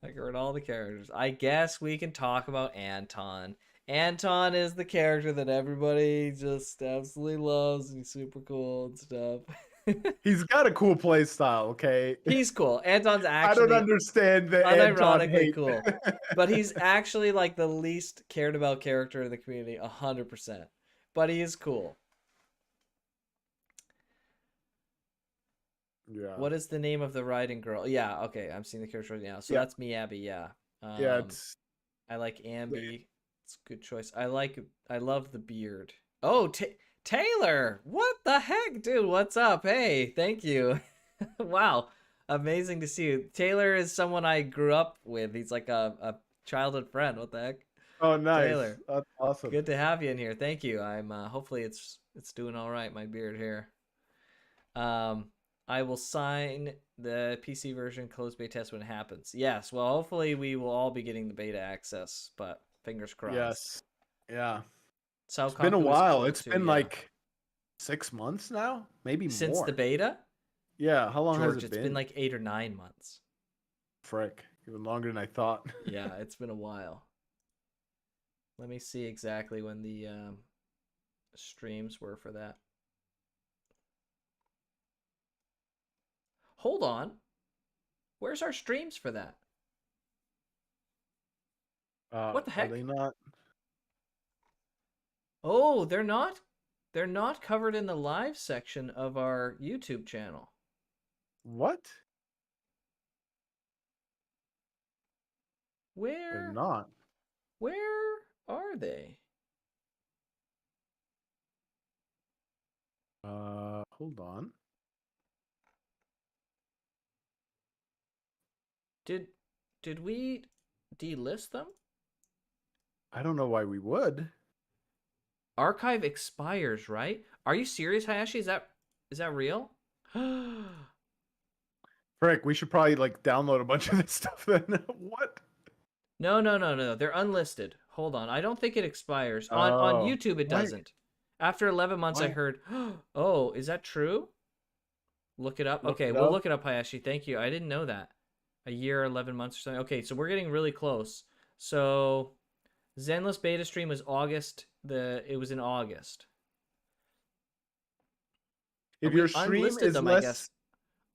I covered all the characters. I guess we can talk about Anton. Anton is the character that everybody just absolutely loves. He's super cool and stuff. He's got a cool play style, okay? He's cool. Anton's I don't actually understand the Anton unironically hate. cool. But he's actually like the least cared about character in the community, 100%. But he is cool. Yeah. What is the name of the riding girl? Yeah, okay, I'm seeing the character right now. So Yeah. that's Miyabi, yeah. Yeah, it's I like Ambi. It's a good choice. I love the beard. Oh, Taylor! What the heck, dude? What's up? Hey, thank you. Wow, amazing to see you. Taylor is someone I grew up with. He's like a childhood friend. What the heck? oh nice. Taylor, That's awesome. good to have you in here. Thank you. I'm hopefully it's doing all right. My beard here. Um, I will sign the PC version closed beta test when it happens. Yes. Well, hopefully we will all be getting the beta access, but fingers crossed. Yes. Yeah. Sao It's been a Kaku is while. cool It's too. been Yeah. like 6 months now, maybe Since the more. beta, Yeah, how long has George, it it's been been? like 8 or 9 months. Frick, even longer than I thought. Yeah, it's been a while. Let me see exactly when the streams were for that. Hold on. Where's our streams for that? What the Are heck? they not? Oh, they're not? They're not covered in the live section of our YouTube channel. What? They're Where not. where are they? Hold on. Did we delist them? I don't know why we would. Archive expires, right? Are you serious, Hayashi? Is that real? Frick, we should probably like download a bunch of this stuff then. What? No. They're unlisted. Hold on. I don't think it expires. On Oh. YouTube it Why? doesn't. After 11 months I Why? heard, "Oh, is that true?" Look it up. Look Okay, it we'll up. look it up, Hayashi. Thank you. I didn't know that. A year, 11 months or something. Okay, so we're getting really close. So Zenless beta stream was August. It was in August. If We your stream unlisted is them, I less guess.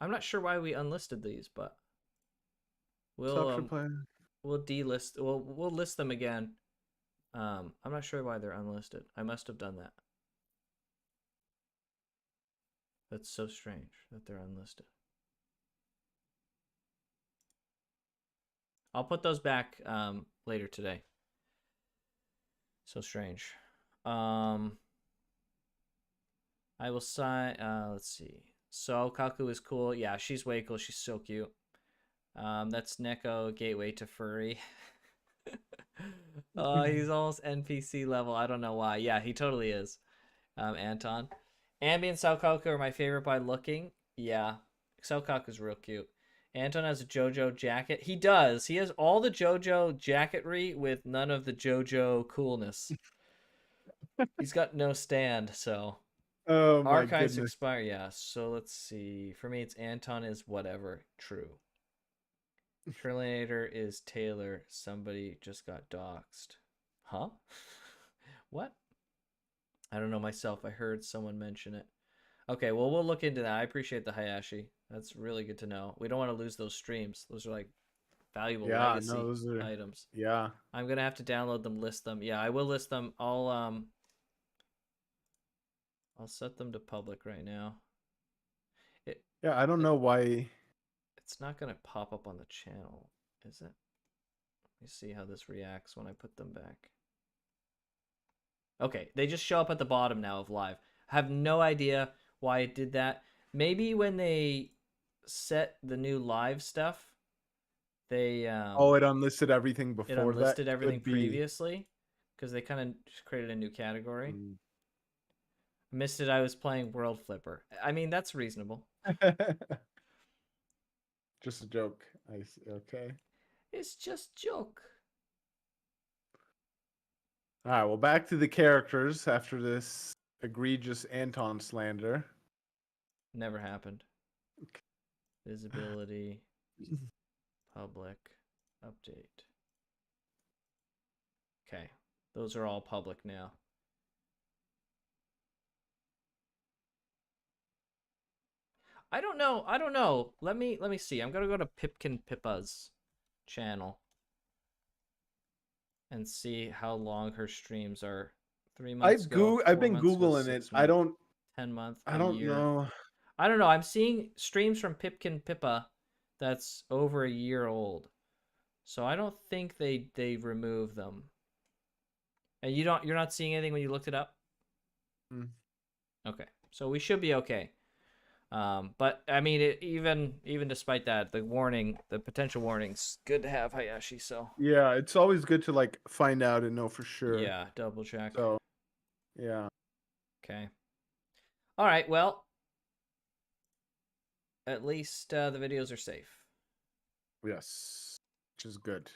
I'm not sure why we unlisted these, but we'll option plan. we'll delist. We'll list them again. I'm not sure why they're unlisted. I must have done that. That's so strange that they're unlisted. I'll put those back later today. So strange. I will sign. Let's see. So Kaku is cool. Yeah, she's way cool. She's so cute. That's Neko, gateway to furry. He's almost NPC level. I don't know why. Yeah, he totally is. Anton. Ambi and Saukaku are my favorite by looking. Yeah, Saukaku's real cute. Anton has a JoJo jacket. He does. He has all the JoJo jacketry with none of the JoJo coolness. He's got no stand, so. Oh my Archives goodness. expire, yeah. So let's see. For me, it's Anton is whatever. True. Trillianator is Taylor. Somebody just got doxxed. Huh? What? I don't know myself. I heard someone mention it. Okay, well, we'll look into that. I appreciate the Hayashi. That's really good to know. We don't want to lose those streams. Those are like valuable Yeah, no, legacy those are items. yeah. I'm gonna have to download them, list them. Yeah, I will list them. I'll set them to public right now. It, Yeah, I don't it know why. it's not gonna pop up on the channel, is it? Let me see how this reacts when I put them back. Okay, they just show up at the bottom now of live. I have no idea why it did that. Maybe when they set the new live stuff, they Oh, it unlisted everything it before that. unlisted everything Could be. previously because they kind of created a new category. Mm. Missed it. I was playing World Flipper. I mean, that's reasonable. Just a joke. I see. Okay. It's just joke. All right. Well, back to the characters after this egregious Anton slander. Never happened. Visibility, public, update. Okay, those are all public now. I don't know. I don't know. Let me see. I'm gonna go to Pipkin Pippa's channel and see how long her streams are. 3 months ago, I've 4 been months ago, googling it. 6 months, 10 months, I a don't year. know. I don't know. I'm seeing streams from Pipkin Pippa that's over a year old. So I don't think they remove them. And you're not seeing anything when you looked it up? Mm. Okay. So we should be okay. But I mean, even despite that, the potential warnings, good to have Hayashi. So Yeah, it's always good to like find out and know for sure. yeah, double check. So, yeah. Okay. All right. Well, at least the videos are safe. Yes. Which is good.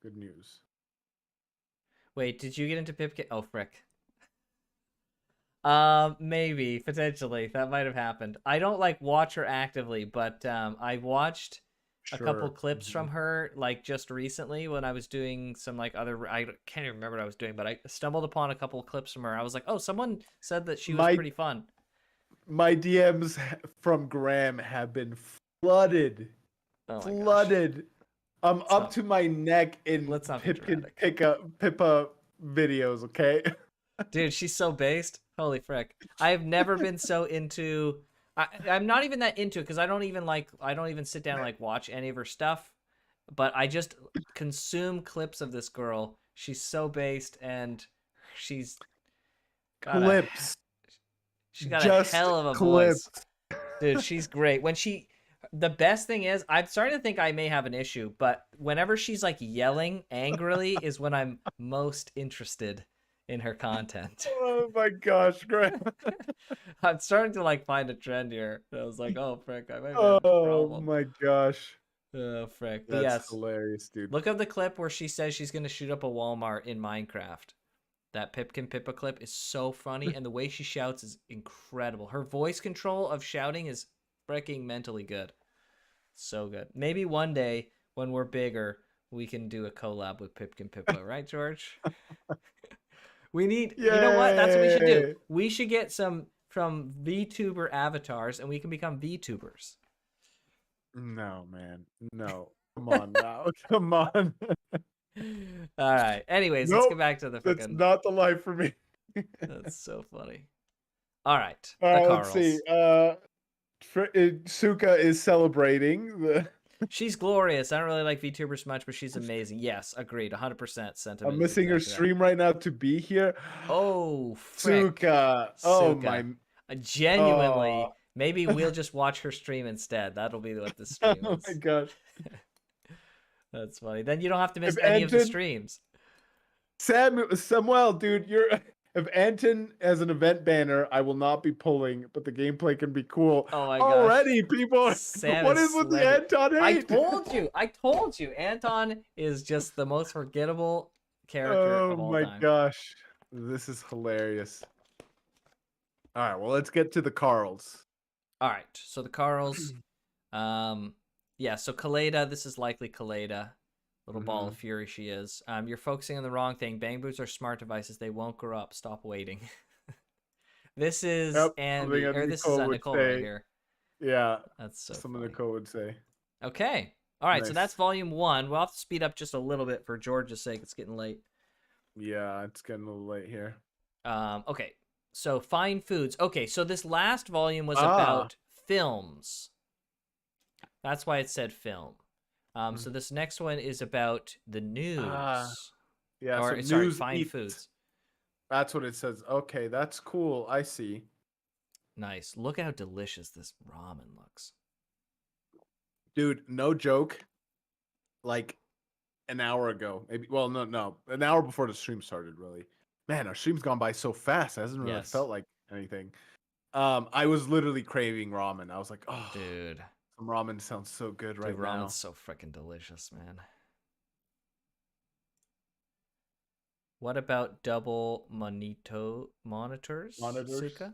Good news. Wait, did you get into Pipkin? Oh, frick. Maybe potentially that might have happened. I don't like watch her actively, but I watched a couple Sure. clips from her like just recently when I was doing some like other. I can't even remember what I was doing, but I stumbled upon a couple clips from her. I was like, oh, someone said that she was My pretty fun. my DMs from Graham have been flooded. Oh my gosh. Flooded. I'm Let's up not- to my neck in let's not be Pipkin dramatic. Pippa videos, okay? Dude, she's so based. Holy frick! I've never been so into. I'm not even that into it because I don't even sit down and like watch any of her stuff. But I just consume clips of this girl. She's so based, and she's got a Clips. she got a Just hell of a voice. clips. Dude, she's great. The best thing is, I'm starting to think I may have an issue, but whenever she's like yelling angrily is when I'm most interested in her content. Oh my gosh, Graham. I'm starting to like find a trend here. I was like, oh, frick, I might be having a Oh problem. my gosh. Oh, frick. But That's yes, hilarious, dude. look up the clip where she says she's going to shoot up a Walmart in Minecraft. That Pipkin Pippa clip is so funny, and the way she shouts is incredible. Her voice control of shouting is freaking mentally good. So good. Maybe one day when we're bigger, we can do a collab with Pipkin Pippa, right, George? We need, you know what? That's what we should do. Yay! We should get some from VTuber avatars, and we can become VTubers. No, man. No. Come on now. Come on. All right. Anyways, let's get Nope. back to the That's freaking. not the life for me. That's so funny. All right, All the right, let's see. Carls. Suka is celebrating the. She's glorious. I don't really like VTubers much, but she's amazing. Yes, agreed. 100% I'm sentiment is missing her exactly that. stream right now to be here. Oh, frick. Suka. Oh my. Suka. Genuinely, Oh. maybe we'll just watch her stream instead. That'll be what the stream Oh my is. gosh. That's funny. Then you don't have to miss If any of the Anton, streams. Samuel, dude, you're. If Anton as an event banner, I will not be pulling, but the gameplay can be cool. Oh my gosh. Already, people. Sam What is is with the slender. Anton hate? I told you. Anton is just the most forgettable character Oh of all my time. gosh. This is hilarious. All right, well, let's get to the Carls. All right. So the Carls. Yeah, so Kaleda, this is likely Kaleda. Little ball of fury she is. You're focusing on the wrong thing. Bang Boots are smart devices. They won't grow up. Stop waiting. This is Yep, Andy, something or that this is Nicole would Nicole right say. here. Yeah, That's so something funny. Nicole would say. Okay. All right, so that's Nice. volume 1. We'll have to speed up just a little bit for George's sake. It's getting late. Yeah, it's getting a little late here. Okay. So fine foods. Okay, so this last volume was about films. That's why it said film. So this next one is about the news. Yeah, or so sorry, news fine eats. foods. That's what it says. Okay, that's cool. I see. Nice. Look at how delicious this ramen looks. Dude, no joke. Like an hour ago, maybe. Well, no, an hour before the stream started. Really, man, our stream's gone by so fast. It hasn't really felt like anything. I was literally craving ramen. I was like, oh, dude, some ramen sounds so good right now. Ramen's so freaking delicious, man. What about double monitors? Suka?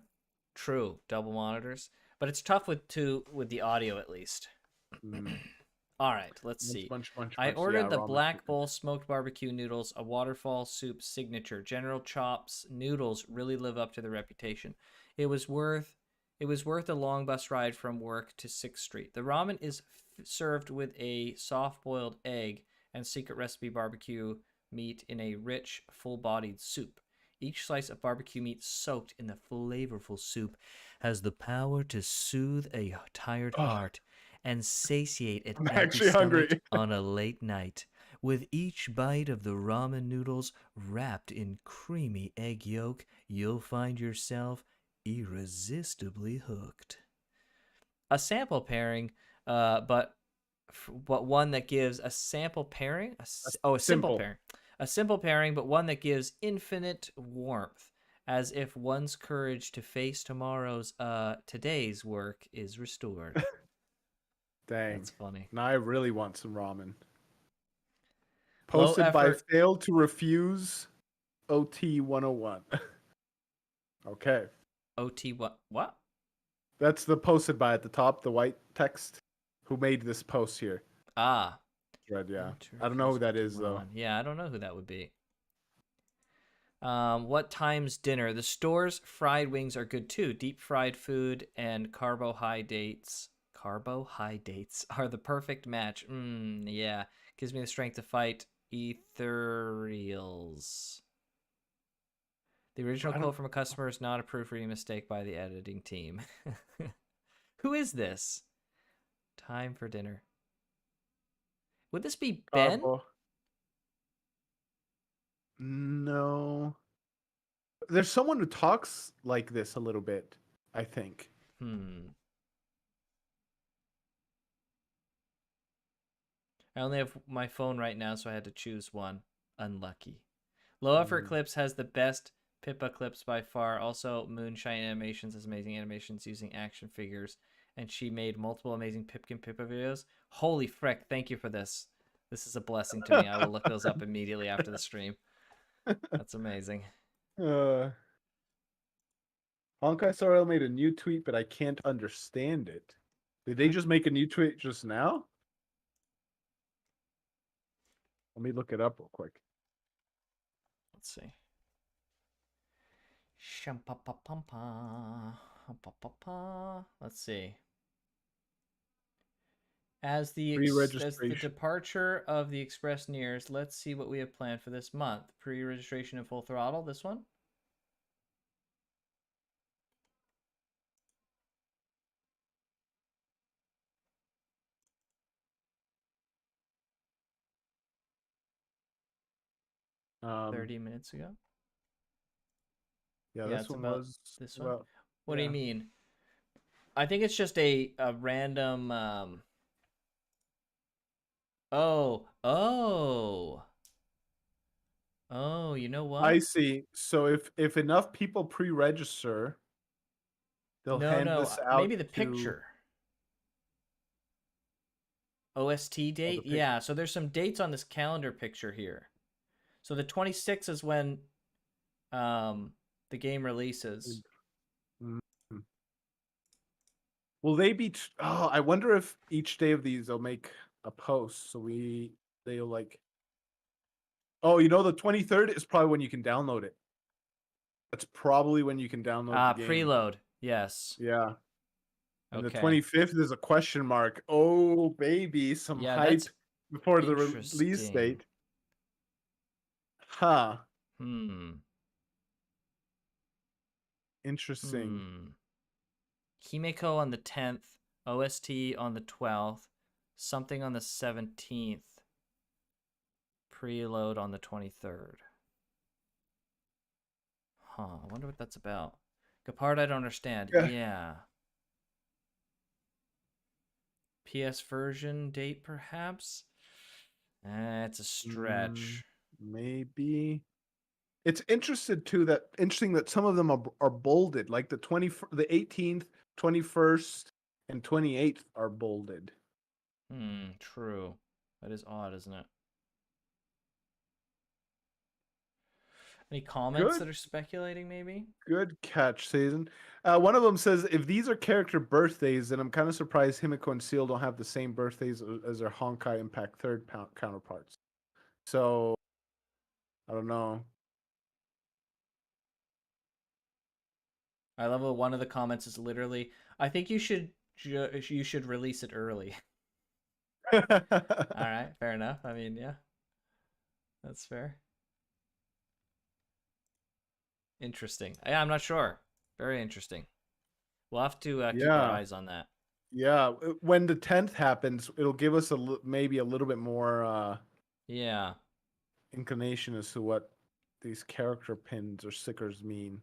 True, double monitors, but it's tough with the audio at least. All right, let's see. I ordered the Black Bowl smoked barbecue noodles, a waterfall soup signature. General Chop's noodles really live up to their reputation. It was worth a long bus ride from work to 6th Street. The ramen is served with a soft-boiled egg and secret recipe barbecue meat in a rich, full-bodied soup. Each slice of barbecue meat soaked in the flavorful soup has the power to soothe a tired heart and satiate an empty stomach on a late night. With each bite of the ramen noodles wrapped in creamy egg yolk, you'll find yourself irresistibly hooked. A sample pairing, but one that gives a sample pairing. A simple pairing. A simple pairing, but one that gives infinite warmth, as if one's courage to face today's work is restored. Dang. That's funny. Now I really want some ramen. Posted by Fail to Refuse OT 101. Okay. OT what? That's the posted by at the top, the white text. Who made this post here? Ah. Thread, yeah. I don't know who that is, though. Yeah, I don't know who that would be. What time's dinner? The store's fried wings are good, too. Deep fried food and carbohydrates are the perfect match. Yeah. Gives me the strength to fight ethereals. The original I don't. quote from a customer is not a proofreading mistake by the editing team. Who is this? Time for dinner. Would this be Ben? Carbo. No. There's someone who talks like this a little bit, I think. Hmm. I only have my phone right now, so I had to choose one. Unlucky. Low effort Mm. clips has the best Pippa clips by far. Also, Moonshine Animations has amazing animations using action figures, and she made multiple amazing Pipkin Pippa videos. Holy frick! Thank you for this. This is a blessing to me. I will look those up immediately after the stream. That's amazing. uh, Honkai Star Rail made a new tweet, but I can't understand it. Did they What? just make a new tweet just now? Let me look it up real quick. Let's see. Let's see. As the Pre-registration. departure of the Express nears, let's see what we have planned for this month. Pre-registration in full throttle. This one. Um, 30 minutes ago. yeah, Yeah, this it's one about was this one. well, What do you yeah. mean? I think it's just a random. Oh. Oh. You know I what? see. So if enough people pre-register, they'll No, hand no. this out Maybe the to picture. OST oh, the date. picture. Yeah. So there's some dates on this calendar picture here. So the 26th is when um the game releases. Mm. Will they be? Oh, I wonder if each day of these they'll make a post. So they'll like. Oh, the 23rd is probably when you can download it. That's probably when you can download the game. Preload. Yes. Yeah. And the Okay. 25th is a question mark. Oh, baby, some Yeah, hype that's before the release interesting. date. Huh. Hmm. Interesting. Hmm. Himeko on the 10th, OST on the 12th, something on the 17th, preload on the 23rd. Huh, I wonder what that's about. Gepard, I don't understand. Yeah. Yeah. PS version date, perhaps? It's a Mm, stretch. maybe. It's interesting that some of them are bolded, like the 18th, 21st, and 28th are bolded. True. That is odd, isn't it? Any comments Good, that are speculating, maybe? good catch, Season. One of them says, if these are character birthdays, then I'm kind of surprised Himiko and Seal don't have the same birthdays as their Honkai Impact third counterparts. So I don't know. I love one of the comments is literally, I think you should release it early. All right, fair enough. I mean, yeah, that's fair. Interesting. Yeah, I'm not sure. Very interesting. We'll have to keep our Yeah, eyes on that. yeah. When the 10th happens, it'll give us maybe a little bit more Yeah. inclination as to what these character pins or stickers mean.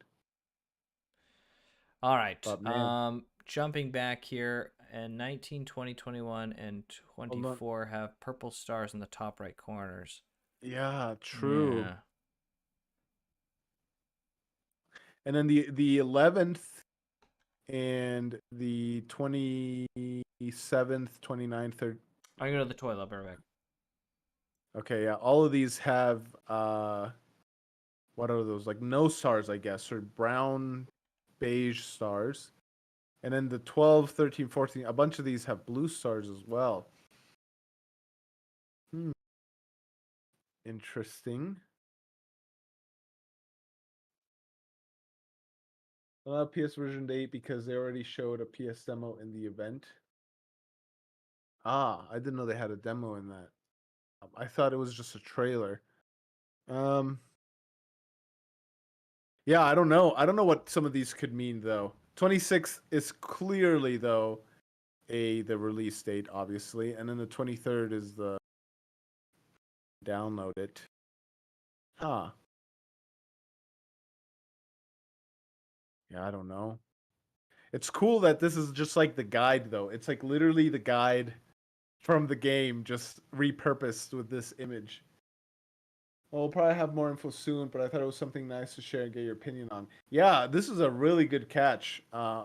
All right. But man, Jumping back here, and 19, 20, 21, and hold on. 24 have purple stars in the top right corners. Yeah, true. Yeah. And then the 11th and the 27th, 29th, 30. I go to the toilet. I'll be right back. Okay, yeah, all of these have what are those? Like no stars, I guess, or brown beige stars. And then the 12, 13, 14, a bunch of these have blue stars as well. Hmm. Interesting. PS version date because they already showed a PS demo in the event. Ah, I didn't know they had a demo in that. I thought it was just a trailer. Um, Yeah, I don't know. I don't know what some of these could mean though. 26th is clearly though the release date, obviously, and then the 23rd is the download it. Huh. Yeah, I don't know. It's cool that this is just like the guide though. It's like literally the guide from the game just repurposed with this image. Well, we'll probably have more info soon, but I thought it was something nice to share and get your opinion on. Yeah, this is a really good catch.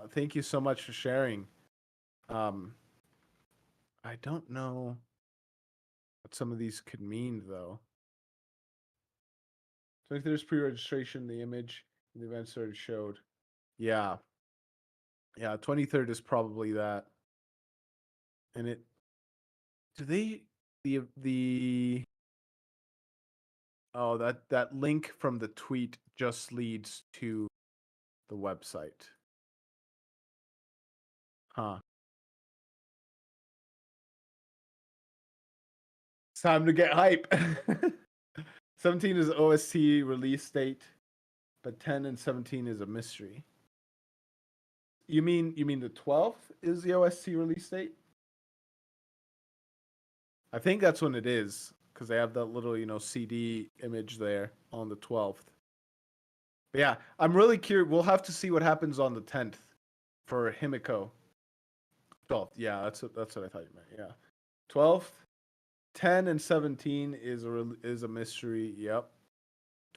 Thank you so much for sharing. Um, I don't know what some of these could mean though. So if there's pre-registration, the image, the event started showed. Yeah, yeah. 23rd is probably that, and it. Do they the oh that link from the tweet just leads to the website? Huh. It's time to get hype. 17 is OST release date, but 10 and 17 is a mystery. You mean the 12th is the OST release date? I think that's when it is because they have that little, CD image there on the 12th. But yeah, I'm really curious. We'll have to see what happens on the 10th for Himiko. 12th. Yeah, that's what I thought you meant. Yeah. 12th, 10 and 17 is a mystery. Yep.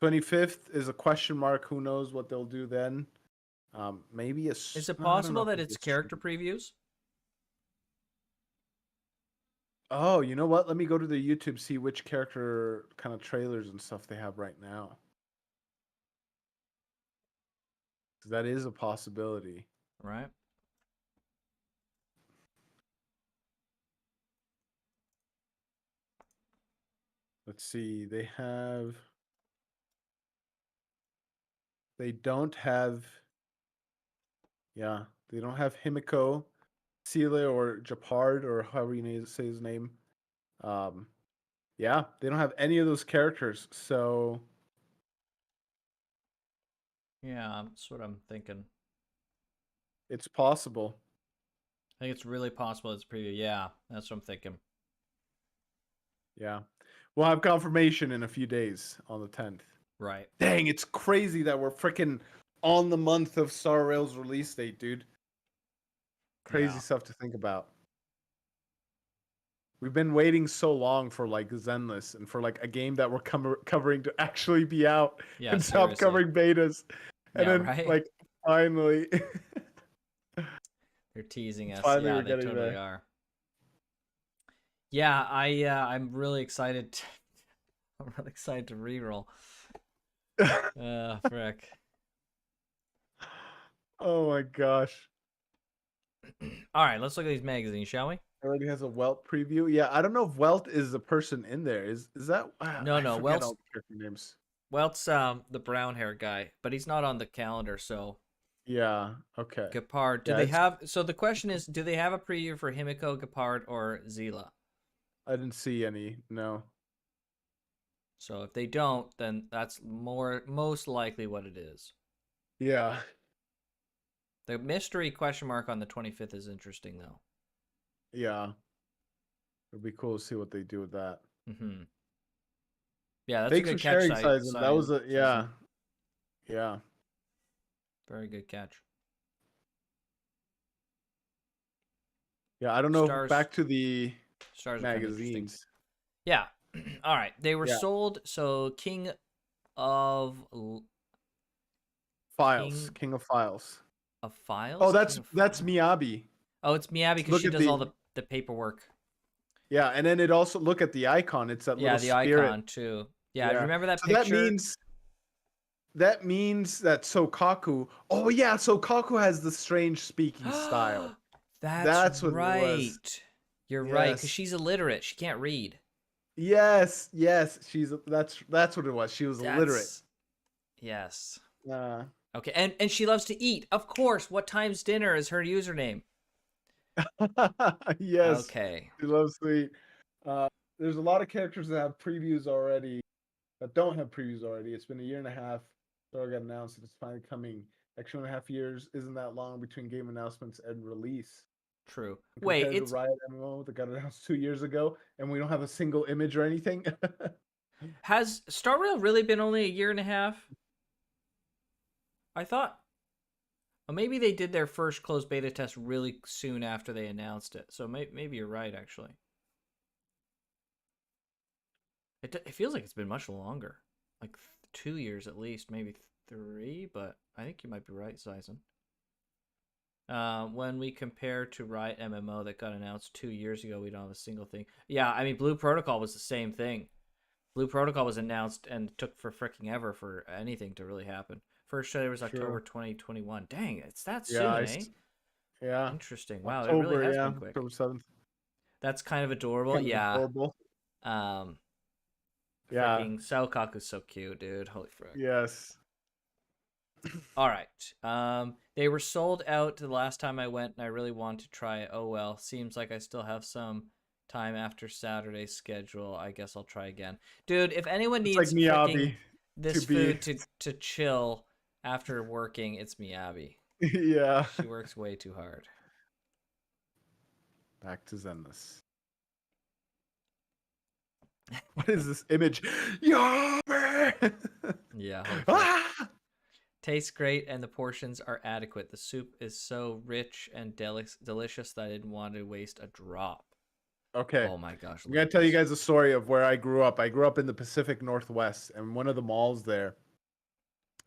25th is a question mark. Who knows what they'll do then? Maybe Is it no, I don't know possible if that it'll be it's a character stream. previews? Oh, you know what? Let me go to the YouTube, see which character kind of trailers and stuff they have right now. 'Cause that is a possibility. Right. Let's see. They don't have, yeah, they don't have Himiko, Celia, or Japard, or however you need to say his name. Um, yeah, they don't have any of those characters, so Yeah, that's what I'm thinking. it's possible. I think it's really possible it's a preview. Yeah, that's what I'm thinking. Yeah. We'll have confirmation in a few days on the 10th. Right. Dang, it's crazy that we're freaking on the month of Star Rail's release date, dude. Crazy Yeah. stuff to think about. We've been waiting so long for like Zenless and for like a game that we're covering to actually be out Yeah, and stop seriously. covering betas. And Yeah, then right? like finally They're teasing us. finally Yeah, we're they getting totally there. are. Yeah, I'm really excited. I'm really excited to reroll. Frick. Oh my gosh. All right, let's look at these magazines, shall we? Already has a Welt preview. Yeah, I don't know if Welt is the person in there. Is that No, I no. forget Welt's all the character names. Welt's the brown hair guy, but he's not on the calendar. So Yeah, okay. Gepard. Do Yeah, they it's have? So the question is, do they have a preview for Himiko, Gepard, or Zila? I didn't see any. No. So if they don't, then that's most likely what it is. Yeah. The mystery question mark on the 25th is interesting though. Yeah. It'd be cool to see what they do with that. Mm-hmm. Yeah, that's a Thanks for good catch, sharing, Sizen. That was a Sizen. yeah. Yeah. Very good catch. Yeah, I don't know if Stars back to the stars are kind of interesting. magazines. Yeah. All right. They were Yeah. sold. So of Files. King of Files. Files. Oh, King of that's Files? Miyabi. Oh, it's Miyabi because Look she at does all the paperwork. yeah, and then it also look at the icon. It's that Yeah, little the spirit. icon too. Yeah, Yeah. remember that So picture? that means that Sokaku. Oh yeah, Sokaku has the strange speaking style. That's That's what it was. right. You're right, because Yes. she's illiterate. She can't read. Yes, yes. That's what it was. She was illiterate. That's yes. Uh, Okay, and she loves to eat. Of course. What time's dinner is her username. yes, Okay. she loves sweet. There's a lot of characters that have previews already that don't have previews already. It's been a year and a half. So I got announced. It's finally coming. Like 2.5 years isn't that long between game announcements and release. True. Wait, Compared to it's Riot MMO that got announced 2 years ago, and we don't have a single image or anything. has Star Rail really been only a year and a half? I thought. Well, maybe they did their first closed beta test really soon after they announced it. So maybe you're right, actually. It feels like it's been much longer, like 2 years at least, maybe three. But I think you might be right, Sizen. When we compare to Riot MMO that got announced 2 years ago, we don't have a single thing. Yeah, I mean, Blue Protocol was the same thing. Blue Protocol was announced and took for freaking ever for anything to really happen. First trailer was October True. 2021. Dang, it's that Yeah, soon, eh? yeah. Interesting. Wow, it really October, has yeah, been quick. October 7th. That's kind of adorable. Kind of Yeah. adorable. Um, Yeah. freaking Saokaku's so cute, dude. Holy frick. Yes. All right. They were sold out the last time I went, and I really want to try it. Oh well. Seems like I still have some time after Saturday's schedule. I guess I'll try again, dude. If anyone It's like needs freaking Miyabi to this be. food to chill after working, it's Miyabi. Yeah. She works way too hard. Back to Zenless. What is this image? Yummy! Yeah. Holy frick. Ah! Tastes great, and the portions are adequate. The soup is so rich and delicious that I didn't want to waste a drop. Okay. Oh my gosh. I'm gonna tell you guys a story of where I grew up. I grew up in the Pacific Northwest, and one of the malls there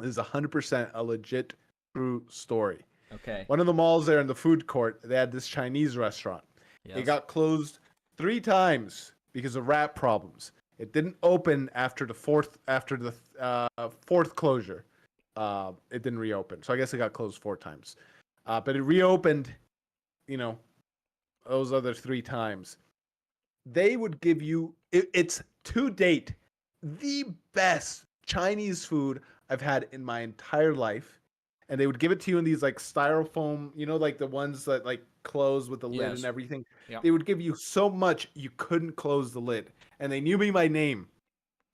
is 100% a legit true story. Okay. One of the malls there in the food court, they had this Chinese restaurant. Yes. It got closed 3 times because of rat problems. It didn't open after the fourth closure. It didn't reopen, so I guess it got closed 4 times. But it reopened, you know, those other 3 times. They would give you it's to date the best Chinese food I've had in my entire life. And they would give it to you in these like styrofoam, like the ones that like close with the lid Yes. and everything. Yep. They would give you so much you couldn't close the lid. And they knew me by name.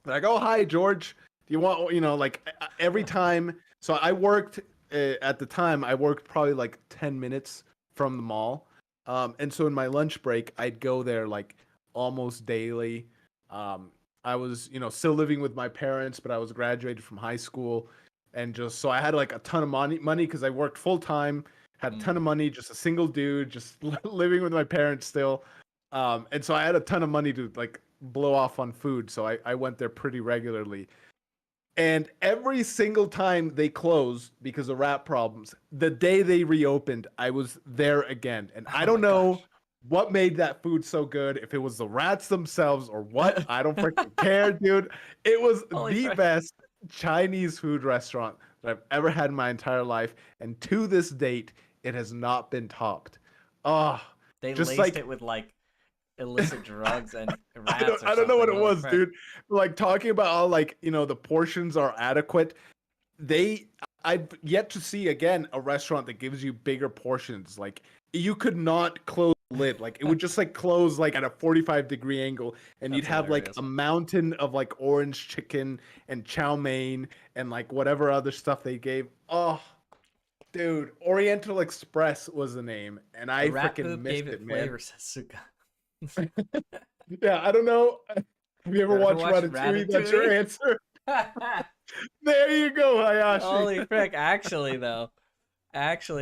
They're like, oh, hi, George. Do you want, like every time. So I worked at the time, I worked probably like 10 minutes from the mall. And so in my lunch break, I'd go there like almost daily. I was, still living with my parents, but I was graduated from high school. And just so I had like a ton of money because I worked full time, had a ton of money, just a single dude, just living with my parents still. And so I had a ton of money to like blow off on food. So I went there pretty regularly. And every single time they closed because of rat problems, the day they reopened, I was there again. And I don't know what made that food so good, if it was the rats themselves or what. I don't freaking care, dude. It was the best Chinese food restaurant that I've ever had in my entire life. And to this date, it has not been topped. Oh, they just laced it with like illicit drugs and rats. I don't know what it was, dude. Like talking about how like the portions are adequate. I've yet to see again a restaurant that gives you bigger portions. Like you could not close the lid. Like it would just like close like at a 45-degree angle, and you'd have like a mountain of like orange chicken and chow mein and like whatever other stuff they gave. Oh, dude, Oriental Express was the name, and I freaking missed it, man. Yeah, I don't know. Have you ever watched Ratatouille? That's your answer. There you go, Hayashi. Holy frick! Actually,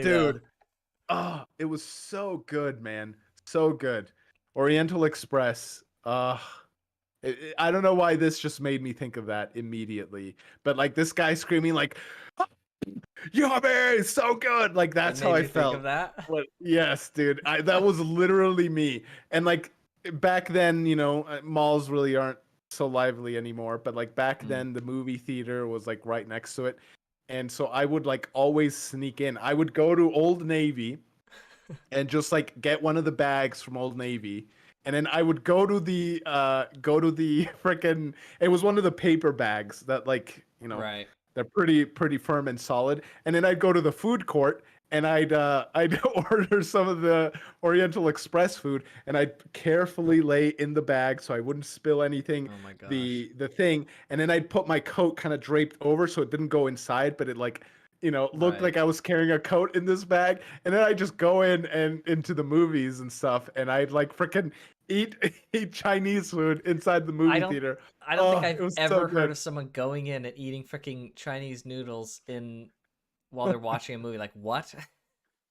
dude, it was so good, man. So good. Oriental Express. I don't know why this just made me think of that immediately, but like this guy screaming like, "Yummy, so good!" Like that's how I felt. Think of that? But, yes, dude. That was literally me. And like back then, malls really aren't so lively anymore. But like back then, the movie theater was like right next to it, and so I would like always sneak in. I would go to Old Navy and just like get one of the bags from Old Navy. And then I would go to the freaking. It was one of the paper bags that like right. They're pretty firm and solid. And then I'd go to the food court and I'd order some of the Oriental Express food, and I'd carefully lay in the bag so I wouldn't spill anything, Oh my gosh. the thing, and then I'd put my coat kind of draped over so it didn't go inside, but it like looked Right. like I was carrying a coat in this bag, and then I just go in and into the movies and stuff, and I'd like freaking eat eat Chinese food inside the I movie don't theater. I don't think Oh, I've it was so ever heard good. of someone going in and eating freaking Chinese noodles in while they're watching a movie. Like what?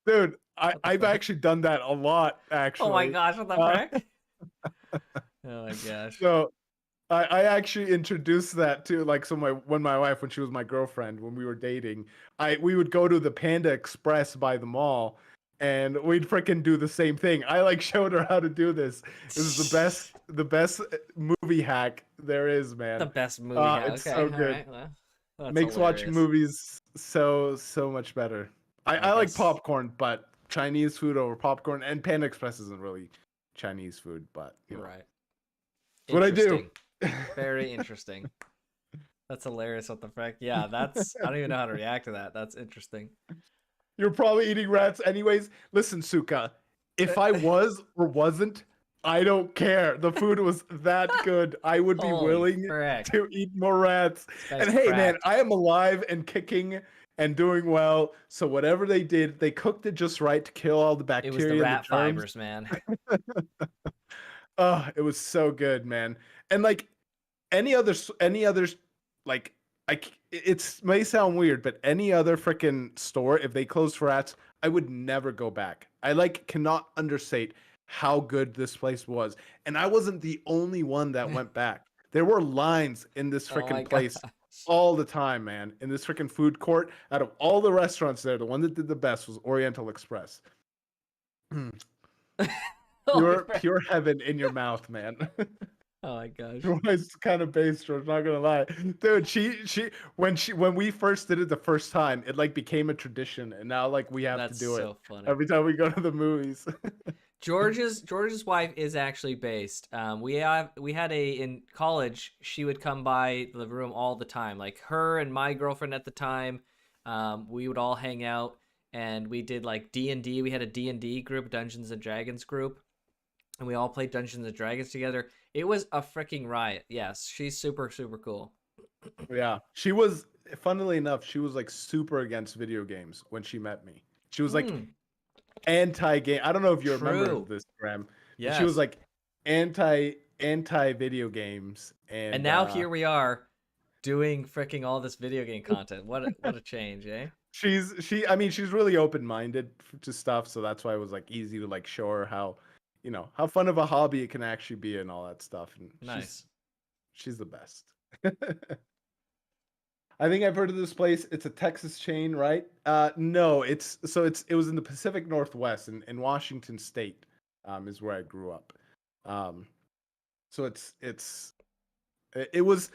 Dude, What the I've frick? actually done that a lot, Oh my actually. gosh, what the Uh, frick? Oh my gosh. so I actually introduced that to like so my wife when she was my girlfriend when we were dating, we would go to the Panda Express by the mall and we'd freaking do the same thing. I like showed her how to do this. It was the best movie hack there is, The man. best movie. Yeah. It's Okay. so All good. right. Well, that's Makes watching hilarious. movies so much better. I I like guess popcorn, but Chinese food over popcorn, and Panda Express isn't really Chinese food, but you're right. it's what I do. Interesting. Very interesting. That's hilarious. What the frick? Yeah, that's. I don't even know how to react to that. That's interesting. You're probably eating rats anyways. Listen, Suka, if I was or wasn't, I don't care. The food was that good. I would be Holy willing frick! to eat more rats. This guy's And hey, man, cracked. I am alive and kicking and doing well. So whatever they did, they cooked it just right to kill all the It was the bacteria and the rat germs. fibers, man. Oh, it was so good, man. And like any others, like it's may sound weird, but any other freaking store, if they closed for rats, I would never go back. I like cannot understate how good this place was, and I wasn't the only one that went back. There were lines in this Oh my freaking gosh. place all the time, man. In this freaking food court, out of all the restaurants there, the one that did the best was Oriental Express. Holy frick! Pure heaven in your mouth, man. Oh my gosh. Your wife's kind of based, I'm not gonna lie, dude. When we first did it the first time, it like became a tradition, and now like we have to That's do it so funny. every time we go to the movies. George's wife is actually based. We had a in college. She would come by the room all the time. Like her and my girlfriend at the time, we would all hang out and we did like D&D. We had a D&D group, Dungeons and Dragons group, and we all played Dungeons and Dragons together. It was a freaking riot. Yes, she's super cool. Yeah, she was. Funnily enough, she was like super against video games when she met me. She was like Hmm. anti-game. I don't know if you remember True. this, Graham, but she was Yes. like anti video games, And and now here we are doing freaking all this video game content. What a change, eh? I mean she's really open-minded to stuff, so that's why it was like easy to like show her how how fun of a hobby it can actually be and all that stuff, and Nice. she's the best. I think I've heard of this place. It's a Texas chain, right? No, it was in the Pacific Northwest in Washington State, is where I grew up. Um, so it was.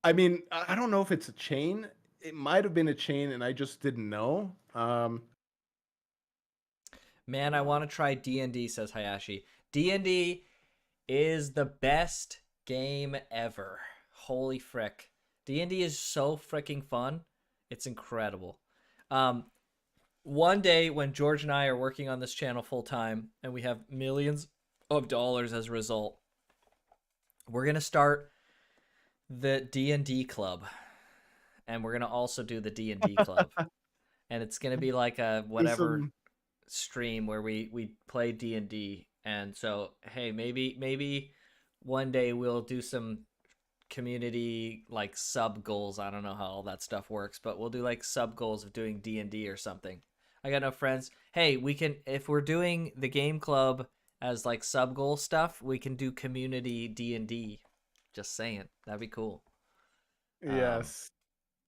I mean, I don't know if it's a chain. It might have been a chain, and I just didn't know. Man, I want to try D&D, says Hayashi. D&D is the best game ever. Holy frick. D&D is so freaking fun. It's incredible. Um, One day when George and I are working on this channel full time and we have millions of dollars as a result, we're going to start the D&D club, and we're going to also do the D&D club. And it's going to be like a Do whatever some stream where we play D&D. And so, hey, maybe one day we'll do some community like sub goals. I don't know how all that stuff works, but we'll do like sub goals of doing D&D or something. I got no friends. Hey, we can, if we're doing the game club as like sub goal stuff, we can do community D&D. Just saying. That'd be cool. Um yes.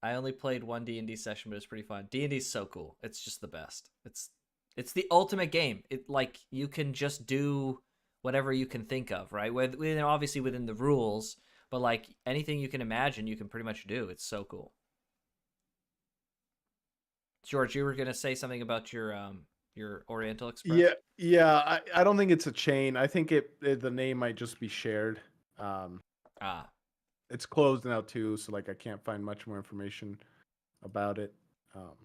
I only played one D&D session, but it's pretty fun. D&D is so cool. It's just the best. It's the ultimate game. It like you can just do whatever you can think of, right? Within obviously within the rules, but like anything you can imagine, you can pretty much do. It's so cool. George, you were gonna say something about your Oriental Yeah, Express? yeah. I don't think it's a chain. I think the name might just be shared. Um, Ah, it's closed now too, so like I can't find much more information about it. Um,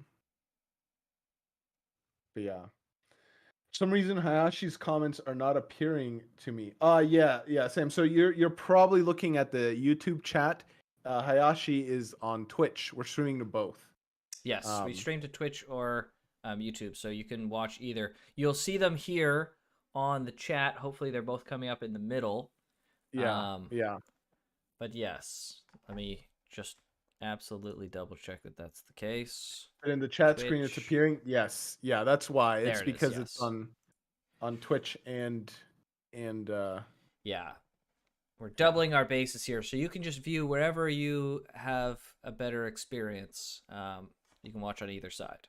But yeah. For some reason Hayashi's comments are not appearing to me. Yeah, Sam. So you're probably looking at the YouTube chat. Hayashi is on Twitch. We're streaming to both. Yes, we Um, stream to Twitch or YouTube, so you can watch either. You'll see them here on the chat. Hopefully, they're both coming up in the middle. yeah, Um, yeah. but yes, let me just absolutely double check that that's the case. And in the chat screen, it's Twitch. appearing. Yes, yeah. That's why. There It's it is. because it's Yes. on Twitch and Yeah. We're yeah, doubling our bases here, so you can just view wherever you have a better experience. You can watch on either side.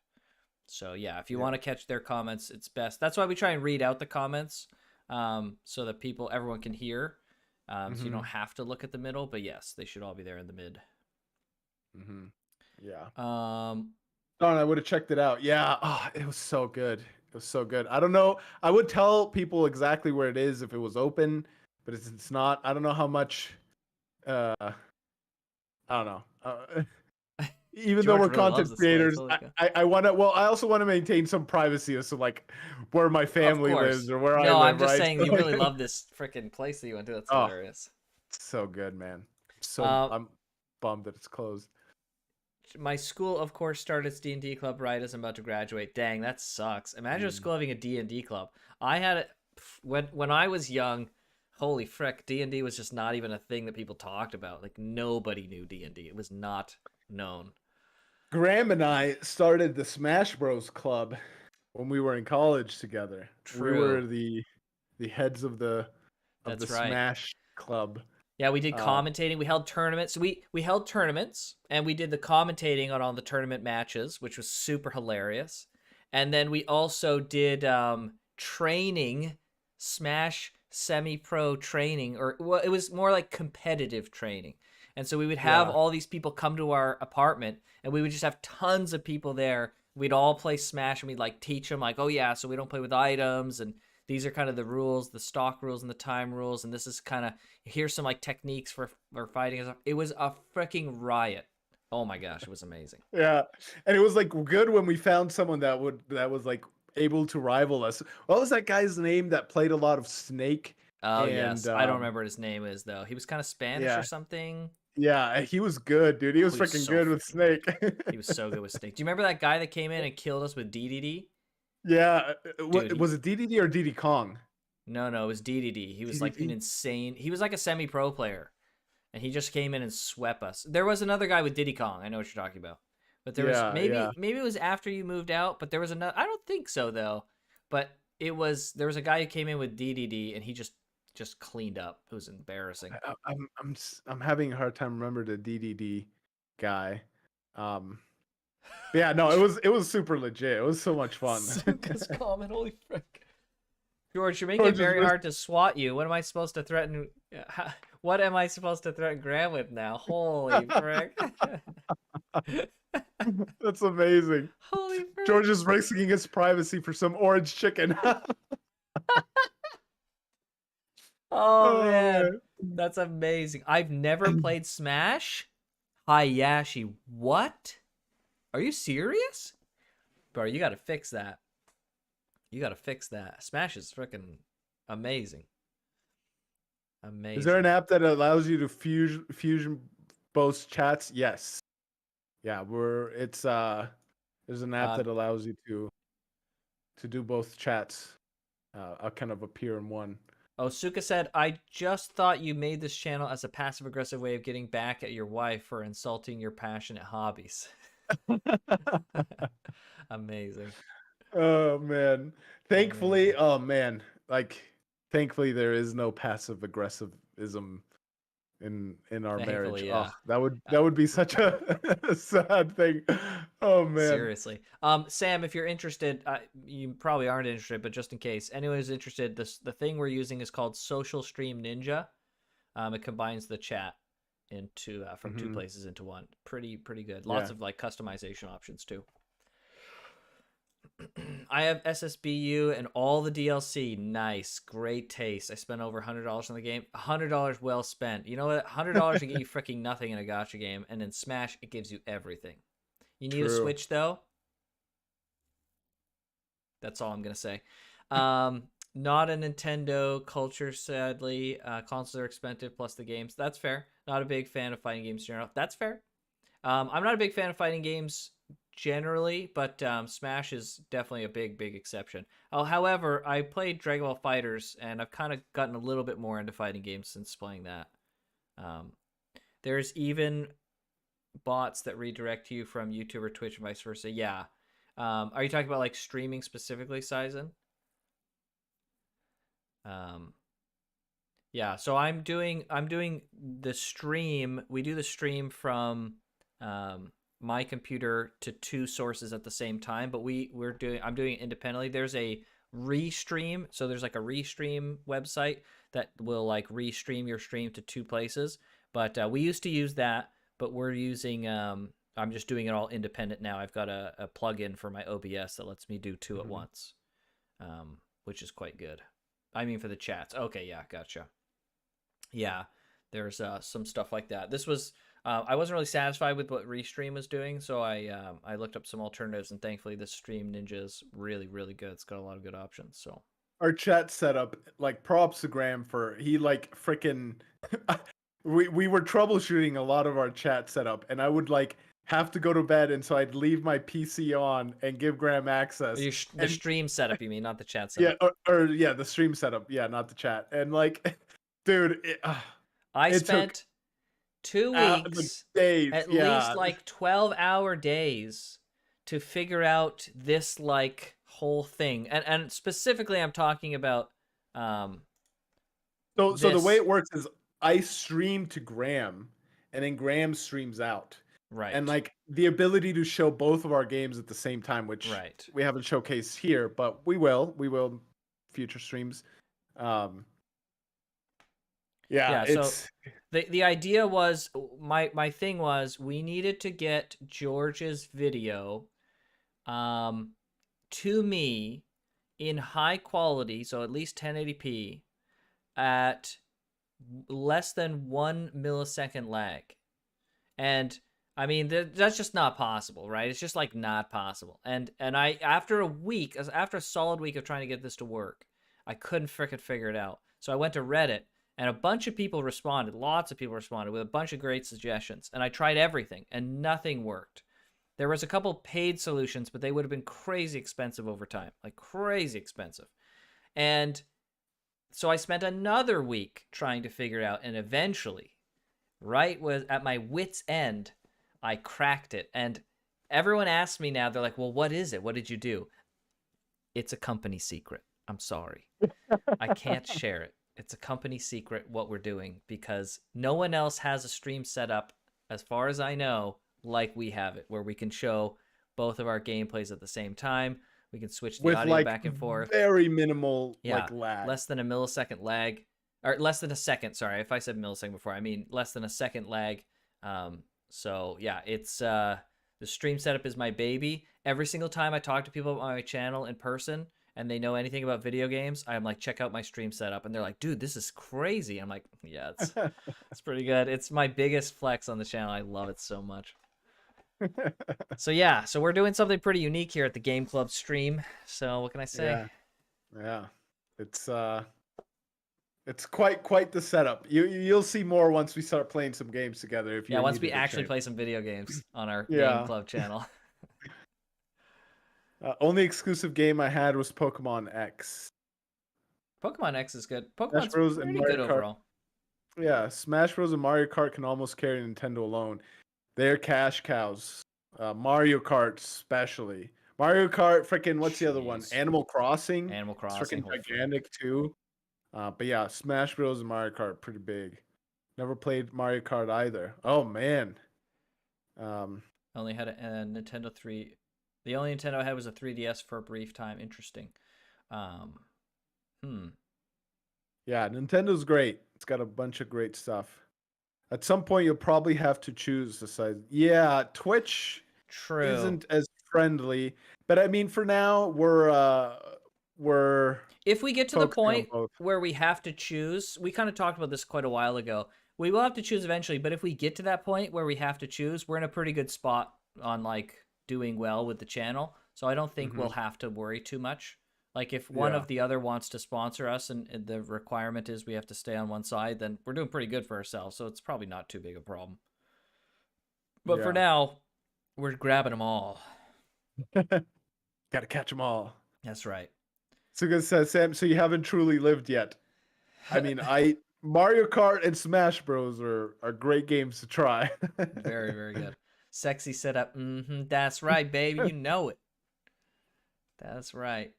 So yeah, if you yeah. want to catch their comments, it's best. That's why we try and read out the comments, so that everyone can hear. So you Mm-hmm. don't have to look at the middle, but yes, they should all be there in the mid. Mm-hmm. Yeah. Um, Darn, I would have checked it out. Yeah. Oh, it was so good. It was so good. I don't know. I would tell people exactly where it is if it was open, but it's not. I don't know how much. I don't know. Even though George we're really loves content this place. creators, Holy cow. I want to. Well, I also want to maintain some privacy as to like where my Of family lives course. or where I No, I'm live, just right? saying you really love this freaking place that you went to. That's Oh, hilarious. so good, man. So Uh, I'm bummed that it's closed. my school, of course, started its D&D club right as I'm about to graduate. Dang, that sucks. Imagine a Mm. school having a D&D club. I had it when I was young. Holy frick, D&D was just not even a thing that people talked about. Like nobody knew D&D. It was not known. Graham and I started the Smash Bros Club when we were in college together. We True. were the heads of the That's right. Smash Club. Yeah, we did Um, commentating. We held tournaments. So we held tournaments and we did the commentating on all the tournament matches, which was super hilarious. And then we also did training, Smash semi-pro training, or well, it was more like competitive training. And so we would have yeah, all these people come to our apartment, and we would just have tons of people there. We'd all play Smash, and we'd like teach them, like, oh yeah, so we don't play with items, and these are kind of the rules, the stock rules and the time rules, and this is kind of here's some like techniques for fighting. It was a freaking riot. Oh my gosh, it was amazing. yeah, and it was like good when we found someone that was like able to rival us. What was that guy's name that played a lot of Snake? Oh And yes, I don't remember what his name is though. He was kind of Spanish or yeah, something. yeah, he was good, dude. He Oh, was he was freaking so good with freaking good. Snake. He was so good with Snake. Do you remember that guy that came in and killed us with DDD? Yeah, Dude, what was it? DDD or DD Kong? no, it was DDD. He was like an DDD. insane. He was like a semi-pro player, and he just came in and swept us. There was another guy with Diddy Kong. I know what you're talking about, but there was Yeah, yeah. maybe it was after you moved out. But there was another. I don't think so though. But there was a guy who came in with DDD, and he just cleaned up. It was embarrassing. I'm having a hard time remember the DDD guy. But yeah, no, it was super legit. It was so much fun. Suka's comment. Holy frick. George, you're making it George is very hard to swat you. What am I supposed to threaten? What am I supposed to threaten Graham with now? Holy frick. That's amazing. Holy frick. George is risking his privacy for some orange chicken. Oh, Oh man. man. That's amazing. I've never played Smash. Hayashi. What? Are you serious? Bro, you gotta fix that. You gotta fix that. Smash is freaking amazing. Is there an Amazing. app that allows you to fusion both chats? Yes. Yeah, there's an app Uh, that allows you to do both chats. I'll kind of appear in one. Suka said, I just thought you made this channel as a passive aggressive way of getting back at your wife for insulting your passionate hobbies. Amazing. Oh man. Thankfully, Amazing. oh man, like thankfully there is no passive aggressivism in our marriage. Thankfully, Oh, yeah. Uh, that would be such a sad thing. Oh man. Seriously. Sam, if you're interested, you probably aren't interested, but just in case anyone is interested, the thing we're using is called Social Stream Ninja. It combines the chat into from two Hmm. places into one. Pretty good. Lots Yeah. of like customization options too. I have SSBU and all the DLC. Nice, great taste. I spent over $100 on the game. $100 well spent. You know what? $100 can get you freaking nothing in a gacha game, and in Smash it gives you everything. You need a True. Switch though. That's all I'm gonna say. Um, Not a Nintendo culture, sadly. Consoles are expensive, plus the games. That's fair. Not a big fan of fighting games in general. That's fair. I'm not a big fan of fighting games generally, but Smash is definitely a big exception. Oh, however, I played Dragon Ball Fighters, and I've kind of gotten a little bit more into fighting games since playing that. Um, there's even bots that redirect you from YouTube or Twitch and vice versa. Yeah. Are you talking about like streaming specifically, Sizen? Um, yeah. So I'm doing the stream. We do the stream from my computer to two sources at the same time, but I'm doing it independently. There's a restream, so there's like a restream website that will like restream your stream to two places. But we used to use that, but we're using I'm just doing it all independent now. I've got a plugin for my OBS that lets me do two at once, which is quite good. I mean, for the chats. Okay, yeah, gotcha. Yeah, there's some stuff like that. This was I wasn't really satisfied with what Restream was doing, so I looked up some alternatives, and thankfully, this Stream Ninja is really good. It's got a lot of good options. So Our chat setup, like props to Graham for he like freaking. We were troubleshooting a lot of our chat setup, and I would like have to go to bed, and so I'd leave my PC on and give Graham access. the And stream setup, you mean, not the chat yeah, setup? or yeah, the stream setup, yeah, not the chat. And like, dude, I it took spent two like weeks, days. at least Yeah. like 12-hour days, to figure out this like whole thing, and specifically, I'm talking about So the way this. it works is I stream to Graham, and then Graham streams out. And Right, like the ability to show both of our games at the same time, which right. we haven't showcased here, but we will future streams. Um yeah, Yeah, so it's the idea was, my thing was, we needed to get George's video um to me in high quality, so at least 1080p at less than 1 millisecond lag. And I mean, that's just not possible, right? It's just like not possible. And I, after a solid week of trying to get this to work, I couldn't frickin' figure it out. So I went to Reddit, and a bunch of people responded. Lots of people responded with a bunch of great suggestions. And I tried everything, and nothing worked. There was a couple paid solutions, but they would have been crazy expensive over time, like crazy expensive. And so I spent another week trying to figure it out, and eventually, right was at my wit's end, I cracked it. And everyone asks me now, they're like, well, what is it? What did you do? It's a company secret. I'm sorry. I can't share it. It's a company secret what we're doing, because no one else has a stream set up, as far as I know, like we have it, where we can show both of our gameplays at the same time. We can switch the with audio like back and forth. very minimal Yeah, like lag. less than a millisecond lag, or less than a second. Sorry, if I said millisecond before, I mean less than a second lag. So yeah, it's the stream setup is my baby. Every single time I talk to people on my channel in person and they know anything about video games, I'm like, check out my stream setup, and they're like, dude, this is crazy. I'm like, yeah, it's pretty good. It's my biggest flex on the channel. I love it so much. So yeah, so we're doing something pretty unique here at the Game Club stream. So what can I say? Yeah. Yeah. It's quite the setup. You'll see more once we start playing some games together if Yeah, you're once new we to the actually channel. play some video games on our Game Yeah. Club channel. Only exclusive game I had was Pokemon X. Pokemon X is good. Smash Pokemon's Bros. and pretty Mario good Kart. overall. Yeah, Smash Bros. And Mario Kart can almost carry Nintendo alone. They're cash cows. Mario Kart, especially. Mario Kart, freaking, what's the other one? Jeez. Animal Crossing. Animal It's Crossing, freaking hopefully. gigantic too. But yeah, Smash Bros. And Mario Kart, pretty big. Never played Mario Kart either. Oh man. Only had a Nintendo 3. The only Nintendo I had was a 3DS for a brief time. Interesting. Um, Yeah, Nintendo's great. It's got a bunch of great stuff. At some point, you'll probably have to choose the size. Yeah, Twitch True. isn't as friendly, but I mean, for now, we're If we get to the focusing on point both. where we have to choose, we kind of talked about this quite a while ago. We will have to choose eventually, but if we get to that point where we have to choose, we're in a pretty good spot on like doing well with the channel. So I don't think Hmm. we'll have to worry too much. Like if one Yeah. of the other wants to sponsor us and the requirement is we have to stay on one side, then we're doing pretty good for ourselves. So it's probably not too big a problem. But for Yeah. now, we're grabbing them all. Got to catch them all. That's right. So good says Sam. So you haven't truly lived yet. I mean, I Mario Kart and Smash Bros are great games to try. Very, very good. Sexy setup. That's right, baby. You know it. That's right.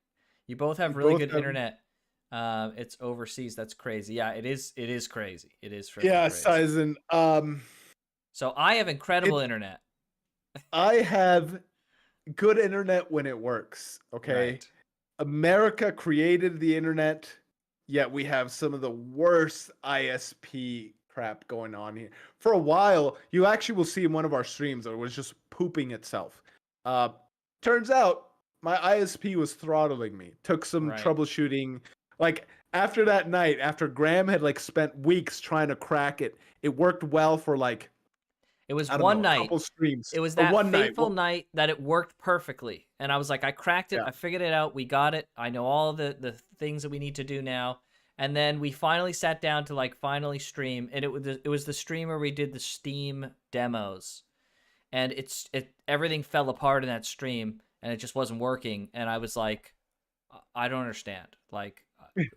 You both We have really both good have. internet. It's overseas. That's crazy. Yeah, it is. It is crazy. It is freaking Yeah, crazy. Sizen. So I have incredible It. internet. I have good internet when it works. Okay. Right. America created the internet, yet we have some of the worst ISP crap going on here. For a while, you actually will see in one of our streams that it was just pooping itself. Uh, Turns out my ISP was throttling me. Took some Right. troubleshooting. Like after that night, after Graham had like spent weeks trying to crack it, it worked well for like, It was I don't know, one a night. couple streams It was or that one night. fateful night that it worked perfectly. And I was like, I cracked it. Yeah. I figured it out. We got it. I know all the things that we need to do now. And then we finally sat down to like finally stream. And it was the stream where we did the Steam demos. And everything fell apart in that stream and it just wasn't working. And I was like, I don't understand. Like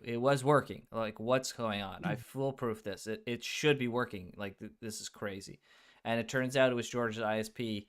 it was working. Like what's going on? I foolproof this. It should be working. Like this is crazy. And it turns out it was George's ISP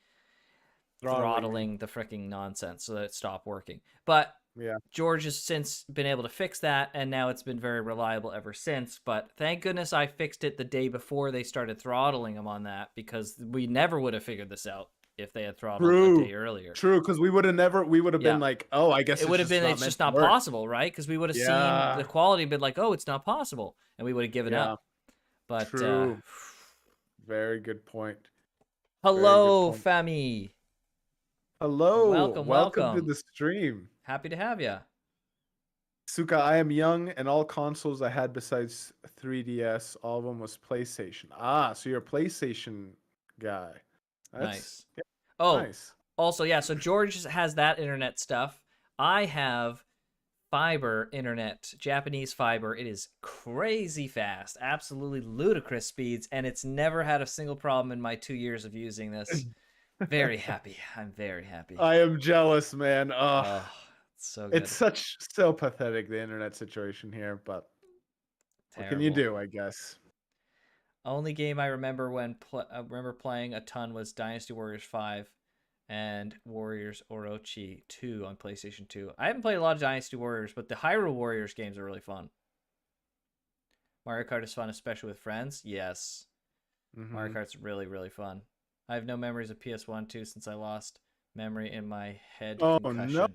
Throttling me. throttling the freaking nonsense so that it stopped working. But Yeah. George has since been able to fix that, and now it's been very reliable ever since. But thank goodness I fixed it the day before they started throttling him on that, because we never would have figured this out if they had throttled a True. day earlier. True, because we would have Yeah. been like, oh, I guess It would have been, not it's meant just to not work. possible, right? Because we would have seen Yeah. the quality and been like, oh, it's not possible. And we would have given Yeah. up. But True. Very good point. Very good hello, point. Fami. Hello. Welcome, Welcome to welcome. the stream. Happy to have you. Suka, I am young, and all consoles I had besides 3DS, all of them was PlayStation. Ah, so you're a PlayStation guy. That's Nice. Oh, nice. also, yeah, so George has that internet stuff. I have fiber internet, Japanese fiber. It is crazy fast, absolutely ludicrous speeds, and it's never had a single problem in my 2 years of using this. Very happy. I'm very happy. I am jealous, man. Oh, it's so It's good. so pathetic, the internet situation here, but what can you Terrible. do, I guess? Only game I remember I remember playing a ton was Dynasty Warriors 5 and Warriors Orochi 2 on PlayStation 2. I haven't played a lot of Dynasty Warriors, but the Hyrule Warriors games are really fun. Mario Kart is fun, especially with friends. Yes. Mario Kart's really, really fun. I have no memories of PS1 2 since I lost memory in my head Oh no. concussion. My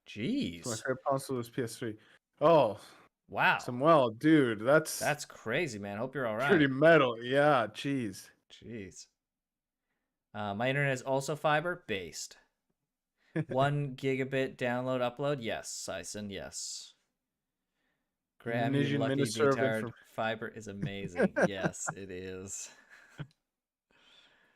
Jeez. favorite console is PS3. Oh, Wow. Samuel, dude, that's That's crazy, man. Hope you're all pretty right. metal. Yeah, jeez. Jeez. My internet is also fiber based. 1 gigabit download upload. Yes, Sison. Yes. Graham, you Indonesian lucky Minister of betard. Inform Fiber is amazing. Yes, it is.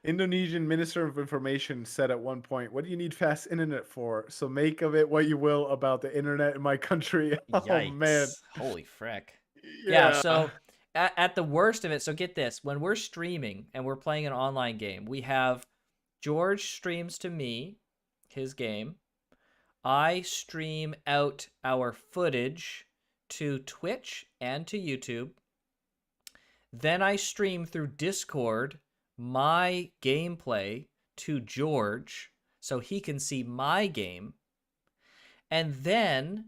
Indonesian Minister of Information said at one point, "What do you need fast internet for? So make of it what you will about the internet in my country." Oh man. Yikes. Holy frick. Yeah, Yeah. so at the worst of it, so get this. When we're streaming and we're playing an online game, we have George streams to me his game. I stream out our footage to Twitch and to YouTube. Then I stream through Discord my gameplay to George so he can see my game. And then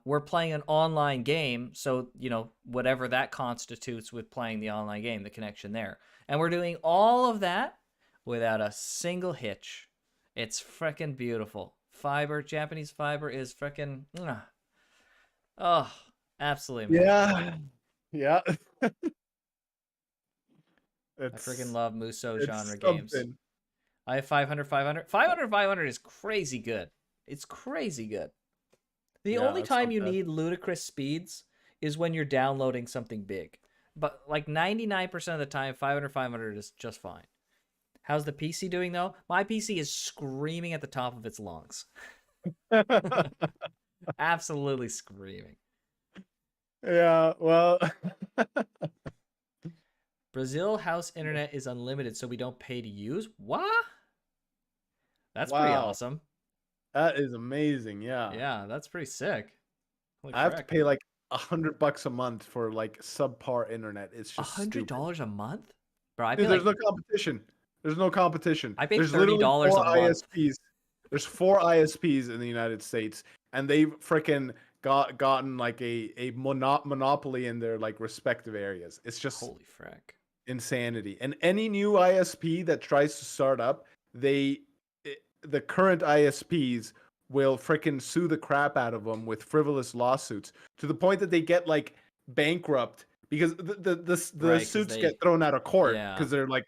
we're playing an online game. So, whatever that constitutes with playing the online game, the connection there. And we're doing all of that without a single hitch. It's freaking beautiful. Fiber, Japanese fiber is freaking, oh, absolutely amazing. Yeah. Yeah. I freaking it's love Muso it's genre games. something. I have 500, 500. 500, 500 is crazy good. It's crazy good. The Yeah, only it's time not you bad. need ludicrous speeds is when you're downloading something big. But like 99% of the time, 500, 500 is just fine. How's the PC doing though? My PC is screaming at the top of its lungs. Absolutely screaming. Yeah, well, Brazil house internet is unlimited, so we don't pay to use. What? That's pretty wow, awesome. that is amazing. Yeah, Yeah, that's pretty sick. Holy I have to frick. pay like $100 a month for like subpar internet. It's A just hundred stupid. dollars a month? Bro, I pay Dude, there's like no competition. There's no competition. I pay There's $30 literally a four month. ISPs. There's four ISPs in the United States, and they've freaking gotten like a monopoly in their like respective areas. It's just Holy frick. insanity. And any new ISP that tries to start up, the current ISPs will freaking sue the crap out of them with frivolous lawsuits to the point that they get like bankrupt because the Right, because suits get they thrown out of court yeah. because they're like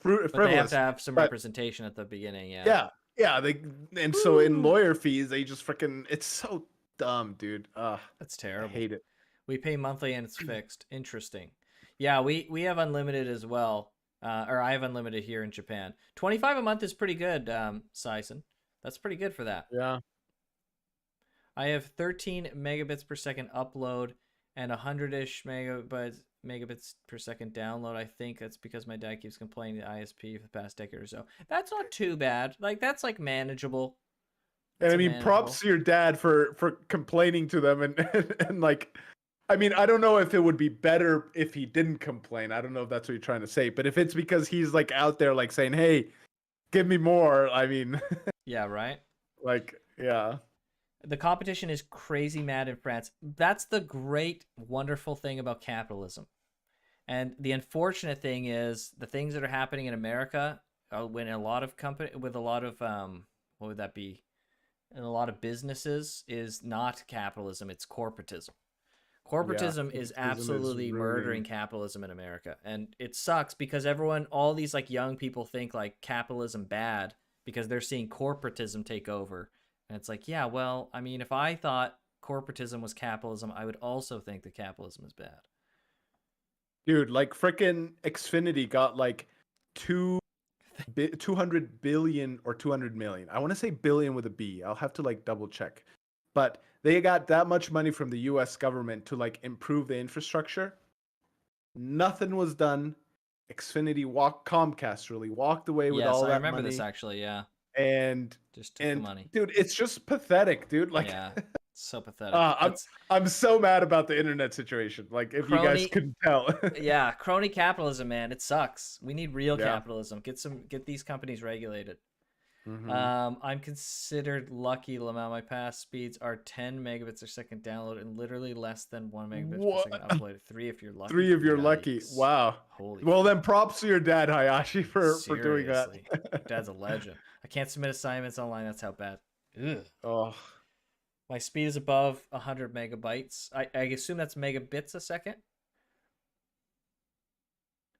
But they have to frivolous. have some But representation at the beginning, yeah. yeah, yeah, they and so in Woo! lawyer fees they just freaking it's so dumb, dude. That's I terrible. hate it. We pay monthly and it's fixed. Interesting. Yeah, we have unlimited as well. Or I have unlimited here in Japan. 25 a month is pretty good, Sison. That's pretty good for that. Yeah. I have 13 megabits per second upload and 100-ish megabits per second download. I think that's because my dad keeps complaining to ISP for the past decade or so. That's not too bad. Like that's like manageable. And That's I a mean, props manageable. to your dad for complaining to them and like, I mean, I don't know if it would be better if he didn't complain. I don't know if that's what you're trying to say, but if it's because he's like out there like saying, "Hey, give me more," I mean, Yeah, right? like, yeah, The competition is crazy mad in France. That's the great, wonderful thing about capitalism. And the unfortunate thing is the things that are happening in America, when a lot of company with a lot of what would that be? And a lot of businesses is not capitalism; it's corporatism. yeah, Corporatism is capitalism is absolutely murdering ruining. capitalism in America, and it sucks because everyone, all these like young people think like capitalism bad because they're seeing corporatism take over, and it's like, yeah, well, I mean, if I thought corporatism was capitalism, I would also think that capitalism is bad. Dude, like freaking Xfinity got like 200 billion or 200 million. I want to say billion with a B. I'll have to like double check. But they got that much money from the US government to like improve the infrastructure. Nothing was done. Comcast really walked away with Yes, all I that remember this money. actually. Yeah, And just took the and money. dude, it's just pathetic, dude. Like Yeah, so pathetic. uh, I'm That's I'm so mad about the internet situation. Like if you guys crony. couldn't tell. Yeah, crony capitalism, man. It sucks. We need real Yeah. capitalism. Get these companies regulated. Hmm. I'm considered lucky. Lamau, my pass speeds are 10 megabits per second download and literally less than 1 megabits per What? second upload. 3 if you're lucky. Three of your lucky. Yikes! Wow. Holy Well, then frick! props to your dad, Hayashi, for doing that. Seriously, your dad's a legend. I can't submit assignments online. That's how bad. Ugh. Oh, My speed is above 100 megabytes. I assume that's megabits a second.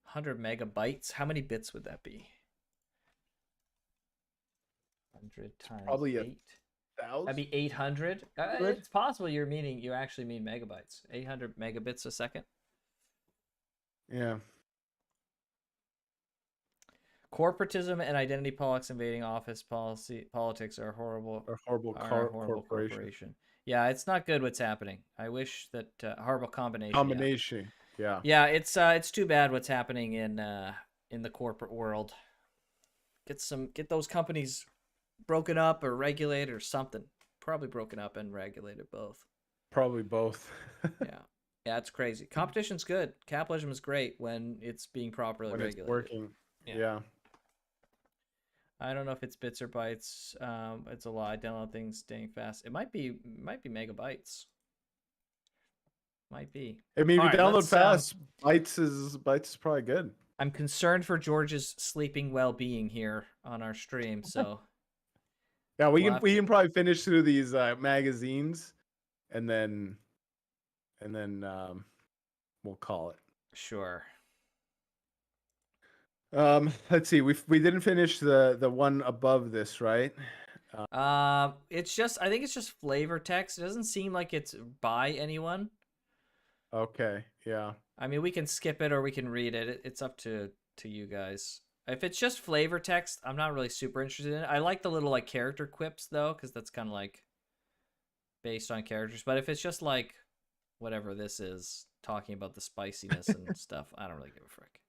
100 megabytes. How many bits would that be? 100 times probably 8. That'd 1,000. be 800. It's possible you actually mean megabytes. 800 megabits a second. Yeah. Corporatism and identity politics invading office politics are horrible. A horrible Are a horrible corporation. corporation. Yeah, it's not good what's happening. I wish that horrible combination. Yeah, Combination. Yeah. yeah. It's too bad what's happening in the corporate world. Get those companies broken up or regulated or something. Probably broken up and regulated both. Probably both. Yeah. Yeah, it's crazy. Competition's good. Capitalism is great when it's being properly When it's regulated. working. Yeah. Yeah. I don't know if it's bits or bytes. It's a lot. I download things staying fast. It might be megabytes. Might be. I mean, if All you right, download let's fast, bytes is probably good. I'm concerned for George's sleeping well-being here on our stream, so Yeah, we'll have we to can probably finish through these magazines, and then we'll call it. sure. Let's see. We didn't finish the one above this, right? It's just I think it's just flavor text. It doesn't seem like it's by anyone. Okay. Yeah. I mean, we can skip it or we can read it. It's up to you guys. If it's just flavor text, I'm not really super interested in it. I like the little like character quips though, because that's kind of like based on characters. But if it's just like whatever this is, talking about the spiciness and stuff, I don't really give a frick.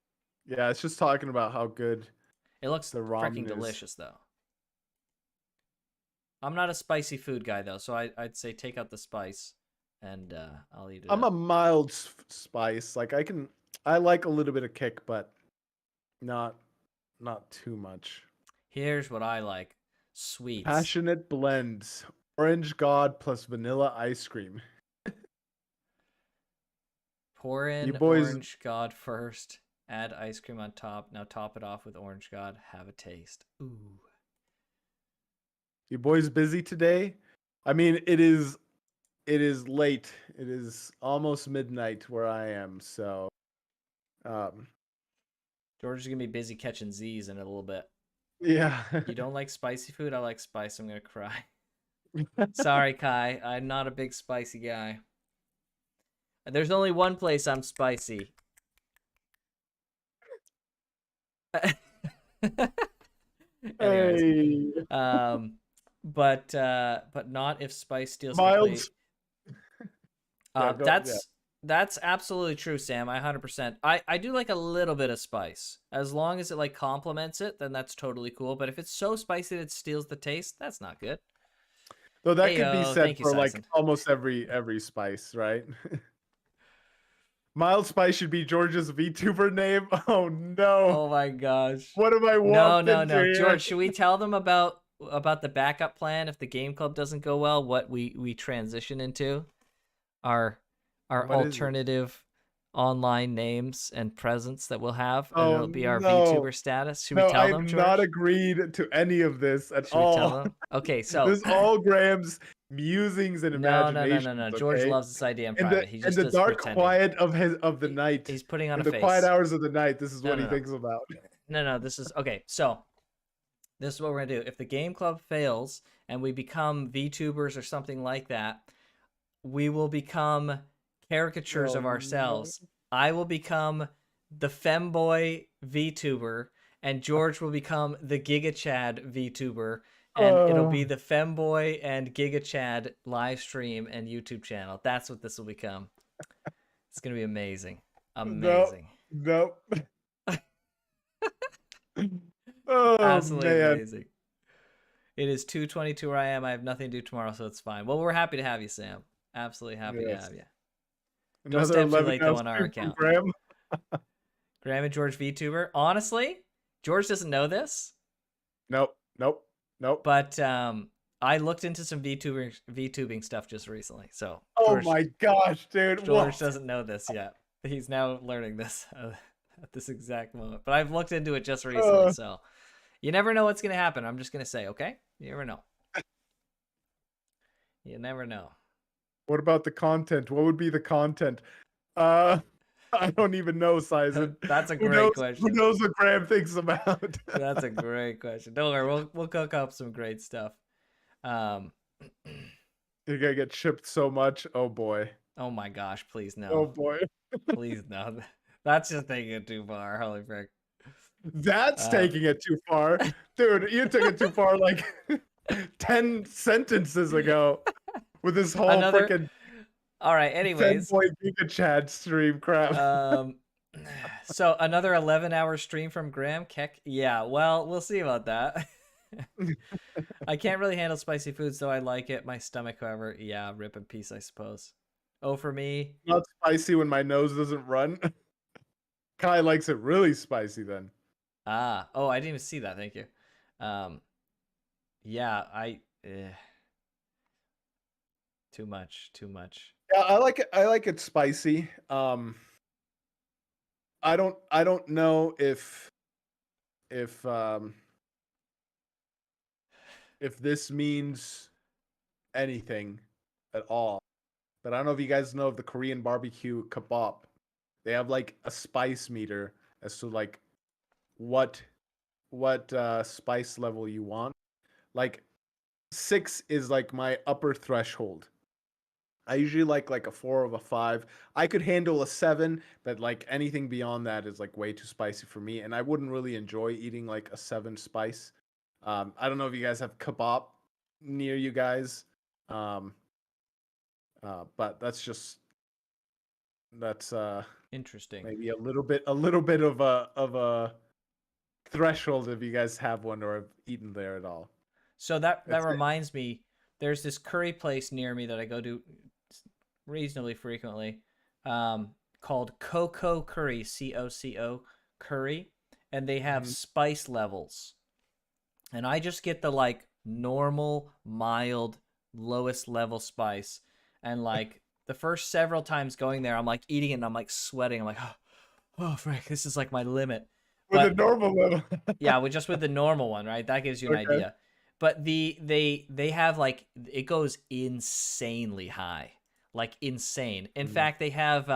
Yeah, it's just talking about how good It looks the freaking ramen is. delicious though. I'm not a spicy food guy though, so I'd say take out the spice, and I'll eat it I'm up. a mild spice. Like I like a little bit of kick, but not not too much. Here's what I like: sweets. Passionate blends. Orange God plus vanilla ice cream. Pour You in boys orange god first. Add ice cream on top. Now top it off with orange god. Have a taste. Ooh. you boys busy today? I mean, it is late. It is almost midnight where I am, so um George is gonna be busy catching Z's in a little bit. yeah. You don't like spicy food? I like spice. I'm gonna cry. Sorry, Kai. I'm not a big spicy guy. There's only one place I'm spicy. Anyways, Hey, but not if spice steals the mild. plate. Yeah, go. Yeah. That's absolutely true, Sam. I 100%. I do like a little bit of spice. As long as it like complements it, then that's totally cool. But if it's so spicy that it steals the taste, that's not good. Though that Hey could be yo, said thank you, for like Sison. almost every spice, right? Mild spice should be George's VTuber name. Oh no. Oh my gosh. What am I No, walked no, into no. here? George, should we tell them about the backup plan if the game club doesn't go well, what we transition into? Our our What is it? alternative online names and presence that we'll have, and Oh it'll be our no. VTuber status. Should we No, tell I have them, not George? agreed to any of this at Should we tell all. them? Okay, This so is all Graham's musings and no, no, no, no, no. imaginations, George okay? loves this idea in In the private. He in just the does dark pretending. quiet of the night, He's putting on in a the quiet face. hours of the night, this is No, what he no, no. thinks about. No, no, this is okay. So this is what we're gonna do. If the game club fails and we become VTubers or something like that, we will become caricatures Oh of no. ourselves. I will become the femboy VTuber, and George will become the Giga Chad VTuber, and it'll be Oh the femboy and Giga Chad live stream and YouTube channel. That's what this will become. It's gonna be amazing, no, amazing, no. Oh absolutely man. amazing. It is 2:22 where I am. I have nothing to do tomorrow, so it's fine. Well, we're happy to have you, Sam. Absolutely happy to Yes. have you. Don't Another stay up too 11 late though hours on our stream from account. Graham. Graham and George VTuber. Honestly, George doesn't know this, Nope, nope, nope. but I looked into some VTubing stuff just recently. So Oh George my gosh, dude. George What? doesn't know this yet. He's now learning this at this exact moment. But I've looked into it just recently, Uh, so you never know what's gonna happen. I'm just gonna say, okay? You never know. You never know. what about the content? What would be the content? Uh I don't even know, Sizen. That's a Who great knows who question. knows what Graham thinks about? That's a great question. Don't worry, we'll cook up some great stuff. Um, You're gonna get shipped so much. Oh boy. oh my gosh, please Oh no, boy. please no. That's just taking it too far. Holy frick. That's Uh, taking it too far. Dude, you took it too far like 10 sentences ago with this whole another. freaking All right. Anyways, fanboy Giga Chad stream crap. um, so another 11-hour stream from Graham Keck. Yeah. Well, we'll see about that. I can't really handle spicy foods, though I like it. My stomach, however, yeah, rip in peace, I suppose. Oh, for me, Not spicy when my nose doesn't run. Kai likes it really spicy then. oh, I didn't even see that. Thank you. Um, yeah, too much, too much. Yeah, I like it spicy. I don't know if if this means anything at all. But I don't know if you guys know of the Korean barbecue kebab. They have like a spice meter as to like what spice level you want. Like 6 is like my upper threshold. I usually like a 4 of a 5. I could handle a 7, but like anything beyond that is like way too spicy for me, and I wouldn't really enjoy eating like a 7 spice. I don't know if you guys have kebab near you guys, um, but that's Interesting. maybe a little bit of a threshold if you guys have one or have eaten there at all. So that It's reminds me, there's this curry place near me that I go to reasonably frequently, called Coco Curry, COCO Curry, and they have mhm. spice levels. And I just get the like normal, mild, lowest level spice. And like the first several times going there, I'm like eating it and I'm like sweating. I'm like, oh frick, this is like my limit. With a But normal level. yeah, with just with the normal one, right? That gives you an Okay. idea. But they have like it goes insanely high, like insane. In Mm. fact, they have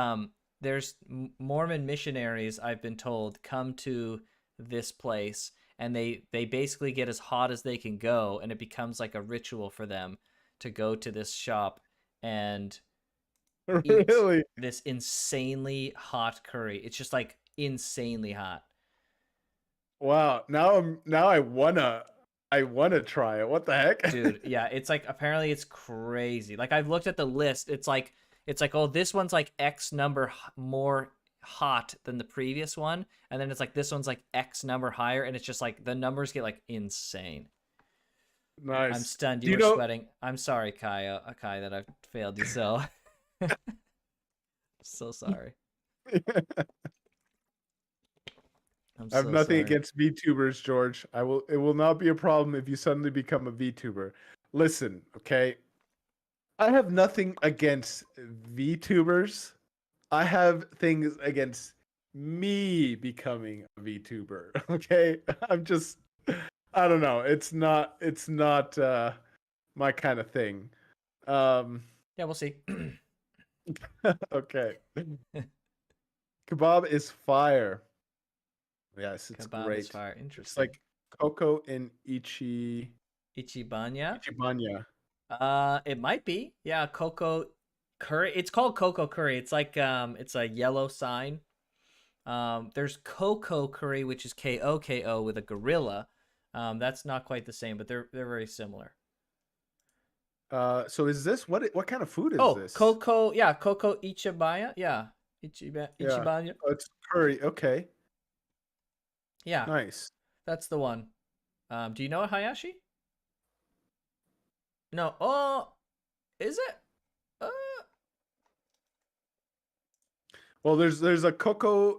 there's Mormon missionaries, I've been told, come to this place, and they basically get as hot as they can go, and it becomes like a ritual for them to go to this shop and eat Really? this insanely hot curry. It's just like insanely hot. Wow. Now I wanna try it. What the heck? Dude, yeah, it's like apparently it's crazy. Like I've looked at the list. It's like oh, this one's like X number more hot than the previous one, and then it's like this one's like X number higher, and it's just like the numbers get like insane. I'm Nice. stunned. Do You you were know sweating. I'm sorry, Kai, that I've failed you so. So sorry. I'm I have so nothing sorry. against VTubers, George. It will not be a problem if you suddenly become a VTuber. Listen, okay? I have nothing against VTubers. I have things against me becoming a VTuber. Okay? I'm just I don't know. It's not my kind of thing. Um Yeah, we'll see. okay. Kebab is fire. Yes, it's Kebab is great. fire. It's Interesting. like Coco in Ichibanya? Ichibanya. It might be. Yeah, cocoa curry. It's called cocoa curry. It's like it's a yellow sign. There's cocoa curry, which is KOKO with a gorilla. That's not quite the same, but they're very similar. So is this what kind of food is Oh, this? cocoa, yeah, cocoa ichibaya, yeah, Yeah, ichibanya, oh, it's curry. Okay, yeah, nice. that's the one. Do you know it, Hayashi? No. Oh, is it? Uh, Well, there's a Coco no.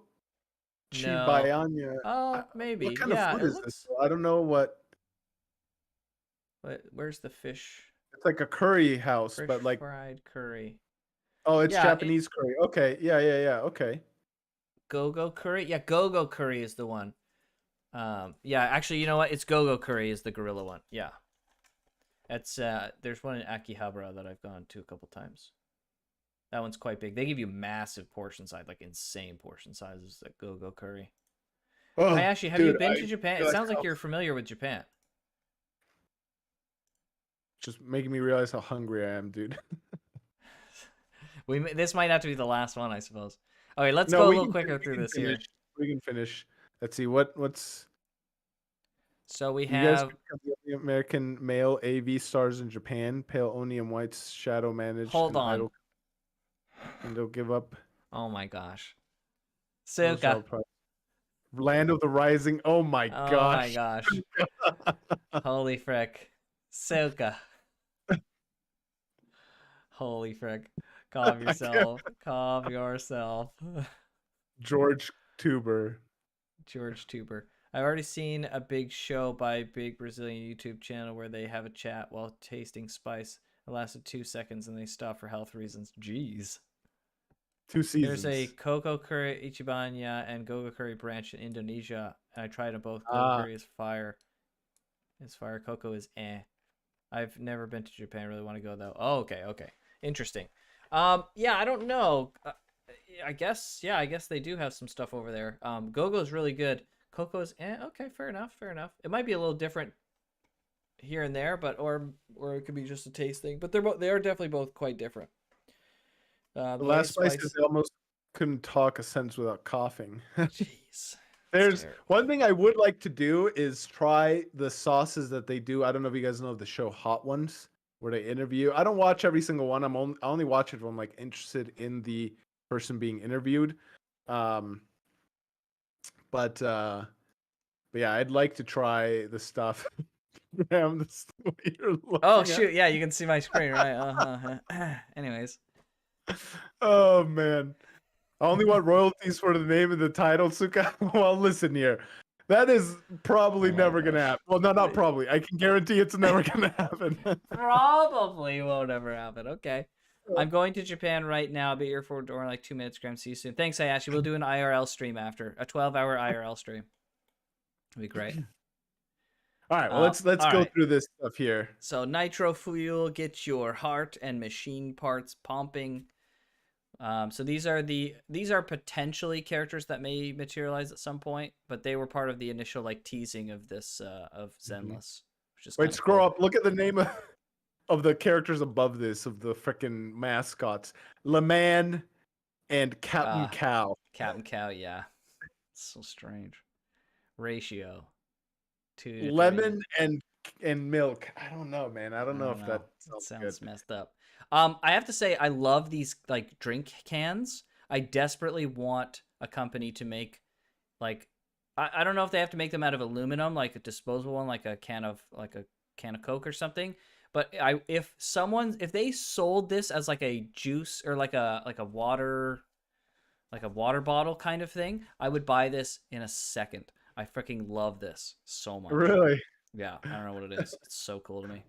Chibanyanya. Oh, What maybe. kind of Yeah, food it is this? looks. I don't know what. Where's the fish? It's like a curry house, Fish but like, fried curry. oh, it's Yeah, Japanese curry. Okay, yeah. Okay. go-go curry. Yeah, go-go curry is the one. Yeah, actually, you know what? It's go-go curry is the gorilla one. Yeah, it's there's one in Akihabara that I've gone to a couple times. That one's quite big. They give you massive portion size, like insane portion sizes at go-go curry. Oh, Hayashi, have you dude, been I to Japan? It realize sounds like how you're familiar with Japan. just making me realize how hungry I am, dude. This might have to be the last one, I suppose. Okay, let's No, go a we little can quicker we through can this finish. here. We can finish. Let's see what's So we you guys have. become the only American male AV stars in Japan. Pale Oni and White's shadow managed Hold and on. idle, and they'll give up. Oh my gosh. No Suka. job prize. Land of the Rising. Oh my Oh my gosh. gosh. Holy frick. Suka. Holy frick. Calm I can't. yourself. Calm yourself. George Tuber. George Tuber. I've already seen a big show by a big Brazilian YouTube channel where they have a chat while tasting spice. It lasted 2 seconds and they stopped for health reasons. Jeez. 2 There's a seasons. cocoa curry Ichibanya and gogo curry branch in Indonesia. I tried them both. Gogo Ah, curry is fire. It's fire. Cocoa is eh. I've never been to Japan. Really want to go though. Oh, okay. Interesting. Yeah, I don't know. I guess they do have some stuff over there. Gogo's really good. Coco's okay, fair enough. It might be a little different here and there, but or it could be just a taste thing. But they are definitely both quite different. The Very last place is spicy. they almost couldn't talk a sentence without coughing. Jeez, it's There's terrible. one thing I would like to do is try the sauces that they do. I don't know if you guys know the show Hot Ones, where they interview. I don't watch every single one. I only watch it if I'm like interested in the person being interviewed. Um, but yeah, I'd like to try the stuff. Graham, this is what you're Oh looking at. shoot, yeah, you can see my screen, right? Anyways. Oh man. I only want royalties for the name and the title, Suka. Well, listen here. That is probably Oh my never gonna gosh. happen. Well, no, not probably. I can guarantee it's never gonna happen. Probably won't ever happen. Okay. I'm going to Japan right now. I'll be here for in like 2 minutes. Graham, see you soon. Thanks, Hayashi. We'll do an IRL stream after a 12-hour IRL stream. It'll be great. All right, well let's All go right. through this stuff here. So nitro fuel gets your heart and machine parts pumping. So these are potentially characters that may materialize at some point, but they were part of the initial like teasing of this of Mhm. Zenless, which is kind Wait, of scroll cool. up. Look at the name of the characters above this of the freaking mascots. LeMan and Captain Uh Cow. Captain Cow, yeah. It's so strange. Ratio 2 to 3. Lemon and milk. I don't know, man. I don't I know don't if that know. It sounds good. sounds messed up. I have to say I love these like drink cans. I desperately want a company to make like I don't know if they have to make them out of aluminum, like a disposable one, like a can of Coke or something. But if they sold this as like a juice or like a water bottle kind of thing, I would buy this in a second. I freaking love this so much. Really? Yeah, I don't know what it is. It's so cool to me.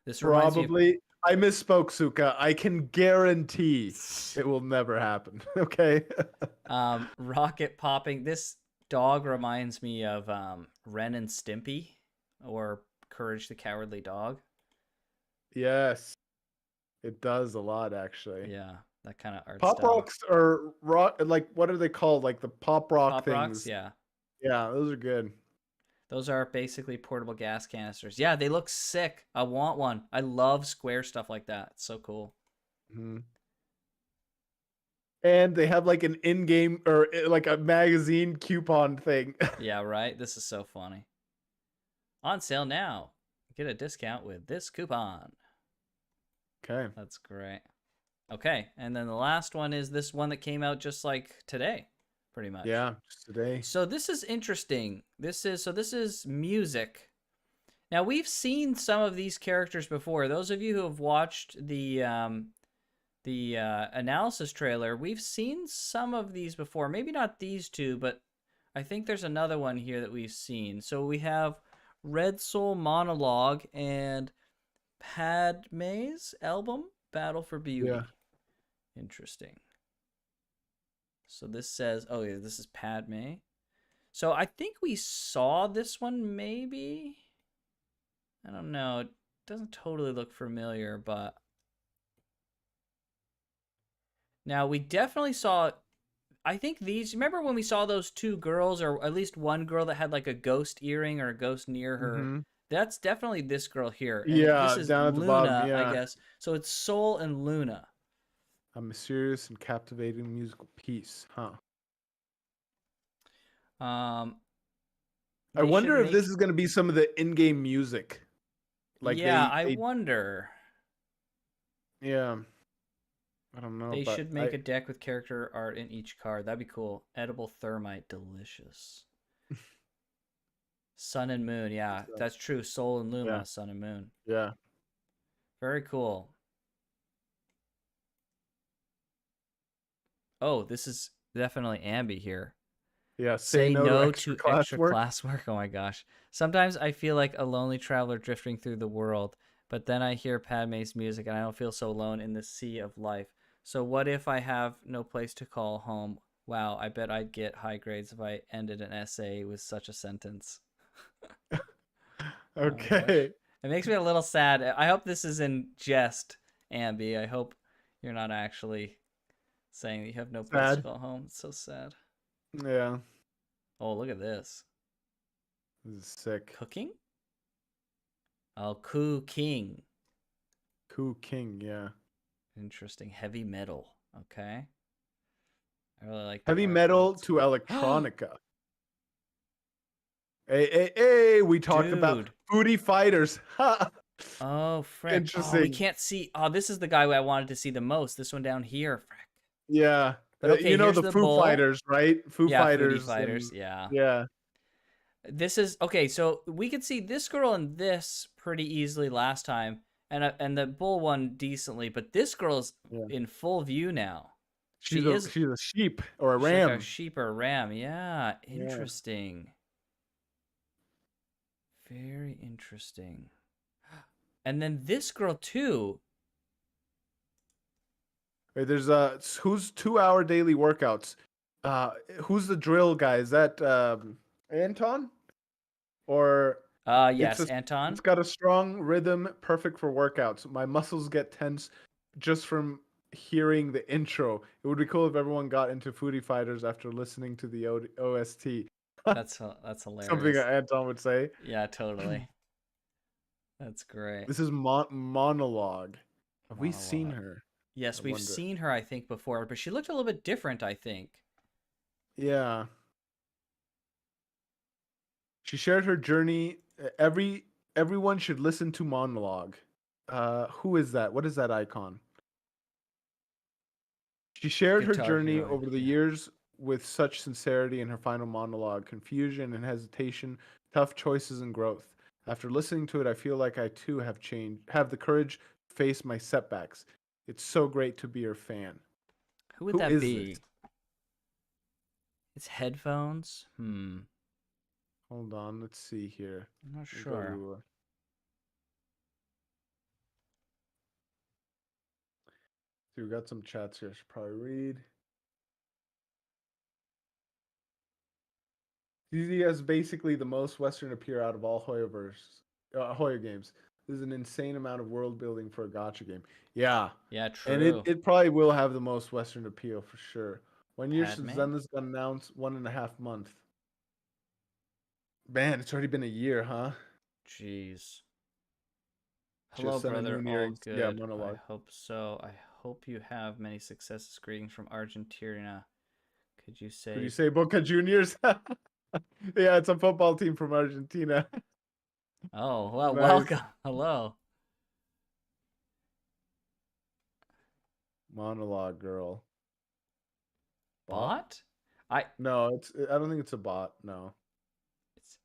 This reminds me of Probably. I misspoke, Suka. I can guarantee it will never happen. Okay. rocket popping. This dog reminds me of Ren and Stimpy or Courage the Cowardly Dog. Yes, it does a lot actually. Yeah, that kind of art Pop style. rocks are rock. Like what are they called? Like the pop rock Pop rocks, things. yeah. Yeah, those are good. Those are basically portable gas canisters. Yeah, they look sick. I want one. I love square stuff like that. It's so cool. Mhm. And they have like an in-game or like a magazine coupon thing. Yeah, right? This is so funny. On sale now. Get a discount with this coupon. Okay. That's great. Okay, and then the last one is this one that came out just like today, pretty much. Yeah, just today. So this is interesting. This is music. Now we've seen some of these characters before. Those of you who have watched the analysis trailer, we've seen some of these before. Maybe not these two, but I think there's another one here that we've seen. So we have Red Soul Monologue and Padme's album, Battle for Yeah. Beauty. Interesting. So this says, oh yeah, this is Padme. So I think we saw this one maybe. I don't know. It doesn't totally look familiar, but now we definitely saw. I think these. Remember when we saw those two girls, or at least one girl that had like a ghost earring or a ghost near her? Mm-hmm. That's definitely this girl here, and this Yeah, is down at the bottom. Luna, I Yeah. guess. So it's Soul and Luna. A mysterious and captivating musical piece, huh? Um, I they should wonder if this make. is going to be some of the in-game music. Like Yeah, I they wonder. yeah, I don't know, They but should make a deck with character art in each card. That'd be cool. Edible thermite, delicious. Sun and Moon, yeah, so, that's true. Soul and yeah, Luma, Sun and Moon. yeah, Very cool. Oh, this is definitely Ambi here. yeah. Say Say no to no extra to class extra work. classwork. Oh my gosh. Sometimes I feel like a lonely traveler drifting through the world, but then I hear Padme's music and I don't feel so alone in the sea of life. So what if I have no place to call home? Wow, I bet I'd get high grades if I ended an essay with such a sentence. Oh my gosh. Okay, It makes me a little sad. I hope this is in jest, Ambi. I hope you're not actually saying that you have no place to sad. call home. It's so sad. Yeah, Oh, look at this. this is sick. Cooking? Oh, Koo King. Koo King, yeah. Interesting. Heavy metal. Okay. I really like the Heavy art for metal this. to electronica. Hey, we talked about Dude. Foodie Fighters. Ha! Oh, frick. Oh, we Interesting. can't see. Oh, this is the guy I wanted to see the most. This one down here, frick. Yeah. But okay, You know here's the the Foo bull. Fighters, right? Foo Yeah, Foodie Fighters Fighters. and Yeah. yeah. This is okay. So we could see this girl and this pretty easily last time, and the bull one decently. But this girl's Yeah. in full view now. She's She a is. she's a sheep or a She's like a ram. sheep or a ram. Yeah, Yeah. interesting. Very interesting. And then this girl too. Wait, there's who's 2 hour daily workouts? Who's the drill guy? Is that Anton? Or it's Yes, a it's Anton. got a strong rhythm, perfect for workouts. My muscles get tense just from hearing the intro. It would be cool if everyone got into Foodie Fighters after listening to the OST. That's Something hilarious. Anton would say. Yeah, totally. That's great. This is monologue. Have we seen Monologue. her? I Yes, we've wonder. seen her, I think, before, but she looked a little bit different, I think. Yeah. She shared her journey. Everyone should listen to monologue. Who is that? What is that icon? She shared her Guitar journey Hero. over the Yeah. years with such sincerity in her final monologue, confusion and hesitation, tough choices and growth. After listening to it, I feel like I too have changed, have the courage to face my setbacks. It's so great to be your fan. Who would Who that is this? be? It's headphones? Hold on, let's see here. I'm not We go sure. to see, we got some chats here. I should probably read. DZ has basically the most Western appeal out of all Hoya games. This is an insane amount of world building for a gotcha game. Yeah, Yeah, and true. it probably will have the most Western appeal for sure. 1 year since Padme? Zenless got announced, 1.5 month. Man, it's already been a year, huh? Jeez. Hello, Just sent a brother. new All earrings. Yeah, good. I monologue. hope so. I hope you have many successes. Greetings from Argentina. Could you Could you say? say Boca Juniors? Yeah, it's a football team from Argentina. Oh, well, Nice. welcome. Hello. Monologue girl. Bot? Bot? I No, I don't think it's a bot. No.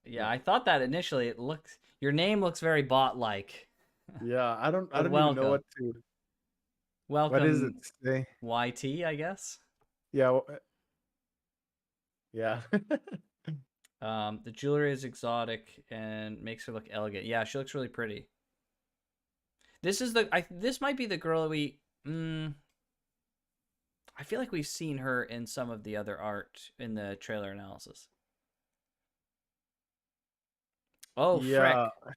yeah, I No. thought that initially. It looks your name looks very bot-like. Yeah, I But don't even know welcome. what is it Welcome say? YT, I guess. Yeah, yeah. The jewelry is exotic and makes her look elegant. Yeah, she looks really pretty. This might be the girl that I feel like we've seen her in some of the other art in the trailer analysis. Oh, Yeah, frick.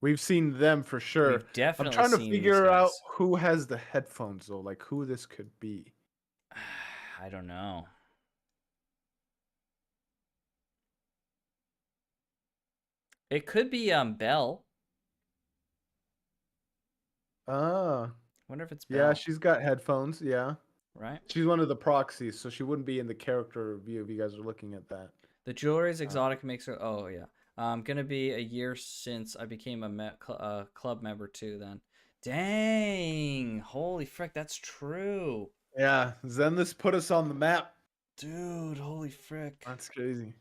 we've seen them for sure. We've I'm definitely trying to seen these figure out guys. who has the headphones though, like who this could be. I don't know. It could be Belle. Ah, Wonder if it's yeah, Belle, she's got headphones. Yeah, right? she's one of the proxies, so she wouldn't be in the character review if you guys are looking at that. The jewelry is Uh, exotic makes her. Oh yeah. Gonna be a year since I became a club member too. Then, dang, holy frick, that's true, yeah, Zenless put us on the map. dude. Holy frick. That's crazy.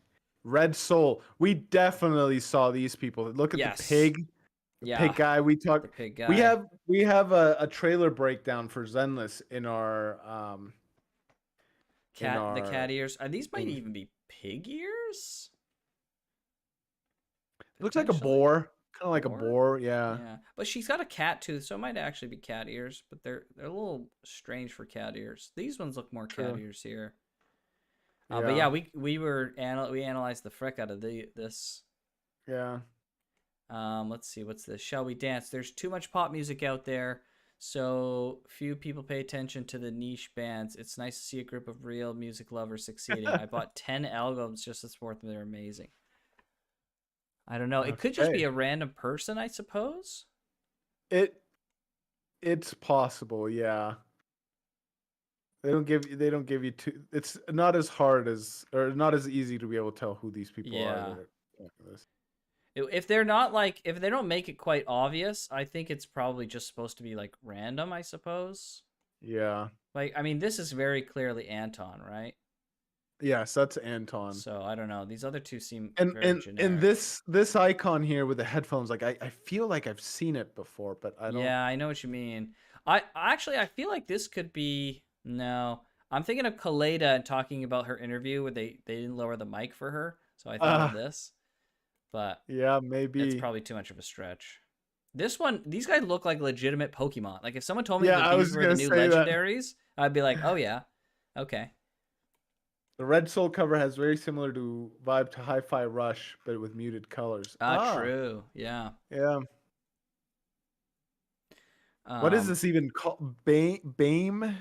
Red Soul. We definitely saw these people. Look at the Yes, pig. The yeah, pig guy. We the talk. pig We guy. have we have a trailer breakdown for Zenless in The cat our ears. These might thing. even be pig ears, Looks like a potentially. boar. Kind of like a Boar. boar. Yeah. Yeah, but she's got a cat tooth, so it might actually be cat ears. But they're a little strange for cat ears. These ones look more cat True. ears here. But Yeah. yeah, we analyzed the frick out of this. Yeah. Let's see, what's this? Shall we dance? There's too much pop music out there, so few people pay attention to the niche bands. It's nice to see a group of real music lovers succeeding. I bought 10 albums just to support them. They're amazing. I don't know. It could just be Okay. a random person, I suppose. It it's possible, yeah. They don't give you too. It's not as hard as or not as easy to be able to tell who these people are that Yeah. are playing this. If they're not like, if they don't make it quite obvious, I think it's probably just supposed to be like random, I suppose. Yeah. Like, I mean, this is very clearly Anton, right? Yes, that's Anton. So I don't know. These other two seem And very and generic. this icon here with the headphones, like I feel like I've seen it before, but I don't. Yeah, I know what you mean. I feel like this could be no. I'm thinking of Kaleda and talking about her interview where they didn't lower the mic for her, so I thought of Ah, this, but yeah, it's maybe. probably too much of a stretch. This one, these guys look like legitimate Pokemon. Like if someone told me Yeah, that I these was were the gonna new say that. legendaries, I'd be like, oh yeah, okay. The red soul cover has very similar to vibe to Hi-Fi Rush, but with muted colors. Ah, Ah, true. Yeah. yeah. What is Um. this even called? Bame?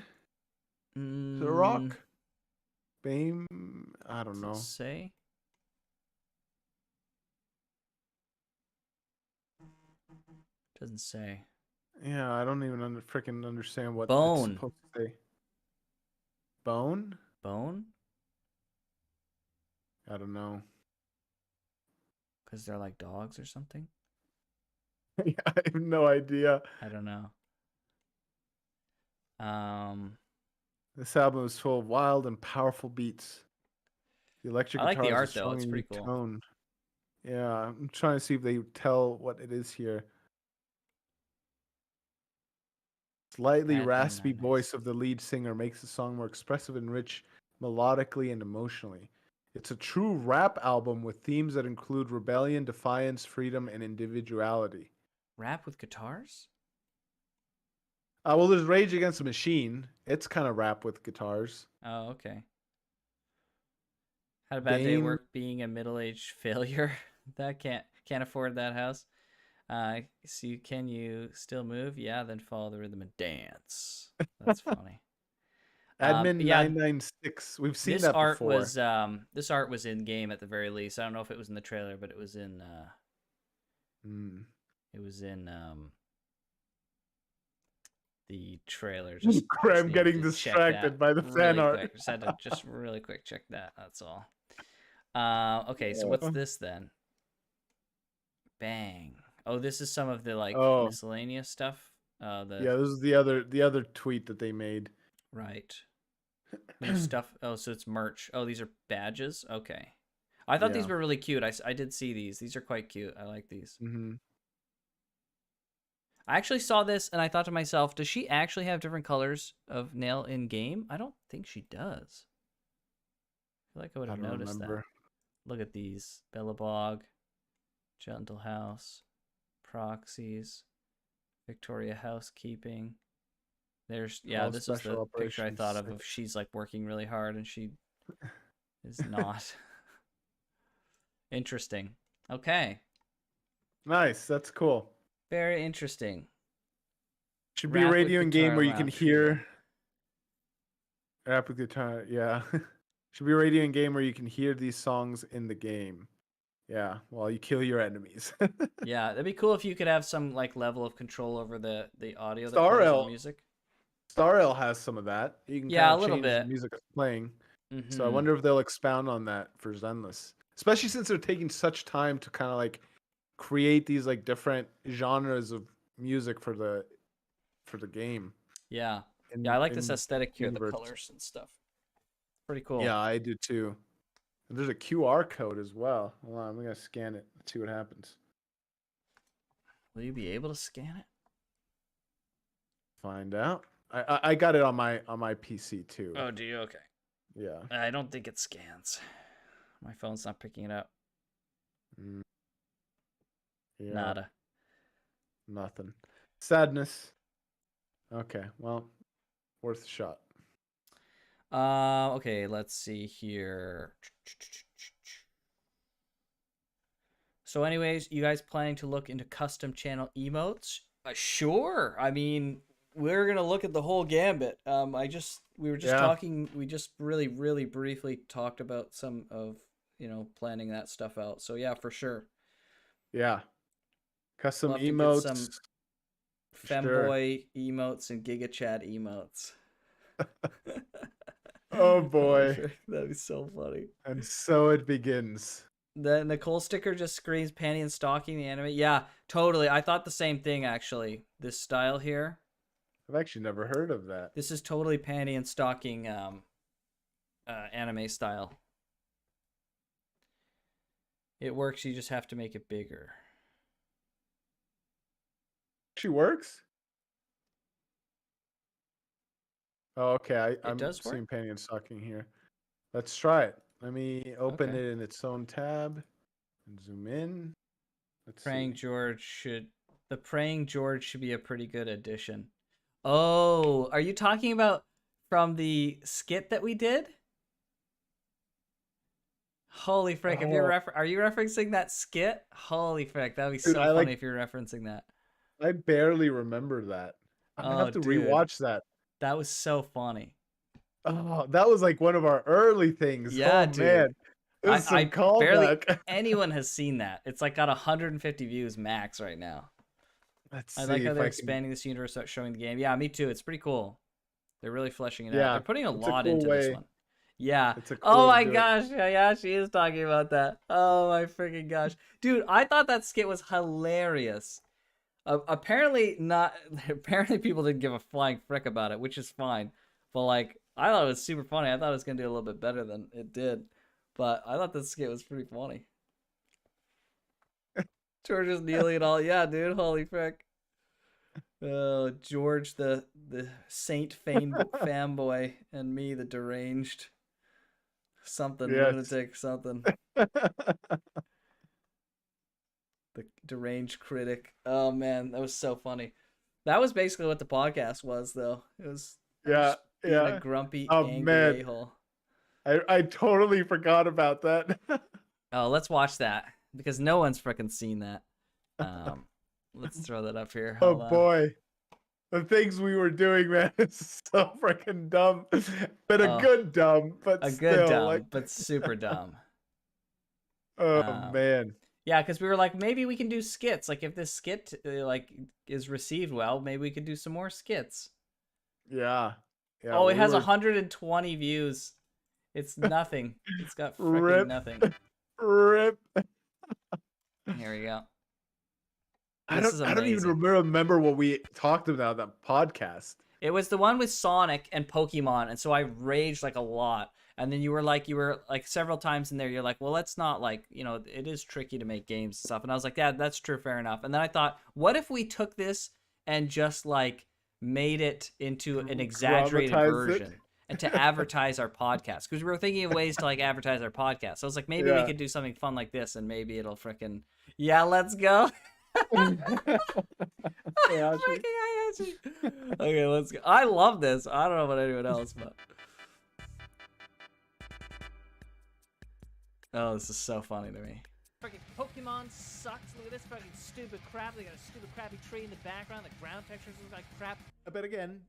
Mm, Rock? Bame? I don't does it know. say? Doesn't say. Yeah, I don't even freaking understand what it's Bone. supposed to say. Bone? Bone? I don't know. Because they're like dogs or something. Yeah, I have no idea. I don't know. Um. This album is full of wild and powerful beats. The electric I like guitar the has a art though. strong It's and pretty unique cool. tone. Yeah, I'm trying to see if they tell what it is here. Slightly Admin raspy 996. voice of the lead singer makes the song more expressive and rich melodically and emotionally. It's a true rap album with themes that include rebellion, defiance, freedom, and individuality. Rap with guitars? Well, there's Rage Against the Machine. It's kind of rap with guitars. Oh, okay. Had a bad day at Bane. work being a middle-aged failure. That can't afford that house. So can you still move? Yeah, then follow the rhythm and dance. That's funny. Admin Yeah, 996. We've seen that before. this art was in game at the very least. I don't know if it was in the trailer, but it was in Mm. it was in the trailer. Just Graham needed getting to check that distracted by the fan really art. quick. Just had to just really quick check that. That's all. Okay, so what's Uh, this then? Bang. Oh, this is some of the like oh, miscellaneous stuff. The yeah, this is the other tweet that they made. right. New stuff. Oh, so it's merch. Oh, these are badges. Okay. I thought these Yeah. were really cute. I did see these. These are quite cute. I like these. Hmm. I actually saw this and I thought to myself, does she actually have different colors of nail in game? I don't think she does. I feel like I would I have don't noticed that. remember. Look at these. Bellabog, Gentle House, Proxies, Victoria Housekeeping. There's yeah, All this is special the picture I thought operations. of she's like working really hard and she is not. Interesting. Okay. Nice. That's cool. Very interesting. Should be a Rap with radio in game guitar where you can lounge feeling. hear rap with guitar. Yeah. Should be a radio in game where you can hear these songs in the game. Yeah, while you kill your enemies. Yeah, that'd be cool if you could have some like level of control over the audio that Star plays in the L music. Star L has some of that. You can kind Yeah, a of little change the bit. music that's playing. So I Mm-hmm. wonder if they'll expound on that for Zenless. Especially since they're taking such time to kind of like create these like different genres of music for the game Yeah. Yeah, I in like this in aesthetic here, the universe. colors and stuff. Pretty cool. Yeah, I do too. And there's a QR code as well. Hold on, I'm gonna scan it. Let's see what happens. Will you be able to scan it? Find out. I got it on my PC too. Oh, do you? Okay. Yeah. I don't think it scans. My phone's not picking it up. Mm, yeah. Nada. Nothing. Sadness. Okay. Well, worth a shot. Okay, let's see here. So, anyways, you guys planning to look into custom channel emotes? Sure. I mean, we're gonna look at the whole gambit. We were just Yeah. talking. We just really briefly talked about some of planning that stuff out. So yeah, for sure. Yeah. We'll Custom have to get emotes. some Sure. femboy emotes and Giga Chat emotes. Oh Holy boy. frick, that'd be so funny. And so it begins. The Nicole sticker just screams panty and stocking the anime. Yeah, totally. I thought the same thing actually. This style here. I've actually never heard of that. This is totally panty and stocking anime style. It works, you just have to make it bigger. She works? Oh, okay. It I'm does work? seeing panty and stocking here. Let's try it. Let me open Okay. it in its own tab and zoom in. Let's Praying see. George should the Praying George should be a pretty good addition. Oh, are you talking about from the skit that we did? Holy frick, if Oh, are you referencing that skit? Holy frick, that'd be dude, so funny if you're referencing that. I barely remember that. I'm gonna Oh, have to dude, rewatch that. that was so funny. Oh, that was like one of our early things. Yeah, Oh dude. man. This is some I barely callback. anyone has seen that. It's like got 150 views max right now. Let's I like see how if they're I can. expanding this universe without showing the game. Yeah, me too. It's pretty cool. They're really fleshing it out. They're Yeah, putting a it's a lot cool into this way. one. Yeah. It's a cool Oh way to my do it. gosh. Yeah, yeah, she is talking about that. Oh my freaking gosh. Dude, I thought that skit was hilarious. Apparently not. Apparently people didn't give a flying frick about it, which is fine. But like, I thought it was super funny. I thought it was gonna do a little bit better than it did. But I thought this skit was pretty funny. George is kneeling and all. Yeah, dude. Holy frick. George, the Saint fanboy, and me, the deranged something Yes. lunatic something, the deranged critic. Oh man, that was so funny. That was basically what the podcast was, though. It was Yeah, just being a yeah. grumpy, Oh angry man, a-hole. I totally forgot about that. Oh, let's watch that because no one's freaking seen that. Um, let's throw that up here. Oh Hold on. boy. The things we were doing, man, is so freaking dumb. But a Oh, good dumb, but a good still like dumb, but super dumb. oh Um, man. Yeah, because we were like, maybe we can do skits. Like, if this skit like is received well, maybe we could do some more skits. Yeah. Yeah, Oh, it we has were 120 views. It's nothing. It's got freaking rip nothing. rip. Here we go. I This is don't even amazing. remember what we talked about that podcast. It was the one with Sonic and Pokemon, and so I raged like a lot. And then you were like several times in there, you're like, well, let's not like, it is tricky to make games and stuff. And I was like, yeah, that's true, fair enough. And then I thought, what if we took this and just like made it into an exaggerated Dramatize it. version and to advertise our podcast? Because we were thinking of ways to like advertise our podcast. So I was like, maybe we Yeah. could do something fun like this, and maybe it'll freaking let's go. Yeah, Okay, let's go. I love this. I don't know about anyone else, but oh, this is so funny to me. Freaking Pokemon sucks. Look at this fucking stupid crap. They got a stupid crappy tree in the background. The ground textures look like crap. But again,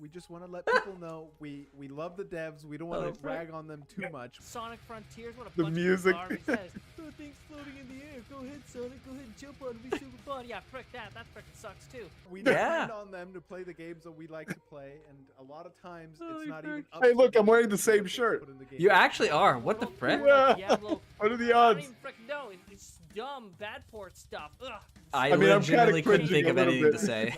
we just want to let people know we love the devs. We don't want to rag on them too much. Sonic Frontiers, what a The bunch music. of garbage. Oh, things floating in the air. Go ahead, Sonic. Go ahead and jump on it. It'll be super fun. Yeah, frick that. That frickin' sucks too. We depend on them to play the games that we like to play, and a lot of times it's not even up. Hey, look, I'm wearing the same shirt. You actually are. What the frick? Yeah. What are the I odds? don't even frickin' know. It's dumb, bad port stuff. Ugh. I I mean, I'm kinda legitimately couldn't cringing think a of little anything bit. to say.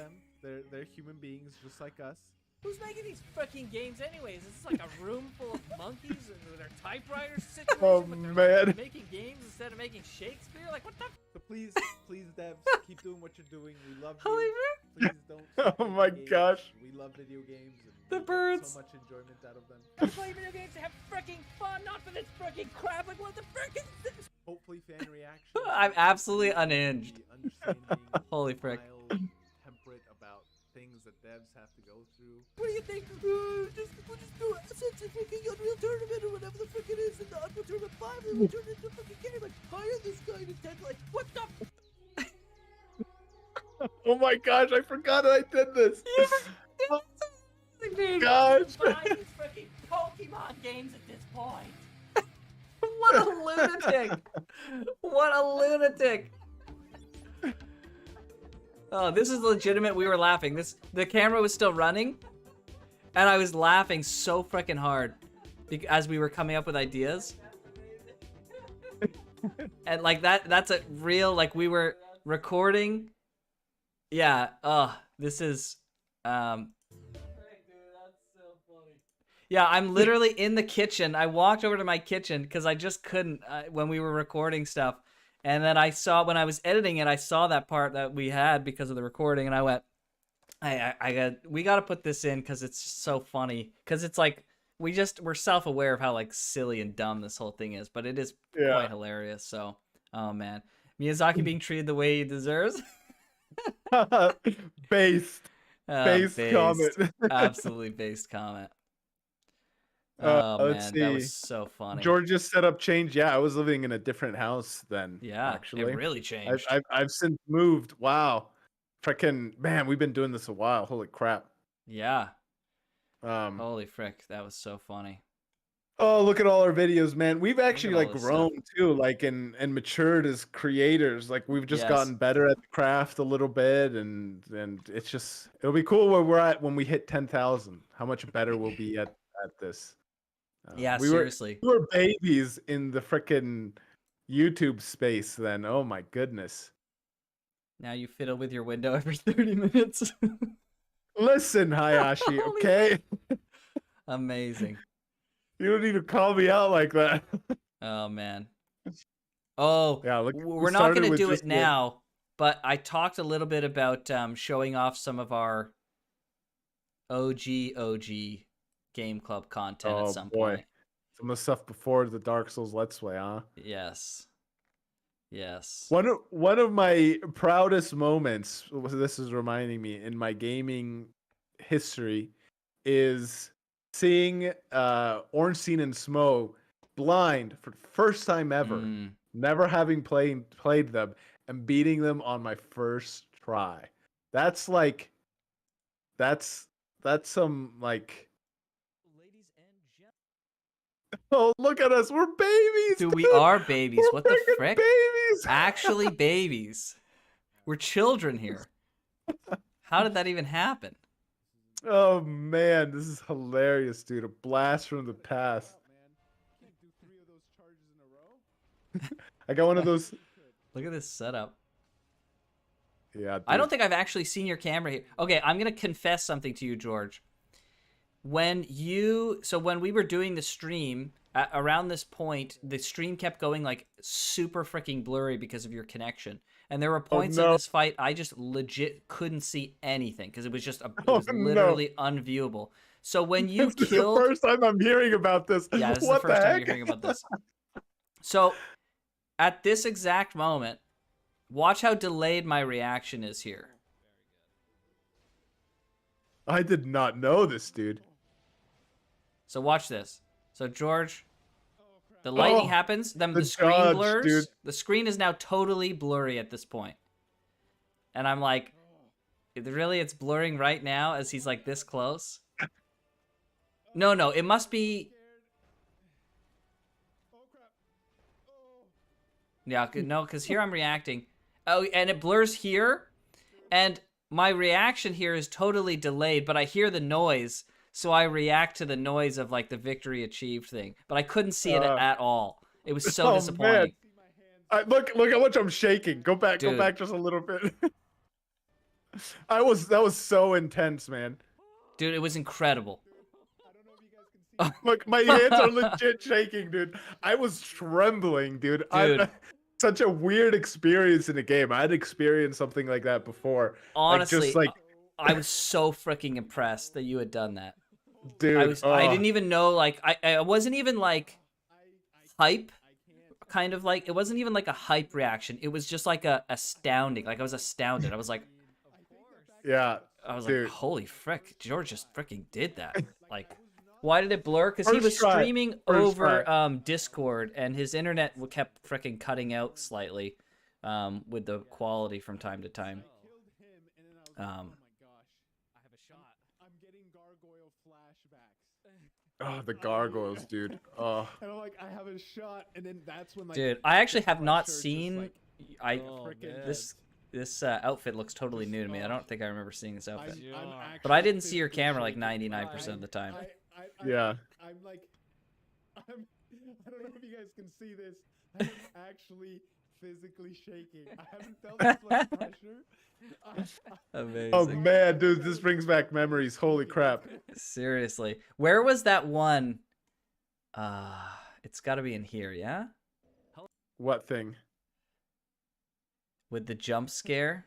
They're human beings just like us. Who's making these fucking games anyways? Is this like a room full of monkeys and their typewriters situation? Oh, but they're man. like making games instead of making Shakespeare? Like what the? So please, devs, keep doing what you're doing. We love Holy you. frick! Please don't. stop Oh making my games. gosh. We love video games. And The we get birds. So much enjoyment out of them. I play video games to have freaking fun, not for this freaking crap. Like what the frick is this? Hopefully, fan reaction. I'm absolutely unhinged. Be understanding, Holy frick. mild, temperate about things that devs have to go through. What do you think? We'll just do assets in freaking Unreal Tournament or whatever the frick it is in the Unreal Tournament 5 and we turn it into a fucking game. Like, hire this guy to tech, like, what the Oh my gosh, I forgot I did this. Oh Dude, gosh. buy these freaking Pokemon games at this point. What a lunatic! What a lunatic! Oh, this is legitimate. We were laughing. The camera was still running, and I was laughing so freaking hard as we were coming up with ideas. And like that's a real, like, we were recording. Yeah. This is yeah, I'm literally in the kitchen. I walked over to my kitchen because I just couldn't when we were recording stuff. And then I saw, when I was editing it, I saw that part that we had because of the recording, and I went, we got to put this in because it's so funny. Because it's like we're self-aware of how like silly and dumb this whole thing is, but it is quite hilarious. So, oh man, Miyazaki being treated the way he deserves. Based comment. Absolutely based comment. Oh Let's man, that was see. so funny. George's setup changed. Yeah, I was living in a different house then. Yeah, actually, it really changed. I've since moved. Wow, freaking man, we've been doing this a while. Holy crap. Yeah. Holy frick, that was so funny. Oh, look at all our videos, man. We've actually all like this grown too, like and matured as creators. Like we've just gotten better at the craft a little bit, and it's just it'll be cool where we're at when we hit 10,000. How much better we'll be at this. Yeah, we seriously. We were babies in the frickin' YouTube space then. Oh my goodness. Now you fiddle with your window every 30 minutes. Listen, Hayashi, okay? Amazing. You don't need to call me out like that. Oh man. Oh, yeah, look, we're not going to do it now, but I talked a little bit about showing off some of our OG Game Club content at some point. Some of the stuff before the Dark Souls Let's Play, huh? Yes. One of my proudest moments, this is reminding me, in my gaming history, is seeing Ornstein and Smo blind for the first time ever, never having played them, and beating them on my first try. That's some like. Oh, look at us. We're babies. Dude, we are babies. We're what the frick? Babies. Actually babies. We're children here. How did that even happen? Oh, man. This is hilarious, dude. A blast from the past. I got one of those. Look at this setup. Yeah, dude. I don't think I've actually seen your camera here. Okay, I'm going to confess something to you, George. When we were doing the stream, around this point, the stream kept going like super freaking blurry because of your connection. And there were points in this fight I just legit couldn't see anything because it was just literally unviewable. So when you this killed, is the first time I'm hearing about this. Yeah, this is the first time you're hearing about this. So at this exact moment, watch how delayed my reaction is here. I did not know this, dude. So watch this. So George, the lightning happens, then the screen blurs. Dude. The screen is now totally blurry at this point. And I'm like, really, it's blurring right now as he's like this close? No, it must be. Yeah, no, because here I'm reacting. Oh, and it blurs here. And my reaction here is totally delayed, but I hear the noise. So I react to the noise of like the victory achieved thing, but I couldn't see it at all. It was so disappointing. Look how much I'm shaking. Go back just a little bit. That was so intense, man. Dude, it was incredible. Look, my hands are legit shaking, dude. I was trembling, dude. Such a weird experience in a game. I had experienced something like that before. Honestly, I was so freaking impressed that you had done that. Dude, I didn't even know, like, I wasn't even like hype, kind of like, it wasn't even like a hype reaction. It was just like a astounding. Like I was astounded. I was like, yeah, I was like, holy frick, George just freaking did that. Like, why did it blur? Because he was streaming over Discord, and his internet kept freaking cutting out slightly with the quality from time to time. Oh, the gargoyles, dude. Oh. And I'm like, I have a shot, and then that's when like. Dude, I actually have not seen. This outfit looks totally new to me. I don't think I remember seeing this I'm, outfit. I'm But I actually didn't see your physically camera like shaking. 99% of the time. Yeah. I'm like, I don't know if you guys can see this. I'm actually physically shaking. I haven't felt this much pressure. Amazing. Oh man, dude, this brings back memories. Holy crap. Seriously. Where was that one? It's got to be in here, yeah? What thing? With the jump scare?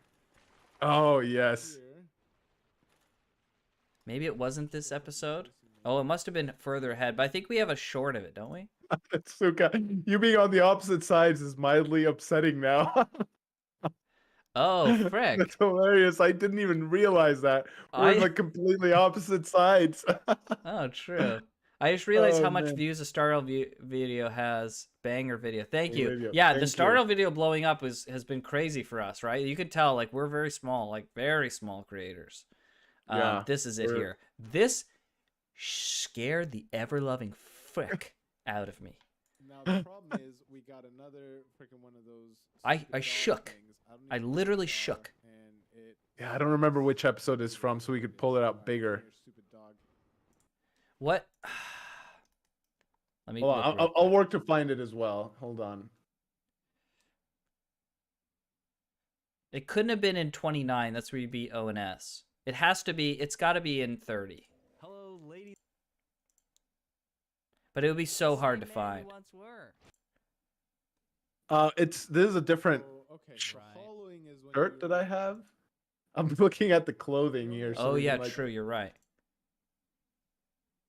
Oh yes. Maybe it wasn't this episode? Oh, it must have been further ahead, but I think we have a short of it, don't we? Suka, you being on the opposite sides is mildly upsetting now. Oh, frick. That's hilarious. I didn't even realize that. We're in I- like completely opposite sides. Oh, true. I just realized Oh, how much man. views a Starl video has. Banger video. Thank you. Video. Yeah, the Thank you. Starl video blowing up has been crazy for us, right? You could tell, like, we're very small creators. Yeah, This is it we're- here. This scared the ever-loving frick out of me. Now the problem is we got another freaking one of those. I stupid dog shook. things. don't I even know what literally they are, shook. And it Yeah, I don't remember which episode it's from, so we could pull it out bigger. Stupid dog. What? Let me Hold look on, real I'll quick. work to find it as well. Hold on. It couldn't have been in 29. That's where you beat O and S. It has to be. It's got to be in 30. Hello, ladies. But it would be so hard to find. This is a different Oh, okay. So following is when shirt you- that I have. I'm looking at the clothing here. So Oh we yeah, can, like- true. You're right.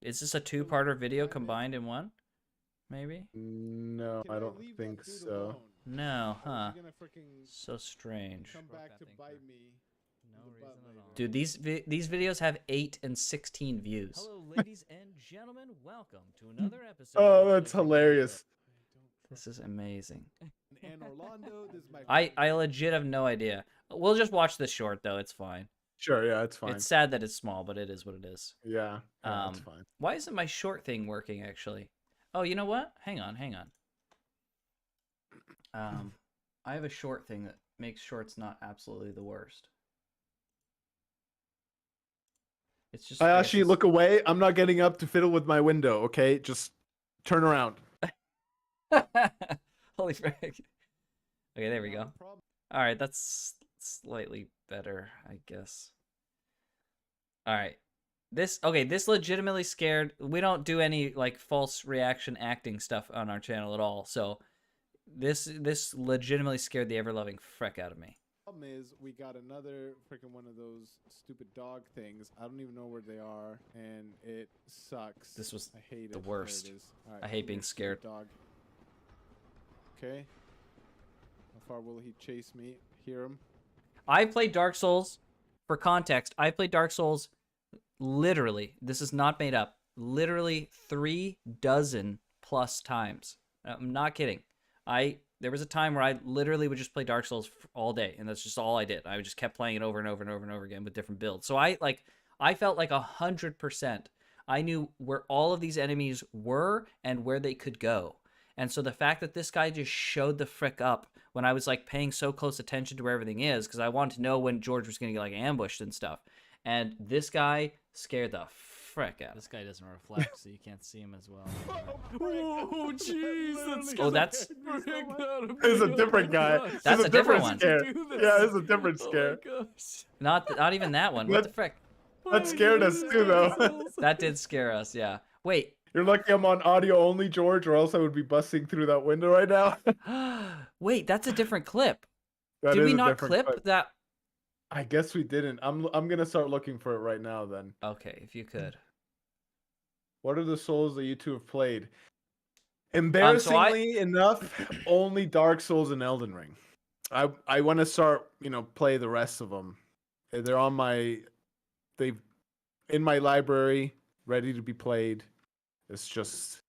Is this a two-parter video combined in one? Maybe. No, Can I don't leave think that dude so. alone? No, Or is huh? he gonna frickin' So strange. come back to bite me. No in the butt reason at later? all. Dude, these videos have 8 and 16 views. Hello, ladies and gentlemen. Welcome to another episode. Oh, of that's Flipping hilarious. This is amazing. And Orlando, this is my I legit have no idea. We'll just watch this short though. It's fine. Sure, yeah, it's fine. It's sad that it's small, but it is what it is. Yeah, it's Um, fine. Why isn't my short thing working actually? Oh, you know what? Hang on. I have a short thing that makes shorts not absolutely the worst. It's just Hayashi, it's- look away. I'm not getting up to fiddle with my window, okay? Just turn around. Holy frick. Okay, there we Now go. the problem- All right, that's slightly better, I guess. All right. This legitimately scared. We don't do any like false reaction acting stuff on our channel at all. So this legitimately scared the ever-loving frick out of me. problem is we got another freaking one of those stupid dog things. I don't even know where they are, and it sucks. This was I hate the it. worst. There it is. All right, I hate come being here, stupid scared. Dog. Okay. How far will he chase me? Hear him? I played Dark Souls. For context, I played Dark Souls literally. This is not made up. Literally 36 plus times. I'm not kidding. There was a time where I literally would just play Dark Souls all day, and that's just all I did. I just kept playing it over and over and over and over again with different builds. So I felt like 100%. I knew where all of these enemies were and where they could go. And so the fact that this guy just showed the frick up when I was like paying so close attention to where everything is, because I wanted to know when George was going to get like ambushed and stuff. And this guy scared the frick out. This guy doesn't reflect, so you can't see him as well. Oh, jeez, Oh, that's It's a different guy. It's That's a different one. Scare. Yeah, it's a different scare. not even that one. What the frick? That scared us too, though. That did scare us. Yeah. Wait. You're lucky I'm on audio only, George, or else I would be busting through that window right now. Wait, that's a different clip. That Did is we a not different clip that? I guess we didn't. I'm gonna start looking for it right now. Then, Okay, if you could. what are the Souls that you two have played? So Embarrassingly enough, only Dark Souls and Elden Ring. I want to start, play the rest of them. They're on in my library, ready to be played. It's just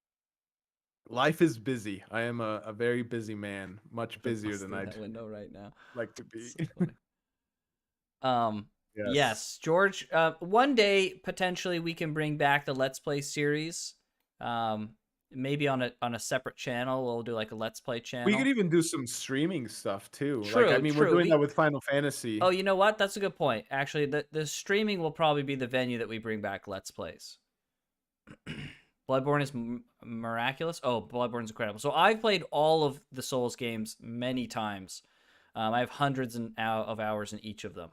life is busy. I am a very busy man, much busier than I'd that window right now. like to be. So funny. Yes, George. One day potentially we can bring back the Let's Play series. maybe on a separate channel, we'll do like a Let's Play channel. We could even do some streaming stuff too. True, Like, I mean, we're true. doing that with Final Fantasy. Oh, you know what? That's a good point. Actually, the streaming will probably be the venue that we bring back Let's Plays. Bloodborne is miraculous. Oh, Bloodborne's incredible. So I've played all of the Souls games many times. I have hundreds of hours in each of them.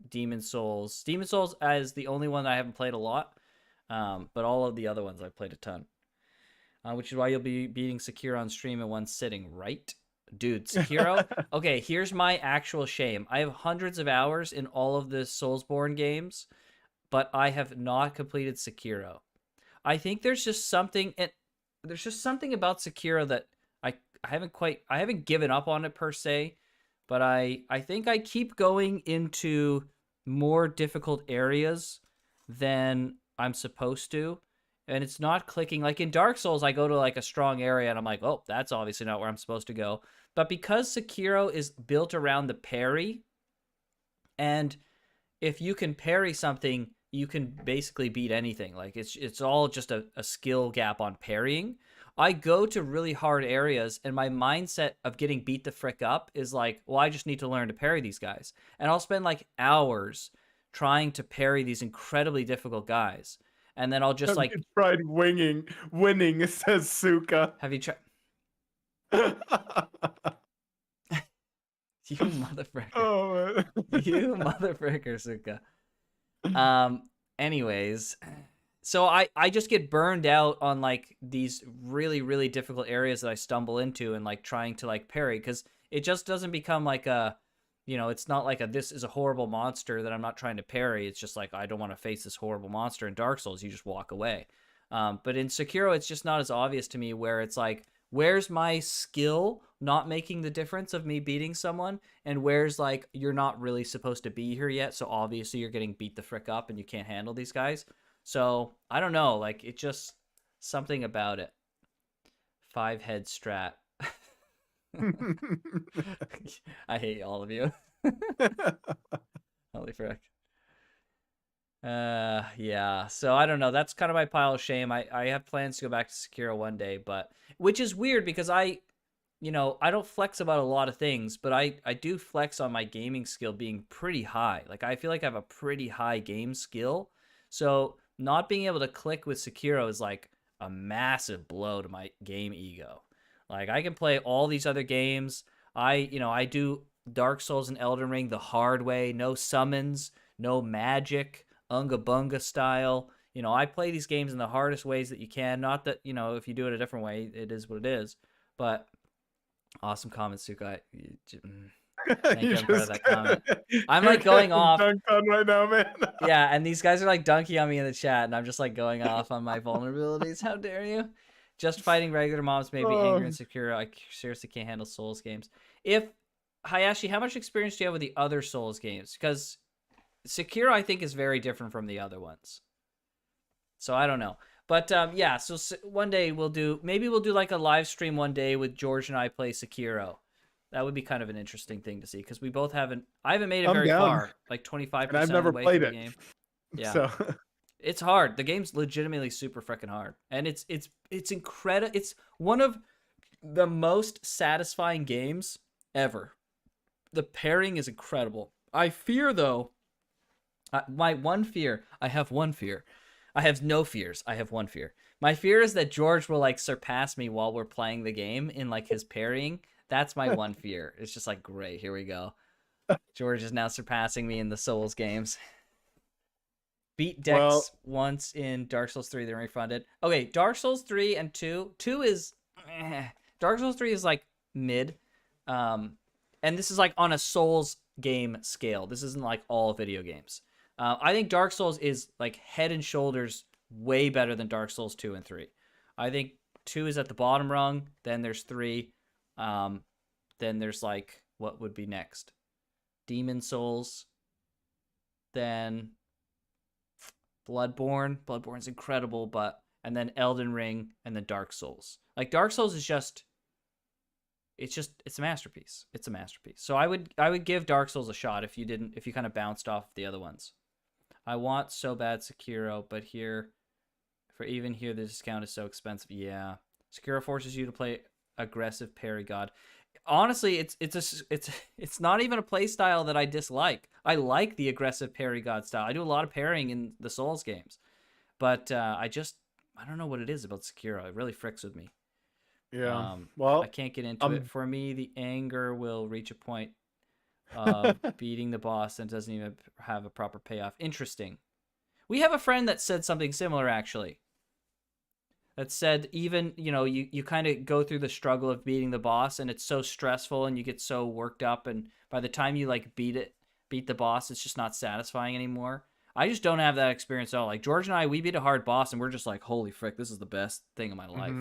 Demon Souls is the only one that I haven't played a lot, but all of the other ones I've played a ton. Which is why you'll be beating Sekiro on stream in one sitting, right? Dude, Sekiro. Okay, here's my actual shame. I have hundreds of hours in all of the Soulsborne games, but I have not completed Sekiro. I think there's just something about Sekiro that I haven't given up on it per se, but I think I keep going into more difficult areas than I'm supposed to, and it's not clicking. Like in Dark Souls, I go to like a strong area and I'm like, oh, that's obviously not where I'm supposed to go. But because Sekiro is built around the parry, and if you can parry something, you can basically beat anything. Like it's all just a skill gap on parrying. I go to really hard areas and my mindset of getting beat the frick up is like, well, I just need to learn to parry these guys. And I'll spend like hours trying to parry these incredibly difficult guys. And then I'll just Have like you tried winning, says Suka. have you tried you motherfucker. Oh, man. You motherfucker, Suka. Anyways, so I just get burned out on like these really, really difficult areas that I stumble into and like trying to like parry, because it just doesn't become like a, you know, it's not like a this is a horrible monster that I'm not trying to parry. It's just like I don't want to face this horrible monster. In Dark Souls, you just walk away. But in Sekiro, it's just not as obvious to me, where it's like, where's my skill not making the difference of me beating someone, and where's like, you're not really supposed to be here yet, so obviously you're getting beat the frick up and you can't handle these guys. So I don't know, like it just something about it. 5-head strat. I hate all of you. Holy frick. Yeah, so I don't know, that's kind of my pile of shame. I have plans to go back to Sekiro one day, but which is weird because I don't flex about a lot of things, but I do flex on my gaming skill being pretty high. Like I feel like I have a pretty high game skill, so not being able to click with Sekiro is like a massive blow to my game ego. Like I can play all these other games. I do Dark Souls and Elden Ring the hard way, no summons, no magic, unga bunga style. I play these games in the hardest ways that you can. Not that, if you do it a different way, it is what it is. But awesome comment, Suka. Thank you. I'm proud of that comment. I'm like going off. Dunked on right now, man. Yeah, and these guys are like dunking on me in the chat, and I'm just like going off on my vulnerabilities. How dare you? Just fighting regular mobs made me angry and secure. I seriously can't handle Souls games. If Hayashi, how much experience do you have with the other Souls games? Because Sekiro, I think, is very different from the other ones. So I don't know. But yeah, so one day we'll do like a live stream one day with George and I play Sekiro. That would be kind of an interesting thing to see, because we both haven't made it very far, like 25% and I've never of the way played through it. the game. Yeah. So It's hard. The game's legitimately super freaking hard. And it's incredible. It's one of the most satisfying games ever. The pairing is incredible. I fear, though, my one fear, I have one fear. I have no fears. I have one fear. My fear is that George will like surpass me while we're playing the game in like his parrying. That's my one fear. It's just like, great, here we go. George is now surpassing me in the Souls games. Beat Dex once in Dark Souls 3, then refunded. Okay, Dark Souls 3 and 2. 2 is... Dark Souls 3 is like mid. And this is like on a Souls game scale. This isn't like all video games. I think Dark Souls is like head and shoulders way better than Dark Souls 2 and 3. I think 2 is at the bottom rung. Then there's 3. Then there's like, what would be next? Demon Souls. Then... Bloodborne. Bloodborne's incredible, and then Elden Ring, and then Dark Souls. Like Dark Souls is it's a masterpiece. It's a masterpiece. So I would give Dark Souls a shot if you kind of bounced off the other ones. I want so bad Sekiro, but here For even here, the discount is so expensive. Yeah, Sekiro forces you to play aggressive parry god. Honestly, it's not even a play style that I dislike. I like the aggressive parry god style. I do a lot of parrying in the Souls games, but I don't know what it is about Sekiro. It really fricks with me. Yeah. I Well, can't get into it. For me, the anger will reach a point of beating the boss and doesn't even have a proper payoff. Interesting. We have a friend that said something similar, actually. That said, even, you kind of go through the struggle of beating the boss, and it's so stressful, and you get so worked up, and by the time you, like, beat the boss, it's just not satisfying anymore. I just don't have that experience at all. Like, George and I, we beat a hard boss, and we're just like, holy frick, this is the best thing in my life.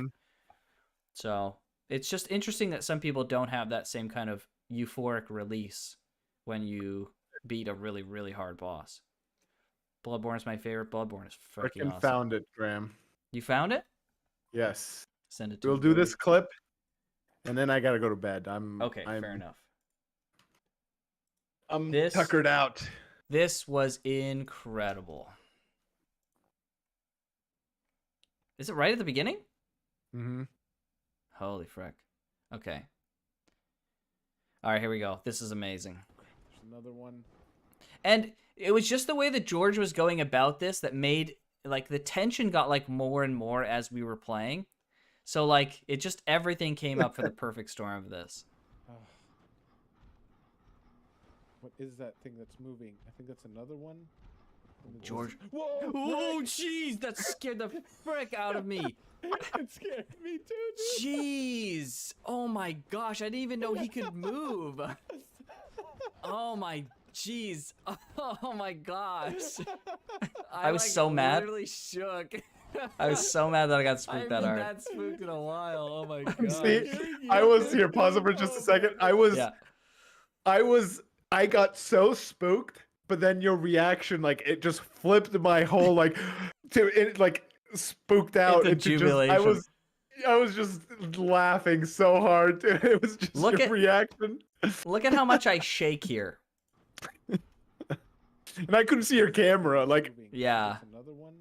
So, it's just interesting that some people don't have that same kind of euphoric release when you beat a really, really hard boss. Bloodborne is my favorite. Bloodborne is fucking freaking awesome. found it, Graham. You found it? Yes. Send it to We'll me. do this clip, and then I gotta go to bed. Okay, fair enough. I'm This- tuckered out. This was incredible. Is it right at the beginning? Mm-hmm. Holy frick. Okay. All right, here we go. This is amazing. There's another one. And it was just the way that George was going about this that made, like, the tension got, like, more and more as we were playing. So, like, it just, everything came up for the perfect storm of this. What is that thing that's moving? I think that's another one. George. Whoa! Oh, jeez, that scared the frick out of me. It scared me too, dude. Jeez. Oh my gosh, I didn't even know he could move. Oh my jeez. Oh my gosh. I was so mad. Literally shook. I was so mad that I got I spooked haven't that been hard. that spooked in a while. Oh my god. See, I was here. Pause it for just a second. Yeah. I got so spooked, but then your reaction, like, it just flipped my whole, like, to it, like, spooked out Into into jubilation. just. I was just laughing so hard. Dude. It was just Look your at- reaction, Look at how much I shake here. and I couldn't see your camera. Like, Yeah. There's another one.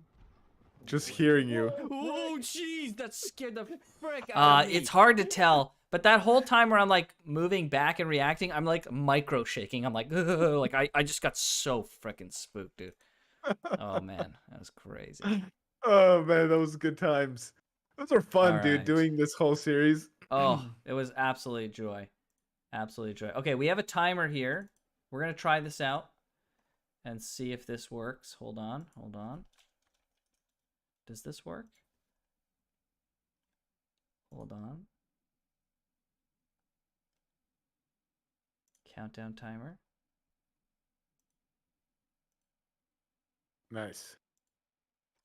just hearing you. Oh jeez, that scared the frick out of me. It's hard to tell, but that whole time where I'm like moving back and reacting, I'm like micro shaking. I'm like, like I just got so freaking spooked, dude. Oh man, that was crazy. Oh man, those good times. Those are fun, All dude. right. Doing this whole series. Oh, it was absolutely joy. Absolutely joy. Okay, we have a timer here. We're going to try this out and see if this works. Hold on. Hold on. Does this work? Hold on. Countdown timer. Nice.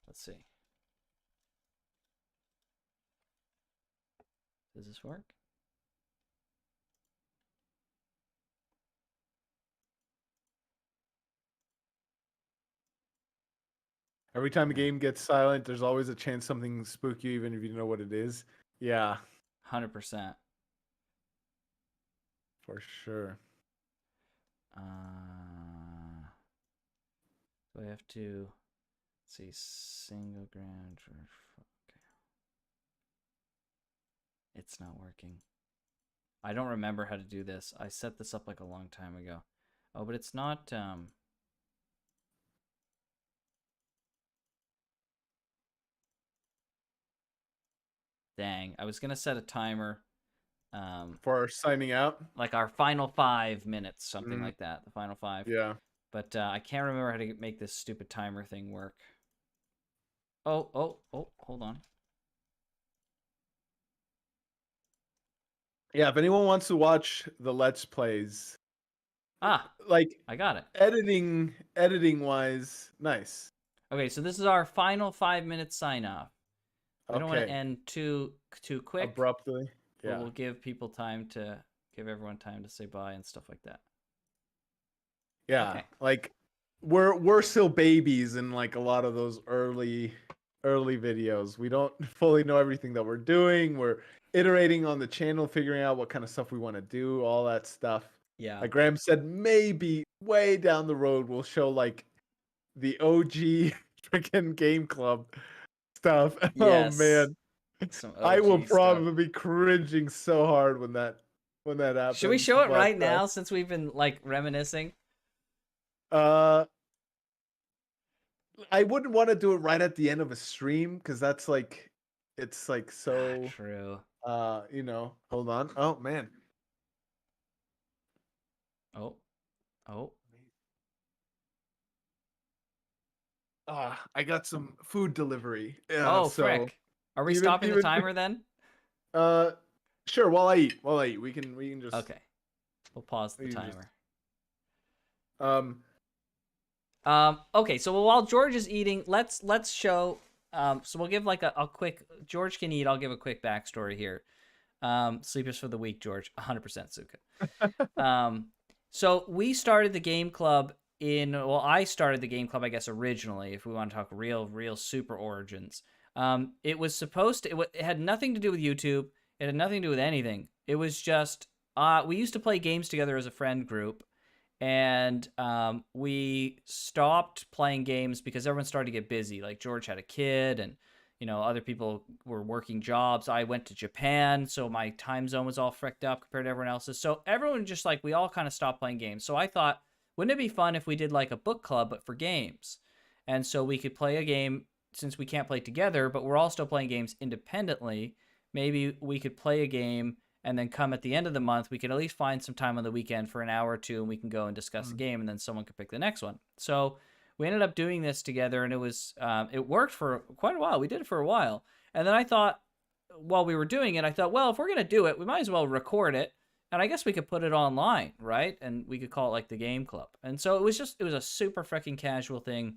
Let's see. Does this work? Every time a game gets silent, there's always a chance something spook you, even if you know what it is. Yeah, 100%. for sure. Do I have to let's see single ground for okay. It's not working. I don't remember how to do this. I set this up like a long time ago. Oh, but it's not Dang, I was gonna set a timer. For signing out. Like our final 5 minutes, something Mm. like that. The final 5. Yeah. But I can't remember how to make this stupid timer thing work. Oh, hold on. Yeah, if anyone wants to watch the Let's Plays, Ah, like I got it. editing wise, nice. Okay, so this is our final 5 minute sign off. We don't want to Okay. end too quick. Abruptly. But Yeah. we'll give people time to give everyone time to say bye and stuff like that. Yeah. Okay. Like we're still babies in like a lot of those early videos. We don't fully know everything that we're doing. We're iterating on the channel, figuring out what kind of stuff we want to do, all that stuff. Yeah. Like Graham said, maybe way down the road we'll show like the OG freaking game club stuff. Oh Yes. man, Some I will OG stuff. probably be cringing so hard when that Should we happens. show it But right now since we've been like reminiscing? uh, I wouldn't want to do it right at the end of a stream because that's like, it's like so. True. Hold on. Oh man. Oh. Oh. I got some food delivery. Yeah, Oh, so frick. Are we even stopping the even timer then? uh, sure. While I eat, we can just Okay. We'll pause the we can just timer. um. Okay, so while George is eating, let's show. So we'll give like a quick. George can eat. I'll give a quick backstory here. Sleepers for the week, George, 100% Suka. So we started the game club I started the game club, I guess, originally, if we want to talk real super origins. It was supposed to, it had nothing to do with YouTube. It had nothing to do with anything. It was just, we used to play games together as a friend group. And we stopped playing games because everyone started to get busy. Like George had a kid, and other people were working jobs. I went to Japan, so my time zone was all fricked up compared to everyone else's. So everyone just like, we all kind of stopped playing games. So I thought, wouldn't it be fun if we did like a book club but for games? And so we could play a game, since we can't play together, but we're all still playing games independently. Maybe we could play a game, and then come at the end of the month, we can at least find some time on the weekend for an hour or two, and we can go and discuss the game, and then someone could pick the next one. So we ended up doing this together, and it worked for quite a while. We did it for a while. And then I thought, while we were doing it, I thought, well, if we're going to do it, we might as well record it. And I guess we could put it online, right? And we could call it like the game club. And so it was a super freaking casual thing,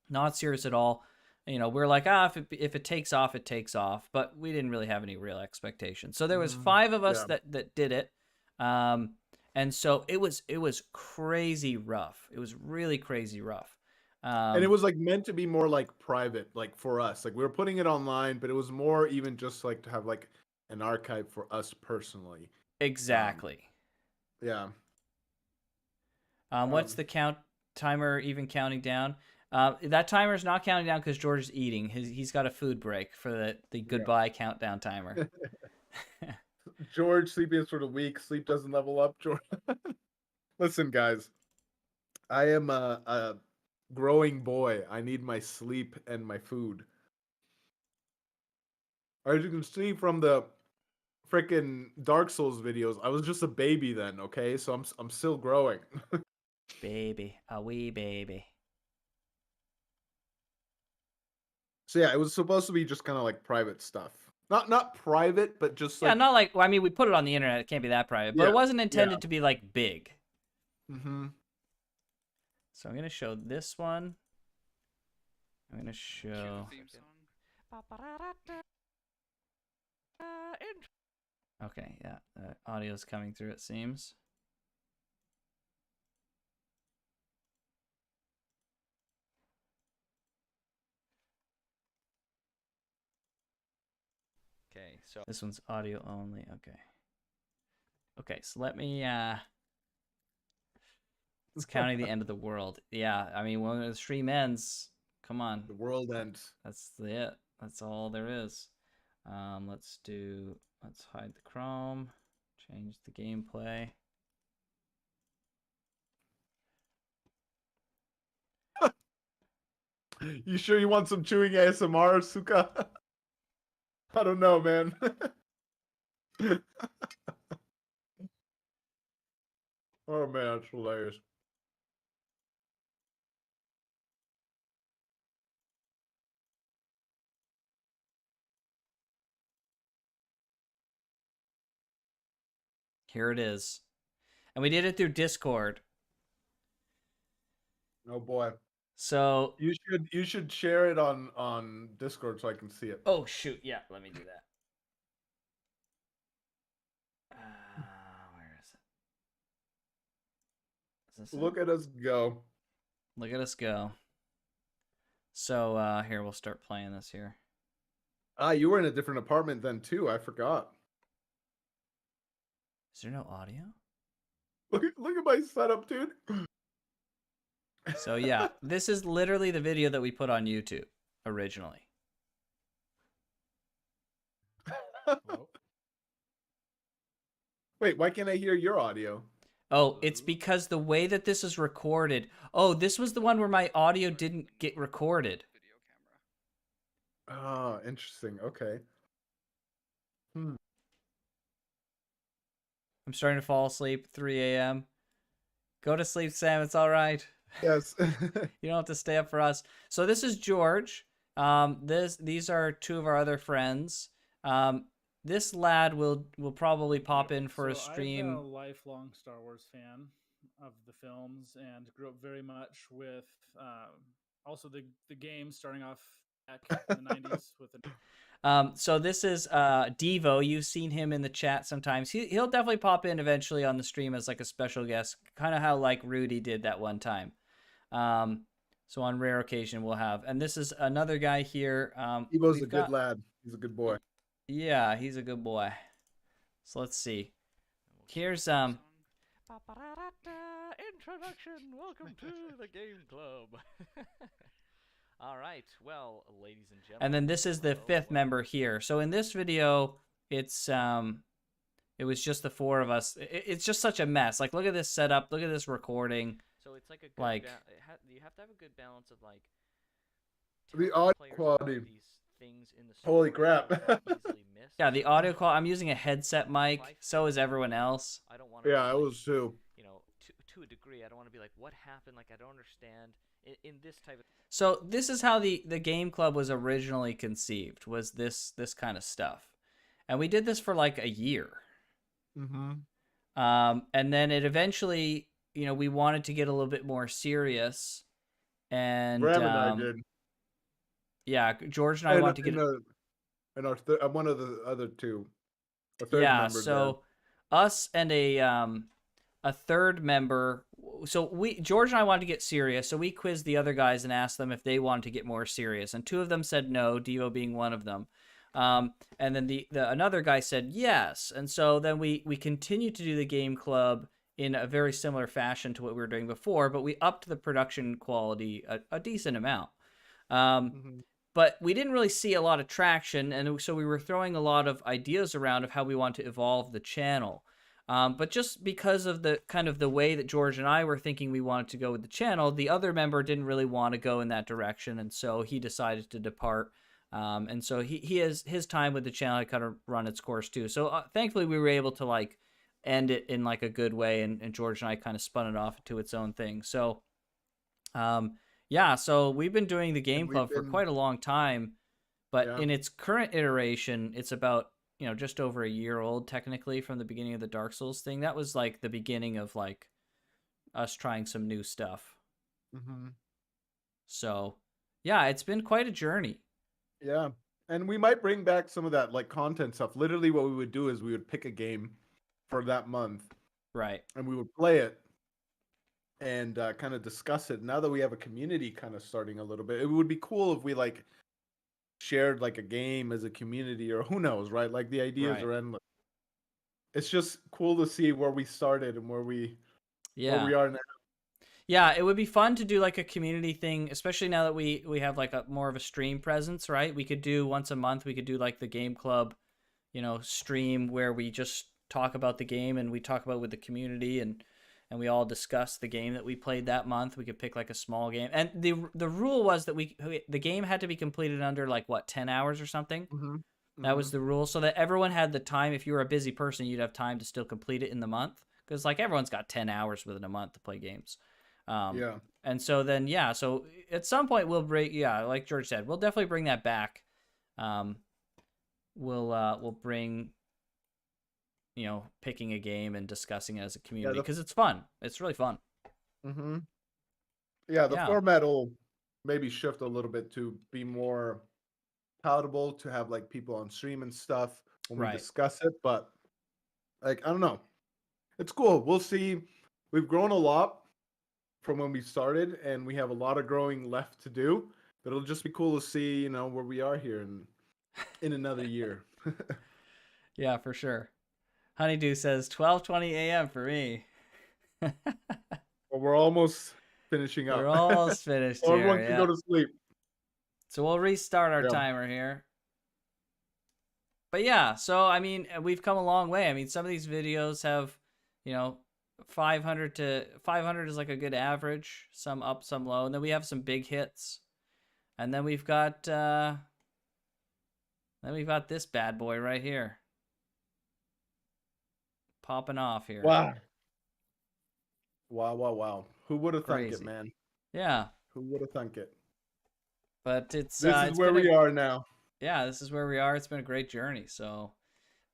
not serious at all. We're like, if it takes off, it takes off. But we didn't really have any real expectations. So there was 5 of us Yeah. that did it. And so it was crazy rough. It was really crazy rough. And it was like meant to be more like private, like for us. Like we were putting it online, but it was more even just like to have like an archive for us personally. Exactly. Yeah. What's the timer even counting down? That timer is not counting down because George is eating. He's got a food break for the goodbye countdown timer. George, sleepiness for the week. Sleep doesn't level up. George. Listen, guys. I am a growing boy. I need my sleep and my food. As you can see from the freaking Dark Souls videos, I was just a baby then. Okay, so I'm still growing. Baby, a wee baby. So yeah, it was supposed to be just kind of like private stuff. Not private, but just Yeah, like not like, well, I mean, we put it on the internet. It can't be that private, but Yeah, it wasn't intended to be like big. Mm-hmm. So I'm gonna show this one. I'm gonna show. Okay, yeah, audio's coming through. It seems. Okay, so this one's audio only. Okay. Okay, so let me it's counting the end of the world. Yeah, I mean, when the stream ends, come on. The world ends. That's it. That's all there is. Let's hide the Chrome, change the gameplay. You sure you want some chewing ASMR, Suka? I don't know, man. Oh man, that's hilarious. Here it is. And we did it through Discord. Oh boy. So You should share it on Discord so I can see it. oh shoot, yeah, let me do that. Where is it? Is this Look it? at us go. Look at us go. So here, we'll start playing this here. Ah, you were in a different apartment then too. I forgot. Is there no audio? Look at my setup, dude. So yeah, this is literally the video that we put on YouTube originally. Hello? Wait, why can't I hear your audio? Oh, it's because the way that this is recorded. Oh, this was the one where my audio didn't get recorded. Oh, interesting. Okay. Hmm. I'm starting to fall asleep. 3 a.m. Go to sleep, Sam. It's all right. Yes. You don't have to stay up for us. So this is George. These are two of our other friends. This lad will probably pop in for a So I've been a stream. lifelong Star Wars fan of the films and grew up very much with also the game starting off back in the 90s with an So this is Devo. You've seen him in the chat sometimes. He'll definitely pop in eventually on the stream as like a special guest, kind of how like Rudy did that one time. So on rare occasion we'll have, and this is another guy here. Evo's a We've good got, lad. He's a good boy. yeah, he's a good boy. So let's see. Here's Introduction. Welcome to the game club. All right. Well, ladies and gentlemen. and then this is the fifth member here. So in this video, it's it was just the four of us. It's just such a mess. Like, look at this setup. Look at this recording. So it's like a good Like- you have to have a good balance of like The telling audio players quality. about these things in the Holy story crap. that are easily missed. Yeah, the audio call. I'm using a headset mic. So is everyone else. I don't want to Yeah, I was too. you know, to a degree, I don't want to be like, what happened? Like, I don't understand. In this type of So this is how the game club was originally conceived. Was this kind of stuff, and we did this for like a year. Mm-hmm. And then it eventually, we wanted to get a little bit more serious, and Graham and I did. yeah, George and I wanted to get and I'm one of the other two. A third yeah. member So us and a third member. So George and I wanted to get serious, so we quizzed the other guys and asked them if they wanted to get more serious, and two of them said no, Devo being one of them. And then the another guy said yes, and so then we continued to do the game club in a very similar fashion to what we were doing before, but we upped the production quality a decent amount. Mhm. But we didn't really see a lot of traction, and so we were throwing a lot of ideas around of how we want to evolve the channel. But just because of the kind of the way that George and I were thinking we wanted to go with the channel, the other member didn't really want to go in that direction, and so he decided to depart. And so he has his time with the channel had kind of run its course too. So thankfully we were able to like end it in like a good way, and George and I kind of spun it off to its own thing. So yeah, so we've been doing the game we've club for been- quite a long time, but Yeah. in its current iteration, it's about just over a year old technically from the beginning of the Dark Souls thing. That was like the beginning of like us trying some new stuff. Mm-hmm. So yeah, it's been quite a journey. Yeah. And we might bring back some of that like content stuff. Literally what we would do is we would pick a game for that month Right. and we would play it and kind of discuss it. Now that we have a community kind of starting a little bit, it would be cool if we like shared like a game as a community, or who knows, right? Like the ideas Right. are endless. It's just cool to see where we started and where we are now. Yeah, it would be fun to do like a community thing, especially now that we have like a more of a stream presence, right? We could do once a month, we could do like the game club, stream where we just talk about the game and we talk about it with the community, and we all discuss the game that we played that month. We could pick like a small game. And the rule was that the game had to be completed under like what, 10 hours or something. Mm-hmm. That was the rule, so that everyone had the time. If you were a busy person, you'd have time to still complete it in the month, because like everyone's got 10 hours within a month to play games. Yeah. And so then, yeah, so at some point we'll bring, yeah, like George said, we'll definitely bring that back. We'll bring, picking a game and discussing it as a community, because it's fun. It's really fun. Mm-hmm. Yeah, the Yeah. format will maybe shift a little bit to be more palatable, to have like people on stream and stuff when Right. we discuss it. But like, I don't know. It's cool. We'll see. We've grown a lot from when we started, and we have a lot of growing left to do. But it'll just be cool to see, where we are here in another year. Yeah, for sure. Honeydew says 12:20 a.m. for me. Well, we're almost finishing up. We're almost finished Or here. everyone can Yeah. go to sleep. So we'll restart our Yeah. timer here. But yeah, so I mean, we've come a long way. I mean, some of these videos have, 500 is like a good average. Some up, some low, and then we have some big hits, and then we've got this bad boy right here, popping off here. Wow. Wow. Who would have thunk it, Crazy. man? Yeah, Who would have thunk it? but it's This is it's where been we are now. yeah, this is where we are. It's been a great journey. So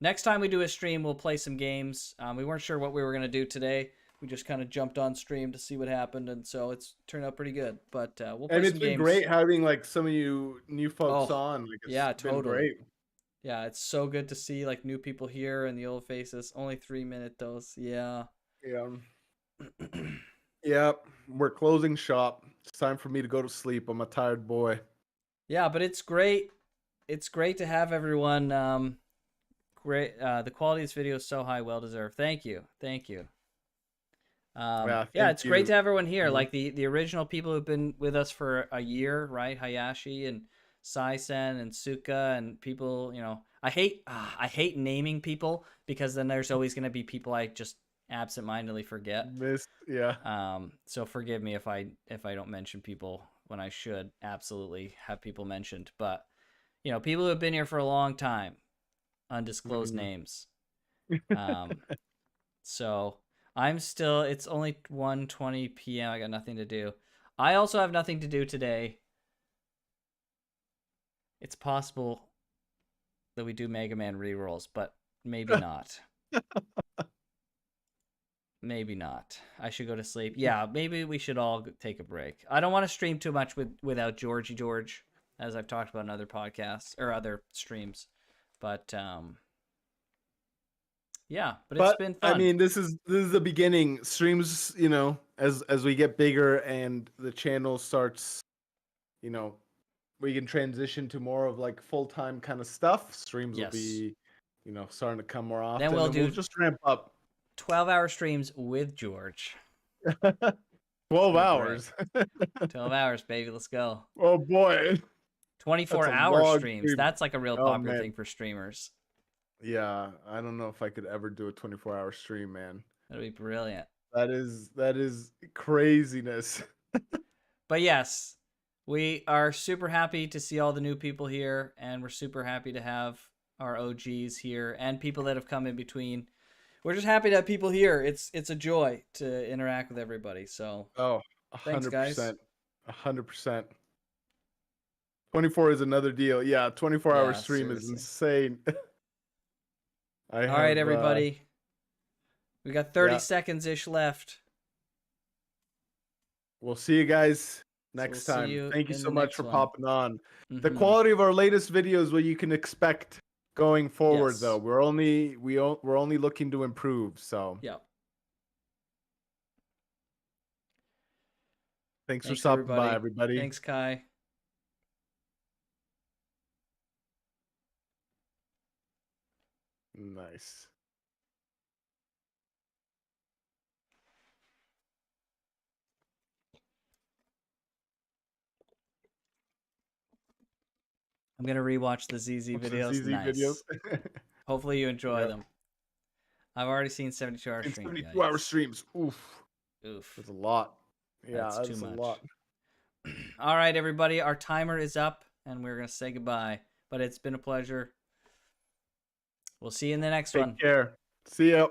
next time we do a stream, we'll play some games. We weren't sure what we were gonna do today. We just kind of jumped on stream to see what happened, and so it's turned out pretty good. But we'll play And it's some been games. great having like some of you new folks Oh, on. Like, it's yeah, been totally. great. Yeah, it's so good to see like new people here and the old faces. Only 3-minute dose. Yeah. Yeah. Yep. We're closing shop. It's time for me to go to sleep. I'm a tired boy. Yeah, but it's great. It's great to have everyone. Great. The quality of this video is so high, well deserved. Thank you. Yeah, Yeah, thank it's great you. to have everyone here. Mhm. Like the original people who've been with us for a year, right? Hayashi and Saisen and Suka and people. I hate naming people because then there's always going to be people I just absentmindedly forget. Yeah. So forgive me if I don't mention people when I should absolutely have people mentioned. But people who have been here for a long time, undisclosed Mhm. names. So it's only 1:20 p.m. I got nothing to do. I also have nothing to do today. It's possible that we do Mega Man rerolls, but maybe not. Maybe not. I should go to sleep. Yeah, maybe we should all take a break. I don't want to stream too much without George, as I've talked about in other podcasts or other streams. But yeah, but it's been fun. I mean, this is the beginning. Streams, as we get bigger and the channel starts, we can transition to more of like full-time kind of stuff. Streams will Yes. be, starting to come more often. Then we'll and do we'll just ramp up. 12-hour streams with George. 12 Be hours. 12 hours, baby. Let's go. Oh boy. 24-hour long streams. stream. That's like a real Oh, popular man. thing for streamers. Yeah, I don't know if I could ever do a 24-hour stream, man. That'd be brilliant. That is craziness. But yes, we are super happy to see all the new people here, and we're super happy to have our OGs here and people that have come in between. We're just happy to have people here. It's a joy to interact with everybody. So Oh, thanks, guys. 100%. 24 is another deal. Yeah, 24-hour Yeah, stream is seriously. insane. All right, everybody. We got 30 yeah. seconds-ish left. We'll see you guys next we'll see time. you Thank you in so the much next for one. popping on. The Mhm. quality of our latest videos, what you can expect going forward, Yes. though. We're only looking to improve. So Yeah. thanks for stopping by, everybody. Thanks, Kai. Nice. I'm gonna rewatch the ZZ What's the videos. ZZ Nice. videos? Hopefully you enjoy Yep. them. I've already seen 72-hour And stream. 72-hour Yikes. streams. Oof. Oof. That's a lot. Yeah, That's too that's a much. lot. All right, everybody. Our timer is up, and we're gonna say goodbye. But it's been a pleasure. We'll see you in the next one. Take care. See ya.